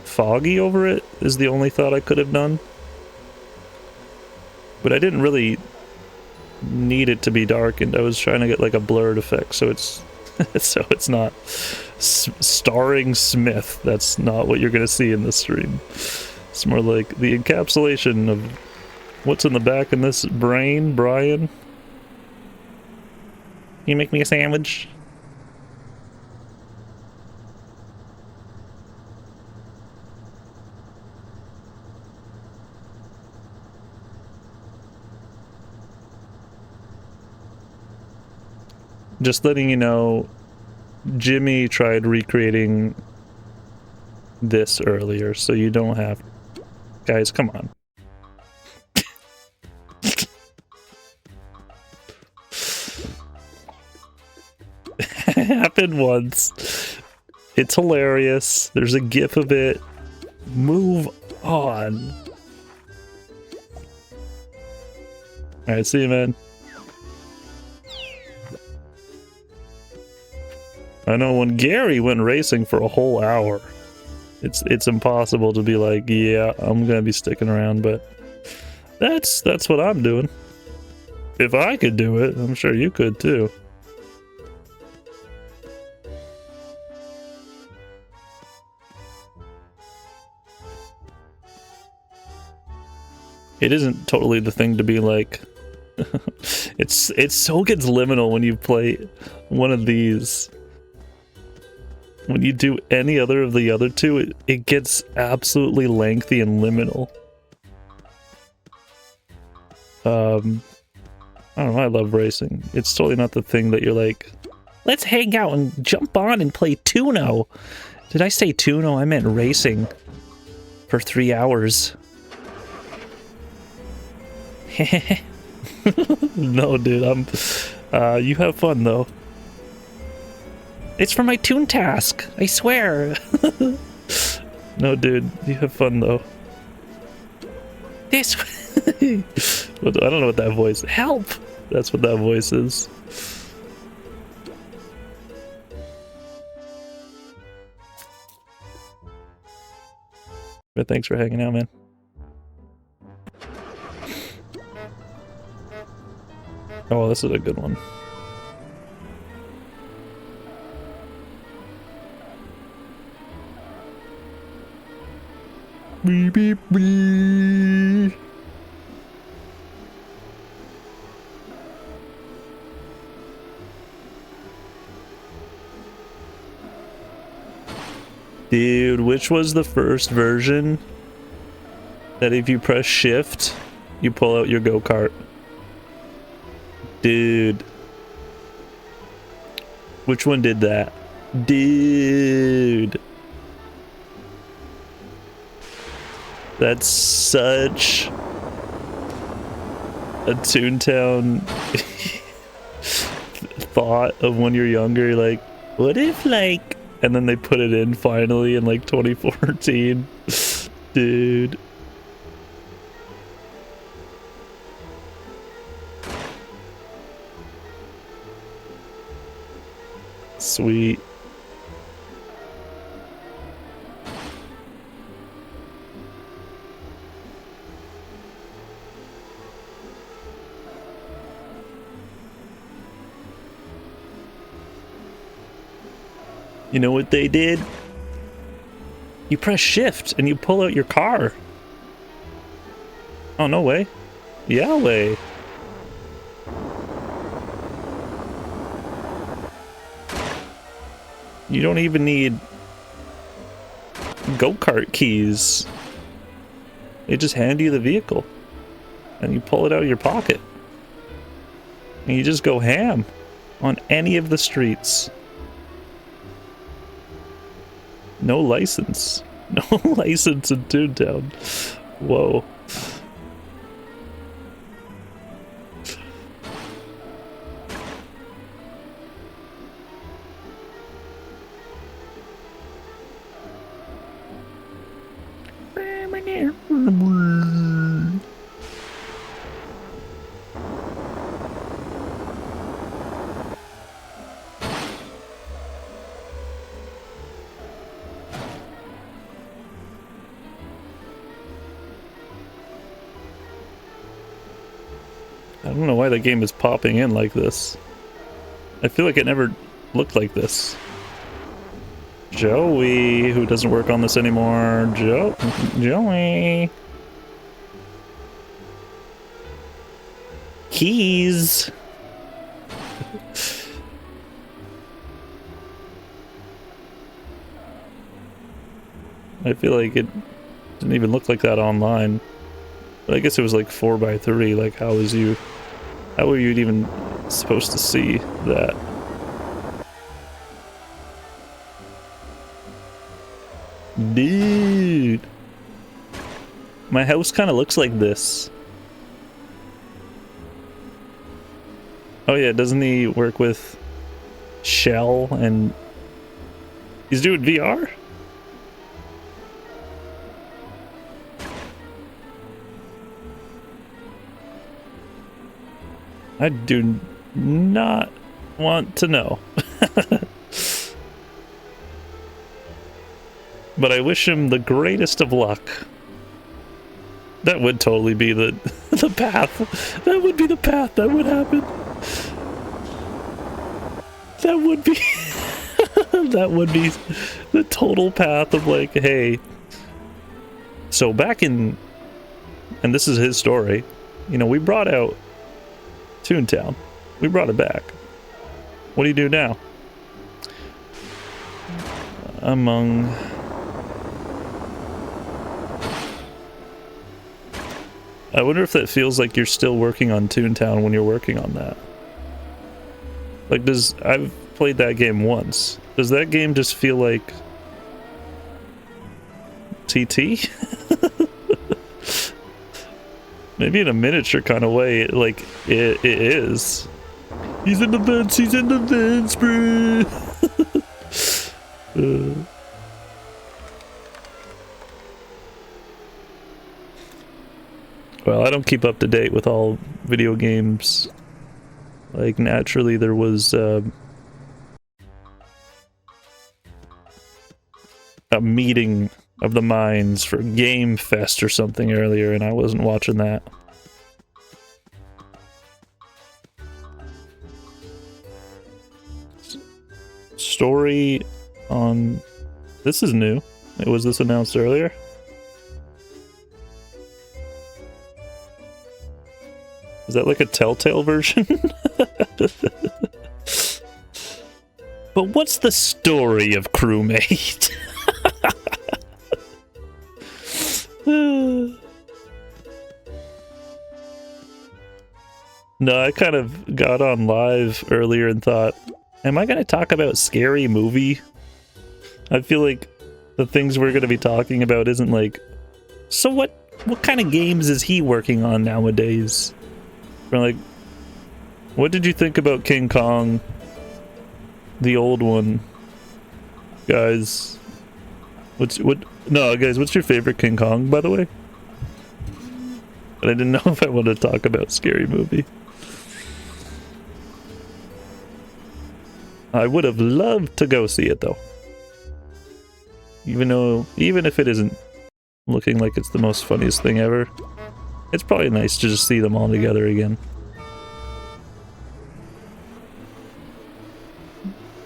foggy over it is the only thought I could have done. But I didn't really need it to be darkened. I was trying to get like a blurred effect, so it's so it's not starring Smith. That's not what you're gonna see in this stream. It's more like the encapsulation of what's in the back in this brain. Brian, can you make me a sandwich? Just letting you know, Jimmy tried recreating this earlier, so you don't have... Guys, come on. Happened once. It's hilarious. There's a gif of it. Move on. Alright, see you, man. I know when Gary went racing for a whole hour, it's impossible to be like, yeah, I'm gonna be sticking around, but that's what I'm doing. If I could do it, I'm sure you could too. It isn't totally the thing to be like, It so gets liminal when you play one of these. When you do any other of the other two, it gets absolutely lengthy and liminal. I don't know, I love racing. It's totally not the thing that you're like, let's hang out and jump on and play Tuno. Did I say Tuno? I meant racing for 3 hours. No, dude, you have fun, though. It's for my toon task, I swear. No, dude, you have fun, though. This... I don't know what that voice... Help! That's what that voice is. But thanks for hanging out, man. Oh, this is a good one. Beep, beep, beep. Dude, which was the first version that if you press shift, you pull out your go-kart? Dude. Which one did that? Dude. That's such a ToonTown thought of when you're younger, like, what if, like... And then they put it in finally in, like, 2014. Dude. Sweet. You know what they did? You press shift and you pull out your car. Oh, no way. Yeah, way. You don't even need go-kart keys. They just hand you the vehicle and you pull it out of your pocket. And you just go ham on any of the streets. No license. No license in ToonTown. Whoa. I don't know why the game is popping in like this. I feel like it never looked like this. Joey, who doesn't work on this anymore. Joey. Keys. I feel like it didn't even look like that online. But I guess it was like 4x3. Like, how were you even supposed to see that? Dude. My house kind of looks like this. Oh yeah, doesn't he work with Shell and... He's doing VR? I do not want to know. But I wish him the greatest of luck. That would totally be the path. That would be the path that would happen. That would be that would be the total path of like, hey. So back in, and this is his story, you know, we brought out ToonTown. We brought it back. What do you do now? Among... I wonder if that feels like you're still working on ToonTown when you're working on that. Like, I've played that game once. Does that game just feel like TT? Maybe in a miniature kind of way, like, it is. He's in the vents, bro! Well, I don't keep up to date with all video games. Like, naturally, there was a meeting of the minds for Game Fest or something earlier, and I wasn't watching that. Story on... This is new. Was this announced earlier? Is that like a Telltale version? But what's the story of Crewmate? No, I kind of got on live earlier and thought, am I going to talk about Scary Movie? I feel like the things we're going to be talking about isn't like, so what kind of games is he working on nowadays? We're like, what did you think about King Kong? The old one. Guys. No, guys, what's your favorite King Kong, by the way? But I didn't know if I wanted to talk about Scary Movie. I would have loved to go see it, though. Even if it isn't looking like it's the most funniest thing ever, it's probably nice to just see them all together again.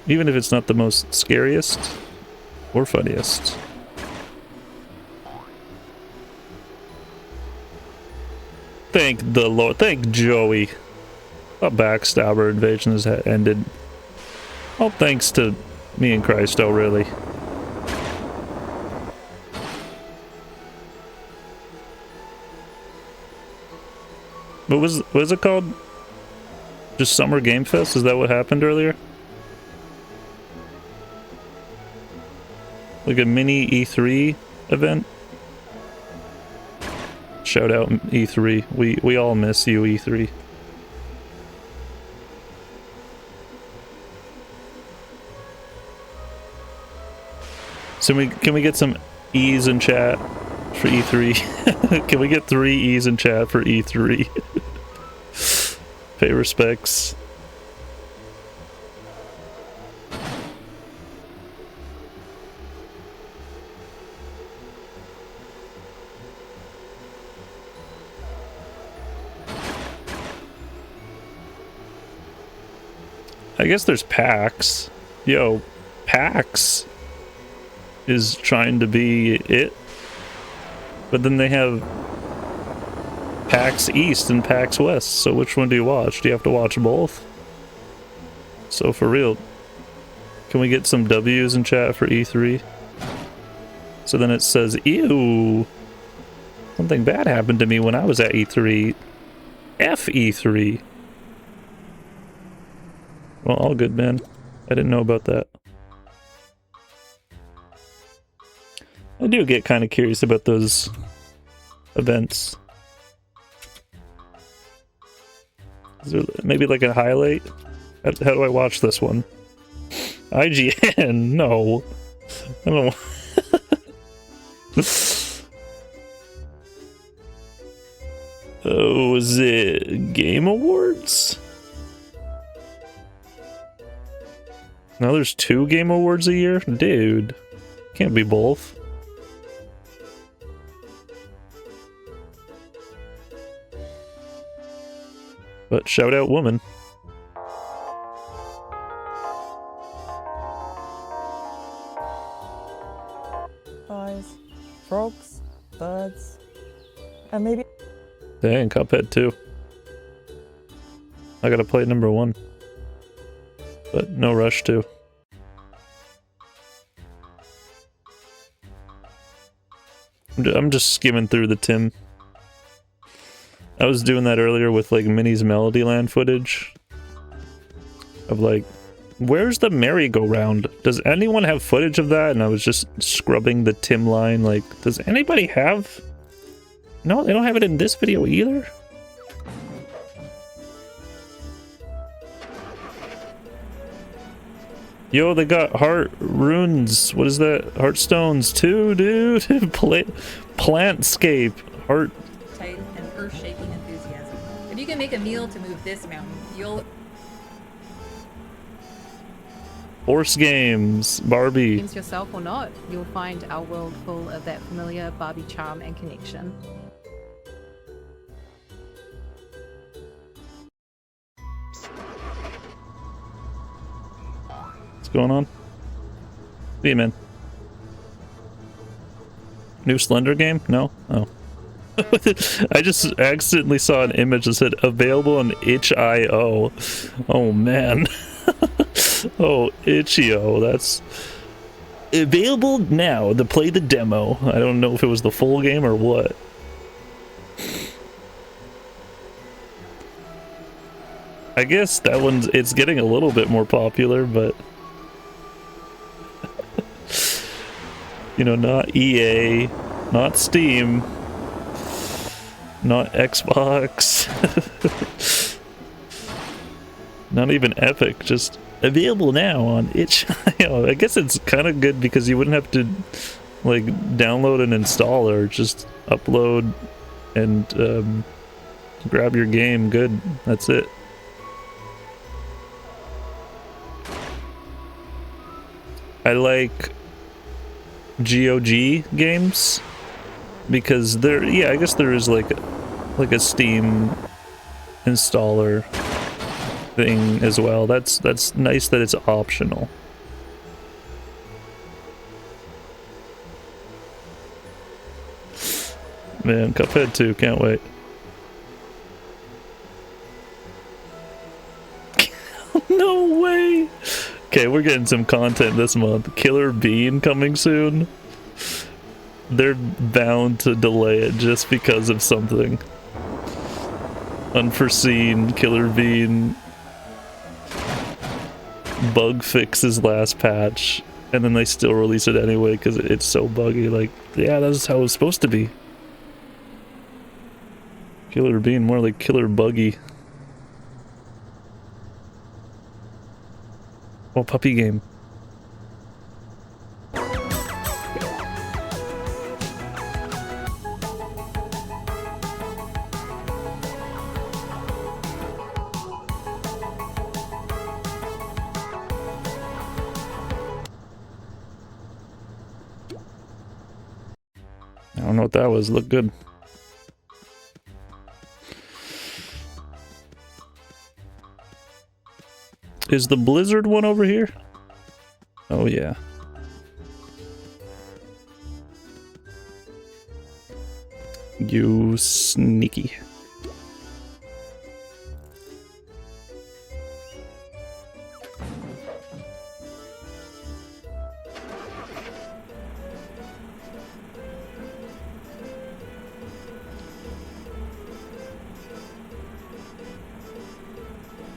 Even if it's not the most scariest or funniest. Thank the Lord. Thank Joey. A backstabber invasion has ended. All thanks to me and Christo, really. What was it called? Just Summer Game Fest? Is that what happened earlier? Like a mini E3 event? Shout out E3. We all miss you, E3. So can we get some E's in chat for E3? Can we get 3 E's in chat for E3? Pay respects. I guess there's PAX. Yo, PAX is trying to be it. But then they have PAX East and PAX West, so which one do you watch? Do you have to watch both? So for real, can we get some W's in chat for E3? So then it says, ew, something bad happened to me when I was at E3. F E3. Well, all good, man. I didn't know about that. I do get kind of curious about those events. Is there maybe like a highlight? How do I watch this one? IGN? No. I don't know. Oh, is it Game Awards? Now there's 2 Game Awards a year? Dude. Can't be both. But shout out woman. Guys, frogs, birds, and maybe... Dang, Cuphead too. I gotta play number 1. But no rush to. I'm just skimming through the Tim. I was doing that earlier with like Minnie's Melodyland footage. Of like, where's the merry-go-round? Does anyone have footage of that? And I was just scrubbing the Tim line like, does anybody have... No, they don't have it in this video either? Yo, they got heart runes. What is that? Heartstones too, dude. Plantscape. Heart. Tight and earth-shaking enthusiasm. If you can make a meal to move this mountain, you'll... Horse games. Barbie. Games yourself or not, you'll find our world full of that familiar Barbie charm and connection. Going on? See, man. New Slender game? No? Oh. I just accidentally saw an image that said available on itch.io. Oh man. Oh, itch.io. That's available now to play the demo. I don't know if it was the full game or what. I guess that one's, it's getting a little bit more popular, but you know, not EA, not Steam, not Xbox, not even Epic, just available now on itch.io. I guess it's kind of good because you wouldn't have to like download and install or just upload and grab your game. Good, that's it. I like GOG games because there, yeah, I guess there is like a Steam installer thing as well. That's nice that it's optional. Man, Cuphead 2, can't wait. No way! Okay, we're getting some content this month. Killer Bean coming soon. They're bound to delay it just because of something unforeseen. Killer Bean bug fixes last patch, and then they still release it anyway because it's so buggy. Like, yeah, that's how it's supposed to be. Killer Bean, more like Killer Buggy. Oh, puppy game. I don't know what that was. Looked good. Is the Blizzard one over here? Oh yeah. You sneaky.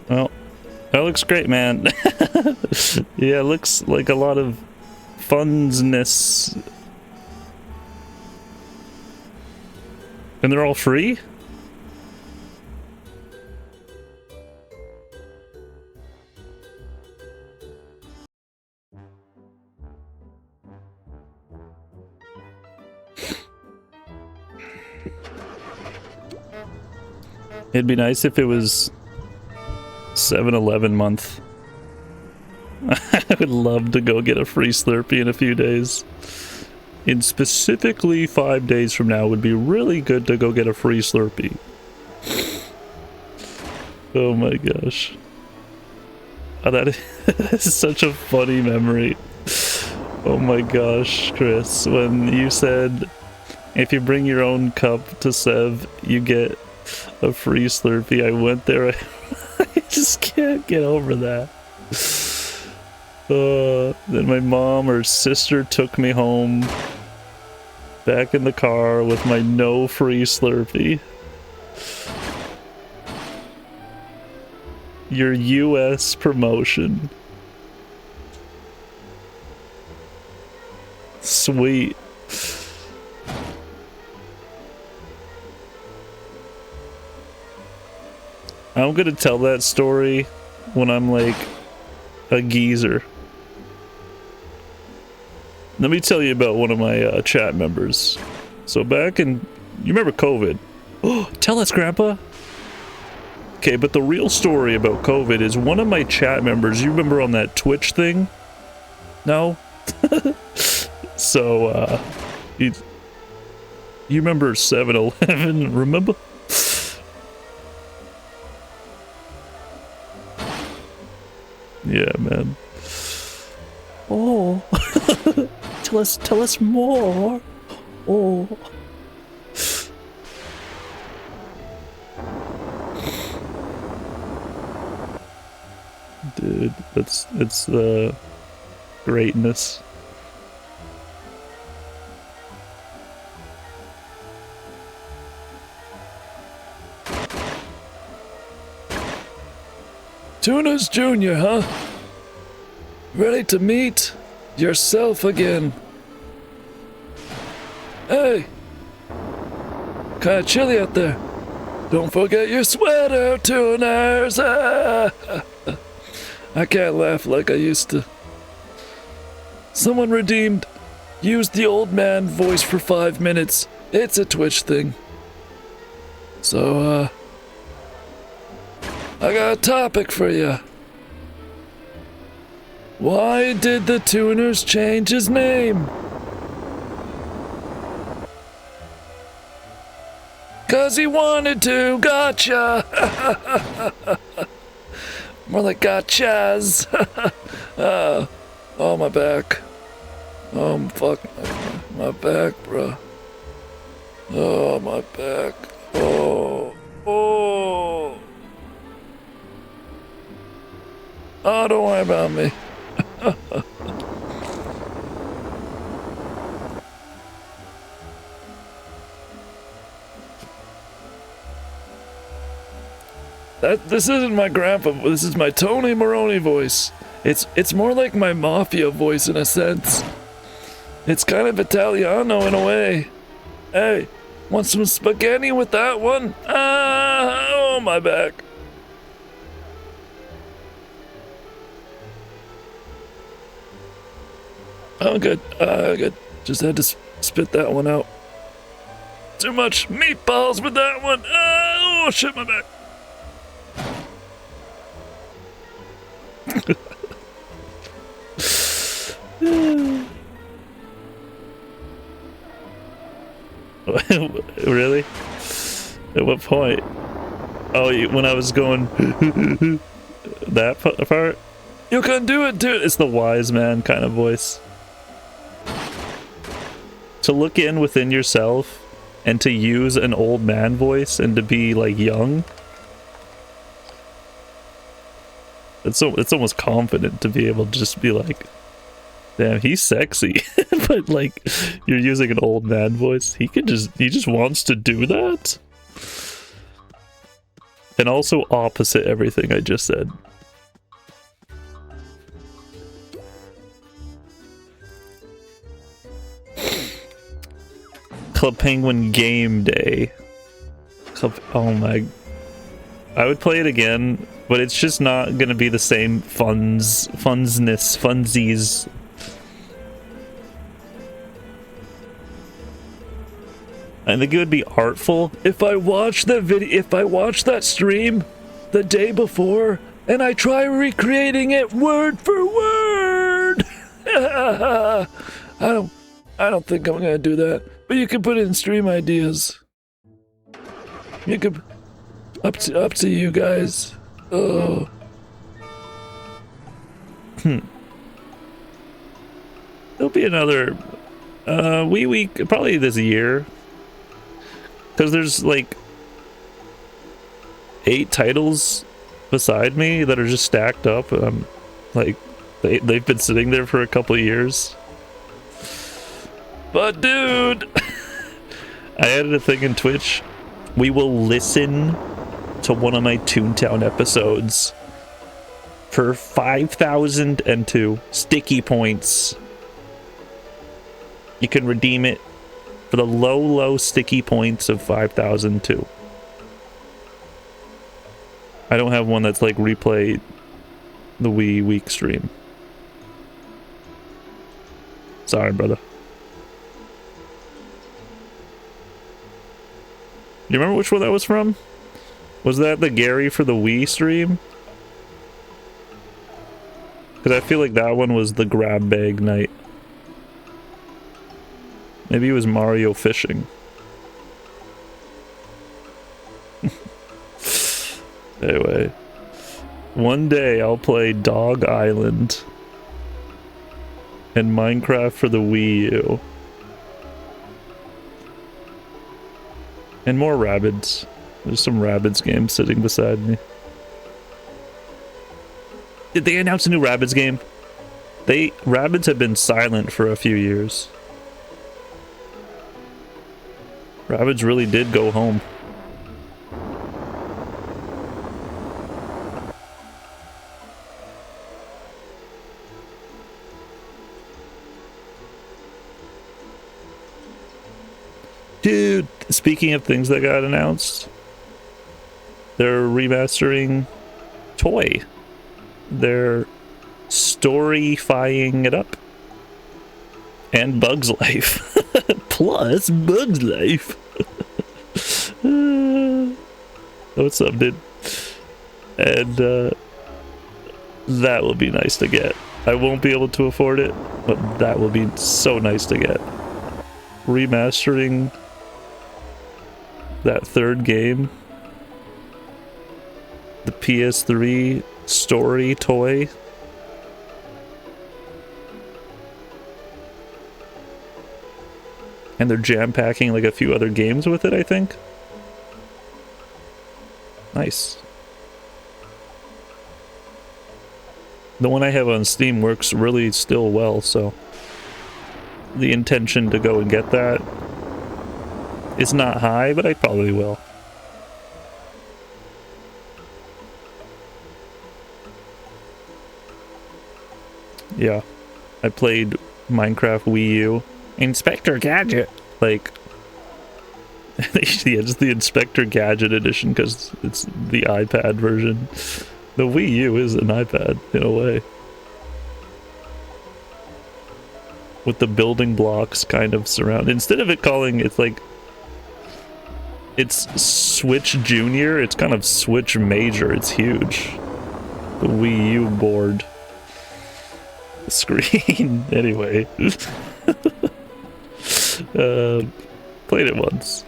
Well, that looks great, man. Yeah, it looks like a lot of funness. And they're all free? It'd be nice if it was 7-11 month. I would love to go get a free Slurpee in a few days. In specifically 5 days from now would be really good to go get a free Slurpee. Oh my gosh. Oh, that is such a funny memory. Oh my gosh, Chris, when you said if you bring your own cup to Sev, you get a free Slurpee. I went there. I just can't get over that. Then my mom or sister took me home, back in the car with my no free Slurpee. Your US promotion. Sweet. I'm gonna tell that story when I'm like a geezer. Let me tell you about one of my chat members. So back in, you remember COVID? Oh, tell us, Grandpa. Okay, but the real story about COVID is one of my chat members, you remember on that Twitch thing? No? So, you remember 7-Eleven, remember? Yeah, man. Oh, tell us more. Oh. Dude, it's the greatness. Toonerz Jr., huh? Ready to meet yourself again. Hey! Kinda chilly out there. Don't forget your sweater, Toonerz! I can't laugh like I used to. Someone redeemed. Used the old man voice for 5 minutes. It's a Twitch thing. So, I got a topic for you. Why did the Toonerz change his name? 'Cause he wanted to, gotcha! More like gotchas. Oh, my back. Oh, fuck. My back, bro. Oh, my back. Oh. Oh, don't worry about me. This isn't my grandpa, this is my Tony Maroney voice. It's more like my mafia voice in a sense. It's kind of Italiano in a way. Hey, want some spaghetti with that one? Oh, my back. Oh, good. Good. Just had to spit that one out. Too much meatballs with that one. Oh, shit, my back. Really? At what point? Oh, when I was going that part? You can do it, dude. It's the wise man kind of voice. To look in within yourself and to use an old man voice and to be like young. It's almost confident to be able to just be like, damn, he's sexy. But like, you're using an old man voice. He just wants to do that. And also opposite everything I just said. Club Penguin Game Day. Oh my. I would play it again, but it's just not gonna be the same funsies. I think it would be artful if I watch that stream the day before and I try recreating it word for word. I don't think I'm gonna do that. But you can put it in stream ideas. You could up to you guys. Oh. There'll be another week probably this year. Because there's like 8 titles beside me that are just stacked up. Like, they've been sitting there for a couple of years. But dude, I added a thing in Twitch. We will listen to one of my ToonTown episodes for 5,002 sticky points. You can redeem it for the low sticky points of 5,002. I don't have one that's like replay the Wii Week stream. Sorry, brother. Do you remember which one that was from? Was that the Gary for the Wii stream? Because I feel like that one was the grab bag night. Maybe it was Mario fishing. Anyway. One day I'll play Dog Island and Minecraft for the Wii U. And more Rabbids. There's some Rabbids games sitting beside me. Did they announce a new Rabbids game? Rabbids have been silent for a few years. Rabbids really did go home. Dude, speaking of things that got announced, they're remastering Toy. They're storyfying it up. And Bug's Life. Plus Bug's Life. What's up, dude? And that will be nice to get. I won't be able to afford it, but that will be so nice to get. Remastering that third game, the PS3 story toy. And they're jam-packing like a few other games with it, I think. Nice. The one I have on Steam works really still well, so the intention to go and get that is not high, but I probably will. Yeah, I played Minecraft Wii U. Inspector Gadget! Like, yeah, just the Inspector Gadget edition, because it's the iPad version. The Wii U is an iPad, in a way. With the building blocks kind of surround. Instead of it calling, it's like, it's Switch Junior, it's kind of Switch Major, it's huge. The Wii U board. The screen, anyway. Played it once.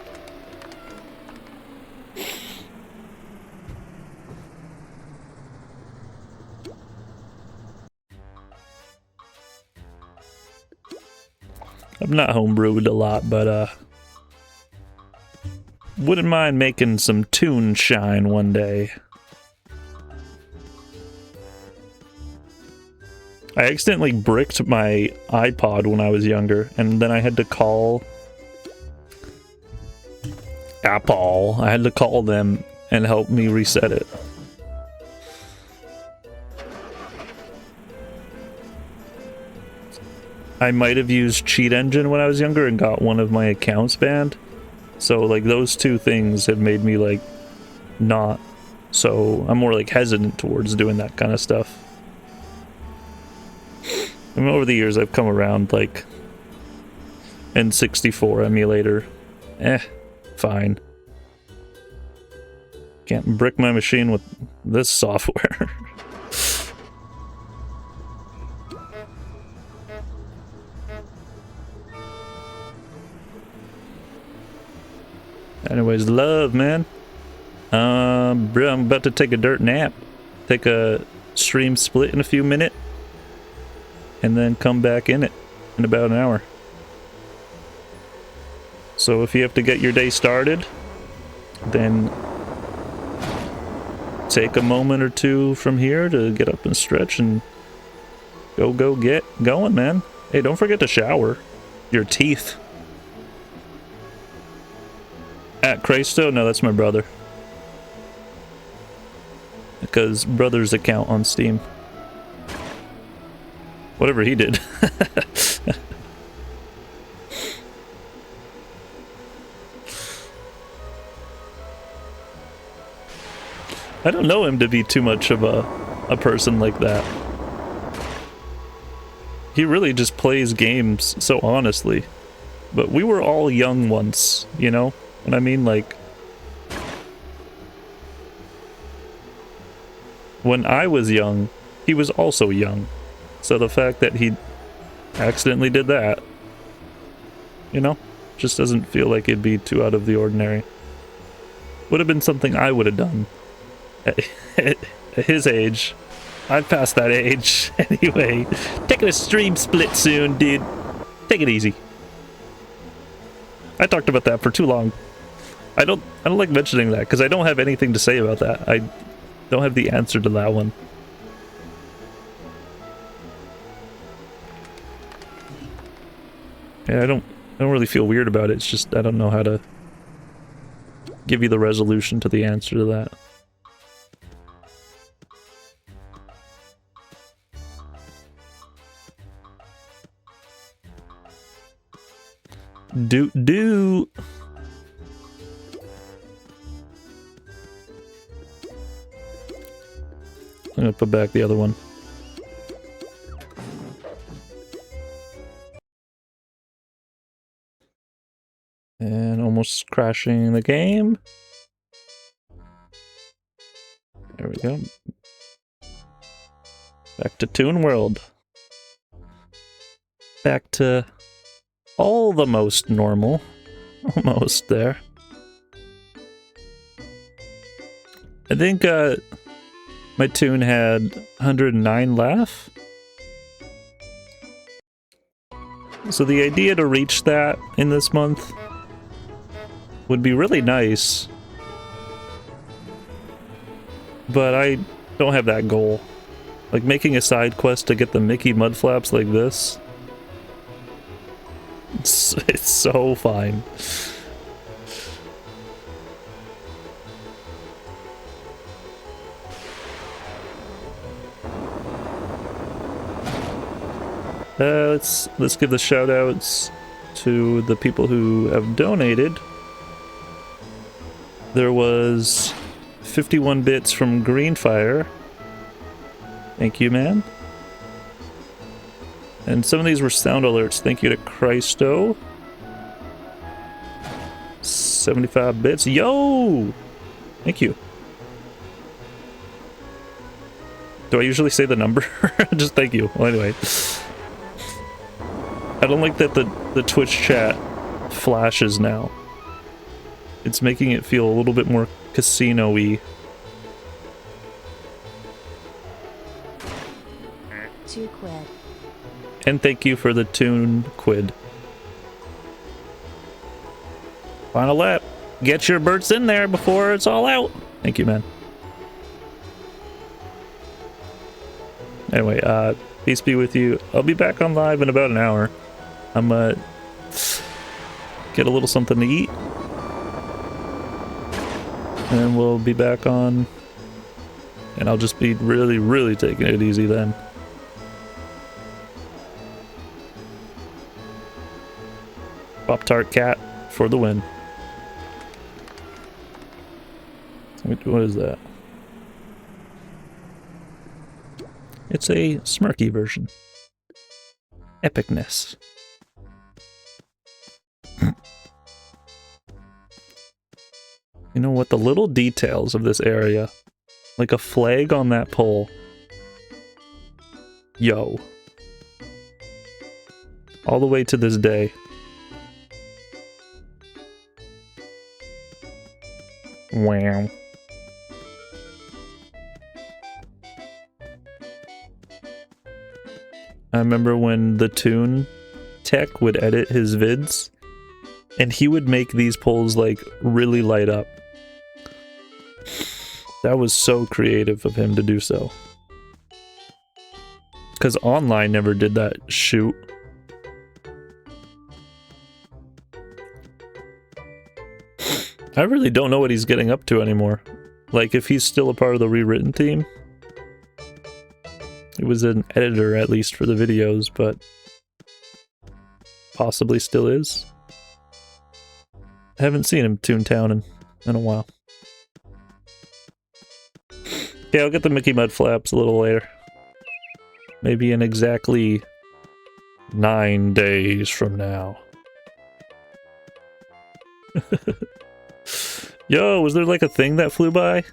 I'm not homebrewed a lot, but wouldn't mind making some Toon shine one day. I accidentally bricked my iPod when I was younger, and then I had to call Apple. I had to call them and help me reset it. I might have used Cheat Engine when I was younger and got one of my accounts banned. So, like, those two things have made me, like, not. So, I'm more, like, hesitant towards doing that kind of stuff. I mean, over the years, I've come around, like, N64 emulator. Fine. Can't brick my machine with this software. Anyways, love, man. Bro, I'm about to take a dirt nap. Take a stream split in a few minutes. And then come back in it in about an hour. So if you have to get your day started, then take a moment or two from here to get up and stretch and go get going, man. Hey, don't forget to shower your teeth. At Christo? No, that's my brother. Because brother's account on Steam. Whatever he did. I don't know him to be too much of a person like that. He really just plays games so honestly. But we were all young once, you know what I mean? Like, when I was young, he was also young. So the fact that he accidentally did that, you know, just doesn't feel like it'd be too out of the ordinary. Would have been something I would have done. At his age. I've passed that age. Anyway, taking a stream split soon, dude. Take it easy. I talked about that for too long. I don't like mentioning that because I don't have anything to say about that. I don't have the answer to that one. Yeah, I don't really feel weird about it. It's just I don't know how to give you the resolution to the answer to that. Do. I'm gonna put back the other one. And almost crashing the game. There we go. Back to Toon World. Back to all the most normal. Almost there. I think my tune had 109 laugh. So the idea to reach that in this month would be really nice. But I don't have that goal. Like making a side quest to get the Mickey mudflaps like this. It's so fine. Let's give the shout outs to the people who have donated. There was 51 bits from Greenfire. Thank you, man. And some of these were sound alerts. Thank you to Christo. 75 bits. Yo! Thank you. Do I usually say the number? Just thank you. Well, anyway. I don't like that the Twitch chat flashes now. It's making it feel a little bit more casino-y. 2 quid. And thank you for the tune quid. Final lap. Get your burts in there before it's all out. Thank you, man. Anyway, peace be with you. I'll be back on live in about an hour. I'm get a little something to eat. And we'll be back on. And I'll just be really, really taking it easy then. Pop-Tart Cat for the win. What is that? It's a smirky version. Epicness. You know what? The little details of this area. Like a flag on that pole. Yo. All the way to this day. Wow. I remember when the Toon Tech would edit his vids, and he would make these poles like really light up. That was so creative of him to do so. Because online never did that shoot. I really don't know what he's getting up to anymore. Like, if he's still a part of the rewritten team. He was an editor, at least, for the videos, but possibly still is. I haven't seen him ToonTown in a while. Yeah, I'll get the Mickey Mud Flaps a little later. Maybe in exactly 9 days from now. Yo, was there like a thing that flew by?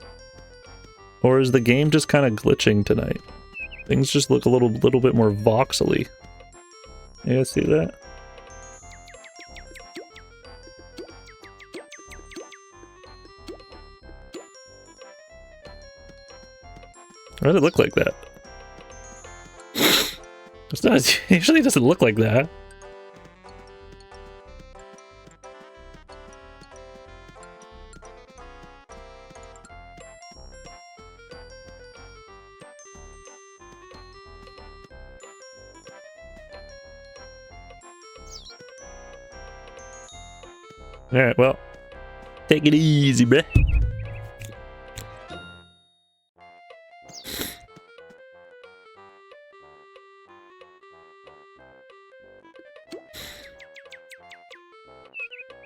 Or is the game just kind of glitching tonight? Things just look a little bit more voxely. You guys see that? Why did it look like that? It's not, it usually doesn't look like that. Alright, well, take it easy, bruh.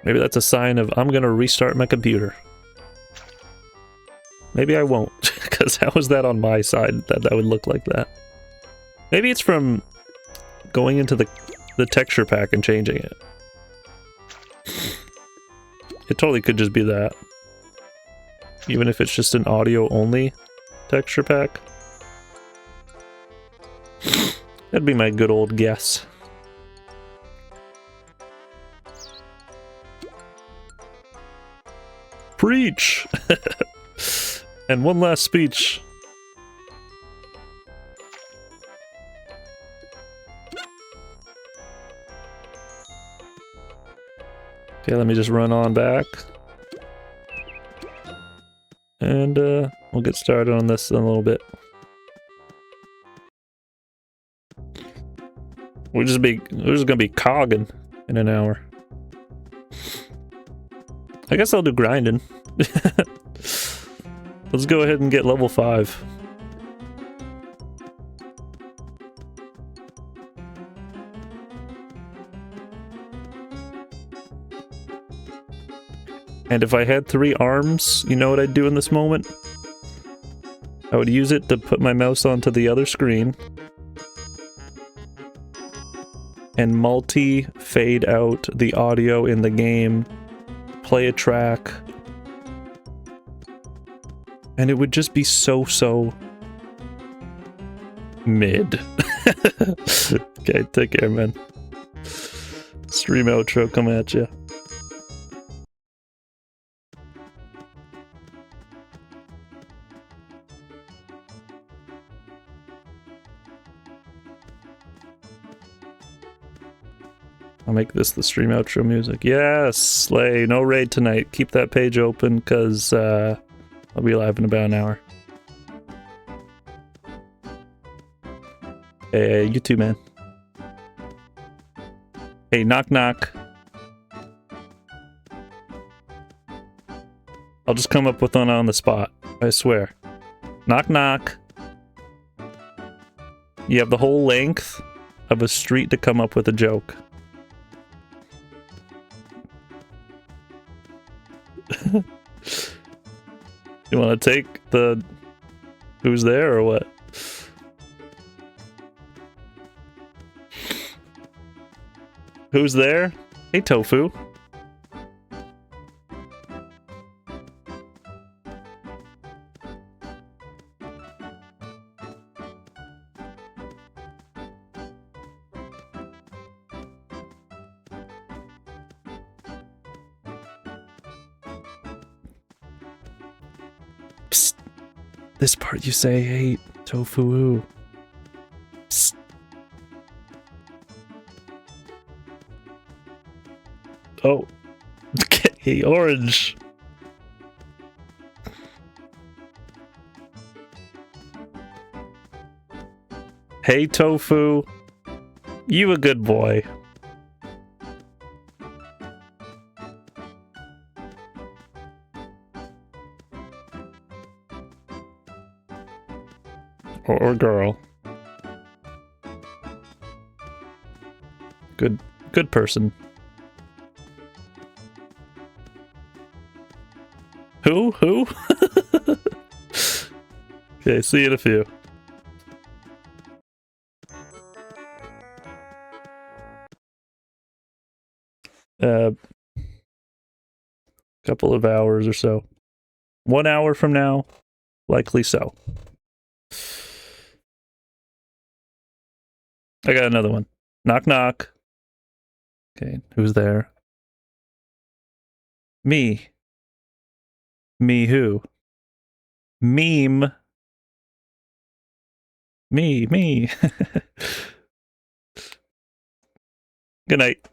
Maybe that's a sign of I'm gonna restart my computer. Maybe I won't, because how is that on my side that would look like that? Maybe it's from going into the texture pack and changing it. It totally could just be that. Even if it's just an audio-only texture pack. That'd be my good old guess. Preach! And one last speech. Okay, let me just run on back. And we'll get started on this in a little bit. We're just gonna be cogging in an hour. I guess I'll do grinding. Let's go ahead and get level 5. And if I had 3 arms, you know what I'd do in this moment? I would use it to put my mouse onto the other screen and multi-fade out the audio in the game, play a track, and it would just be so mid. Okay, take care, man. Stream outro come at ya. I'll make this the stream outro music. Yes, Slay. No raid tonight. Keep that page open, because I'll be live in about an hour. Hey, you too, man. Hey, knock knock. I'll just come up with one on the spot. I swear. Knock knock. You have the whole length of a street to come up with a joke. You want to take the who's there or what? Who's there? Hey, Tofu. Psst. This part you say, hey, Tofu. Psst. Oh. Okay, orange. Hey, Tofu. You a good boy. Or girl. Good person. Who? Okay, see you in a few. Couple of hours or so. 1 hour from now, likely so. I got another one. Knock, knock. Okay, who's there? Me. Me who? Meme. Me. Good night.